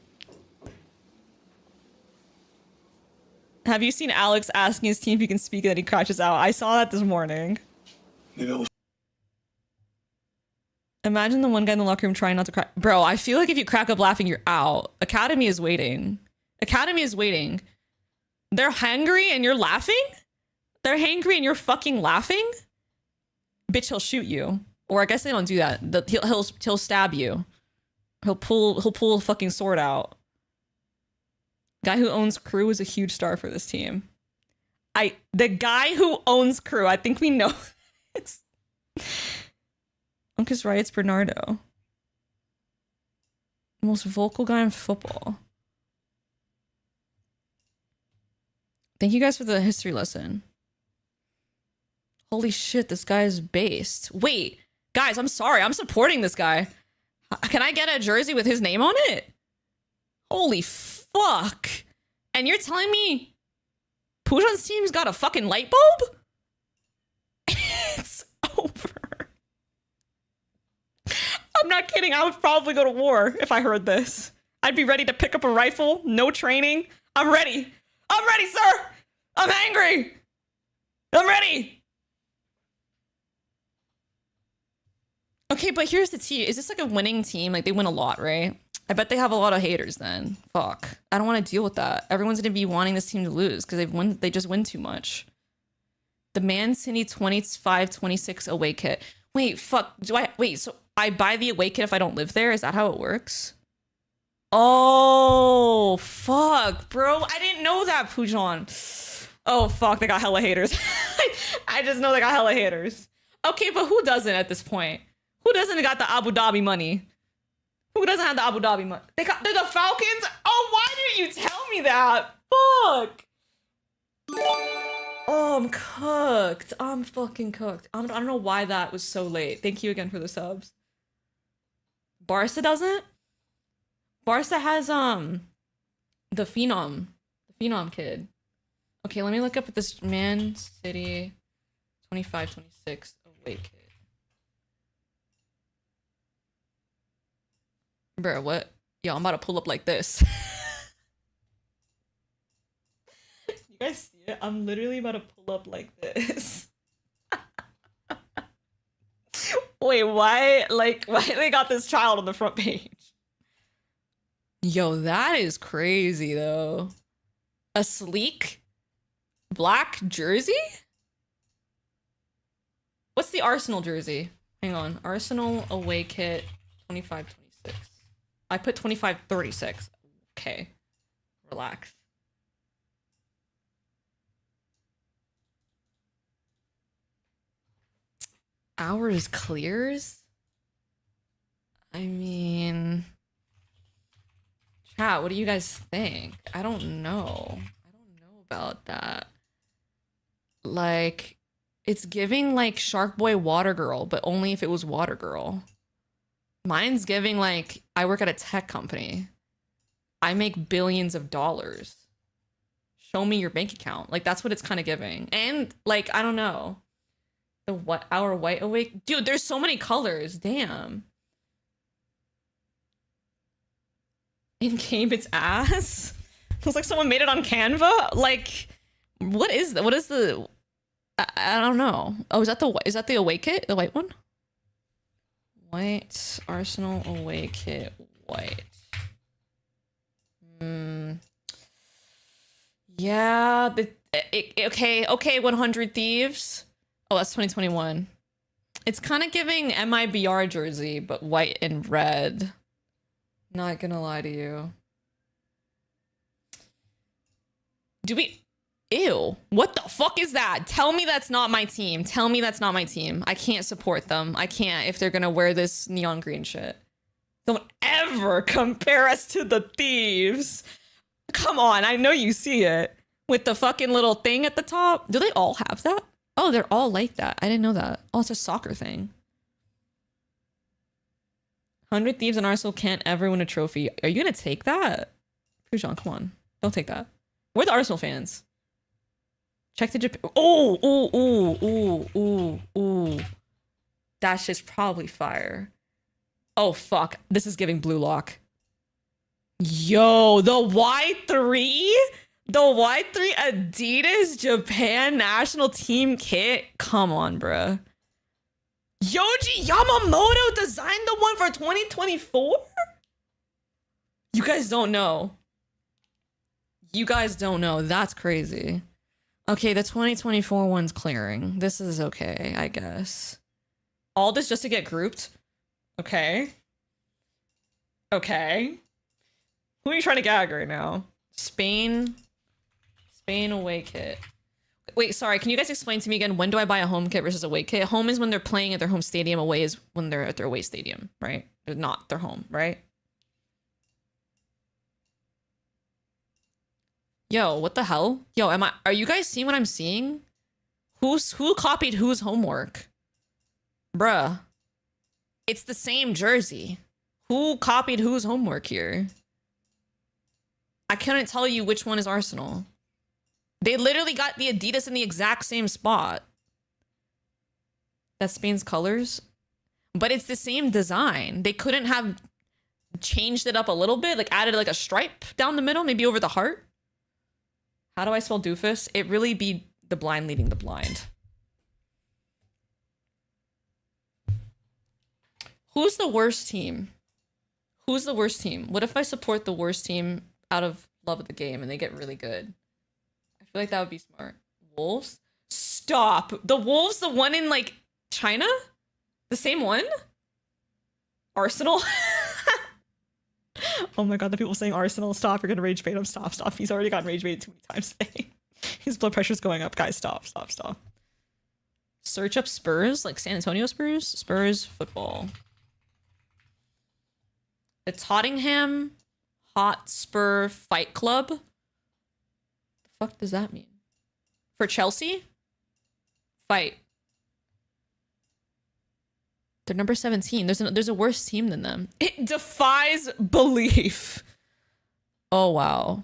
Have you seen Alex asking his team if he can speak and then he crashes out? I saw that this morning. Imagine the one guy in the locker room trying not to crack. Bro, I feel like if you crack up laughing, you're out. Academy is waiting. Academy is waiting. They're hangry and you're laughing? They're hangry and you're fucking laughing? Bitch, he'll shoot you. Or I guess they don't do that. He'll stab you. He'll pull a fucking sword out. Guy who owns Crew is a huge star for this team. The guy who owns Crew, I think we know this. Uncas right, it's Bernardo. Most vocal guy in football. Thank you guys for the history lesson. Holy shit, this guy is based. Wait, guys, I'm sorry. I'm supporting this guy. Can I get a jersey with his name on it? Holy fuck. And you're telling me Pujon's team's got a fucking light bulb? It's over. I'm not kidding. I would probably go to war if I heard this. I'd be ready to pick up a rifle. No training. I'm ready. I'm ready, sir. I'm angry. I'm ready. Okay, but here's the tea. Is this like a winning team? Like they win a lot, right? I bet they have a lot of haters then. Fuck. I don't want to deal with that. Everyone's going to be wanting this team to lose because they just win too much. The Man City 25-26 away kit. Wait, fuck. So I buy the away kit if I don't live there? Is that how it works? Oh, fuck, bro. I didn't know that, Pujon. Oh, fuck. They got hella haters. I just know they got hella haters. Okay, but who doesn't at this point? Who doesn't got the Abu Dhabi money? Who doesn't have the Abu Dhabi money? They're the Falcons? Oh, why didn't you tell me that? Fuck. Oh, I'm cooked. I'm fucking cooked. I don't know why that was so late. Thank you again for the subs. Barca doesn't? Barca has the Phenom kid. Okay, let me look up at this Man City 25-26 away kid. Bro, what? Yo, I'm about to pull up like this. You guys see it? I'm literally about to pull up like this. Wait, why they got this child on the front page? Yo, that is crazy though. A sleek black jersey? What's the Arsenal jersey? Hang on. Arsenal away kit 25-26. I put 25-36. Okay. Relax. Hours clears? I mean, chat, what do you guys think? I don't know. I don't know about that. Like, it's giving like Shark Boy Water Girl, but only if it was Water Girl. Mine's giving like, I work at a tech company. I make billions of dollars. Show me your bank account. Like, that's what it's kind of giving. And like, I don't know. The what? Our white awake? Dude, there's so many colors. Damn. In game, it's ass. It was like someone made it on Canva. Like, what is that? What is the? I don't know. Oh, is that the away kit? The white one? White Arsenal away kit. White. Yeah. Okay. 100 Thieves. Oh, that's 2021. It's kind of giving MIBR jersey, but white and red. Not gonna lie to you. Ew. What the fuck is that? Tell me that's not my team. Tell me that's not my team. I can't support them. I can't if they're gonna wear this neon green shit. Don't ever compare us to the Thieves. Come on, I know you see it. With the fucking little thing at the top. Do they all have that? Oh, they're all like that. I didn't know that. Oh, it's a soccer thing. 100 Thieves and Arsenal can't ever win a trophy. Are you gonna take that? Pujon, come on. Don't take that. We're the Arsenal fans. Check the Japan. Ooh. That shit's probably fire. Oh, fuck. This is giving blue lock. Yo, the Y3? The Y3 Adidas Japan national team kit? Come on, bruh. Yoji Yamamoto designed the one for 2024? You guys don't know. You guys don't know. That's crazy. Okay, the 2024 one's clearing. This is okay, I guess. All this just to get grouped? Okay. Okay. Who are you trying to gag right now? Spain away kit. Wait, sorry, can you guys explain to me again, when do I buy a home kit versus away kit? Home is when they're playing at their home stadium, away is when they're at their away stadium, right? They're not their home, right? Yo, what the hell? Yo, are you guys seeing what I'm seeing? Who copied whose homework? Bruh. It's the same jersey. Who copied whose homework here? I couldn't tell you which one is Arsenal. They literally got the Adidas in the exact same spot. That's Spain's colors. But it's the same design. They couldn't have changed it up a little bit, like added like a stripe down the middle, maybe over the heart. How do I spell doofus? It really be the blind leading the blind. Who's the worst team? Who's the worst team? What if I support the worst team out of love of the game and they get really good? I feel like that would be smart. Wolves? Stop. The Wolves, the one in like China? The same one? Arsenal? Oh my god, the people saying Arsenal, stop, you're gonna rage bait him. Stop. He's already gotten rage baited too many times today. His blood pressure's going up, guys. Stop. Search up Spurs, like San Antonio Spurs? Spurs football. The Tottenham Hotspur Fight Club? The fuck does that mean? For Chelsea? Fight. They're number 17. There's a worse team than them. It defies belief. Oh wow.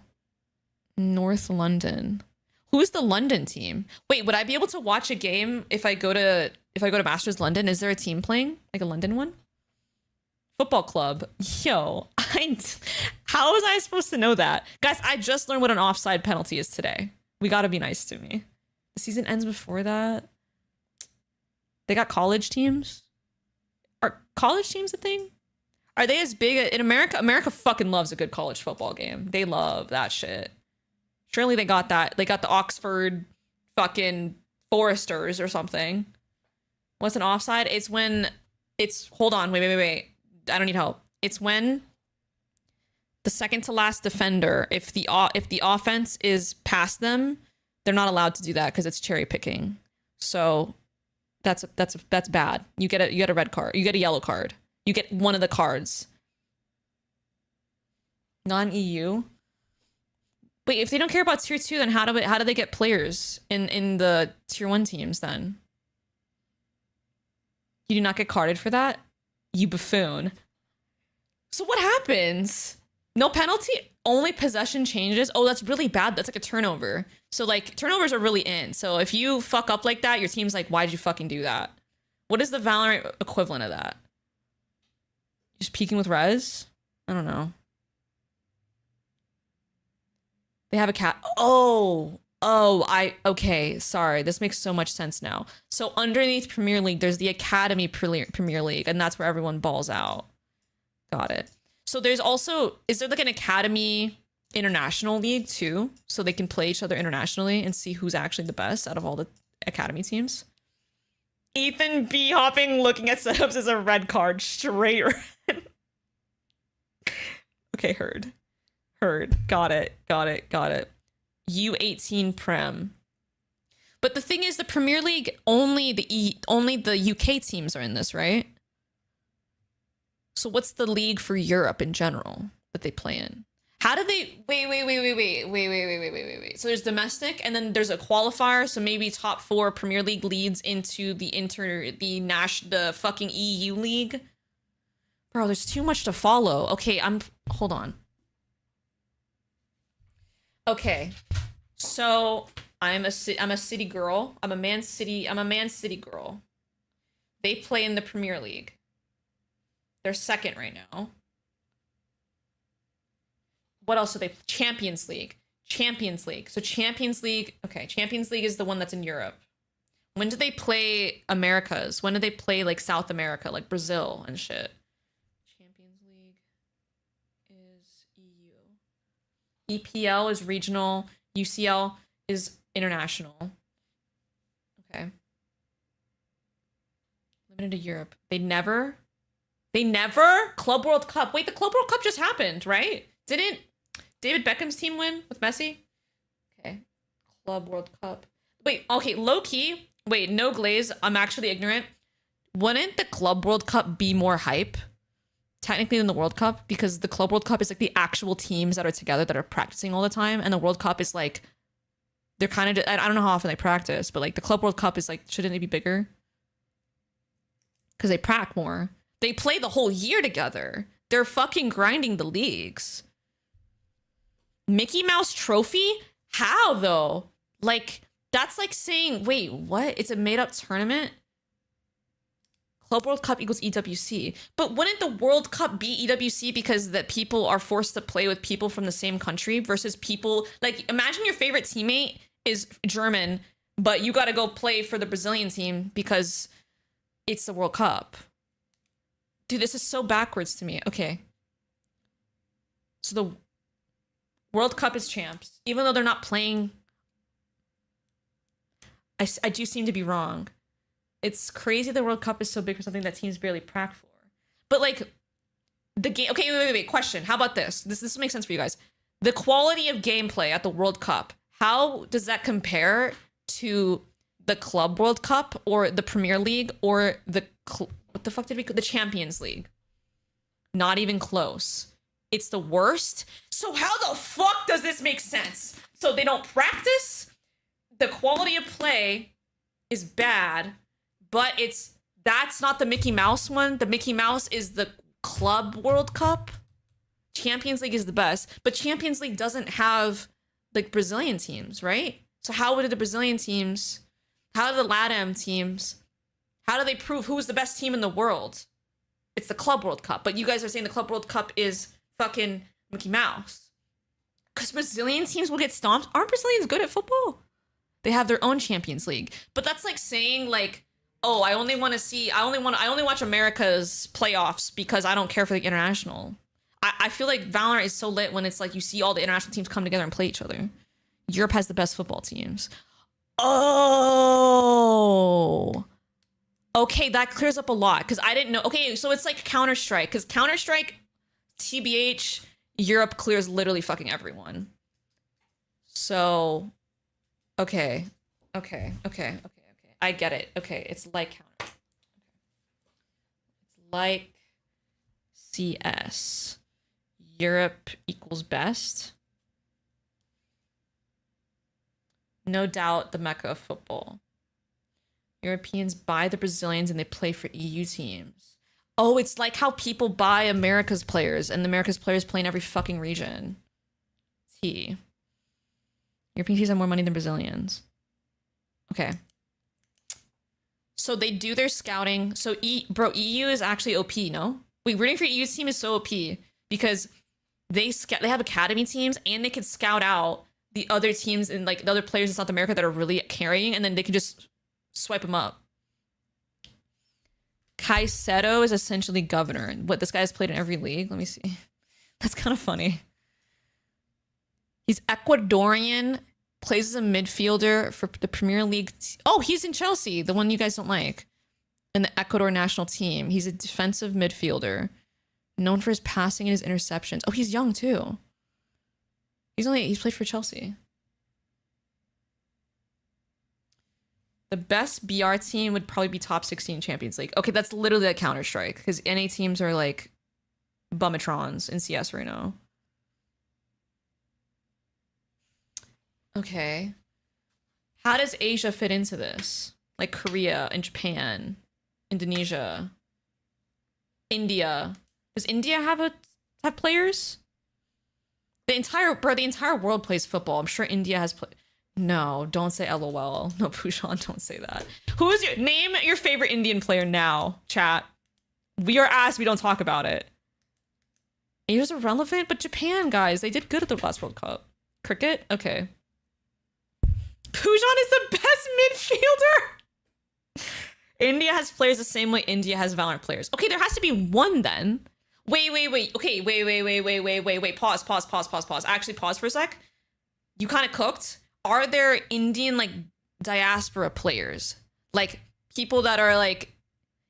North London. Who's the London team? Wait, would I be able to watch a game if I go to Masters London? Is there a team playing? Like a London one? Football club. Yo, how was I supposed to know that? Guys, I just learned what an offside penalty is today. We gotta be nice to me. The season ends before that. They got college teams? Are college teams a thing? Are they as big in America? America fucking loves a good college football game. They love that shit. Surely they got that. They got the Oxford fucking Foresters or something. What's an offside? It's when it's, hold on, wait. I don't need help. It's when the second to last defender, if the offense is past them, they're not allowed to do that because it's cherry picking. So that's bad. You get a red card. You get a yellow card. You get one of the cards. Non-EU. Wait, if they don't care about tier 2, then how do they get players in the tier 1 teams then? You do not get carded for that? You buffoon. So what happens? No penalty? Only possession changes? Oh, that's really bad. That's like a turnover. So like turnovers are really in. So if you fuck up like that, your team's like, why'd you fucking do that? What is the Valorant equivalent of that? Just peeking with res? I don't know. They have a cat. Okay, sorry. This makes so much sense now. So underneath Premier League, there's the Academy Premier League, and that's where everyone balls out. Got it. So there's also, is there like an Academy International League too? So they can play each other internationally and see who's actually the best out of all the Academy teams? Ethan B hopping looking at setups as a red card. Straight red. Okay, heard. Got it. U18 Prem. But the thing is, the Premier League, only the UK teams are in this, right? So what's the league for Europe in general that they play in? How do they... Wait. So there's domestic, and then there's a qualifier, so maybe top 4 Premier League leads into the fucking EU league? Bro, there's too much to follow. Okay, hold on. Okay, so I'm a city girl. I'm a Man City girl. They play in the Premier League. They're second right now. What else are they? Champions League. Champions League. So Champions League, okay, Champions League is the one that's in Europe. When did they play Americas? When did they play like South America, like Brazil and shit? Champions League is EU. EPL is regional. UCL is international. Okay. Limited to Europe. They never Club World Cup. Wait, the Club World Cup just happened, right? Didn't David Beckham's team win with Messi? Okay. Club World Cup. Wait, okay, low key. Wait, no glaze. I'm actually ignorant. Wouldn't the Club World Cup be more hype technically than the World Cup? Because the Club World Cup is like the actual teams that are together that are practicing all the time, and the World Cup is like they're kind of, I don't know how often they practice, but like the Club World Cup is like, shouldn't it be bigger? Because they prac more. They play the whole year together. They're fucking grinding the leagues. Mickey Mouse Trophy? How though? Like, that's like saying, wait, what? It's a made up tournament? Club World Cup equals EWC. But wouldn't the World Cup be EWC because that people are forced to play with people from the same country versus people, like, imagine your favorite teammate is German, but you got to go play for the Brazilian team because it's the World Cup. Dude, this is so backwards to me. Okay. So the World Cup is champs. Even though they're not playing, I do seem to be wrong. It's crazy the World Cup is so big for something that teams barely prac for. But like, the game... Okay, wait. Question. How about this? This makes sense for you guys. The quality of gameplay at the World Cup, how does that compare to the Club World Cup or the Premier League or the... What the fuck did we... The Champions League. Not even close. It's the worst. So how the fuck does this make sense? So they don't practice? The quality of play is bad, but that's not the Mickey Mouse one. The Mickey Mouse is the Club World Cup. Champions League is the best, but Champions League doesn't have like Brazilian teams, right? So how would the Brazilian teams, how do the LATAM teams, how do they prove who's the best team in the world? It's the Club World Cup, but you guys are saying the Club World Cup is fucking Mickey Mouse. Because Brazilian teams will get stomped. Aren't Brazilians good at football? They have their own Champions League. But that's like saying like, oh, I only watch America's playoffs because I don't care for the international. I feel like Valorant is so lit when it's like you see all the international teams come together and play each other. Europe has the best football teams. Oh. Okay, that clears up a lot because I didn't know. Okay, so it's like Counter-Strike because Counter-Strike, TBH, Europe clears literally fucking everyone. So, okay. I get it. Okay, it's like Counter. It's like CS. Europe equals best. No doubt the mecca of football. Europeans buy the Brazilians and they play for EU teams. Oh, it's like how people buy America's players and the America's players play in every fucking region. T. European teams have more money than Brazilians. Okay. So they do their scouting. So EU is actually OP, no? Wait, rooting for EU's team is so OP because they have academy teams and they can scout out the other teams and like the other players in South America that are really carrying, and then they can just swipe them up. Caicedo is essentially governor. What, this guy's played in every league? Let me see. That's kind of funny. He's Ecuadorian, plays as a midfielder for the Premier League. Oh, he's in Chelsea, the one you guys don't like. In the Ecuador national team. He's a defensive midfielder. Known for his passing and his interceptions. Oh, he's young too. He's played for Chelsea. The best BR team would probably be top 16 Champions League. Okay, that's literally like Counter-Strike because NA teams are like bummatrons in CS right now. Okay. How does Asia fit into this? Like Korea and Japan, Indonesia, India. Does India have players? The entire world plays football. I'm sure India has played. No, don't say LOL. No, Pushan, don't say that. Name your favorite Indian player now, chat. We are asked, we don't talk about it. Asia's irrelevant, but Japan, guys, they did good at the last World Cup. Cricket? Okay. Pujan is the best midfielder. India has players the same way India has Valorant players. Okay, there has to be one then. Wait. Okay, wait. Pause. Actually, pause for a sec. You kind of cooked. Are there Indian, like, diaspora players? Like, people that are, like,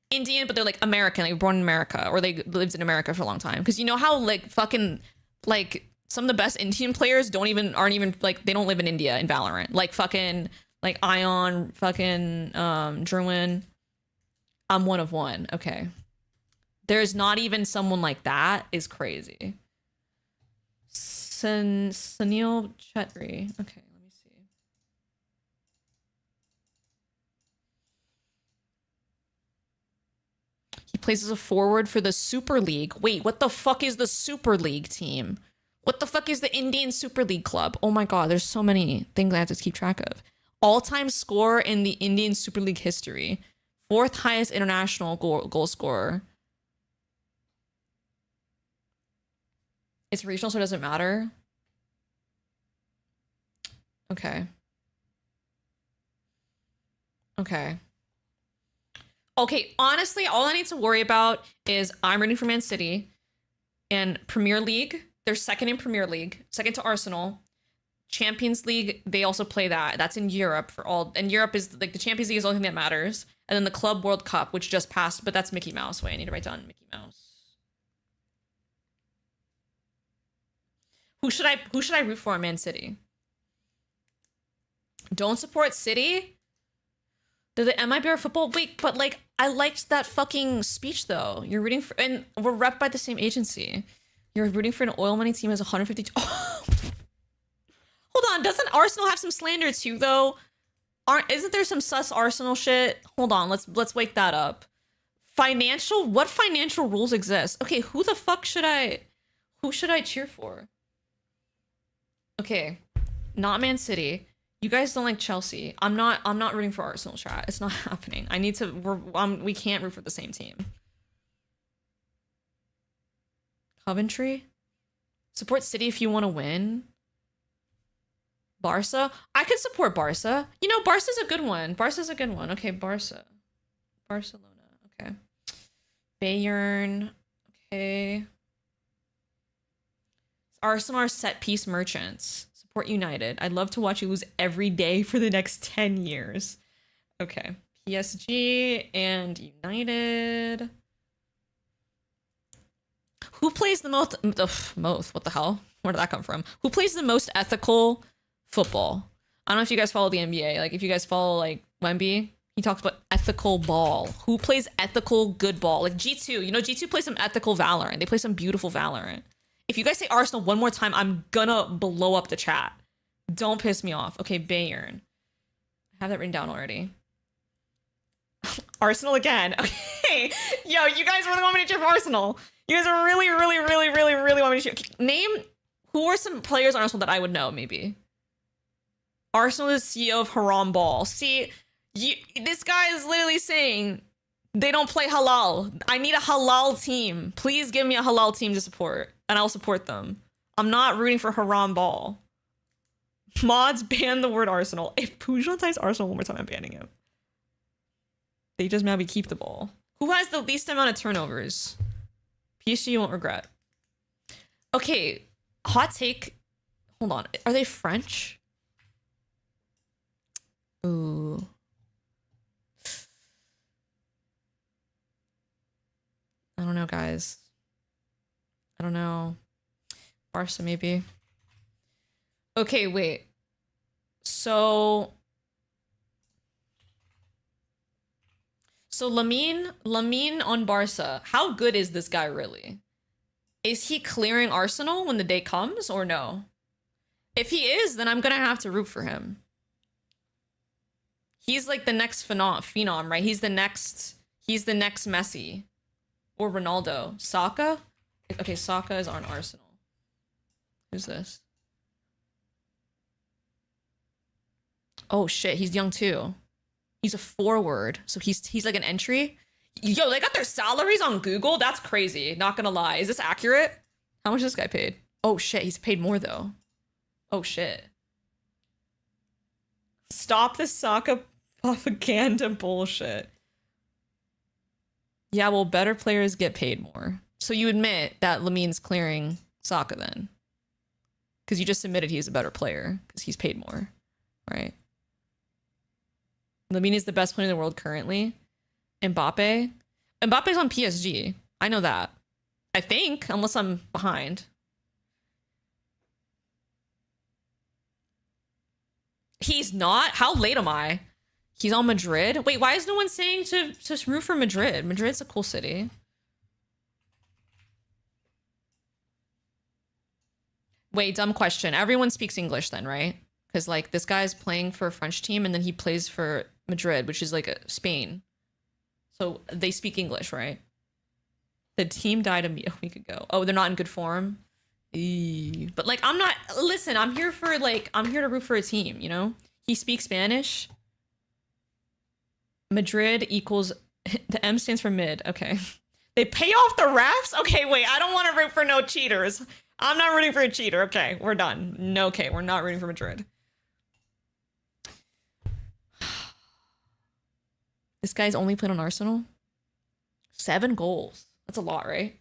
Indian, but they're, like, American, like, born in America, or they lived in America for a long time? Because you know how, like, fucking, like, some of the best Indian players aren't even, like, they don't live in India in Valorant. Like, fucking, like, Ion, fucking, Druin. I'm one of one. Okay. There's not even someone like that is crazy. Sunil Chetri. Okay, let me see. He plays as a forward for the Super League. Wait, what the fuck is the Super League team? What the fuck is the Indian Super League club? Oh my god, there's so many things I have to keep track of. All-time scorer in the Indian Super League history. 4th highest international goal scorer. It's regional, so it doesn't matter. Okay. Okay, honestly, all I need to worry about is I'm rooting for Man City and Premier League. They're second in Premier League, second to Arsenal. Champions League, they also play that. That's in Europe for all. And Europe is like the Champions League is the only thing that matters. And then the Club World Cup, which just passed, but that's Mickey Mouse. Wait, I need to write down Mickey Mouse. Who should I root for in Man City? Don't support City? They're the MIBR football week, but like I liked that fucking speech though. You're rooting for, and we're rep by the same agency. You're rooting for an oil money team as 152. Oh. Hold on, doesn't Arsenal have some slander too though? Isn't there some sus Arsenal shit? Hold on, let's wake that up. What financial rules exist? Okay, who should I cheer for? Okay, not Man City. You guys don't like Chelsea. I'm not rooting for Arsenal, chat. It's not happening. We can't root for the same team. Coventry? Support City if you want to win. Barca? I could support Barca. You know, Barca's a good one. Okay, Barcelona. Okay. Bayern. Okay. Arsenal are set piece merchants. Support United. I'd love to watch you lose every day for the next 10 years. Okay. PSG and United. Who plays the most? What the hell? Where did that come from? Who plays the most ethical football? I don't know if you guys follow the NBA. Like, if you guys follow, like, Wemby, he talks about ethical ball. Who plays ethical good ball? Like, G2. You know, G2 plays some ethical Valorant. They play some beautiful Valorant. If you guys say Arsenal one more time, I'm gonna blow up the chat. Don't piss me off. Okay, Bayern. I have that written down already. Arsenal again. Okay. Yo, you guys really want me to cheer for Arsenal. You guys are really want me to cheer. Name, who are some players on Arsenal that I would know, maybe? Arsenal is CEO of Haram Ball. See, this guy is literally saying they don't play halal. I need a halal team. Please give me a halal team to support, and I'll support them. I'm not rooting for Haram Ball. Mods ban the word Arsenal. If Pujol types Arsenal one more time, I'm banning him. They just maybe keep the ball. Who has the least amount of turnovers? PSG, you won't regret. Okay, hot take. Hold on. Are they French? Ooh. I don't know, guys. I don't know. Barca, maybe. Okay, wait. So Lamine on Barca. How good is this guy really? Is he clearing Arsenal when the day comes or no? If he is, then I'm gonna have to root for him. He's like the next phenom, right? He's the next Messi or Ronaldo. Saka? Okay, Saka is on Arsenal. Who's this? Oh shit, he's young too. He's a forward, so he's like an entry. Yo, they got their salaries on Google? That's crazy, not gonna lie. Is this accurate? How much is this guy paid? Oh shit, he's paid more though. Oh shit. Stop the soccer propaganda bullshit. Yeah, well, better players get paid more. So you admit that Lamin's clearing Sokka then? Because you just admitted he's a better player because he's paid more, right? Lamin is the best player in the world currently. Mbappe? Mbappe's on PSG. I know that. I think, unless I'm behind. He's not? How late am I? He's on Madrid? Wait, why is no one saying to root for Madrid? Madrid's a cool city. Wait, dumb question. Everyone speaks English then, right? Because, like, this guy's playing for a French team and then he plays for Madrid, which is, like, Spain. So they speak English, right? The team died a week ago. Oh, they're not in good form? Eee. But, like, I'm not... Listen, I'm here for, like... I'm here to root for a team, you know? He speaks Spanish. Madrid equals... The M stands for mid. Okay. They pay off the refs? Okay, wait. I don't want to root for no cheaters. I'm not rooting for a cheater. Okay, we're done. No, okay, we're not rooting for Madrid. This guy's only played on Arsenal? 7 goals. That's a lot, right?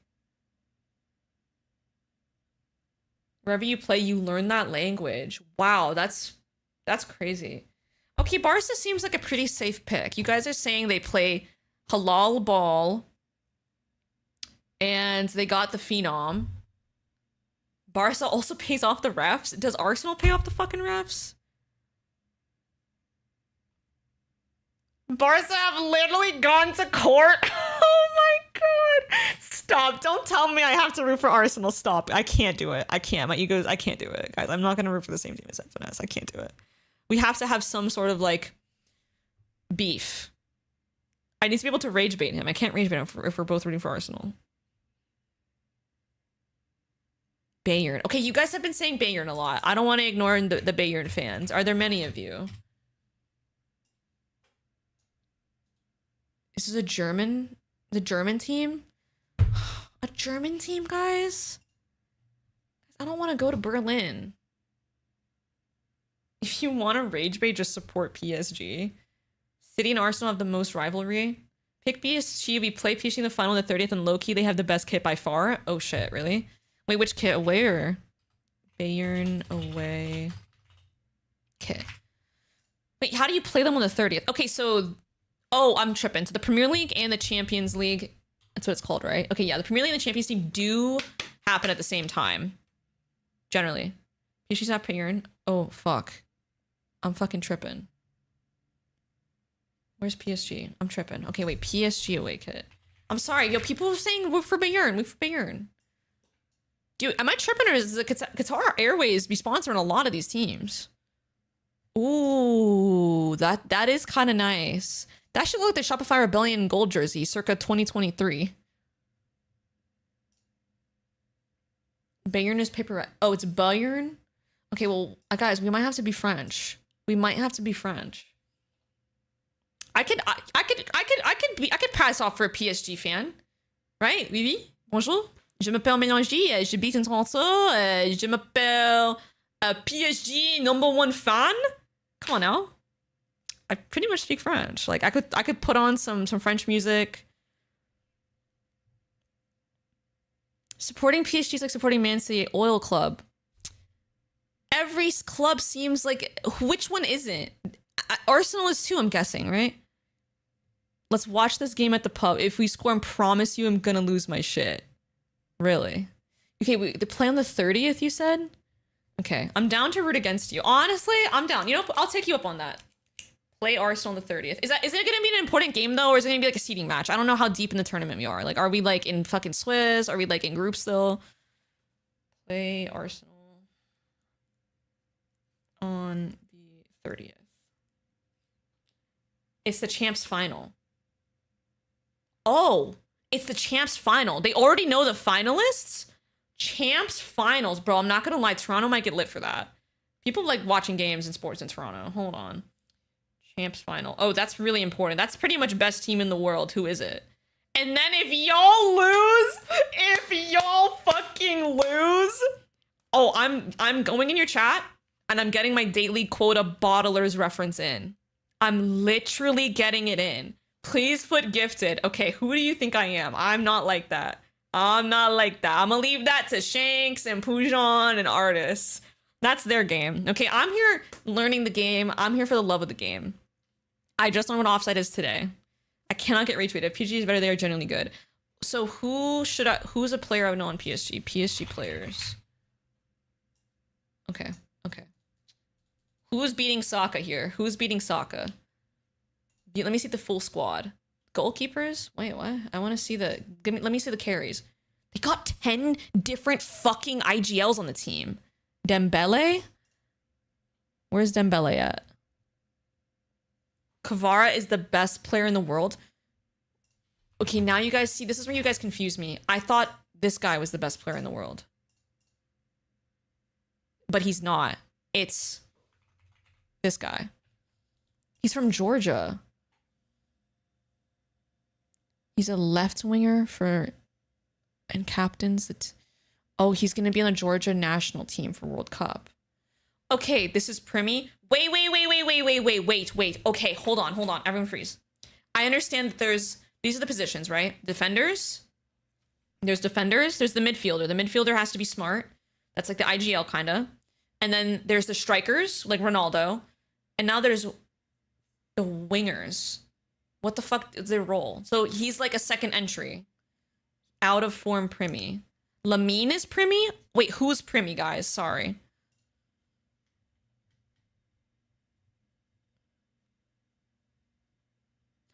Wherever you play, you learn that language. Wow, that's crazy. Okay, Barca seems like a pretty safe pick. You guys are saying they play halal ball and they got the phenom. Barca also pays off the refs. Does Arsenal pay off the fucking refs? Barca have literally gone to court. Oh my god. Stop. Don't tell me I have to root for Arsenal. Stop. I can't do it. I can't. My ego's... I can't do it, guys. I'm not going to root for the same team as FNS. I can't do it. We have to have some sort of, like, beef. I need to be able to rage bait him. I can't rage bait him if we're both rooting for Arsenal. Bayern. Okay, you guys have been saying Bayern a lot. I don't want to ignore the Bayern fans. Are there many of you? This is the German team? A German team, guys? I don't want to go to Berlin. If you want to rage bait, just support PSG. City and Arsenal have the most rivalry. Pick PSG. We play PSG in the final on the 30th, and low-key, they have the best kit by far. Oh shit, really? Wait, which kit? Where? Bayern away kit. Wait, how do you play them on the 30th? Okay, so... Oh, I'm tripping. So the Premier League and the Champions League... That's what it's called, right? Okay, yeah. The Premier League and the Champions League do happen at the same time. Generally. PSG's not Bayern. Oh, fuck. I'm fucking tripping. Where's PSG? I'm tripping. Okay, wait. PSG away kit. I'm sorry. Yo, people are saying we're for Bayern. We're for Bayern. Dude, am I tripping or is the Qatar Airways be sponsoring a lot of these teams? Ooh, that is kind of nice. That should look like the Shopify Rebellion gold jersey circa 2023. Bayern is paper. Oh, it's Bayern? Okay, well, guys, we might have to be French. We might have to be French. I could pass off for a PSG fan. Right? Oui, oui. Bonjour. Je m'appelle Melanji, j'habite en Toronto, je m'appelle PSG #1 fan. Come on now. I pretty much speak French. Like I could put on some French music. Supporting PSG is like supporting Man City Oil Club. Every club seems like... Which one isn't? Arsenal is too, I'm guessing, right? Let's watch this game at the pub. If we score, I promise you I'm gonna lose my shit. Really? Okay, they play on the 30th, you said? Okay, I'm down to root against you. Honestly, I'm down. You know, I'll take you up on that. Play Arsenal on the 30th. Is it gonna be an important game, though, or is it gonna be like a seeding match? I don't know how deep in the tournament we are. Like, are we, like, in fucking Swiss? Are we, like, in groups still? Play Arsenal on the 30th. It's the champs final. Oh, it's the champs final. They already know the finalists? Champs finals. Bro, I'm not gonna lie. Toronto might get lit for that. People like watching games and sports in Toronto. Hold on. Champs final. Oh, that's really important. That's pretty much best team in the world. Who is it? And then if y'all lose, if y'all fucking lose, oh, I'm going in your chat And I'm getting my daily quota bottlers reference in. I'm literally getting it in. Please put gifted. Okay, who do you think I am? I'm not like that. I'm not like that. I'm gonna leave that to Shanks and Pujon and artists. That's their game. Okay, I'm here learning the game. I'm here for the love of the game. I just learned what offside is today. I cannot get retweeted. PG is better. They are genuinely good. So who's a player I would know on PSG? PSG players. Okay, okay. Who's beating Saka here? Who's beating Saka? Let me see the full squad. Goalkeepers? Wait, what? I want to see the... let me see the carries. They got 10 different fucking IGLs on the team. Dembele? Where's Dembele at? Kvara is the best player in the world. Okay, now you guys see... This is where you guys confuse me. I thought this guy was the best player in the world. But he's not. It's... this guy. He's from Georgia. He's a left winger for and captains it. Oh, he's gonna be on the Georgia national team for World Cup. Okay, this is Primi. Wait. Okay, hold on. Everyone freeze. I understand that these are the positions, right? Defenders. There's defenders. There's the midfielder. The midfielder has to be smart. That's like the IGL kinda. And then there's the strikers, like Ronaldo. And now there's the wingers. What the fuck is their role? So he's like a second entry. Out of form Primi. Lamine is Primi? Wait, who's Primi, guys? Sorry.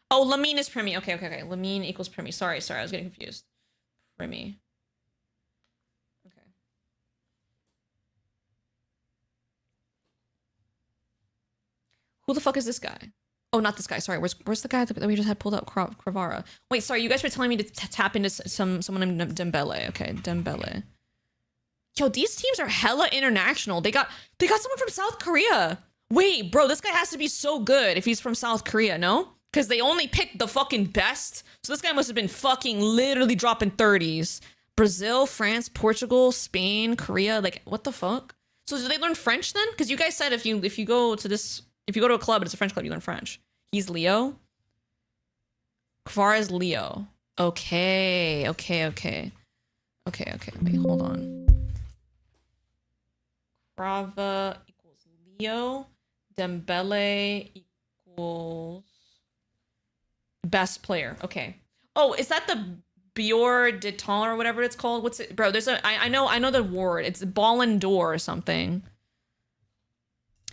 Oh, Lamine is Primi. Okay. Lamine equals Primi. Sorry. I was getting confused. Primi. Okay. Who the fuck is this guy? Oh, not this guy. Sorry. Where's the guy that we just had pulled up? Kvara. Wait, sorry. You guys were telling me to tap into someone named Dembele. Okay, Dembele. Yo, these teams are hella international. They got someone from South Korea. Wait, bro, this guy has to be so good if he's from South Korea, no? Because they only picked the fucking best. So this guy must have been fucking literally dropping 30s. Brazil, France, Portugal, Spain, Korea. Like, what the fuck? So do they learn French then? Because you guys said if you go to a club and it's a French club, you learn French. He's Leo. Kvara is Leo. Okay. Wait, hold on. Krava equals Leo. Dembele equals best player. Okay. Oh, is that the Bior d'Etat or whatever it's called? What's it, bro? There's I know the word. It's Ballon d'Or or something.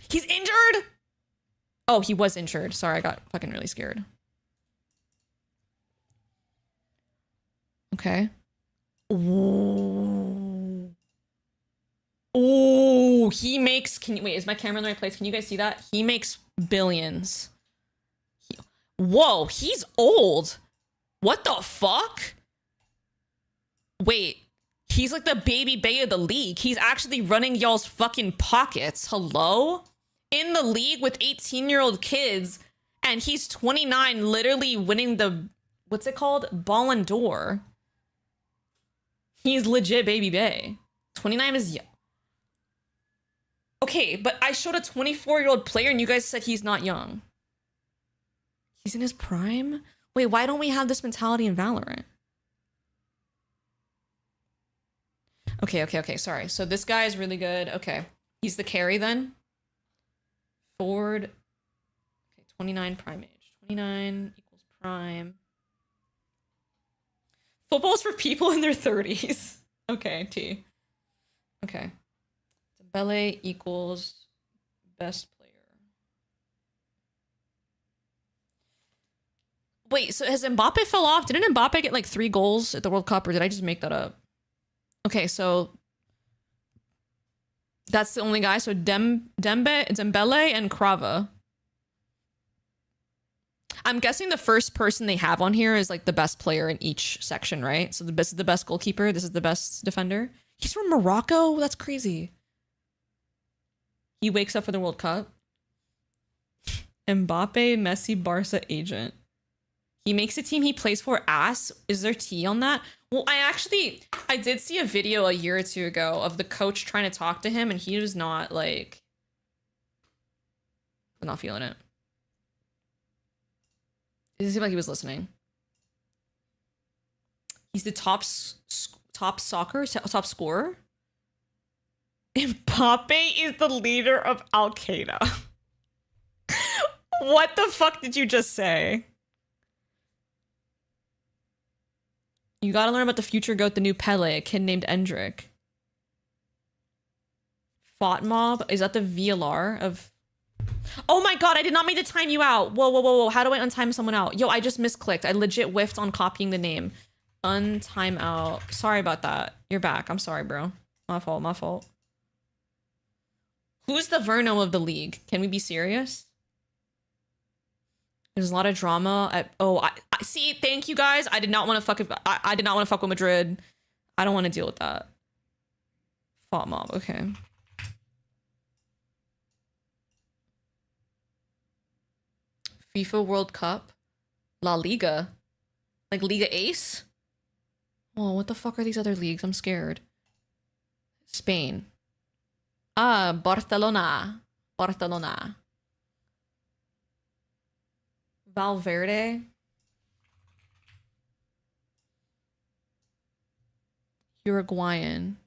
He's injured. Oh, he was injured. Sorry, I got fucking really scared. Okay. Ooh, he makes... wait, is my camera in the right place? Can you guys see that? He makes billions. Whoa, he's old. What the fuck? Wait, he's like the baby bay of the league. He's actually running y'all's fucking pockets. Hello? In the league with 18-year-old kids, and he's 29, literally winning the... what's it called? Ballon d'Or. He's legit baby bay. 29 is young. Okay, but I showed a 24-year-old player and you guys said he's not young. He's in his prime? Wait, why don't we have this mentality in Valorant? Okay, sorry. So this guy is really good. Okay, he's the carry then. Forward. Okay, 29 prime age. 29 equals prime. Football's for people in their 30s. Okay, T. Okay. Dembele equals best player. Wait, so has Mbappe fell off? Didn't Mbappe get like 3 goals at the World Cup, or did I just make that up? Okay, so that's the only guy. So Dembele and Krava. I'm guessing the first person they have on here is like the best player in each section, right? So this is the best goalkeeper. This is the best defender. He's from Morocco? That's crazy. He wakes up for the World Cup. Mbappe, Messi, Barca agent. He makes a team he plays for ass. Is there tea on that? Well, I did see a video a year or two ago of the coach trying to talk to him, and he was not like, I'm not feeling it. It didn't seem like he was listening. He's the top scorer. Mbappe is the leader of Al Qaeda. What the fuck did you just say? You gotta learn about the future goat, the new Pele, a kid named Endrick. Fought mob? Is that the VLR of... Oh my god, I did not mean to time you out. Whoa, whoa, whoa, whoa. How do I untime someone out? Yo, I just misclicked. I legit whiffed on copying the name. Untime out. Sorry about that. You're back. I'm sorry, bro. My fault, my fault. Who's the Verno of the league? Can we be serious? There's a lot of drama at... Oh, I see, thank you guys. I did not want to fuck... I did not want to fuck with Madrid. I don't want to deal with that. Fought mob, okay. FIFA World Cup. La Liga. Like Liga Ace? Oh, what the fuck are these other leagues? I'm scared. Spain. Ah, Barcelona. Barcelona. Valverde. Uruguayan.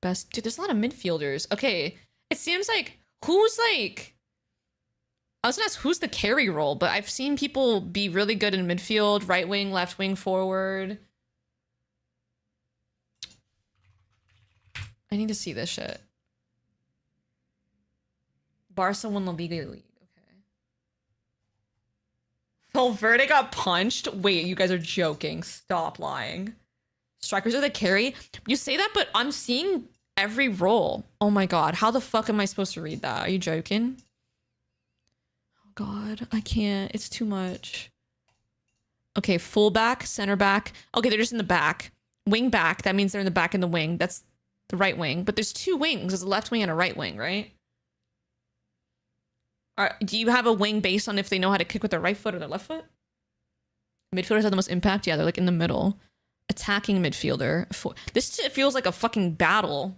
Best. Dude, there's a lot of midfielders. Okay. It seems like... Who's like... I was gonna ask who's the carry role, but I've seen people be really good in midfield, right wing, left wing, forward. I need to see this shit. Barca won La Liga League. Okay. Valverde got punched? Wait, you guys are joking. Stop lying. Strikers are the carry? You say that, but I'm seeing every role. Oh my god. How the fuck am I supposed to read that? Are you joking? Oh god. I can't. It's too much. Okay, fullback, center back. Okay, they're just in the back. Wing back. That means they're in the back and the wing. That's the right wing. But there's two wings. There's a left wing and a right wing, right? Do you have a wing based on if they know how to kick with their right foot or their left foot? Midfielders have the most impact. Yeah, they're like in the middle. Attacking midfielder. This feels like a fucking battle.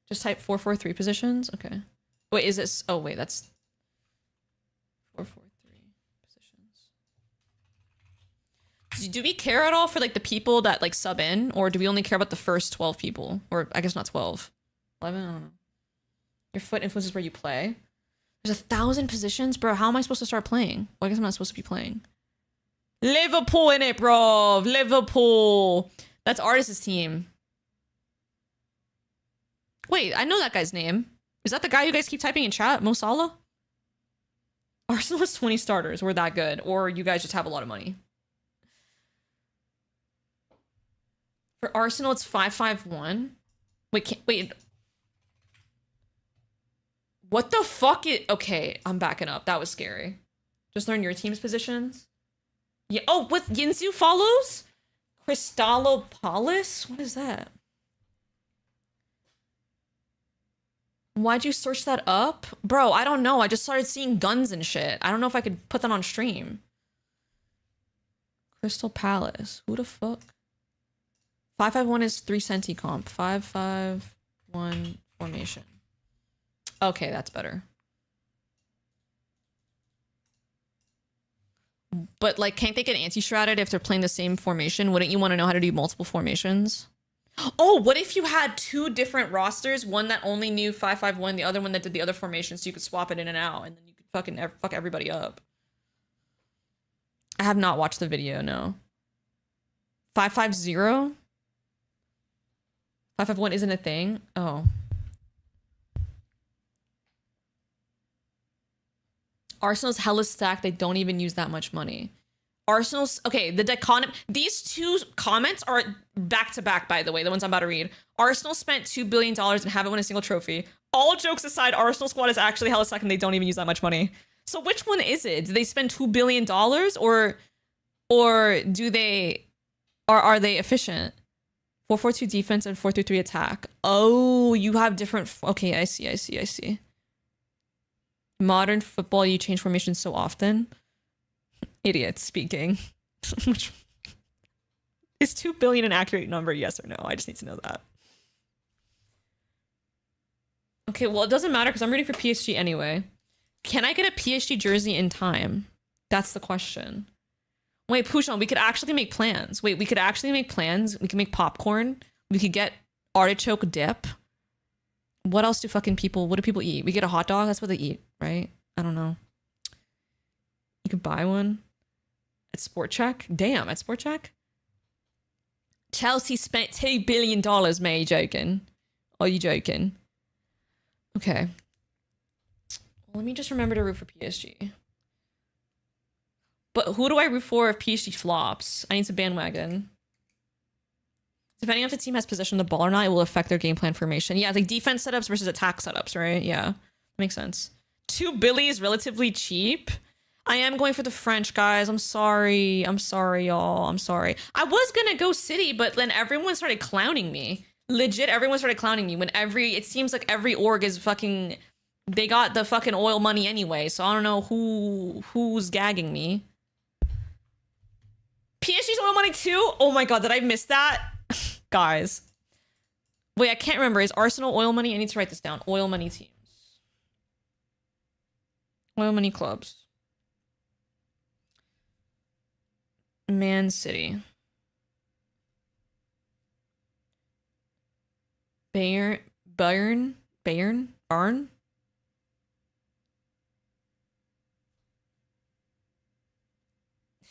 Just type 4-4-3 positions. Okay. Wait, is this? Oh wait, that's 4-4-3 positions. Do we care at all for like the people that like sub in, or do we only care about the first 12 people? Or I guess not 12, 11. I don't know. Your foot influences where you play. There's 1,000 positions, bro. How am I supposed to start playing? Well, I guess I'm not supposed to be playing. Liverpool in it, bro. Liverpool. That's Artis' team. Wait, I know that guy's name. Is that the guy you guys keep typing in chat? Mo Salah? Arsenal has 20 starters. We're that good. Or you guys just have a lot of money. For Arsenal, it's 5-5-1. Wait. What the fuck is... Okay, I'm backing up. That was scary. Just learn your team's positions. Yeah. Oh, with Yinzu follows? Crystallopolis? What is that? Why'd you search that up? Bro, I don't know. I just started seeing guns and shit. I don't know if I could put that on stream. Crystal Palace. Who the fuck? 5-5-1 is 3 centi comp. 5-5-1 formation. Okay, that's better. But like, can't they get anti-stratted if they're playing the same formation? Wouldn't you want to know how to do multiple formations? Oh, what if you had 2 different rosters? One that only knew 5-5-1, the other one that did the other formation, so you could swap it in and out, and then you could fucking fuck everybody up. I have not watched the video, no. 5-5-0? 5-5-1 isn't a thing? Oh. Arsenal's hella stacked. They don't even use that much money. Arsenal's... Okay, the dichotomy... These 2 comments are back-to-back, by the way, the ones I'm about to read. Arsenal spent $2 billion and haven't won a single trophy. All jokes aside, Arsenal squad is actually hella stacked and they don't even use that much money. So which one is it? Do they spend $2 billion or do they... Or are they efficient? 4-4-2 defense and 4-3-3 attack. Oh, you have different... Okay, I see. Modern football, you change formations so often. Idiot speaking. Is 2 billion an accurate number? Yes or no? I just need to know that. Okay, well, it doesn't matter because I'm rooting for PSG anyway. Can I get a PSG jersey in time? That's the question. Wait, Pouchon, we could actually make plans. Wait, we could actually make plans. We can make popcorn. We could get artichoke dip. What else do what do people eat? We get a hot dog. That's what they eat, right? I don't know. You could buy one at Sport Check. Damn, at Sport Check? Chelsea spent $2 billion, mate. Are you joking? Are you joking? Okay. Let me just remember to root for PSG. But who do I root for if PSG flops? I need to bandwagon. Depending on if the team has possession of the ball or not, it will affect their game plan formation. Yeah, like defense setups versus attack setups, right? Yeah, makes sense. 2 Billy is relatively cheap. I am going for the French, guys. I'm sorry. I'm sorry, y'all. I'm sorry. I was gonna go City, but then everyone started clowning me. Legit, everyone started clowning me when it seems like every org is fucking, they got the fucking oil money anyway, so I don't know who's gagging me. PSG's oil money too? Oh my god, did I miss that? Guys. Wait, I can't remember. Is Arsenal oil money? I need to write this down. Oil money teams. Oil money clubs. Man City. Bayern?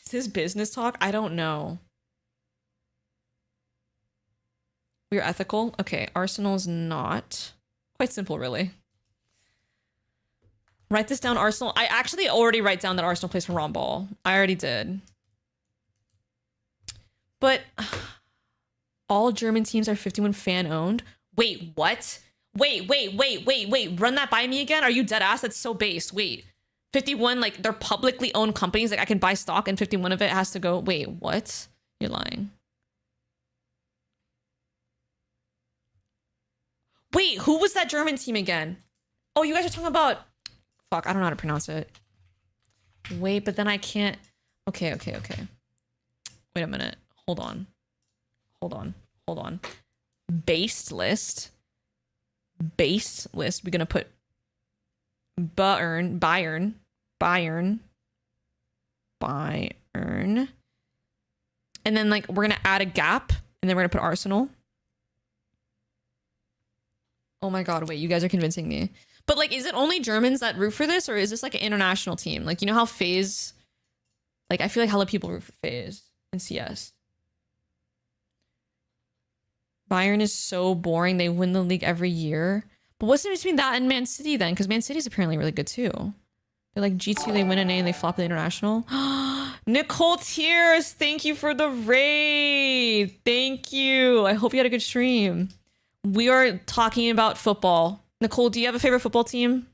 Is this business talk? I don't know. We're ethical? Okay, Arsenal's not. Quite simple, really. Write this down, Arsenal. I actually already write down that Arsenal plays for Ron Ball. I already did. But all German teams are 51 fan-owned. Wait, what? Wait. Run that by me again? Are you dead ass? That's so base. Wait. 51, like, they're publicly owned companies. Like, I can buy stock and 51 of it has to go. Wait, what? You're lying. Wait, who was that German team again? Oh, you guys are talking about... Fuck, I don't know how to pronounce it. Wait, but then I can't... Okay. Wait a minute. Hold on. Based list. We're gonna put Bayern. And then, like, we're gonna add a gap, and then we're gonna put Arsenal. Oh my god, wait, you guys are convincing me. But, like, is it only Germans that root for this, or is this, like, an international team? Like, you know how FaZe... Like, I feel like hella people root for FaZe in CS. Bayern is so boring. They win the league every year. But what's the difference between that and Man City, then? Because Man City's apparently really good, too. They're like G2, they win an A, and they flop the international. Nicole Tears, thank you for the raid. Thank you. I hope you had a good stream. We are talking about football. Nicole, do you have a favorite football team?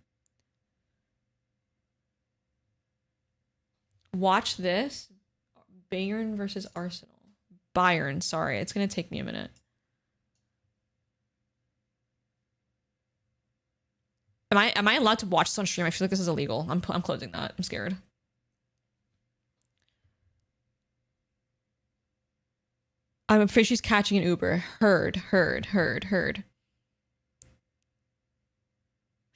Watch this. Bayern versus Arsenal. Bayern, sorry. It's going to take me a minute. Am I allowed to watch this on stream? I feel like this is illegal. I'm closing that. I'm scared. I'm afraid she's catching an Uber. Heard.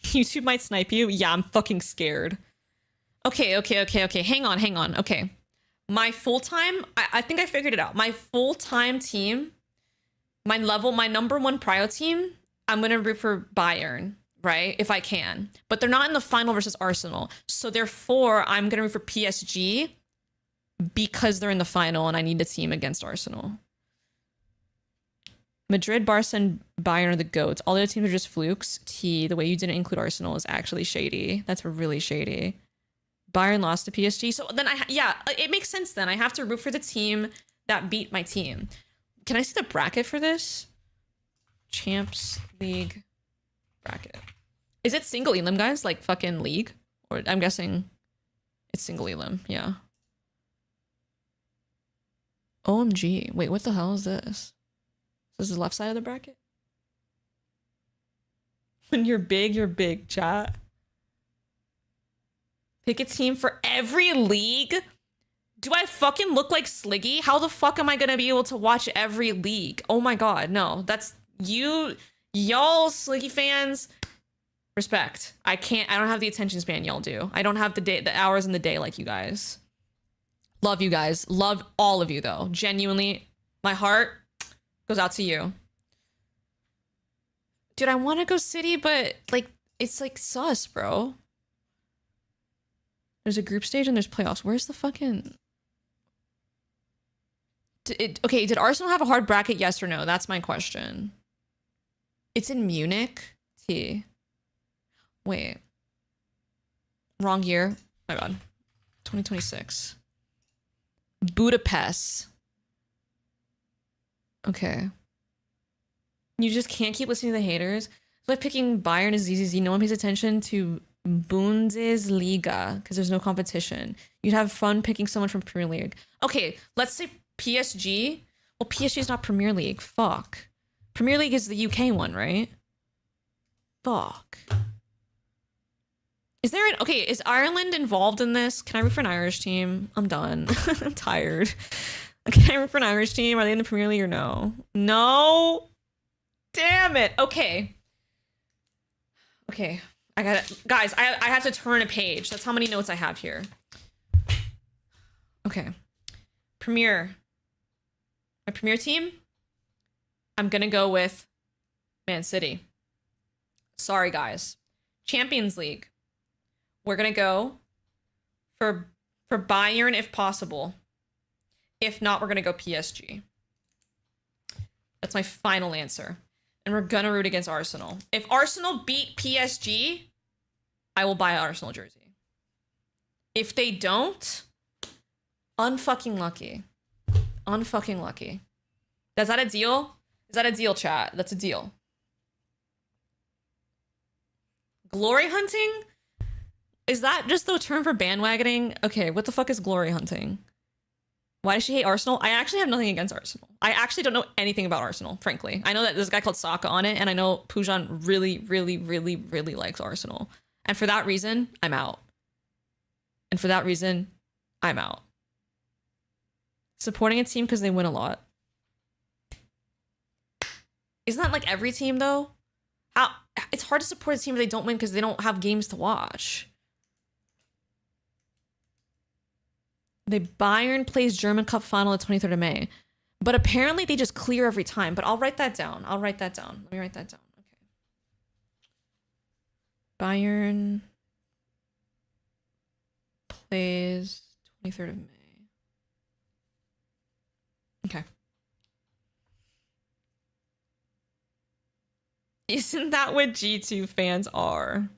YouTube might snipe you. Yeah, I'm fucking scared. Okay. Hang on. Okay. My full-time, I think I figured it out. My full-time team, my number one prio team, I'm going to root for Bayern, right? If I can. But they're not in the final versus Arsenal. So therefore, I'm going to root for PSG because they're in the final and I need a team against Arsenal. Madrid, Barca, and Bayern are the GOATs. All the other teams are just flukes. The way you didn't include Arsenal is actually shady. That's really shady. Bayern lost to PSG. So then it makes sense then. I have to root for the team that beat my team. Can I see the bracket for this? Champs League bracket. Is it single elim, guys? Like fucking league? Or I'm guessing it's single elim. Yeah. OMG. Wait, what the hell is this? This is the left side of the bracket? When you're big, chat. Pick a team for every league? Do I fucking look like Sliggy? How the fuck am I gonna be able to watch every league? Oh my god, no. That's you, y'all Sliggy fans. Respect. I don't have the attention span y'all do. I don't have the hours in the day like you guys. Love you guys. Love all of you though. Genuinely, my heart goes out to you. Dude, I want to go city, but like it's like sus, bro. There's a group stage and there's playoffs. Where's the fucking... Okay, did Arsenal have a hard bracket, yes or no? That's my question. It's in Munich? T. Wait. Wrong year. My bad. 2026. Budapest. Okay. You just can't keep listening to the haters. It's like picking Bayern is easy. No one pays attention to Bundesliga because there's no competition. You'd have fun picking someone from Premier League. Okay, let's say PSG. Well, PSG is not Premier League. Fuck. Premier League is the UK one, right? Fuck. Is there an... Okay, is Ireland involved in this? Can I root for an Irish team? I'm done. I'm tired. Can I root for an Irish team? Are they in the Premier League or no? No! Damn it! Okay. Okay. I got it. Guys, I have to turn a page. That's how many notes I have here. Okay. Premier. My Premier team? I'm gonna go with Man City. Sorry, guys. Champions League. We're gonna go for Bayern if possible. If not, we're gonna go PSG. That's my final answer. And we're gonna root against Arsenal. If Arsenal beat PSG, I will buy an Arsenal jersey. If they don't, unfucking lucky. Unfucking lucky. Is that a deal? Is that a deal, chat? That's a deal. Glory hunting? Is that just the term for bandwagoning? Okay, what the fuck is glory hunting? Why does she hate Arsenal? I actually have nothing against Arsenal. I actually don't know anything about Arsenal, frankly. I know that there's a guy called Saka on it, and I know Pujan really, really, really, really likes Arsenal. And for that reason, I'm out. And for that reason, I'm out. Supporting a team because they win a lot. Isn't that like every team, though? It's hard to support a team if they don't win because they don't have games to watch. The Bayern plays German Cup final the 23rd of May. But apparently they just clear every time. But I'll write that down. I'll write that down. Let me write that down. Okay. Bayern plays 23rd of May. Okay. Isn't that what G2 fans are?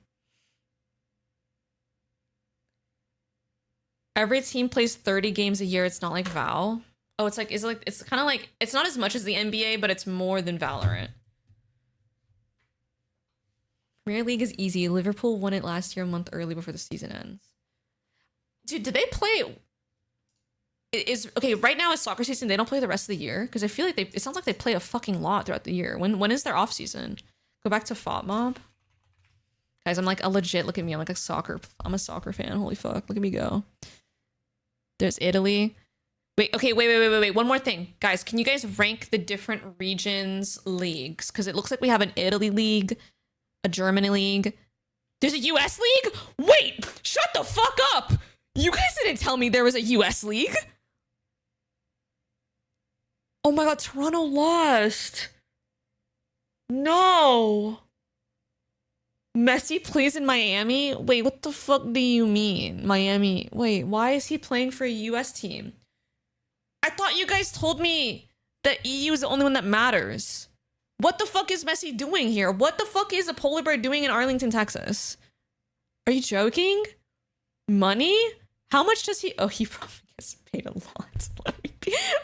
Every team plays 30 games a year. It's not like Val. Oh, it's kind of like, it's not as much as the NBA, but it's more than Valorant. Premier League is easy. Liverpool won it last year a month early before the season ends. Dude, did they play? Okay, right now it's soccer season. They don't play the rest of the year because I feel like it sounds like they play a fucking lot throughout the year. When is their off season? Go back to FOTMob. Guys, I'm like a legit, look at me. I'm a soccer fan. Holy fuck. Look at me go. There's Italy. Wait. One more thing. Guys, can you guys rank the different regions' leagues? Because it looks like we have an Italy league, a Germany league. There's a US league? Wait, shut the fuck up. You guys didn't tell me there was a US league. Oh my God, Toronto lost. No. Messi plays in Miami? Wait, what the fuck do you mean? Miami. Wait, why is he playing for a US team? I thought you guys told me that EU is the only one that matters. What the fuck is Messi doing here? What the fuck is a polar bear doing in Arlington, Texas? Are you joking? Money? How much does he... Oh, he probably gets paid a lot.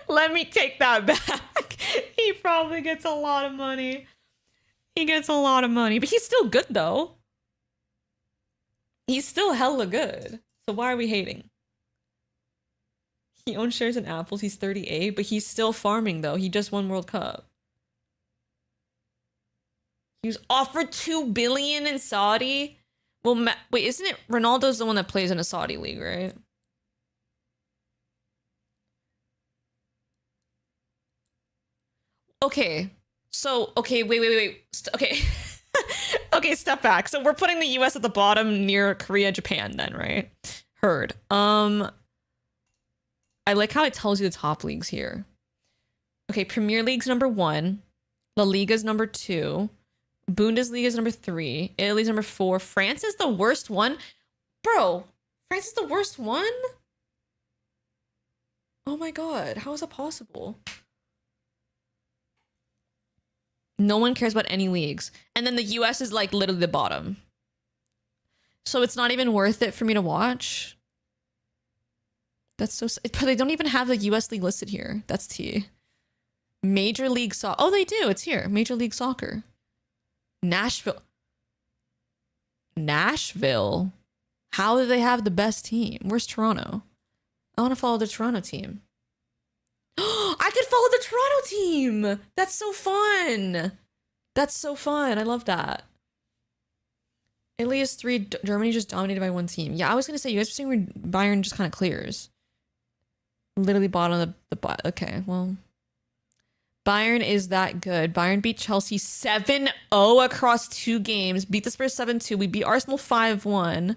Let me take that back. He probably gets a lot of money. He gets a lot of money, but he's still good though. He's still hella good. So why are we hating? He owns shares in Apples. He's 38, but he's still farming though. He just won World Cup. He was offered $2 billion in Saudi. Well, wait, isn't it Ronaldo's the one that plays in a Saudi league, right? Okay. So, okay, wait. Okay. Okay, step back. So we're putting the US at the bottom near Korea, Japan then, right? Heard. I like how it tells you the top leagues here. Okay, Premier League's number 1. La Liga's number 2. Bundesliga's number 3. Italy's number 4. France is the worst one? Bro, France is the worst one? Oh my god, how is that possible? No one cares about any leagues. And then the US is like literally the bottom. So it's not even worth it for me to watch. That's so... But they don't even have the US league listed here. That's T. Major League Soccer. Oh, they do. It's here. Major League Soccer. Nashville. Nashville? How do they have the best team? Where's Toronto? I want to follow the Toronto team. I could follow the Toronto team. That's so fun. That's so fun. I love that. Italy is 3. Germany just dominated by 1 team. Yeah, I was going to say, you guys were saying where Bayern just kind of clears. Literally bottom of the okay, well. Bayern is that good. Bayern beat Chelsea 7-0 across 2 games. Beat the Spurs 7-2. We beat Arsenal 5-1.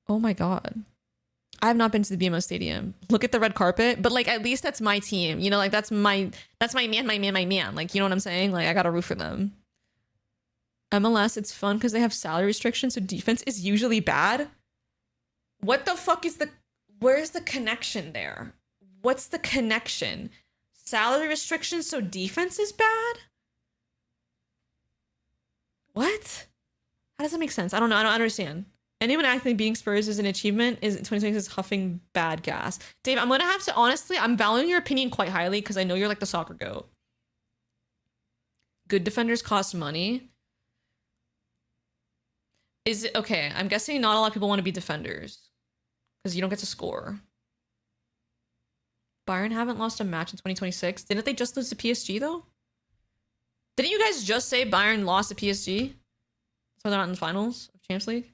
Oh my god. I have not been to the BMO Stadium. Look at the red carpet, but like at least that's my team. You know, like that's my man. Like, you know what I'm saying? Like I got to root for them. MLS, it's fun because they have salary restrictions, so defense is usually bad. What the fuck is where's the connection there? What's the connection? Salary restrictions, so defense is bad? What? How does that make sense? I don't know. I don't understand. Anyone acting beating Spurs is an achievement is 2026 huffing bad gas. Dave, I'm going to have to, honestly, I'm valuing your opinion quite highly because I know you're like the soccer goat. Good defenders cost money. Is it, okay, I'm guessing not a lot of people want to be defenders because you don't get to score. Bayern haven't lost a match in 2026. Didn't they just lose to PSG though? Didn't you guys just say Bayern lost to PSG? So they're not in the finals of Champions League?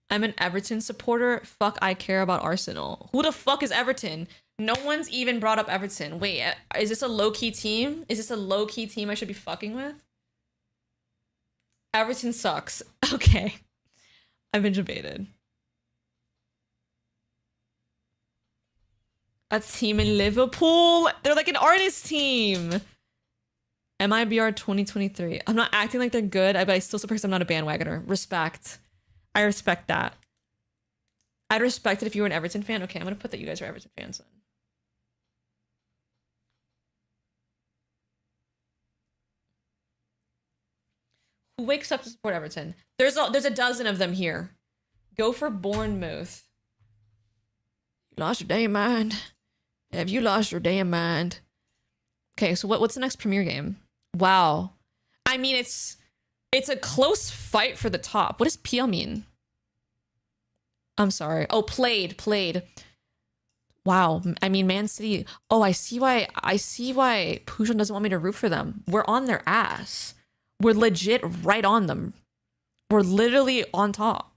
I'm an Everton supporter. Fuck, I care about Arsenal. Who the fuck is Everton? No one's even brought up Everton. Wait, is this a low-key team? Is this a low-key team I should be fucking with? Everton sucks. Okay. I've been debated. A team in Liverpool. They're like an artist team. MIBR 2023. I'm not acting like they're good, but I still support because I'm not a bandwagoner. Respect. I respect that. I'd respect it if you were an Everton fan. Okay, I'm going to put that you guys are Everton fans then. Who wakes up to support Everton? There's a dozen of them here. Go for Bournemouth. You lost your damn mind. Have you lost your damn mind? Okay, so what's the next Premier game? Wow. I mean, it's a close fight for the top. What does PL mean? I'm sorry. Oh, played. Wow. I mean, Man City. Oh, I see why Pujon doesn't want me to root for them. We're on their ass. We're legit right on them. We're literally on top.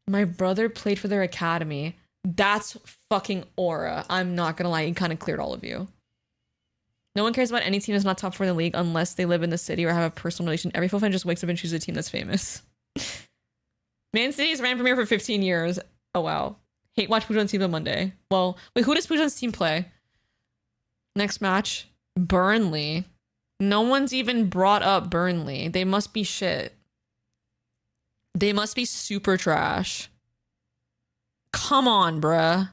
My brother played for their academy. That's fucking aura. I'm not gonna lie. He kind of cleared all of you. No one cares about any team that's not top 4 in the league unless they live in the city or have a personal relation. Every full fan just wakes up and chooses a team that's famous. Man City's ran Premier for 15 years. Oh, wow. Hate watch Pujon's team on Monday. Well, wait, who does Pujon's team play? Next match? Burnley. No one's even brought up Burnley. They must be shit. They must be super trash. Come on, bruh.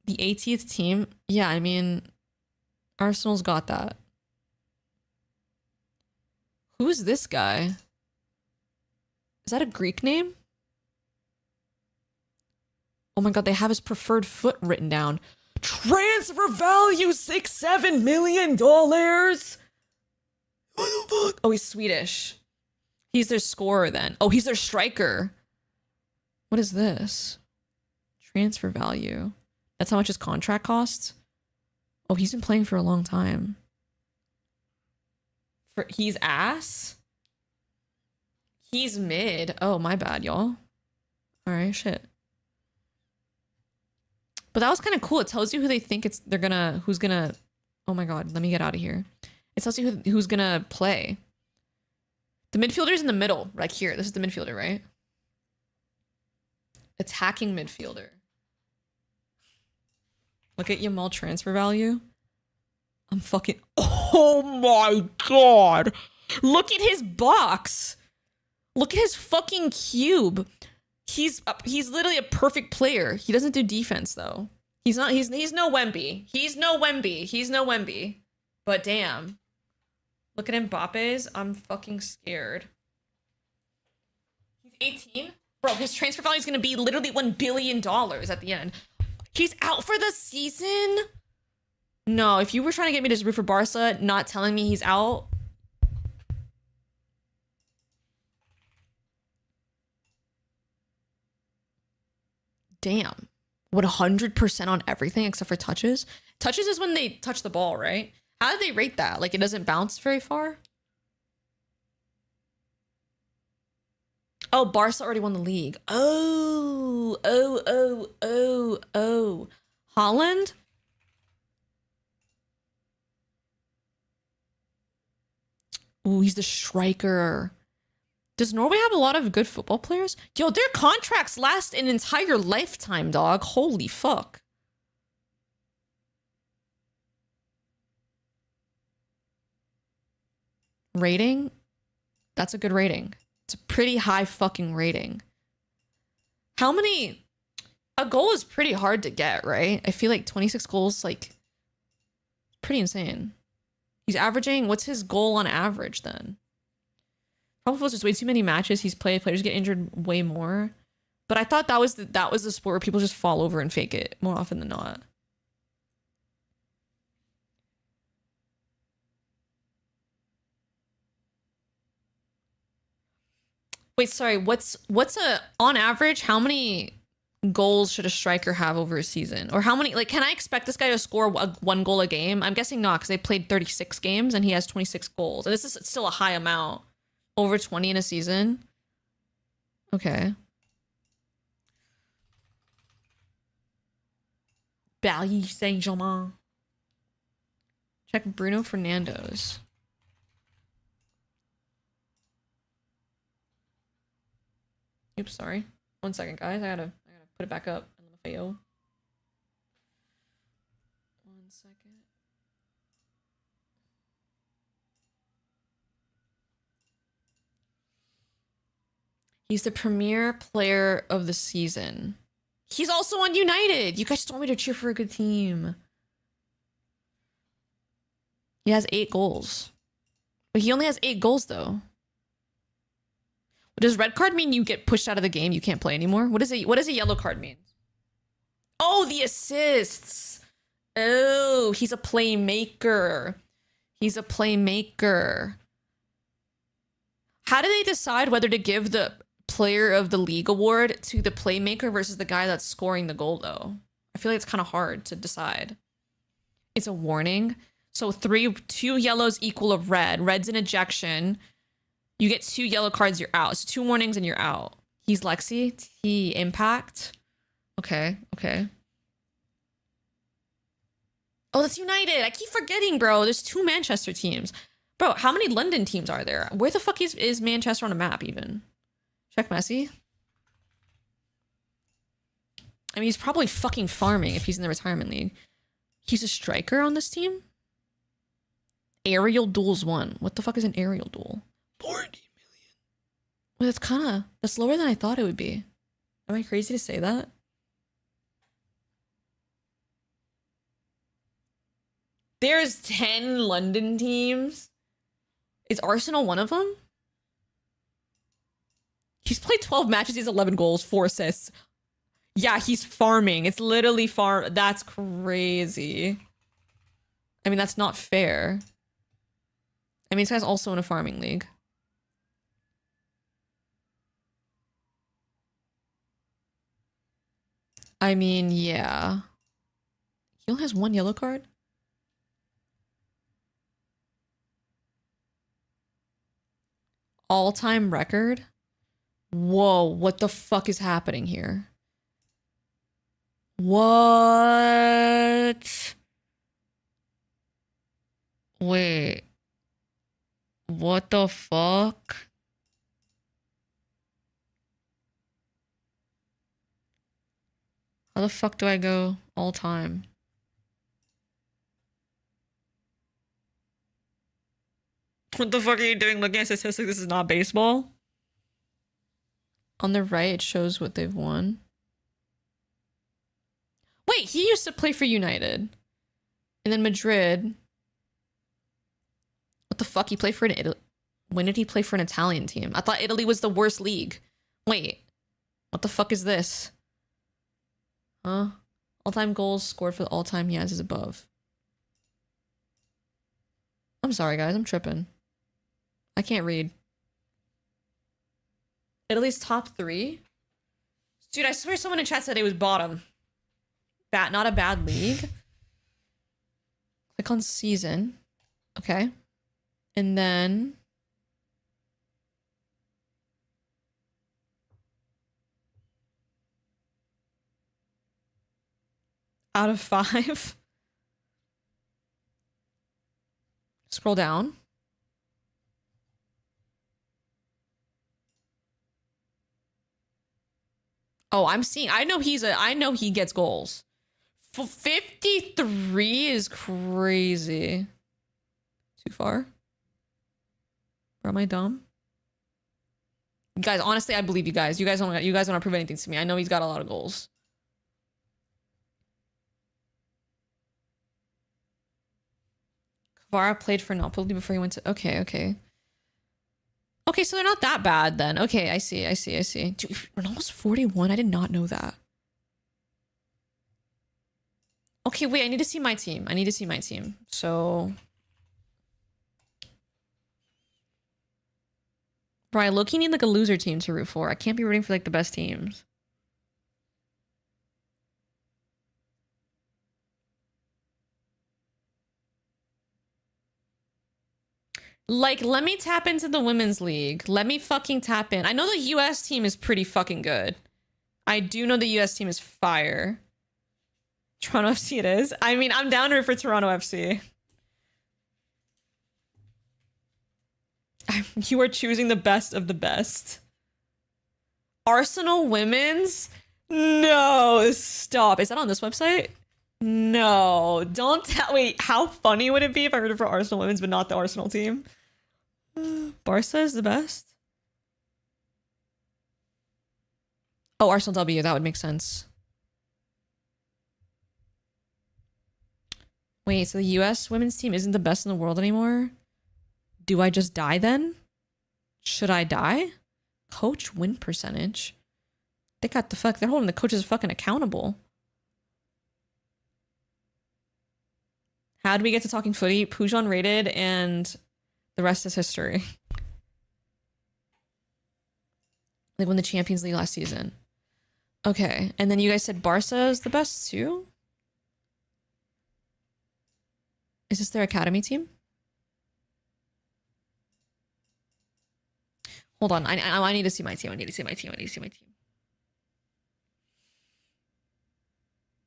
The 80th team? Yeah, I mean, Arsenal's got that. Who's this guy? Is that a Greek name? Oh my god, they have his preferred foot written down. Transfer value $6-7 million. What the fuck? Oh, he's Swedish. He's their scorer then. Oh, he's their striker. What is this? Transfer value. That's how much his contract costs? Oh, he's been playing for a long time. He's ass? He's mid. Oh, my bad, y'all. Alright, shit. But that was kind of cool. It tells you who they think who's gonna. Oh my god, let me get out of here. It tells you who's gonna play. The midfielder's in the middle, right here. This is the midfielder, right? Attacking midfielder. Look at Yamal transfer value. I'm fucking. Oh my god! Look at his box. Look at his fucking cube. He's literally a perfect player. He doesn't do defense though. He's not. He's no Wemby. He's no Wemby. He's no Wemby. But damn. Look at Mbappe's. I'm fucking scared. He's 18? Bro, his transfer value is going to be literally $1 billion at the end. He's out for the season? No, if you were trying to get me to root for Barca, not telling me he's out. Damn. What, 100% on everything except for touches? Touches is when they touch the ball, right? How do they rate that? Like, it doesn't bounce very far? Oh, Barca already won the league. Oh. Holland? Ooh, he's the striker. Does Norway have a lot of good football players? Yo, their contracts last an entire lifetime, dog. Holy fuck. Rating? That's a good rating. It's a pretty high fucking rating. How many? A goal is pretty hard to get, right? I feel like 26 goals, like, pretty insane. He's averaging, what's his goal on average then? Probably was just way too many matches he's played. Players get injured way more. But I thought that was the sport where people just fall over and fake it more often than not. Wait, sorry. What's on average? How many goals should a striker have over a season? Or how many? Like, can I expect this guy to score one goal a game? I'm guessing not, because they played 36 games and he has 26 goals. And this is still a high amount. Over 20 in a season. Okay. Paris Saint-Germain. Check Bruno Fernandes. Oops, sorry. 1 second, guys. I gotta put it back up. LMFAO. 1 second. He's the premier player of the season. He's also on United. You guys just want me to cheer for a good team. He has 8 goals. But he only has 8 goals, though. Does red card mean you get pushed out of the game? You can't play anymore? What does a yellow card mean? Oh, the assists. Oh, he's a playmaker. He's a playmaker. How do they decide whether to give the player of the league award to the playmaker versus the guy that's scoring the goal, though? I feel like it's kind of hard to decide. It's a warning. So 2 yellows equal a red. Red's an ejection. You get 2 yellow cards, you're out. So 2 warnings and you're out. He's Lexi. He impact. Okay. Oh, that's United. I keep forgetting, bro. There's 2 Manchester teams. Bro, how many London teams are there? Where the fuck is Manchester on a map even? Check Messi. I mean, he's probably fucking farming if he's in the retirement league. He's a striker on this team? Aerial duels 1. What the fuck is an aerial duel? 40 million. Well, that's lower than I thought it would be. Am I crazy to say that? There's 10 London teams. Is Arsenal one of them? He's played 12 matches. He has 11 goals, 4 assists. Yeah, he's farming. It's literally farm. That's crazy. I mean, that's not fair. I mean, this guy's also in a farming league. I mean, yeah. He only has 1 yellow card? All-time record? Whoa, what the fuck is happening here? What? Wait. What the fuck? How the fuck do I go all time? What the fuck are you doing looking at statistics? This is not baseball. On the right, it shows what they've won. Wait, he used to play for United. And then Madrid. What the fuck? He played for an Italy. When did he play for an Italian team? I thought Italy was the worst league. Wait. What the fuck is this? Huh? All-time goals scored for the all-time he has is above. I'm sorry, guys. I'm tripping. I can't read. Italy's top 3? Dude, I swear someone in chat said it was bottom. Not a bad league. Click on season. Okay. And then... out of 5. Scroll down. Oh, I'm seeing. I know he gets goals. 53 is crazy. Too far? Or am I dumb? Guys, honestly, I believe you guys. You guys don't prove anything to me. I know he's got a lot of goals. Kvara played for Napoli before he went to... Okay, okay. Okay, so they're not that bad then. Okay, I see. Dude, Ronaldo's 41? I did not know that. Okay, wait, I need to see my team. So... Bro, I low-key need like a loser team to root for. I can't be rooting for like the best teams. Like, let me tap into the women's league. Let me fucking tap in. I know the US team is pretty fucking good. I do know the US team is fire. Toronto FC it is. I mean, I'm down to root for Toronto FC. You are choosing the best of the best. Arsenal women's? No, stop. Is that on this website? No, don't tell. Wait, how funny would it be if I rooted for Arsenal women's but not the Arsenal team? Barca is the best. Oh, Arsenal W, that would make sense. Wait, so the US women's team isn't the best in the world anymore? Do I just die then? Should I die? Coach win percentage. They got the fuck. They're holding the coaches fucking accountable. How did we get to talking footy? Pujon rated and the rest is history. They won the Champions League last season. Okay. And then you guys said Barca is the best too? Is this their academy team? Hold on. I need to see my team.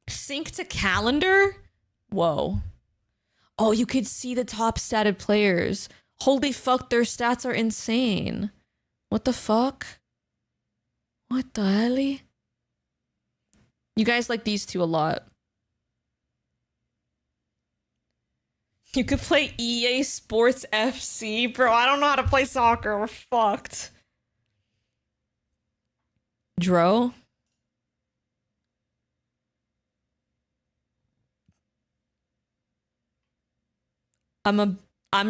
Sync to calendar? Whoa. Oh, you could see the top statted players. Holy fuck, their stats are insane. What the fuck? What the hell? You guys like these two a lot. You could play EA Sports FC? Bro, I don't know how to play soccer. We're fucked. Dro? I'm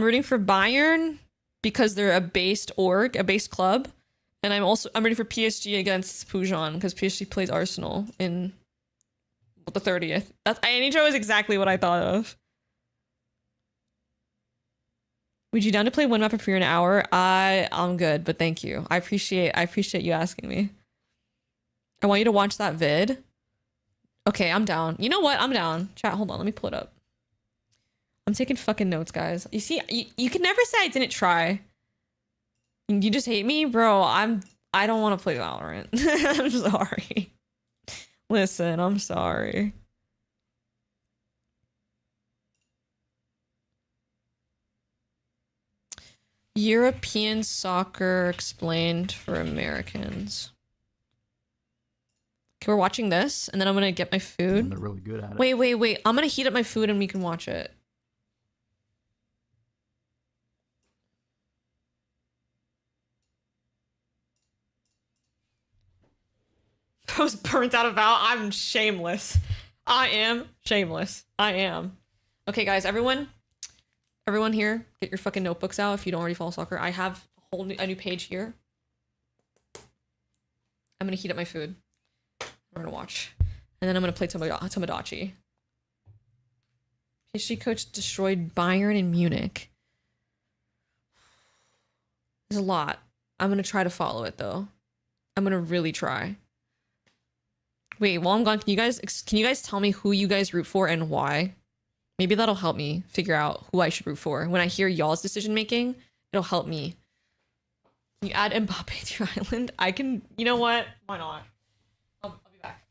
rooting for Bayern because they're a based org, a based club. And I'm rooting for PSG against Pujon because PSG plays Arsenal in the 30th. Nitro is exactly what I thought of. Would you down to play one map for an hour? I'm good, but thank you. I appreciate you asking me. I want you to watch that vid. Okay, I'm down. You know what? I'm down. Chat, hold on. Let me pull it up. I'm taking fucking notes, guys. You see, you can never say I didn't try. You just hate me? Bro, I don't want to play Valorant. I'm sorry. Listen, I'm sorry. European soccer explained for Americans. Okay, we're watching this, and then I'm gonna get my food. They're really good at it. Wait. I'm gonna heat up my food and we can watch it. I was burnt out of Val. I'm shameless. I am shameless. I am. Okay, guys, everyone here, get your fucking notebooks out if you don't already follow soccer. I have a new page here. I'm gonna heat up my food. We're gonna watch. And then I'm gonna play Tomodachi. PSG coach destroyed Bayern in Munich. There's a lot. I'm gonna try to follow it though. I'm gonna really try. Wait, while I'm gone, can you guys tell me who you guys root for and why? Maybe that'll help me figure out who I should root for. When I hear y'all's decision making, it'll help me. Can you add Mbappe to your island? I can, you know what? Why not? I'll be back.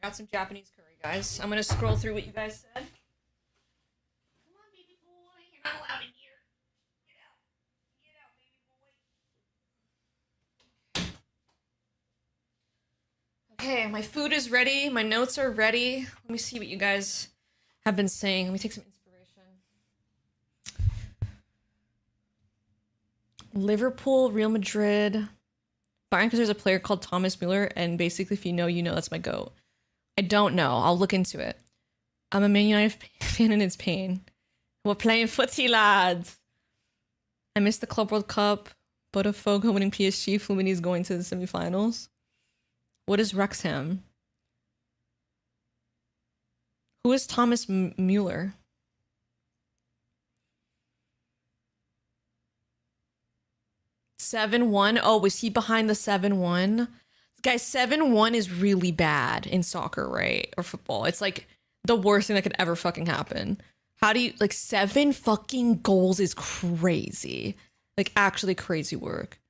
I got some Japanese curry, guys. I'm gonna scroll through what you guys said. Come on, baby boy. You're not allowed in here. Get out. Get out, baby boy. Okay, my food is ready. My notes are ready. Let me see what you guys have been saying. Let me take some inspiration. Liverpool, Real Madrid. Fine, because there's a player called Thomas Mueller, and basically, if you know, you know. That's my goat. I don't know. I'll look into it. I'm a Man United fan and it's pain. We're playing footsie, lads. I missed the Club World Cup. Botafogo winning PSG. Fluminense going to the semifinals. What is Wrexham? Who is Thomas Mueller? (7-1). Oh, was he behind the 7-1? Guys, 7-1 is really bad in soccer, right? Or football. It's like the worst thing that could ever fucking happen. How do you, like, 7 fucking goals is crazy. Like, actually crazy work.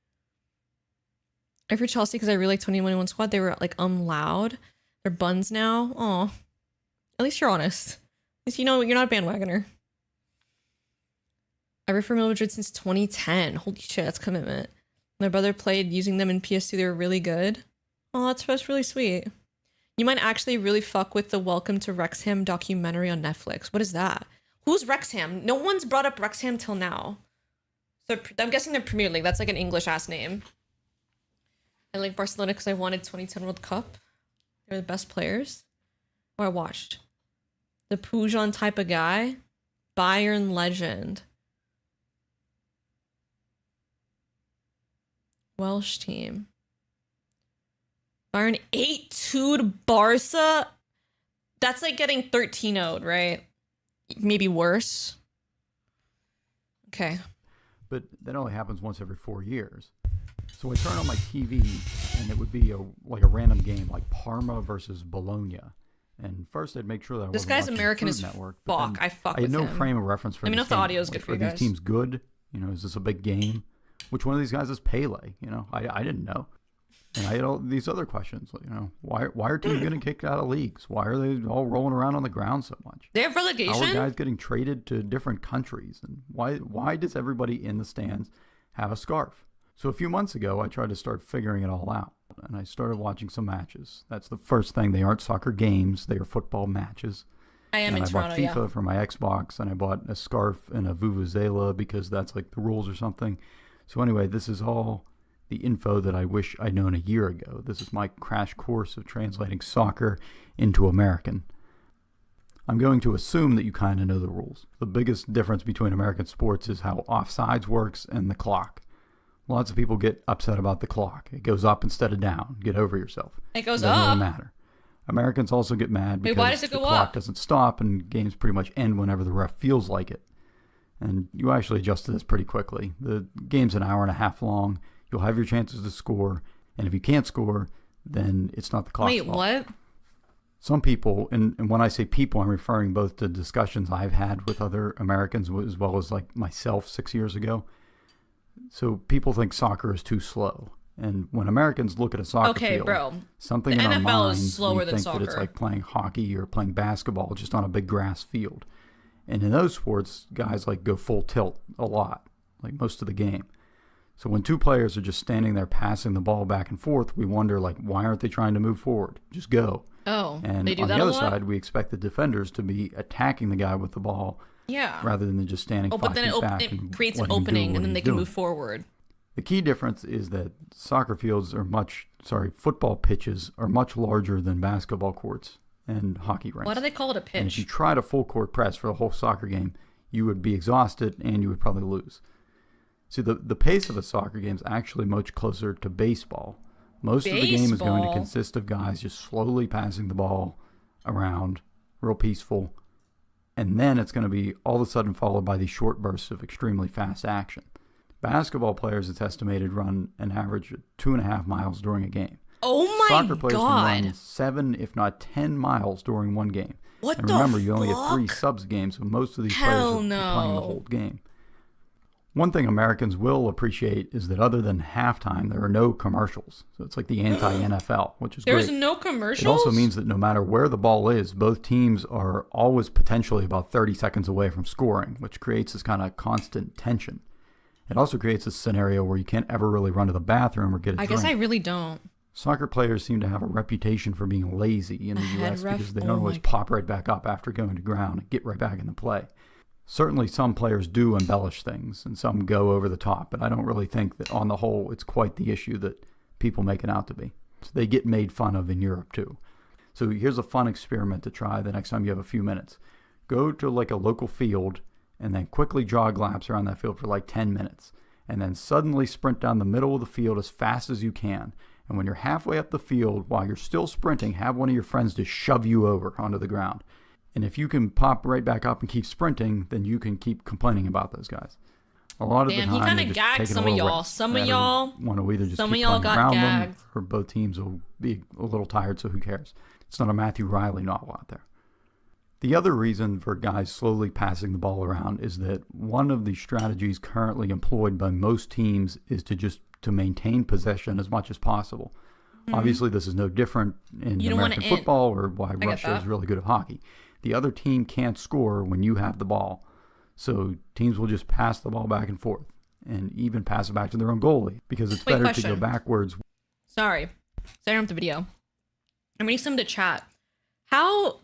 I for Chelsea because I really like 2021 squad. They were, like, loud. They're buns now. Aw. At least you're honest. At least you know you're not a bandwagoner. I root for Real Madrid since 2010. Holy shit, that's commitment. My brother played using them in PS2. They were really good. Oh, that's really sweet. You might actually really fuck with the Welcome to Wrexham documentary on Netflix. What is that? Who's Wrexham? No one's brought up Wrexham till now. So I'm guessing they're Premier League. That's like an English-ass name. I like Barcelona because I wanted 2010 World Cup. They're the best players. Or I watched. The Pujon type of guy. Bayern legend. Welsh team. Bayern 8-2 to Barca. That's like getting 13-0'd, right? Maybe worse. Okay. But that only happens once every 4 years. So I turn on my TV, and it would be like a random game, like Parma versus Bologna. And first, I'd make sure that I this wasn't guy's watching American Food as Network, fuck. I fuck I with had no him. frame of reference for. Let me know if the audio is good for you Are guys. these teams good? You know, is this a big game? Which one of these guys is Pele? You know, I didn't know. And I had all these other questions. You know, why are teams getting kicked out of leagues? Why are they all rolling around on the ground so much? They have relegation? How are guys getting traded to different countries? And why does everybody in the stands have a scarf? So a few months ago, I tried to start figuring it all out. And I started watching some matches. That's the first thing. They aren't soccer games. They are football matches. I am in Toronto, I bought FIFA for my Xbox, and I bought a scarf and a vuvuzela because that's like the rules or something. So anyway, this is all the info that I wish I'd known a year ago. This is my crash course of translating soccer into American. I'm going to assume that you kind of know the rules. The biggest difference between American sports is how offsides works and the clock. Lots of people get upset about the clock. It goes up instead of down. Get over yourself. It goes doesn't up? really matter. Americans also get mad because why does it the go clock up? doesn't stop and games pretty much end whenever the ref feels like it. And you actually adjust to this pretty quickly. The game's an hour and a half long. You'll have your chances to score. And if you can't score, then it's not the clock's fault. Wait, what? Some people, and when I say people, I'm referring both to discussions I've had with other Americans as well as like myself 6 years ago. So people think soccer is too slow. And when Americans look at a soccer field, something The in our NFL minds, is slower we than think that it's soccer. like playing hockey or playing basketball just on a big grass field. And in those sports, guys like go full tilt a lot, like most of the game. So when two players are just standing there passing the ball back and forth, we wonder, like, why aren't they trying to move forward? Just go. Oh, and they do on that the a other lot? side, we expect the defenders to be attacking the guy with the ball Yeah. rather than just standing 5 but then feet back it and creates an letting him do opening, what and then he's they can doing. move forward. The key difference is that soccer fields are football pitches are much larger than basketball courts and hockey rinks. Why do they call it a And if you pitch? tried a full court press for the whole soccer game, you would be exhausted and you would probably lose. See, the pace of a soccer game is actually much closer to baseball. Most of the game is going to Baseball? consist of guys just slowly passing the ball around, real peaceful, and then it's going to be all of a sudden followed by these short bursts of extremely fast action. Basketball players, it's estimated, run an average of 2.5 miles during a game. Oh my Soccer players can God. run 7, if not 10 miles during one game. What and the remember, you only get 3 fuck? subs games, so most of these Hell players are playing the no. whole game. One thing Americans will appreciate is that other than halftime, there are no commercials. So it's like the anti-NFL, which is There's great. no commercials? It also means that no matter where the ball is, both teams are always potentially about 30 seconds away from scoring, which creates this kind of constant tension. It also creates a scenario where you can't ever really run to the bathroom or get a drink. I guess I really don't. Soccer players seem to have a reputation for being lazy in the U.S. because they don't always pop right back up after going to ground and get right back into play. Certainly some players do embellish things and some go over the top, but I don't really think that on the whole it's quite the issue that people make it out to be. So they get made fun of in Europe too. So here's a fun experiment to try the next time you have a few minutes. Go to like a local field and then quickly jog laps around that field for like 10 minutes. And then suddenly sprint down the middle of the field as fast as you can. And when you're halfway up the field, while you're still sprinting, have one of your friends just shove you over onto the ground. And if you can pop right back up and keep sprinting, then you can keep complaining about those guys. A lot of the time, he kind they're of just gagged taking a some of little y'all. rest. Some of y'all Want to either just some of keep y'all playing got around gagged. them, or both teams will be a little tired, so who cares? It's not a Matthew Riley novel out there. The other reason for guys slowly passing the ball around is that one of the strategies currently employed by most teams is to maintain possession as much as possible. Mhm. Obviously, this is no different in You don't wanna American football or why get Russia that. is really good at hockey. The other team can't score when you have the ball. So teams will just pass the ball back and forth and even pass it back to their own goalie because it's Wait, better to question. go backwards. Sorry. Starting off the video. I'm reading some to chat. How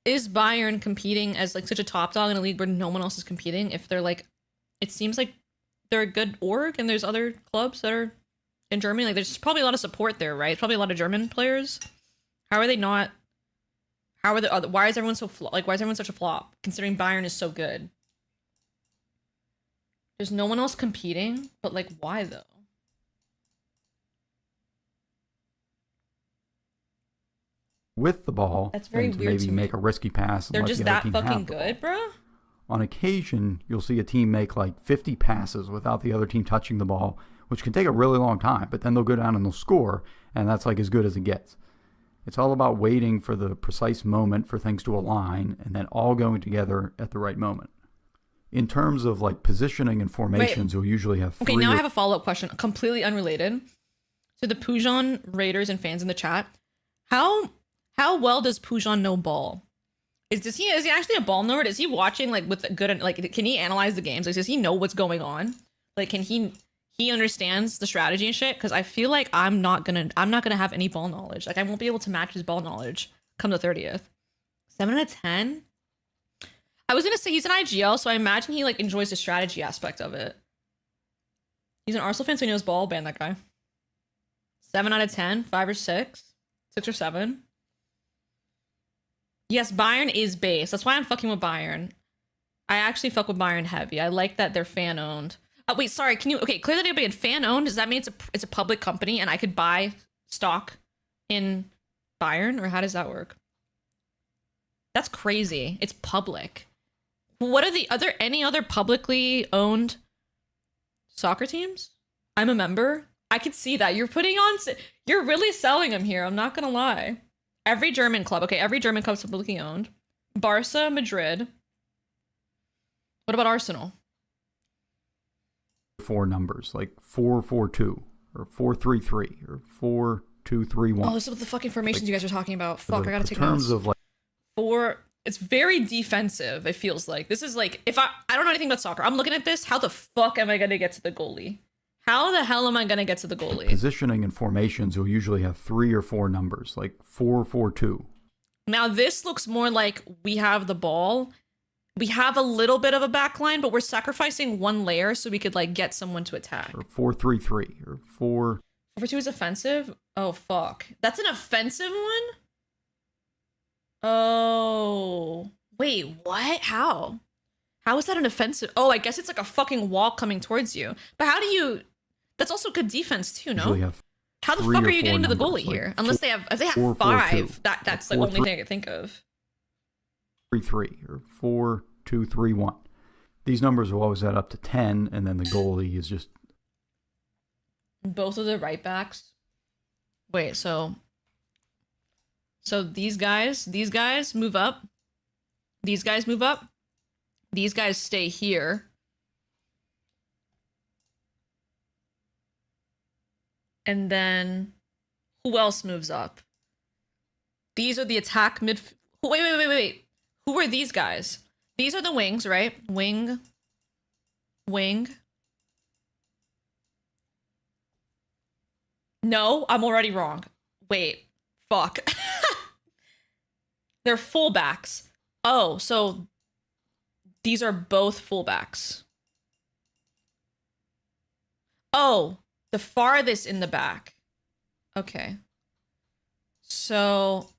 is Bayern competing as like such a top dog in a league where no one else is competing if they're like, it seems like they're a good org and there's other clubs that are in Germany? Like there's probably a lot of support there, right? Probably a lot of German players. How are they not? How are the other? Why is everyone so why is everyone such a flop considering Bayern is so good? There's no one else competing, but like why though? With the ball, That's very and to weird maybe to me. make a risky pass. And They're let just the other that team fucking have the good, ball. bro? On occasion, you'll see a team make like 50 passes without the other team touching the ball, which can take a really long time, but then they'll go down and they'll score, and that's like as good as it gets. It's all about waiting for the precise moment for things to align and then all going together at the right moment. In terms of like positioning and formations, you'll usually have three. Okay, now I have a follow-up question, completely unrelated. To the Pujan Raiders and fans in the chat, how well does Pujan know ball? Is he actually a ball knower? Is he watching like with good like can he analyze the games? Like does he know what's going on? Like can he understands the strategy and shit? Because I feel like I'm not gonna have any ball knowledge. Like I won't be able to match his ball knowledge come the 30th. 7 out of 10. I was gonna say he's an IGL, so I imagine he like enjoys the strategy aspect of it. He's an Arsenal fan, so he knows ball. Ban that guy. 7 out of 10, 5 or 6, 6 or 7. Yes, Bayern is base. That's why I'm fucking with Bayern. I actually fuck with Bayern heavy. I like that they're fan owned. Oh wait, sorry. Can you clear that up again? Fan owned? Does that mean it's a public company and I could buy stock in Bayern, or how does that work? That's crazy. It's public. What are any other publicly owned soccer teams? I'm a member. I could see that. You're really selling them here. I'm not gonna lie. Every German club. Okay, every German club is publicly owned. Barca, Madrid. What about Arsenal? 4 numbers like 4-4-2 or 4-3-3 or 4-2-3-1. Oh, this is what the fucking formations you guys are talking about. Fuck, I gotta take In terms notes. of like It's very defensive, it feels like. This is like, if I don't know anything about soccer. I'm looking at this, how the fuck am I gonna get to the goalie? How the hell am I gonna get to the goalie? positioning and formations, you'll usually have 3 or 4 numbers like 4-4-2. Now this looks more like we have the ball. We have a little bit of a back line, but we're sacrificing one layer so we could like get someone to attack. Or 4-3-3 or 4. 4-2 is offensive? Oh fuck. That's an offensive one? Oh. Wait, what? How? How is that an offensive? Oh, I guess it's like a fucking wall coming towards you. But how do you... That's also good defense too, no? Usually have How the 3 fuck or are you 4 getting to the numbers, goalie like here? Unless they have 4-4-2. 5. That's the 4-3. only thing I could think of. 3-3 or 4-2-3-1. These numbers will always add up to 10, and then the goalie is just Both of the right backs. Wait, so these guys move up. These guys move up. These guys stay here. And then who else moves up? These are the attack mid. Wait. Who are these guys? These are the wings, right? Wing. No, I'm already wrong. Wait. Fuck. They're fullbacks. Oh, so these are both fullbacks. Oh, the farthest in the back. Okay. So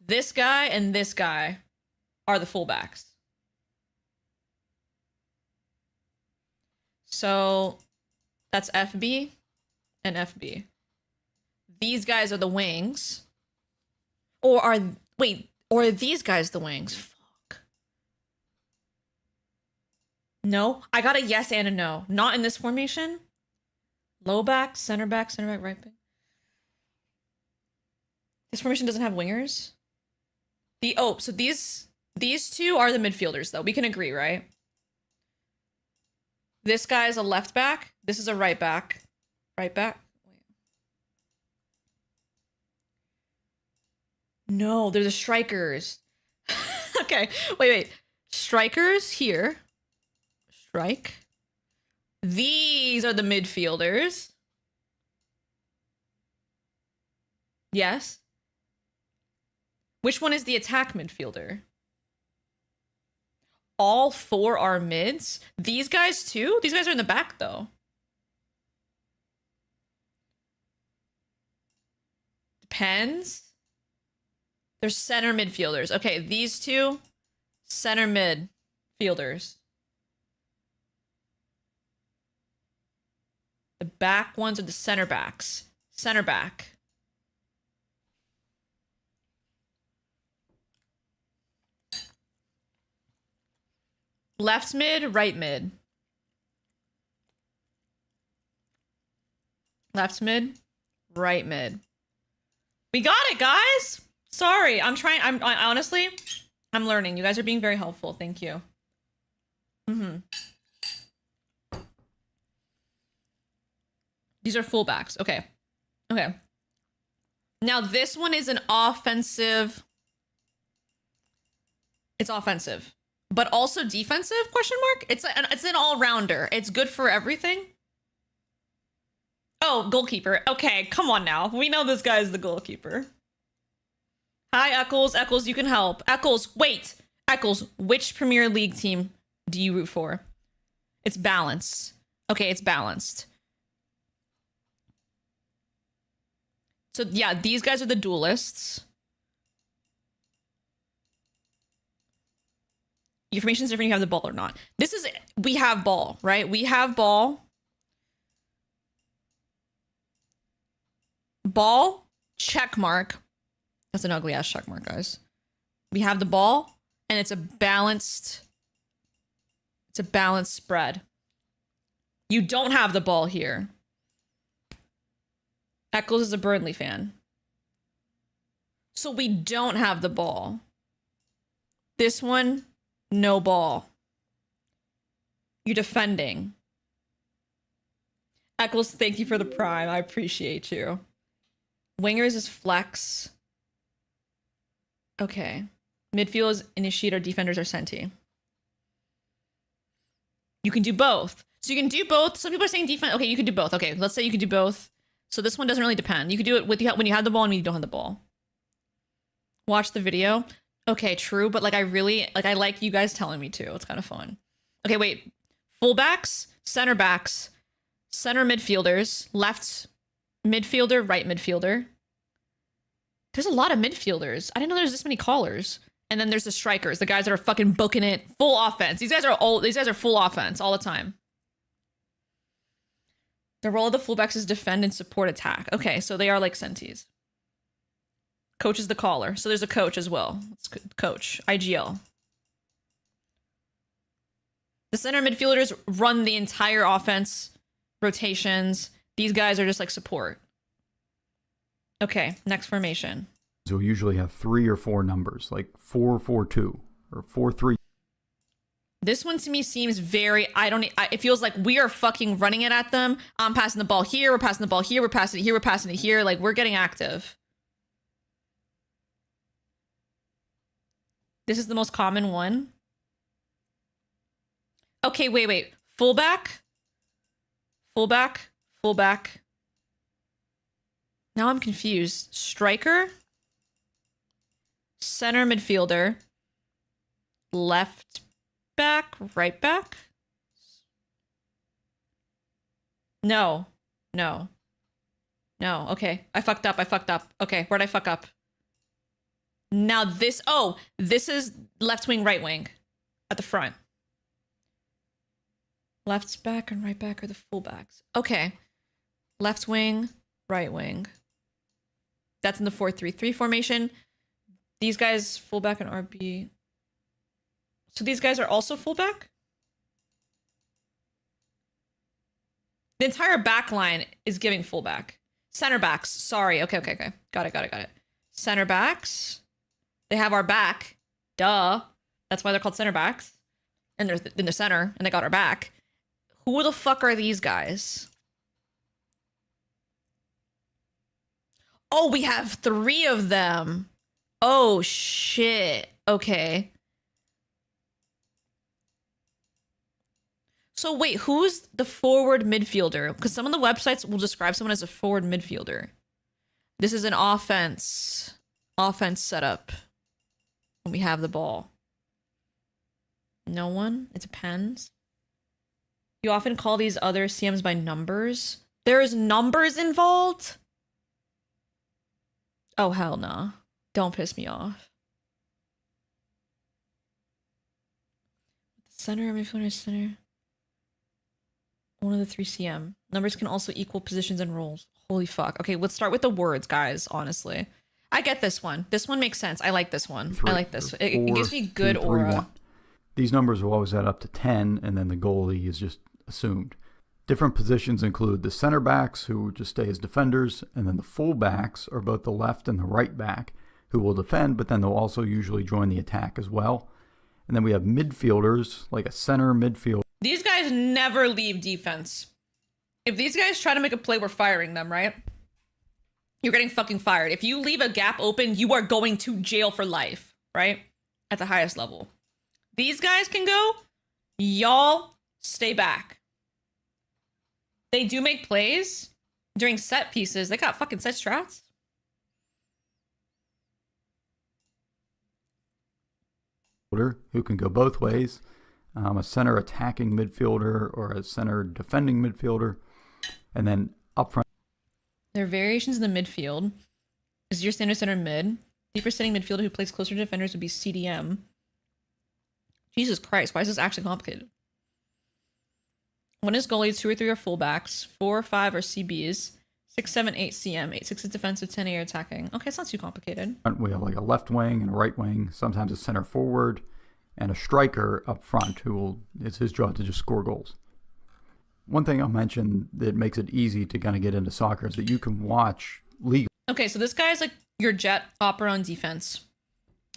this guy and this guy are the fullbacks. So that's FB and FB. These guys are the wings. Or are these guys the wings? Fuck. No, I got a yes and a no. Not in this formation. Low back, center back, right back. This formation doesn't have wingers. So these two are the midfielders though. We can agree, right? This guy is a left back. This is a right back. Right back. No, they're the strikers. Okay, wait. Strikers here. Strike. These are the midfielders. Yes. Which one is the attack midfielder? All four are mids? These guys too? These guys are in the back though. Depends. They're center midfielders. Okay, these two, center midfielders. The back ones are the center backs. Center back. Left mid, right mid. Left mid, right mid. We got it, guys! Sorry, I'm honestly, I'm learning. You guys are being very helpful. Thank you. These are fullbacks. Okay. Now this one is an offensive. It's offensive, but also defensive? Question mark. It's an all-rounder. It's good for everything. Oh, goalkeeper. Okay, come on now. We know this guy is the goalkeeper. Hi, Eccles. Eccles, you can help. Eccles, wait. Eccles, which Premier League team do you root for? It's balanced. Okay, it's balanced. So, yeah, these guys are the duelists. Your formation is different if you have the ball or not. We have ball, right? We have ball. Ball, check mark. That's an ugly ass check mark, guys. We have the ball, and it's a balanced spread. You don't have the ball here. Eccles is a Burnley fan. So we don't have the ball. This one, no ball. You're defending. Eccles, thank you for the prime. I appreciate you. Wingers is flex. Okay. Midfield is initiator, defenders are senti. You can do both. So you can do both. Some people are saying defense. Okay, you can do both. Okay, let's say you can do both. So this one doesn't really depend. You can do it with when you have the ball and when you don't have the ball. Watch the video. Okay, true, but I like you guys telling me to. It's kind of fun. Okay, wait. Fullbacks, center backs, center midfielders, left midfielder, right midfielder. There's a lot of midfielders. I didn't know there's this many callers. And then there's the strikers, the guys that are fucking booking it full offense. These guys are full offense all the time. The role of the fullbacks is defend and support attack. Okay, so they are like senties. Coach is the caller. So there's a coach as well. It's coach, IGL. The center midfielders run the entire offense, rotations. These guys are just like support. Okay, next formation. So we usually have 3 or 4 numbers, like 4-4-2 or 4-3. This one to me seems very, it feels like we are fucking running it at them. I'm passing the ball here, we're passing the ball here, we're passing it here, we're passing it here. Like, we're getting active. This is the most common one. Okay, wait. Fullback. Now I'm confused. Striker. Center midfielder. Left back, right back? No. Okay. I fucked up. Okay, where'd I fuck up? Now this is left wing, right wing at the front. Left back and right back are the fullbacks. Okay. Left wing, right wing. That's in the 4-3-3 formation. These guys, fullback and RB. So these guys are also fullback? The entire back line is giving fullback. Center backs. Sorry. Okay. Got it. Center backs. They have our back. Duh. That's why they're called center backs. And they're in the center, and they got our back. Who the fuck are these guys? Oh, we have 3 of them. Oh, shit. Okay. So wait, who's the forward midfielder? Because some of the websites will describe someone as a forward midfielder. This is an offense setup when we have the ball. No one? It depends. You often call these other CMs by numbers. There's numbers involved? Oh, hell no. Don't piss me off. Center, midfielder, center. One of the 3 CM. Numbers can also equal positions and roles. Holy fuck. Okay, let's start with the words, guys, honestly. I get this one. This one makes sense. I like this one. I like this. It gives me good aura. These numbers will always add up to 10, and then the goalie is just assumed. Different positions include the center backs, who just stay as defenders, and then the full backs are both the left and the right back, who will defend, but then they'll also usually join the attack as well. And then we have midfielders, like a center midfield. These guys never leave defense. If these guys try to make a play, we're firing them, right? You're getting fucking fired. If you leave a gap open, you are going to jail for life, right? At the highest level. These guys can go. Y'all stay back. They do make plays during set pieces. They got fucking set strats. Who can go both ways. A center attacking midfielder or a center defending midfielder. And then up front. There are variations in the midfield. Is your standard center mid? Deeper sitting midfielder who plays closer to defenders would be CDM. Jesus Christ, why is this actually complicated? 1 is goalies, 2 or 3 are fullbacks, 4 or 5 are CBs, 6, 7, 8 CM, 8, 6 is defensive, 10, 8 are attacking. Okay, it's not too complicated. We have like a left wing and a right wing, sometimes a center forward, and a striker up front it's his job to just score goals. One thing I'll mention that makes it easy to kind of get into soccer is that you can watch league. Okay, so this guy's like your jet opera on defense.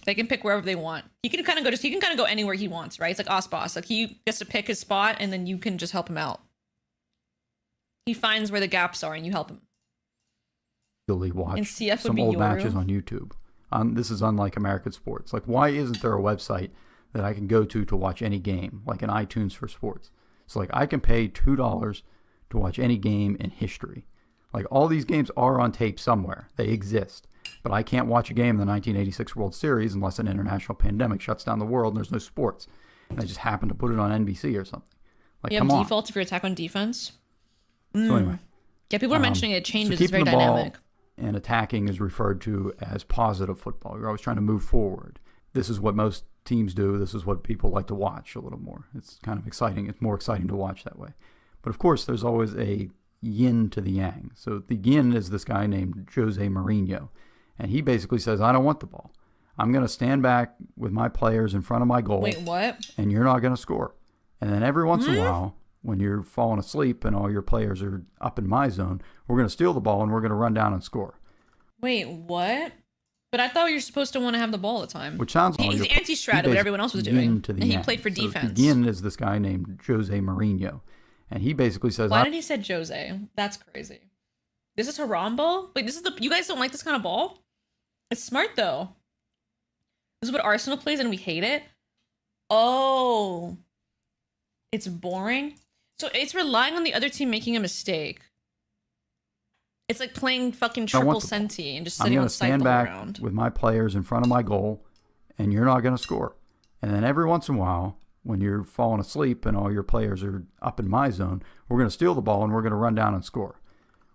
They can pick wherever they want. He can kind of go anywhere he wants, right? It's like Osboss. Like he gets to pick his spot and then you can just help him out. He finds where the gaps are and you help him. Watch and CF some old matches on YouTube. This is unlike American sports. Like, why isn't there a website that I can go to watch any game, like an iTunes for sports? So like I can pay $2 to watch any game in history. Like all these games are on tape somewhere. They exist. But I can't watch a game in the 1986 World Series unless an international pandemic shuts down the world and there's no sports. And I just happen to put it on NBC or something. Like, you have default if you're attack on defense. So anyway. Yeah, people are mentioning it changes. So it's very keeping the dynamic. Ball and attacking is referred to as positive football. You're always trying to move forward. This is what most teams do. This is what people like to watch a little more. It's kind of exciting. It's more exciting to watch that way. But of course, there's always a yin to the yang. So the yin is this guy named Jose Mourinho. And he basically says, I don't want the ball. I'm going to stand back with my players in front of my goal. Wait, what? And you're not going to score. And then every once in a while, when you're falling asleep and all your players are up in my zone, we're going to steal the ball and we're going to run down and score. Wait, what? But I thought you're supposed to want to have the ball all the time. Which sounds like he's anti-strat what everyone else was doing. And he played for defense. Begin is this guy named Jose Mourinho. And he basically says... Why did he say Jose? That's crazy. This is haram ball? Wait, this is you guys don't like this kind of ball? It's smart, though. This is what Arsenal plays and we hate it? Oh. It's boring? So it's relying on the other team making a mistake. It's like playing fucking triple centi and just sitting on sight the whole round. I'm going to stand back with my players in front of my goal, and you're not going to score. And then every once in a while, when you're falling asleep and all your players are up in my zone, we're going to steal the ball and we're going to run down and score.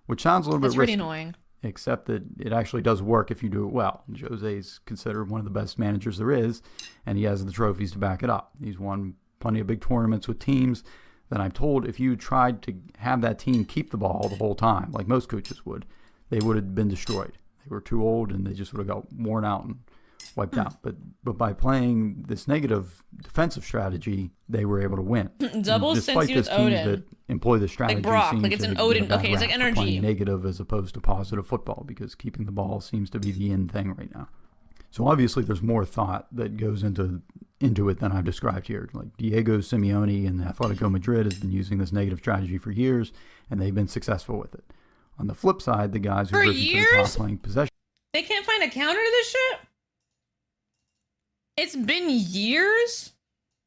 Which sounds a little bit risky. That's pretty annoying. Except that it actually does work if you do it well. Jose's considered one of the best managers there is, and he has the trophies to back it up. He's won plenty of big tournaments with teams that I'm told if you tried to have that team keep the ball the whole time, like most coaches would, they would have been destroyed. They were too old and they just would have got worn out and wiped out. But by playing this negative defensive strategy, they were able to win. Double since you was Odin. That employ the strategy like Brock, like it's an Odin. Okay, it's like energy. Negative as opposed to positive football because keeping the ball seems to be the in thing right now. So obviously there's more thought that goes into it than I've described here. Like Diego Simeone and Atletico Madrid has been using this negative strategy for years, and they've been successful with it. On the flip side, the guys who are playing possession, they can't find a counter to this shit. It's been years.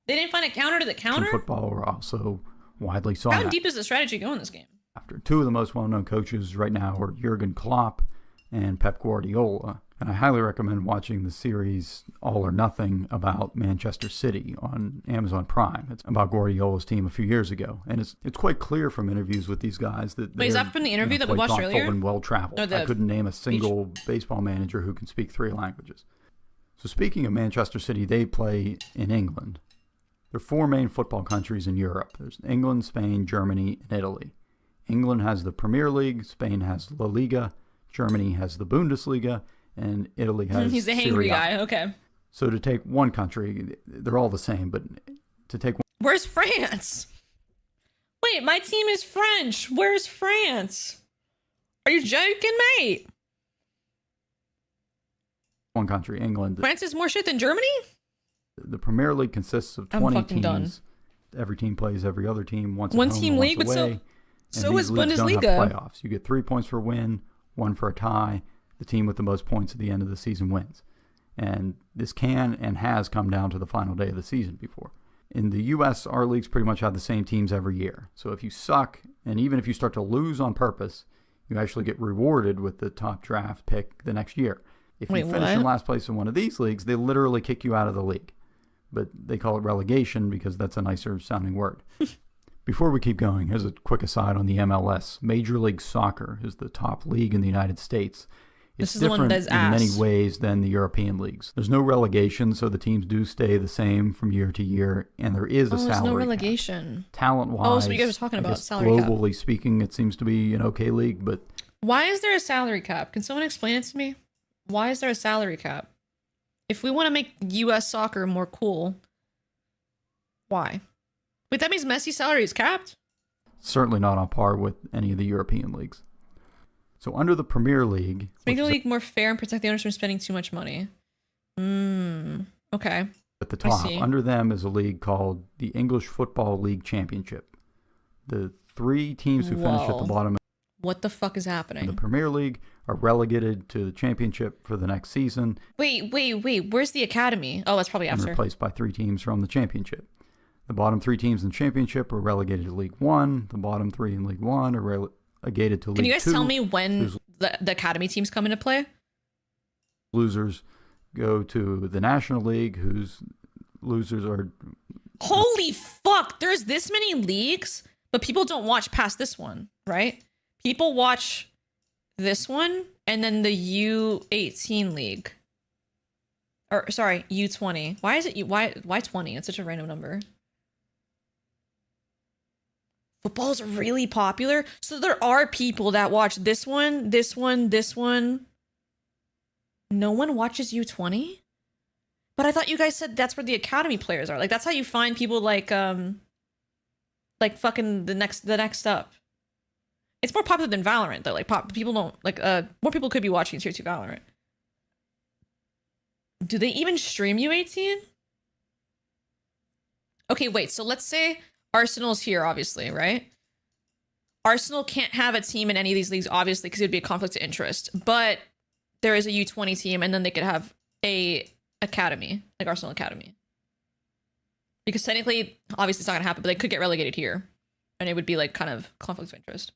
They didn't find a counter to the counter. Football are also widely sought. How deep does the strategy go in this game? After two of the most well-known coaches right now are Jurgen Klopp and Pep Guardiola. And I highly recommend watching the series All or Nothing about Manchester City on Amazon Prime. It's about Guardiola's team a few years ago. And it's quite clear from interviews with these guys that Wait, is that from the interview that we watched earlier? And well-traveled. I couldn't name a single baseball manager who can speak 3 languages. So speaking of Manchester City, they play in England. There are 4 main football countries in Europe. There's England, Spain, Germany, and Italy. England has the Premier League, Spain has La Liga, Germany has the Bundesliga, and Italy has He's a hangry guy, okay. So to take one country, they're all the same, but to take one... Where's France? Wait, my team is French. Where's France? Are you joking, mate? One country, England. France is more shit than Germany? The Premier League consists of 20 teams. Done. Every team plays every other team once one at home, team once league, but away. So is Bundesliga. Bundesliga. Don't have playoffs. You get 3 points for a win, 1 for a tie. The team with the most points at the end of the season wins. And this can and has come down to the final day of the season before. In the U.S., our leagues pretty much have the same teams every year. So if you suck, and even if you start to lose on purpose, you actually get rewarded with the top draft pick the next year. If you finish in last place in one of these leagues, they literally kick you out of the league. But they call it relegation because that's a nicer sounding word. Before we keep going, here's a quick aside on the MLS. Major League Soccer is the top league in the United States. It's different in many ways than the European leagues. There's no relegation, so the teams do stay the same from year to year, and there is a salary there's no cap. relegation. Talent-wise, so you guys were talking about salary cap. Globally speaking, it seems to be an okay league, but... Why is there a salary cap? Can someone explain it to me? Why is there a salary cap? If we want to make U.S. soccer more cool, why? Wait, that means Messi's salary is capped? Certainly not on par with any of the European leagues. So under the Premier League... Make the league more fair and protect the owners from spending too much money. Okay. At the top, under them is a league called the English Football League Championship. The 3 teams who finish at the bottom... What the fuck is happening? The Premier League are relegated to the championship for the next season. Wait. Where's the academy? Oh, that's probably after. And replaced by 3 teams from the championship. The bottom 3 teams in the championship are relegated to League 1. The bottom 3 in League 1 are relegated to League 2. Can you guys tell me when the academy teams come into play? Losers go to the National League, whose losers are... Holy fuck! There's this many leagues, but people don't watch past this one, right? People watch this one and then the U18 league. Or sorry, U20. Why is it why 20? It's such a random number. Football's really popular. So there are people that watch this one, this one, this one. No one watches U20? But I thought you guys said that's where the academy players are. Like that's how you find people like fucking the next up. It's more popular than Valorant though. Like people don't like more people could be watching Tier 2 Valorant. Do they even stream U18? Okay, wait. So let's say Arsenal's here, obviously, right? Arsenal can't have a team in any of these leagues, obviously, because it would be a conflict of interest. But there is a U20 team, and then they could have a academy, like Arsenal Academy. Because technically, obviously, it's not gonna happen, but they could get relegated here, and it would be like kind of conflict of interest.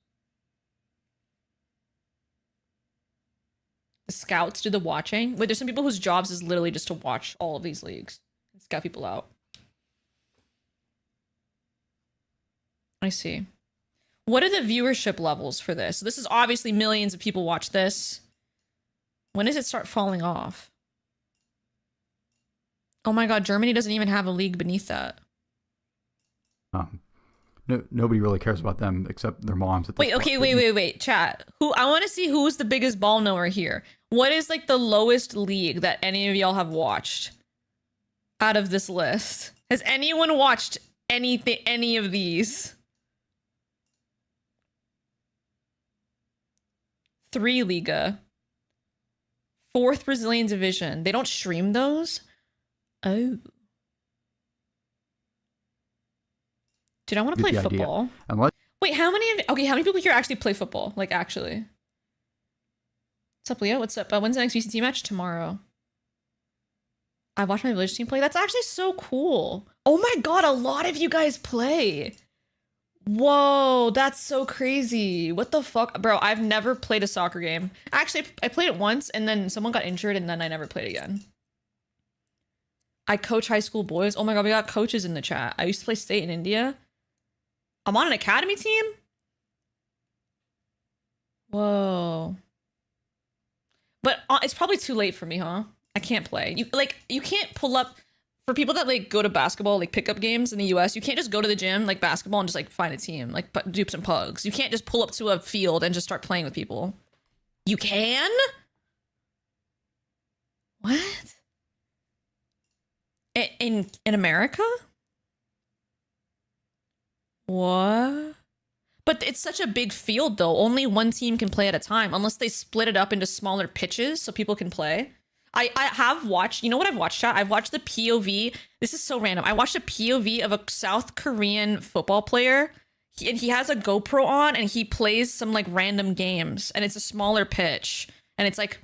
The scouts do the watching. Wait, there's some people whose jobs is literally just to watch all of these leagues and scout people out. I see. What are the viewership levels for this? This is obviously millions of people watch this. When does it start falling off? Oh my god, Germany doesn't even have a league beneath that. Nobody really cares about them except their moms. At this Wait, okay, point. wait. Chat. I want to see who's the biggest ball knower here. What is like the lowest league that any of y'all have watched out of this list? Has anyone watched any of these? 3 Liga. 4th Brazilian division. They don't stream those? Oh. Dude, I want to play football. Wait, how many people here actually play football? Like, actually. What's up, Leo? What's up? When's the next VCT match? Tomorrow. I watched my village team play. That's actually so cool. Oh my god, a lot of you guys play. Whoa, that's so crazy. What the fuck? Bro, I've never played a soccer game. Actually, I played it once, and then someone got injured, and then I never played again. I coach high school boys. Oh my god, we got coaches in the chat. I used to play state in India. I'm on an academy team? Whoa. But it's probably too late for me, huh? I can't play. You can't pull up for people that like go to basketball, like pickup games in the US. You can't just go to the gym like basketball and just like find a team, like do some pugs. You can't just pull up to a field and just start playing with people. You can? What? In America? What? But it's such a big field though. Only one team can play at a time unless they split it up into smaller pitches so people can play. I have watched, you know what I've watched, chat? I've watched the POV. This is so random. I watched a POV of a South Korean football player. He has a GoPro on and he plays some like random games and it's a smaller pitch. And it's like,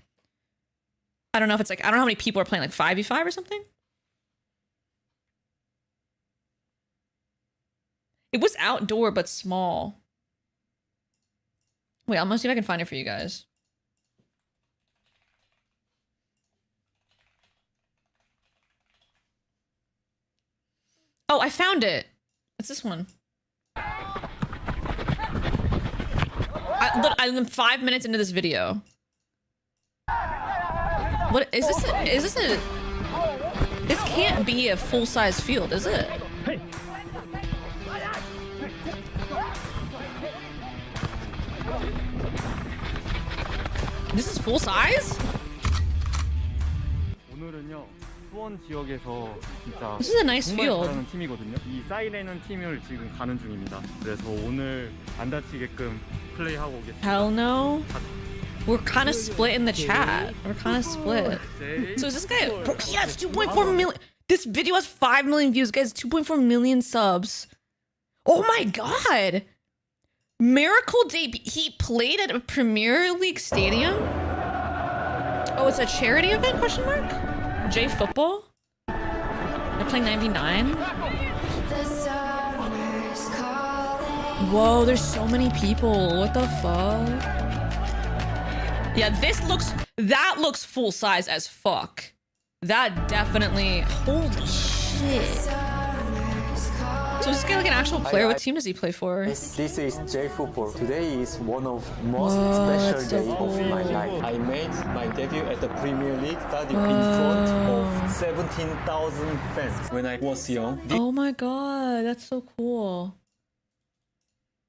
I don't know how many people are playing, like 5v5 or something? It was outdoor, but small. Wait, I'm gonna see if I can find it for you guys. Oh, I found it. It's this one. I'm 5 minutes into this video. What is this? This can't be a full-size field, is it? This is full size? This is a nice field. 팀이거든요. 이 사이레는 팀을 지금 가는 중입니다. 그래서 오늘 안 다치게끔 플레이하고 오겠습니다. Hell no. We're kind of split in the chat. We're kind of split. So is this guy? Bro, he has 2.4 million. This video has 5 million views. Guys, 2.4 million subs. Oh my god. Miracle debut. He played at a Premier League stadium? Oh, it's a charity event? Question mark? J Football? They're playing 99? Whoa, there's so many people. What the fuck? Yeah, that looks full size as fuck. That definitely, holy shit. So is this guy like an actual player? What team does he play for? This is J Football. Today is one of most special days of my life. I made my debut at the Premier League Stadium in front of 17,000 fans when I was young. Oh my god, that's so cool.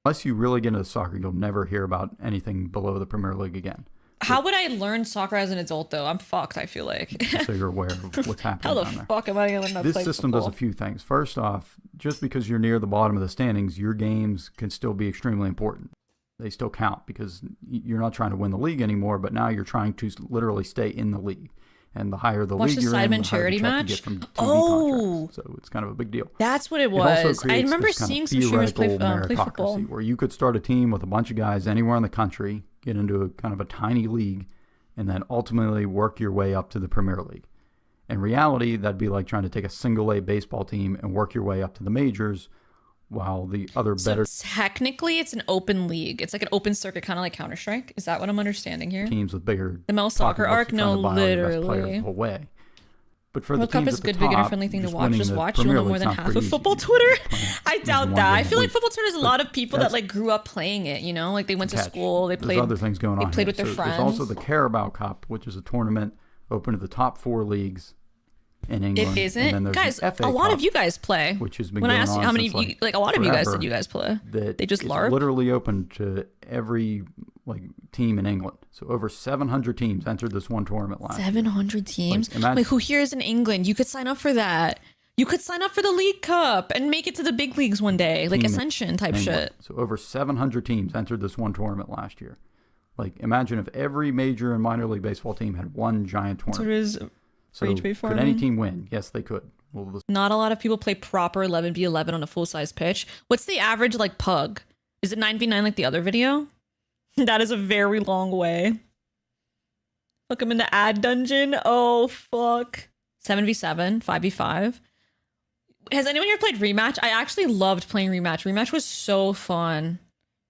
Unless you really get into soccer, you'll never hear about anything below the Premier League again. How would I learn soccer as an adult, though? I'm fucked, I feel like. So you're aware of what's happening How the down there. fuck am I going to learn to play This system football? does a few things. First off, just because you're near the bottom of the standings, your games can still be extremely important. They still count because you're not trying to win the league anymore, but now you're trying to literally stay in the league. And the higher the Watch league the you're in, the Sidemen higher charity the check you match? get from TV Oh! contracts. So it's kind of a big deal. That's what it It also was. I creates remember this kind seeing of some streamers play theoretical football. meritocracy, where you could start a team with a bunch of guys anywhere in the country, get into a kind of a tiny league, and then ultimately work your way up to the Premier League. In reality, that'd be like trying to take a single-A baseball team and work your way up to the majors, while the other better Technically, it's an open league. It's like an open circuit, kind of like Counter-Strike. Is that what I'm understanding here? teams with bigger The Mel Soccer pocketbooks arc? are No, trying to buy all the best players literally. the whole way. But for World the Cup teams is at a the good, top, beginner-friendly thing to watch. winning Just the watch. You'll Premier know more League's than not half pretty of easy. football Twitter. I doubt one that. I game feel a like week. football Twitter is a lot of people that That's like grew up playing it. You know, like they went to catch. school, they played. There's other things going on. They played here. with their So friends. There's also the Carabao Cup, which is a tournament open to the top 4 leagues in England. It And then isn't, there's guys. the FA A lot Cup, of you guys play. which has been when I going asked you on how many, since, of you, like a lot of you guys said you guys play. That They just it's LARP. literally open to every like team in England. So over 700 teams entered this one tournament last year. 700 teams. Like, imagine- Wait, who here is in England? You could sign up for that. You could sign up for the League Cup and make it to the big leagues one day, like team in Ascension type England. shit. So over 700 teams entered this one tournament last year. Like, imagine if every major and minor league baseball team had one giant tournament. So it is So rage bait could any farming. team win? Yes, they could. Well, the Not a lot of people play proper 11v11 on a full size pitch. What's the average like pug? Is it 9v9 like the other video? That is a very long way. Look, I'm in the ad dungeon. Oh, fuck. 7v7, 5v5. Has anyone here played Rematch? I actually loved playing Rematch. Rematch was so fun.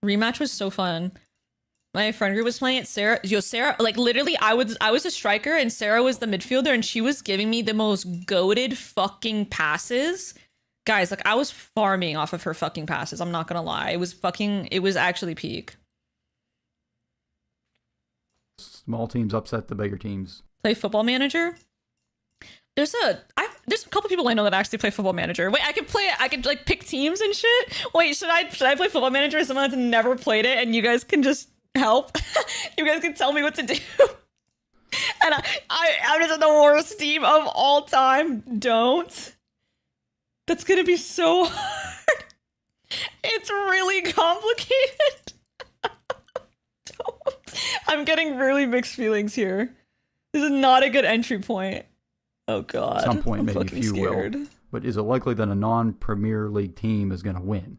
Rematch was so fun. My friend group was playing it. Sarah, like literally, I was a striker and Sarah was the midfielder, and she was giving me the most goated fucking passes. Guys, like I was farming off of her fucking passes. I'm not gonna lie. It was actually peak. small teams upset the bigger teams. Play Football Manager. There's a couple people I know that actually play Football Manager. Wait, I could like pick teams and shit. Wait, should I play Football Manager as someone that's never played it and you guys can just help? You guys can tell me what to do. And I'm just the worst team of all time. Don't. That's gonna be so hard. It's really complicated. Don't. I'm getting really mixed feelings here. This is not a good entry point. Oh god. At some point, I'm maybe a fucking few scared. will. But is it likely that a non-Premier League team is going to win?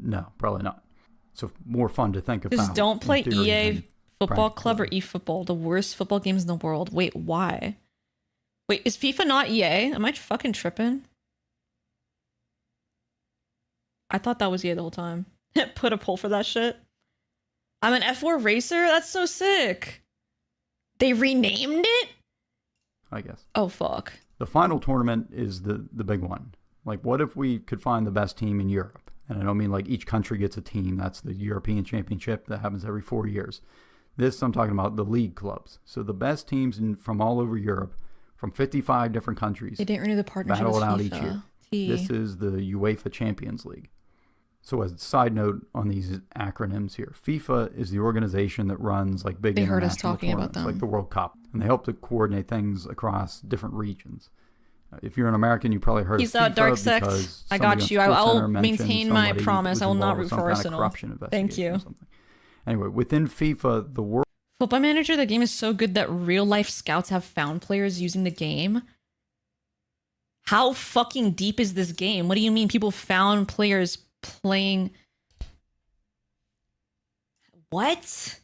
No, probably not. So more fun to think about. Just don't play in theory EA than Football practice. Club or eFootball, the worst football games in the world. Wait, why? Wait, is FIFA not EA? Am I fucking tripping? I thought that was EA the whole time. Put a poll for that shit. I'm an F4 racer? That's so sick. They renamed it? I guess. Oh, fuck. The final tournament is the big one. Like, what if we could find the best team in Europe? And I don't mean like each country gets a team. That's the European Championship that happens every 4 years. This, I'm talking about the league clubs. So the best teams from all over Europe, from 55 different countries, They didn't renew the partnership battle with it out FIFA. each year. T. This is the UEFA Champions League. So as a side note on these acronyms here, FIFA is the organization that runs like big They heard us international talking about tournaments, like them. the World Cup, and they help to coordinate things across different regions. If you're an American, you probably heard Peace of out, FIFA Dark Sex. because I somebody got you. on I will SportsCenter mentioned maintain my somebody promise. was I will not involved with root some for kind of Arsenal. corruption Thank investigation or you. something. Anyway, within FIFA, the world Football Manager, the game is so good that real life scouts have found players using the game. How fucking deep is this game? What do you mean people found players playing? What?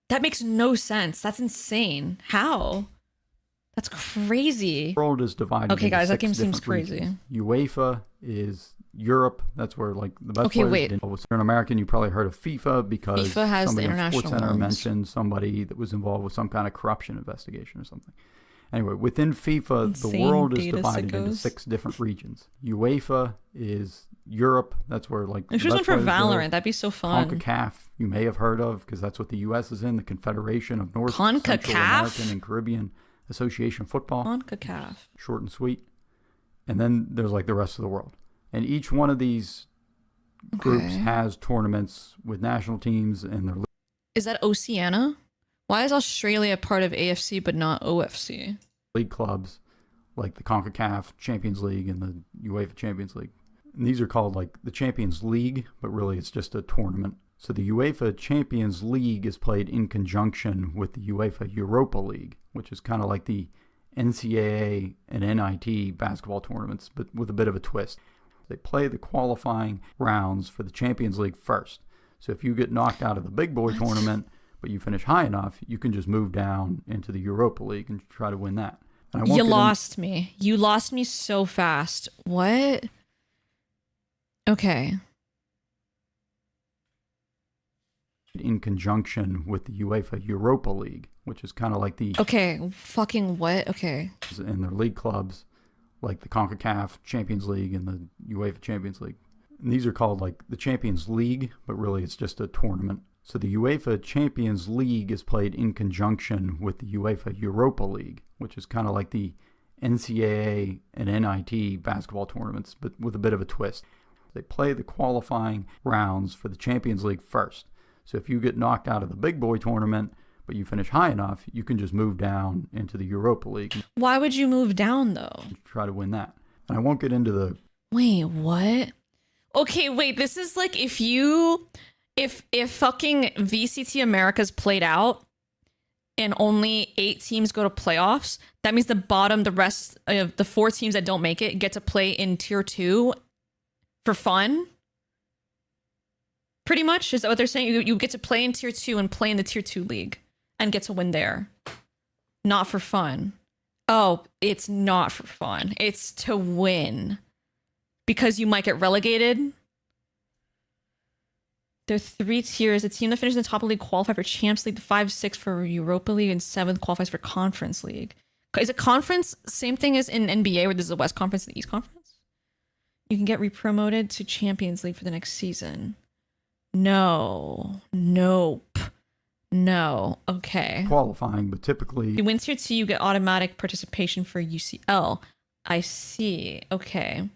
That makes no sense. That's insane. How? That's crazy. world is divided. Okay, into guys, that 6 game seems different crazy. regions. UEFA is Europe. That's where like the best Okay, players. wait. If you're an American, you probably heard of FIFA because FIFA has the somebody on international SportsCenter ones. mentioned somebody that was involved with some kind of corruption investigation or something. Anyway, within FIFA, Insane the world is data divided into sickos. 6 different regions. UEFA is Europe. That's where like If the there's one best for players go. Valorant, that'd be so fun. CONCACAF, you may have heard of because that's what the U.S. is in, the Confederation of North Central CONCACAF? American and Caribbean Association of Football. CONCACAF. Short and sweet. And then there's like the rest of the world. And each one of these groups Okay. has tournaments with national teams and their Is that Oceania? Why is Australia part of AFC but not OFC? league clubs, like the CONCACAF Champions League and the UEFA Champions League. And these are called like the Champions League, but really it's just a tournament So the UEFA Champions League is played in conjunction with the UEFA Europa League, which is kind of like the NCAA and NIT basketball tournaments, but with a bit of a twist. They play the qualifying rounds for the Champions League first. So if you get knocked out of the big boy tournament, but you finish high enough, you can just move down into the Europa League and try to win that. And You lost me. You lost me so fast. What? Okay. In conjunction with the UEFA Europa League, which is kind of like the... Okay, fucking what? Okay. And their league clubs, like the CONCACAF Champions League and the UEFA Champions League. And these are called like the Champions League, but really it's just a tournament. So the UEFA Champions League is played in conjunction with the UEFA Europa League, which is kind of like the NCAA and NIT basketball tournaments, but with a bit of a twist. They play the qualifying rounds for the Champions League first. So if you get knocked out of the big boy tournament, but you finish high enough, you can just move down into the Europa League. Why would you move down though? Try to win that. And I won't get into the... Wait, what? Okay, wait, this is like if fucking VCT Americas played out and only 8 teams go to playoffs, that means the rest of the 4 teams that don't make it get to play in tier 2 for fun? Pretty much? Is that what they're saying? You get to play in tier 2 and play in the tier 2 league and get to win there. Not for fun. Oh, it's not for fun. It's to win. Because you might get relegated. There are 3 tiers. The team that finishes in the top league qualify for Champions League, 5, 6 for Europa League, and 7th qualifies for Conference League. Is it conference? Same thing as in NBA where there's the West Conference and the East Conference? You can get re-promoted to Champions League for the next season. No. Nope. No. Okay. Qualifying, but typically... If you win tier 2, you get automatic participation for UCL. I see. Okay.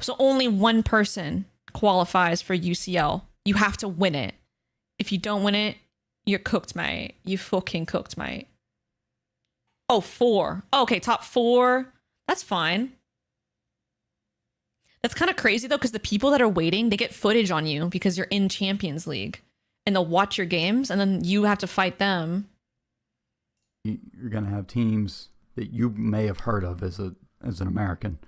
So only one person qualifies for UCL. You have to win it. If you don't win it, you're cooked, mate. You fucking cooked, mate. Oh, 4. Okay, top 4. That's fine. That's kind of crazy, though, because the people that are waiting, they get footage on you because you're in Champions League. And they'll watch your games, and then you have to fight them. You're going to have teams that you may have heard of as an American,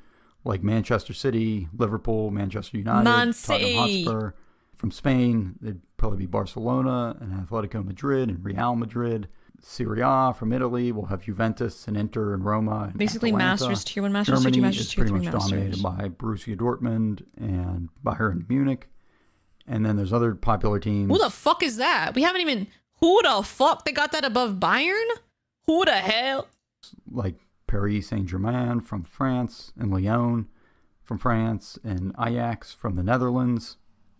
like Manchester City, Liverpool, Manchester United, Tottenham Hotspur. From Spain, they'd probably be Barcelona and Atletico Madrid and Real Madrid. Serie A from Italy, we'll have Juventus and Inter and Roma. And basically Atalanta. Masters, Tier 1 Masters, Germany Tier 2 Masters, is Tier pretty 3 much Masters. dominated by Borussia Dortmund and Bayern Munich. And then there's other popular teams. Who the fuck is that? We haven't even... Who the fuck? They got that above Bayern? Who the hell? Like Paris Saint-Germain from France and Lyon from France and Ajax from the Netherlands.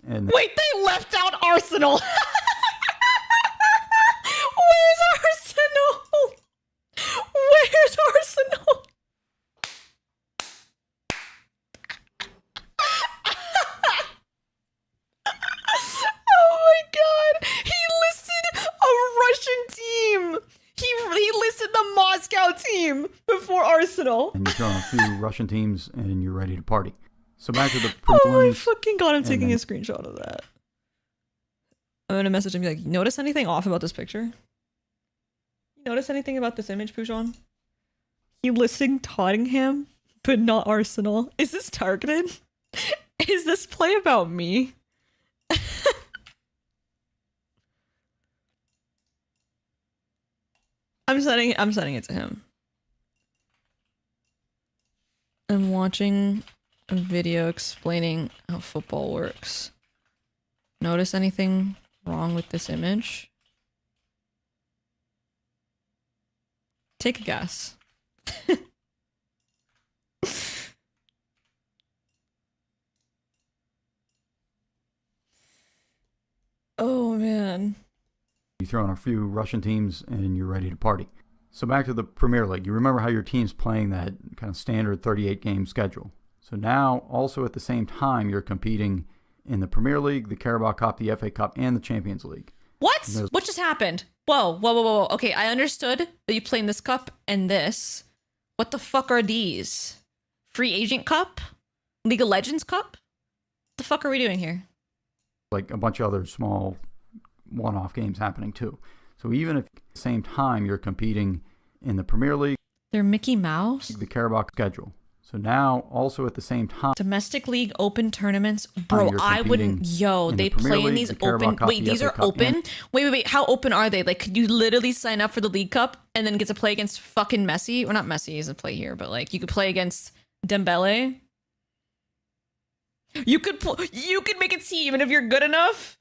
And Wait, they left out Arsenal! Where's Arsenal? Where's Arsenal? Oh my god! He listed a Russian team! He listed the Moscow team before Arsenal. And you throw in a few Russian teams and you're ready to party. So back to the Oh my prelims. fucking god, I'm taking a screenshot of that. I'm gonna message him and be like, notice anything off about this picture? You notice anything about this image, Pujon? He listing Tottenham, but not Arsenal. Is this targeted? Is this play about me? I'm sending it to him. I'm watching a video explaining how football works. Notice anything wrong with this image? Take a guess. Oh man. You throw in a few Russian teams and you're ready to party. So back to the Premier League. You remember how your team's playing that kind of standard 38 game schedule. So now, also at the same time, you're competing in the Premier League, the Carabao Cup, the FA Cup, and the Champions League. What? What just happened? Whoa. Okay, I understood that you play in this cup and this. What the fuck are these? Free Agent Cup? League of Legends Cup? What the fuck are we doing here? like a bunch of other small one-off games happening too. So even if at the same time you're competing in the Premier League, they're Mickey Mouse, the Carabao schedule. So now also at the same time, domestic league open tournaments, bro. I wouldn't. Yo, they play in these open. Wait, these are open. Wait. How open are they? Like, could you literally sign up for the League Cup and then get to play against fucking Messi? Or not Messi, he doesn't play here, but like you could play against Dembele. You could make a team, and if you're good enough,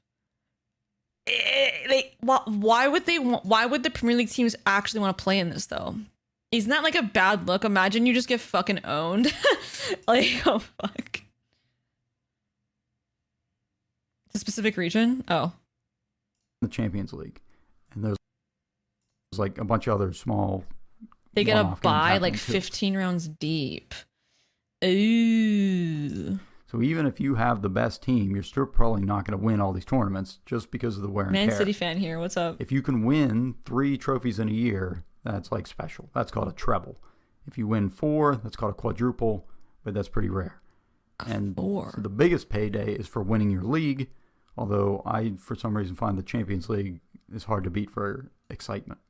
why would the Premier League teams actually want to play in this though? Isn't that like a bad look? Imagine you just get fucking owned. Like, oh fuck. The specific region? Oh. The Champions League. And there's like a bunch of other small. They get a bye like 15 rounds deep. Ooh. So even if you have the best team, you're still probably not going to win all these tournaments just because of the wear and tear. Man City fan here. What's up? If you can win 3 trophies in a year, that's like special. That's called a treble. If you win 4, that's called a quadruple, but that's pretty rare. And so the biggest payday is for winning your league, although I, for some reason, find the Champions League is hard to beat for excitement.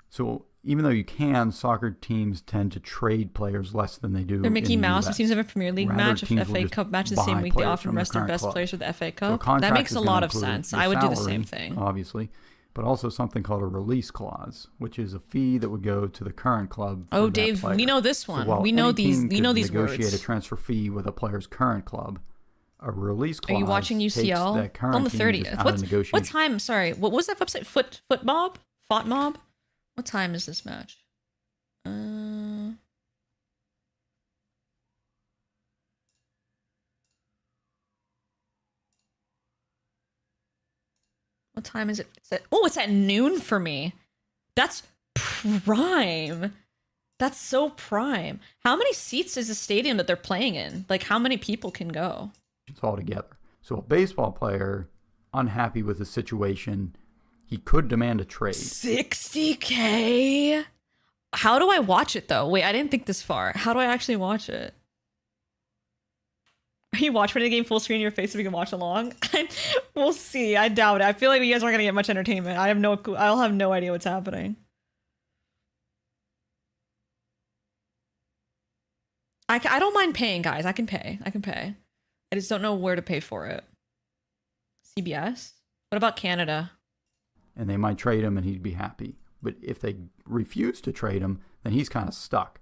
So even though you can, soccer teams tend to trade players less than they do. They're Mickey Mouse. If teams have a Premier League match, a FA Cup match the same week, they often rest their best players for the FA Cup. So that makes a lot of sense. I would do the same thing. Obviously. But also something called a release clause, which is a fee that would go to the current club. Oh, Dave, we know this one. So we know these. We know these words. Negotiate a transfer fee with a player's current club. A release clause. Are you watching UCL on the 30th? What time? Sorry, what was that website? Fot Mob. What time is this match? What time is it? It's at noon for me. That's prime. That's so prime. How many seats is the stadium that they're playing in? Like, how many people can go? It's all together. So a baseball player, unhappy with the situation, he could demand a trade. 60K? How do I watch it, though? Wait, I didn't think this far. How do I actually watch it? Are you watching the game full screen in your face so we can watch along? We'll see. I doubt it. I feel like you guys aren't gonna get much entertainment. I'll have no idea what's happening. I don't mind paying, guys. I can pay. I just don't know where to pay for it. CBS? What about Canada? And they might trade him and he'd be happy. But if they refuse to trade him, then he's kind of stuck.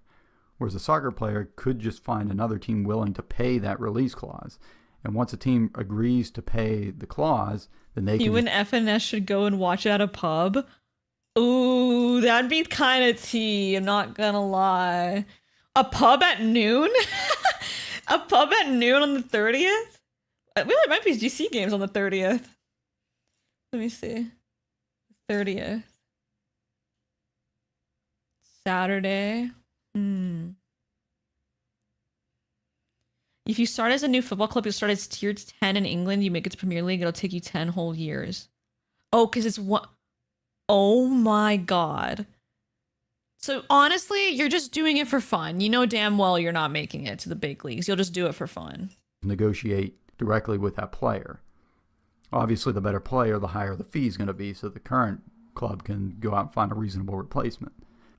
Whereas a soccer player could just find another team willing to pay that release clause. And once a team agrees to pay the clause, then they can... You and FNS should go and watch it at a pub. Ooh, that'd be kind of tea. I'm not gonna lie. A pub at noon? A pub at noon on the 30th? Well, it might be GC games on the 30th. Let me see. 30th. Saturday. If you start as a new football club, you'll start as tier 10 in England. You make it to Premier League, it'll take you 10 whole years. Oh, because it's what? Oh my god. So honestly, you're just doing it for fun. You know damn well you're not making it to the big leagues. You'll just do it for fun. Negotiate directly with that player. Obviously, the better player, the higher the fee is going to be, so the current club can go out and find a reasonable replacement.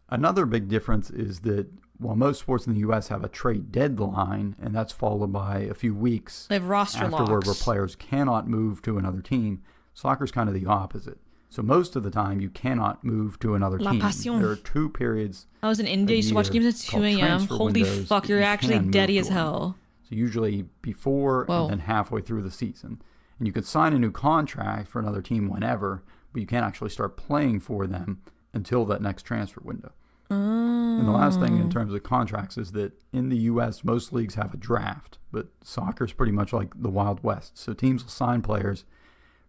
Another big difference is that while most sports in the U.S. have a trade deadline, and that's followed by a few weeks they have roster afterward locks. Where players cannot move to another team, soccer's kind of the opposite. So most of the time, you cannot move to another La team. passion. There are 2 periods. I was in India, used to watch games at 2 a.m. Holy fuck, you're actually deady as hell. So usually before and then halfway through the season. And you can sign a new contract for another team whenever, but you can't actually start playing for them until that next transfer window. And the last thing in terms of contracts is that in the U.S., most leagues have a draft, but soccer is pretty much like the Wild West. So teams will sign players,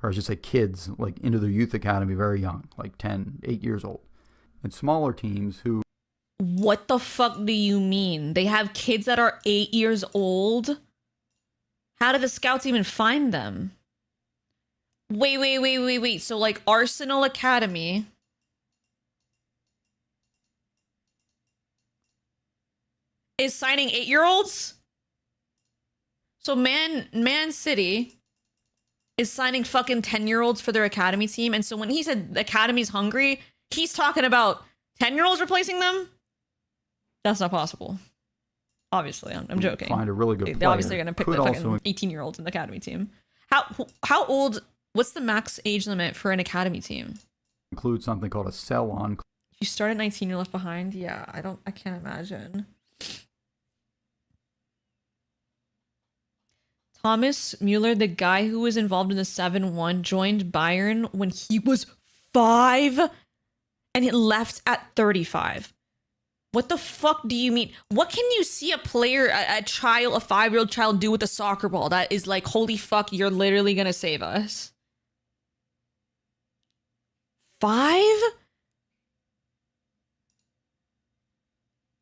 or I should say kids, like into their youth academy very young, like 10, 8 years old. And smaller teams who... What the fuck do you mean? They have kids that are 8 years old? How do the scouts even find them? Wait. So like Arsenal Academy... is signing 8-year-olds? So Man City is signing fucking 10-year-olds for their academy team. And so when he said the academy's hungry, he's talking about 10-year-olds replacing them? That's not possible. Obviously, I'm joking. Find a really good They player. obviously are going to pick Could the also fucking 18-year-olds in the academy team. How old, what's the max age limit for an academy team? include something called a sell-on. You start at 19, you're left behind? Yeah, I can't imagine. Thomas Mueller, the guy who was involved in the 7-1, joined Bayern when he was 5 and he left at 35. What the fuck do you mean? What can you see a player, a child, a 5-year-old child do with a soccer ball that is like, holy fuck, you're literally gonna save us? 5?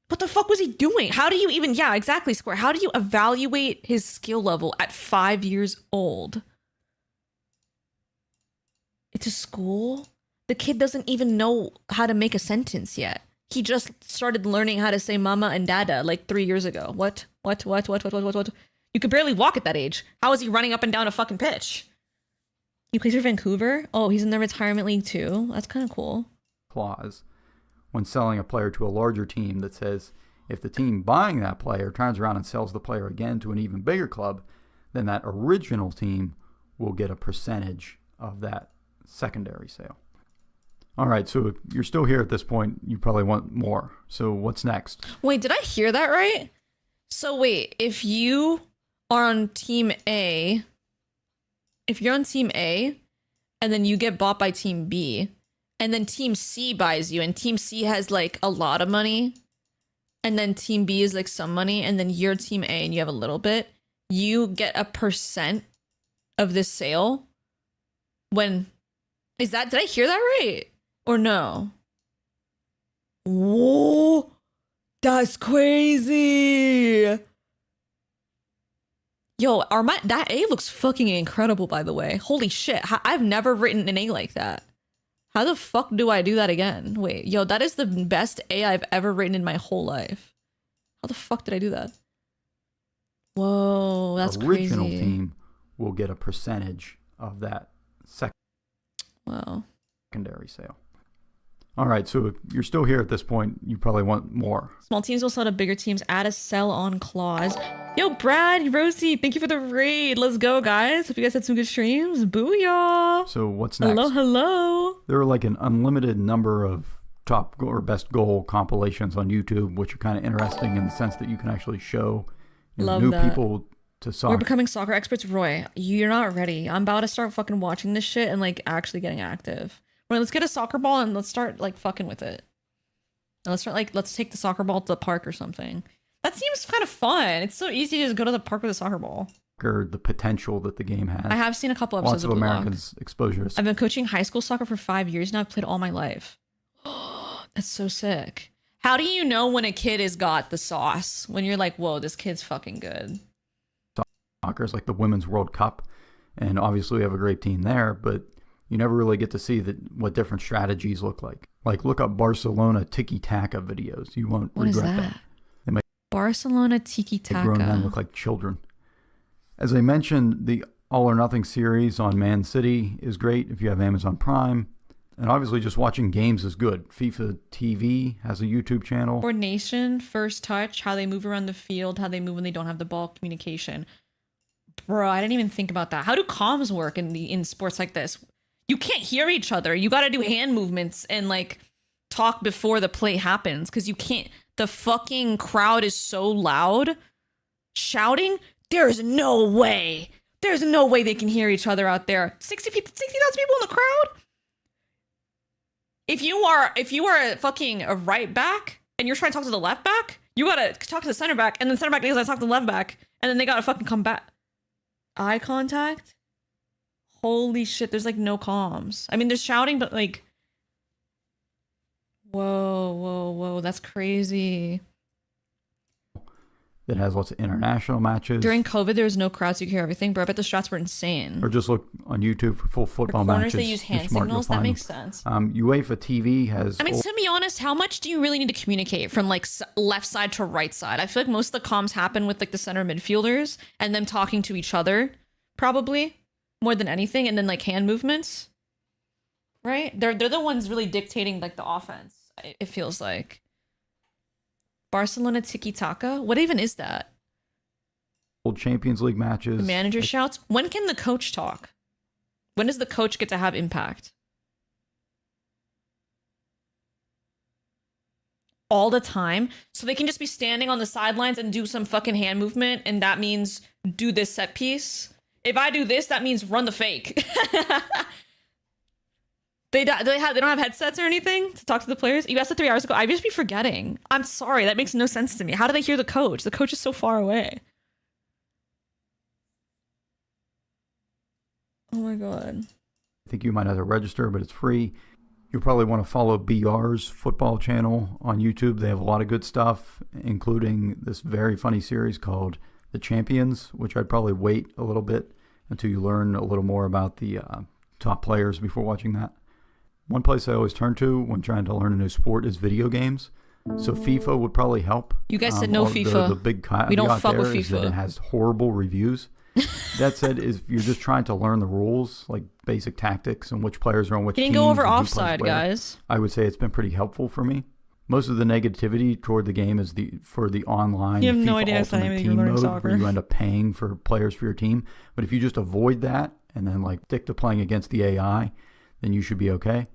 What the fuck was he doing? How do you even, yeah, exactly, Square. How do you evaluate his skill level at 5 years old? It's a school? The kid doesn't even know how to make a sentence yet. He just started learning how to say mama and dada like 3 years ago. What? You could barely walk at that age. How is he running up and down a fucking pitch? He plays for Vancouver? Oh, he's in the retirement league too? That's kind of cool. Clause when selling a player to a larger team that says if the team buying that player turns around and sells the player again to an even bigger club, then that original team will get a percentage of that secondary sale. All right, so if you're still here at this point, you probably want more. So what's next? Wait, did I hear that right? So wait, if you are on team A, and then you get bought by team B, and then team C buys you, and team C has like a lot of money, and then team B is like some money, and then you're team A and you have a little bit, you get a % of this sale? Did I hear that right? Or no? Whoa, that's crazy. Yo, that A looks fucking incredible, by the way. Holy shit, I've never written an A like that. How the fuck do I do that again? Wait, yo, that is the best A I've ever written in my whole life. How the fuck did I do that? Whoa, that's crazy. The original team will get a percentage of that secondary sale. All right, so if you're still here at this point, you probably want more. Small teams will sell to bigger teams. Add a sell-on clause. Yo, Brad, Rosie, thank you for the raid. Let's go, guys. Hope you guys had some good streams. Booyah. So what's next? Hello. There are like an unlimited number of top or best goal compilations on YouTube, which are kind of interesting in the sense that you can actually show new people to soccer. We're becoming soccer experts. Roy, you're not ready. I'm about to start fucking watching this shit and like actually getting active. Roy, let's get a soccer ball and let's start like fucking with it. And let's take the soccer ball to the park or something. That seems kind of fun. It's so easy to just go to the park with a soccer ball. The potential that the game has. I have seen a couple episodes Lots of Blue Lock. Americans exposure. I've been coaching high school soccer for 5 years now. I've played all my life. That's so sick. How do you know when a kid has got the sauce? When you're like, whoa, this kid's fucking good. Soccer is like the Women's World Cup. And obviously we have a great team there, but you never really get to see what different strategies look like. Like look up Barcelona tiki-taka videos. You won't regret that. They make Barcelona tiki-taka. grown men look like children. As I mentioned, the All or Nothing series on Man City is great if you have Amazon Prime. And obviously just watching games is good. FIFA TV has a YouTube channel. Coordination, first touch, how they move around the field, how they move when they don't have the ball, communication. Bro, I didn't even think about that. How do comms work in sports like this? You can't hear each other. You got to do hand movements and like talk before the play happens because you can't. The fucking crowd is so loud. Shouting, there's no way. There's no way they can hear each other out there. 60,000 people in the crowd? If you are a right back and you're trying to talk to the left back, you gotta talk to the center back, and then center back goes to talk to the left back, and then they gotta fucking come back. Eye contact? Holy shit, there's like no comms. I mean, there's shouting, but like, whoa, that's crazy. That has lots of international matches. During COVID, there was no crowds. You could hear everything, bro. I bet the strats were insane. Or just look on YouTube for full football for corners, matches. They use hand signals. That makes sense. UEFA TV has... I mean, to be honest, how much do you really need to communicate from like left side to right side? I feel like most of the comms happen with like the center midfielders and them talking to each other, probably. more than anything, and then like hand movements. Right? They're the ones really dictating like the offense. It feels like. Barcelona tiki-taka? What even is that? Old Champions League matches. The manager shouts. When can the coach talk? When does the coach get to have impact? All the time? So they can just be standing on the sidelines and do some fucking hand movement, and that means do this set piece? If I do this, that means run the fake. They don't have headsets or anything to talk to the players? You asked it 3 hours ago. I just be forgetting. I'm sorry. That makes no sense to me. How do they hear the coach? The coach is so far away. Oh my god. I think you might have to register, but it's free. You'll probably want to follow BR's football channel on YouTube. They have a lot of good stuff, including this very funny series called The Champions, which I'd probably wait a little bit until you learn a little more about the top players before watching that. One place I always turn to when trying to learn a new sport is video games. So FIFA would probably help. You guys said no FIFA. The big we don't fuck there with is that FIFA. it has horrible reviews. That said, if you're just trying to learn the rules, like basic tactics and which players are on which You teams. didn't go over and who plays offside, where, guys. I would say it's been pretty helpful for me. Most of the negativity toward the game is for the online You have FIFA no idea if Ultimate you're Team learning mode, soccer. where you end up paying for players for your team. But if you just avoid that and then like stick to playing against the AI, then you should be okay.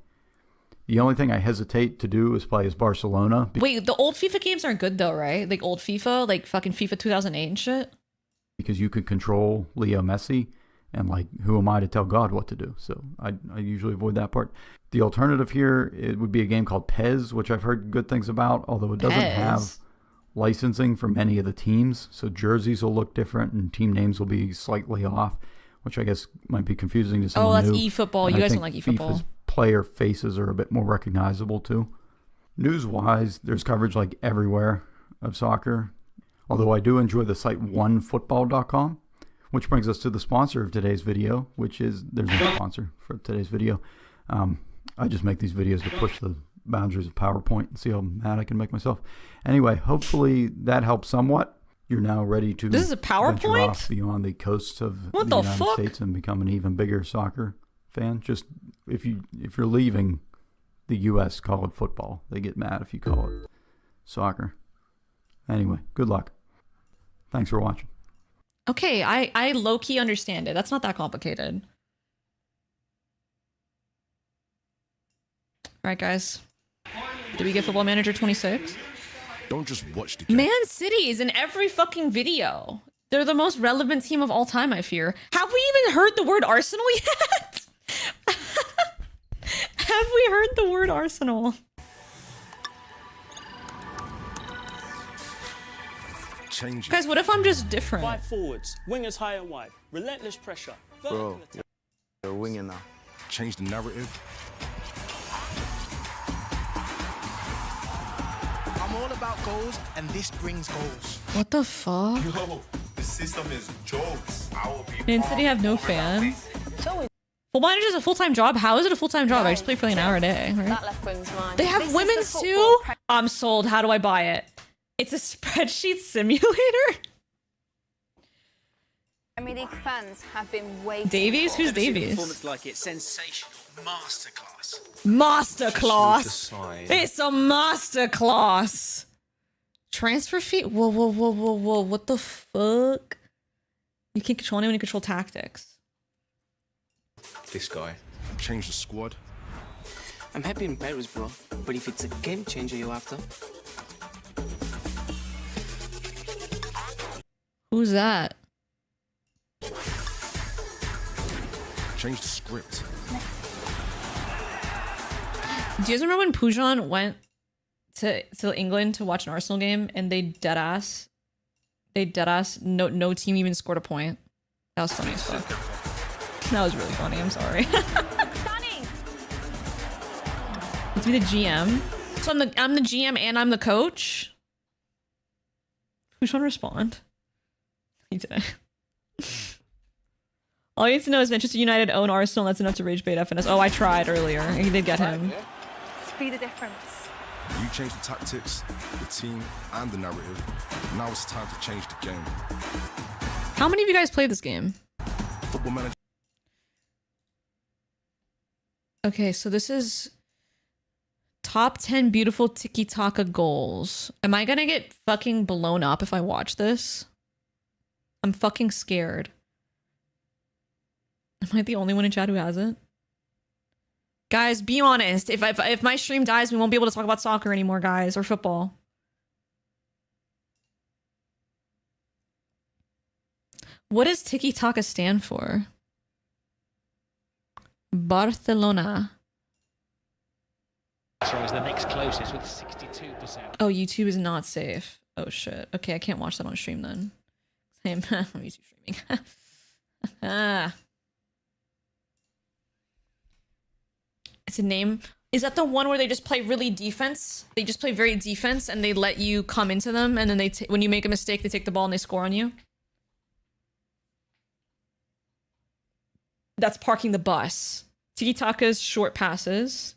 The only thing I hesitate to do is play as Barcelona. Wait, the old FIFA games aren't good though, right? Like old FIFA, like fucking FIFA 2008 and shit? Because you could control Leo Messi, and like, who am I to tell God what to do? So I usually avoid that part. The alternative here, it would be a game called PES, which I've heard good things about, although it doesn't have licensing for many of the teams. So jerseys will look different and team names will be slightly off, which I guess might be confusing to someone that's new. eFootball. And You I guys don't think like eFootball. FIFA's player faces are a bit more recognizable too. News-wise, there's coverage like everywhere of soccer. Although I do enjoy the site onefootball.com, which brings us to the sponsor of today's video, which is, there's no sponsor for today's video. I just make these videos to push the boundaries of PowerPoint and see how mad I can make myself. Anyway, hopefully that helps somewhat. You're now ready to This is a PowerPoint? venture off beyond the coasts of the United States and become an even bigger soccer fan. Just if you're leaving the U.S., call it football. They get mad if you call it soccer. Anyway, good luck. Thanks for watching. Okay, I low-key understand it. That's not that complicated. All right, guys. Did we get Football Manager 26? Don't just watch the game. Man City is in every fucking video. They're the most relevant team of all time, I fear. Have we even heard the word Arsenal yet? Have we heard the word Arsenal? Change it. Guys, what if I'm just different? 5 forwards, wingers high and wide, relentless pressure. Bro, you're a winger now. Change the narrative. I'm all about goals, and this brings goals. What the fuck? Yo, the system is jokes. I will be Man City have no fans. Football Manager is a full-time job? How is it a full-time job? I just play for like an hour a day, right? That left wing's mine. They have women's too? I'm sold. How do I buy it? It's a spreadsheet simulator? Premier League fans have been waiting. Davies? Who's Davies? Performance like it, sensational, masterclass. Masterclass. It's a masterclass. Transfer fee? Whoa, whoa, whoa, whoa, whoa. What the fuck? You can't control anyone, you control tactics. This guy. Change the squad. I'm happy in Paris, bro. But if it's a game changer you're after, Who's that? Change the script. Do you guys remember when Pujan went to England to watch an Arsenal game and they deadass, no team even scored a point? That was funny as fuck. That was really funny, I'm sorry. Let's be the GM. So I'm the GM and I'm the coach? Who's trying to respond? Today. All you need to know is Manchester United own Arsenal. That's enough to rage bait FNS. Oh, I tried earlier. He did get him. Be the difference. You change the tactics, the team, and the narrative. Now it's time to change the game. How many of you guys played this game? Football Manager. Okay, so this is top 10 beautiful tiki-taka goals. Am I gonna get fucking blown up if I watch this? I'm fucking scared. Am I the only one in chat who hasn't? Guys, be honest. If my stream dies, we won't be able to talk about soccer anymore, guys, or football. What does tiki-taka stand for? Barcelona. Is the next closest with 62%. Oh, YouTube is not safe. Oh shit. Okay, I can't watch that on stream then. I'm YouTube streaming. It's a name. Is that the one where they just play really defense? They just play very defense and they let you come into them, and then they when you make a mistake, they take the ball and they score on you? That's parking the bus. Tiki-taka's short passes.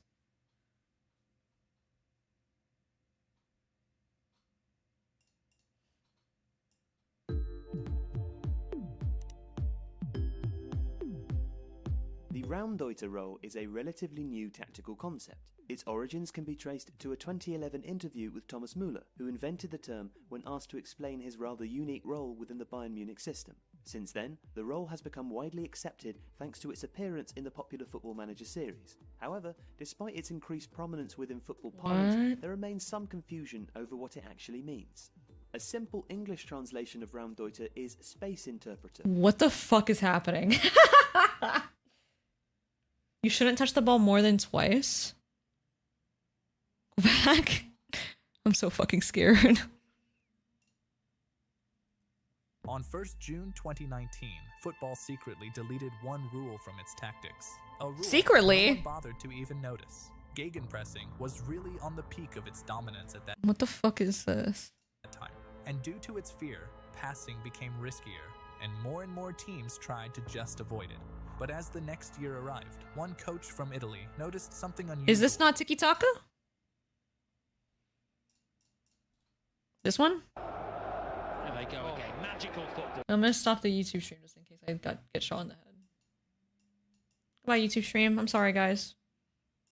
The Raumdeuter role is a relatively new tactical concept. Its origins can be traced to a 2011 interview with Thomas Müller, who invented the term when asked to explain his rather unique role within the Bayern Munich system. Since then, the role has become widely accepted thanks to its appearance in the popular Football Manager series. However, despite its increased prominence within football parlance, there remains some confusion over what it actually means. A simple English translation of Raumdeuter is space interpreter. What the fuck is happening? You shouldn't touch the ball more than twice. Go back. I'm so fucking scared. On 1st June 2019, football secretly deleted one rule from its tactics. A rule Secretly? no one bothered to even notice. Gegenpressing was really on the peak of its dominance at that What the fuck is this? time. And due to its fear, passing became riskier, and more teams tried to just avoid it. But as the next year arrived, one coach from Italy noticed something unusual. Is this not tiki-taka? This one? There they go again. Magical football. I'm gonna stop the YouTube stream just in case I get shot in the head. Goodbye, YouTube stream. I'm sorry, guys.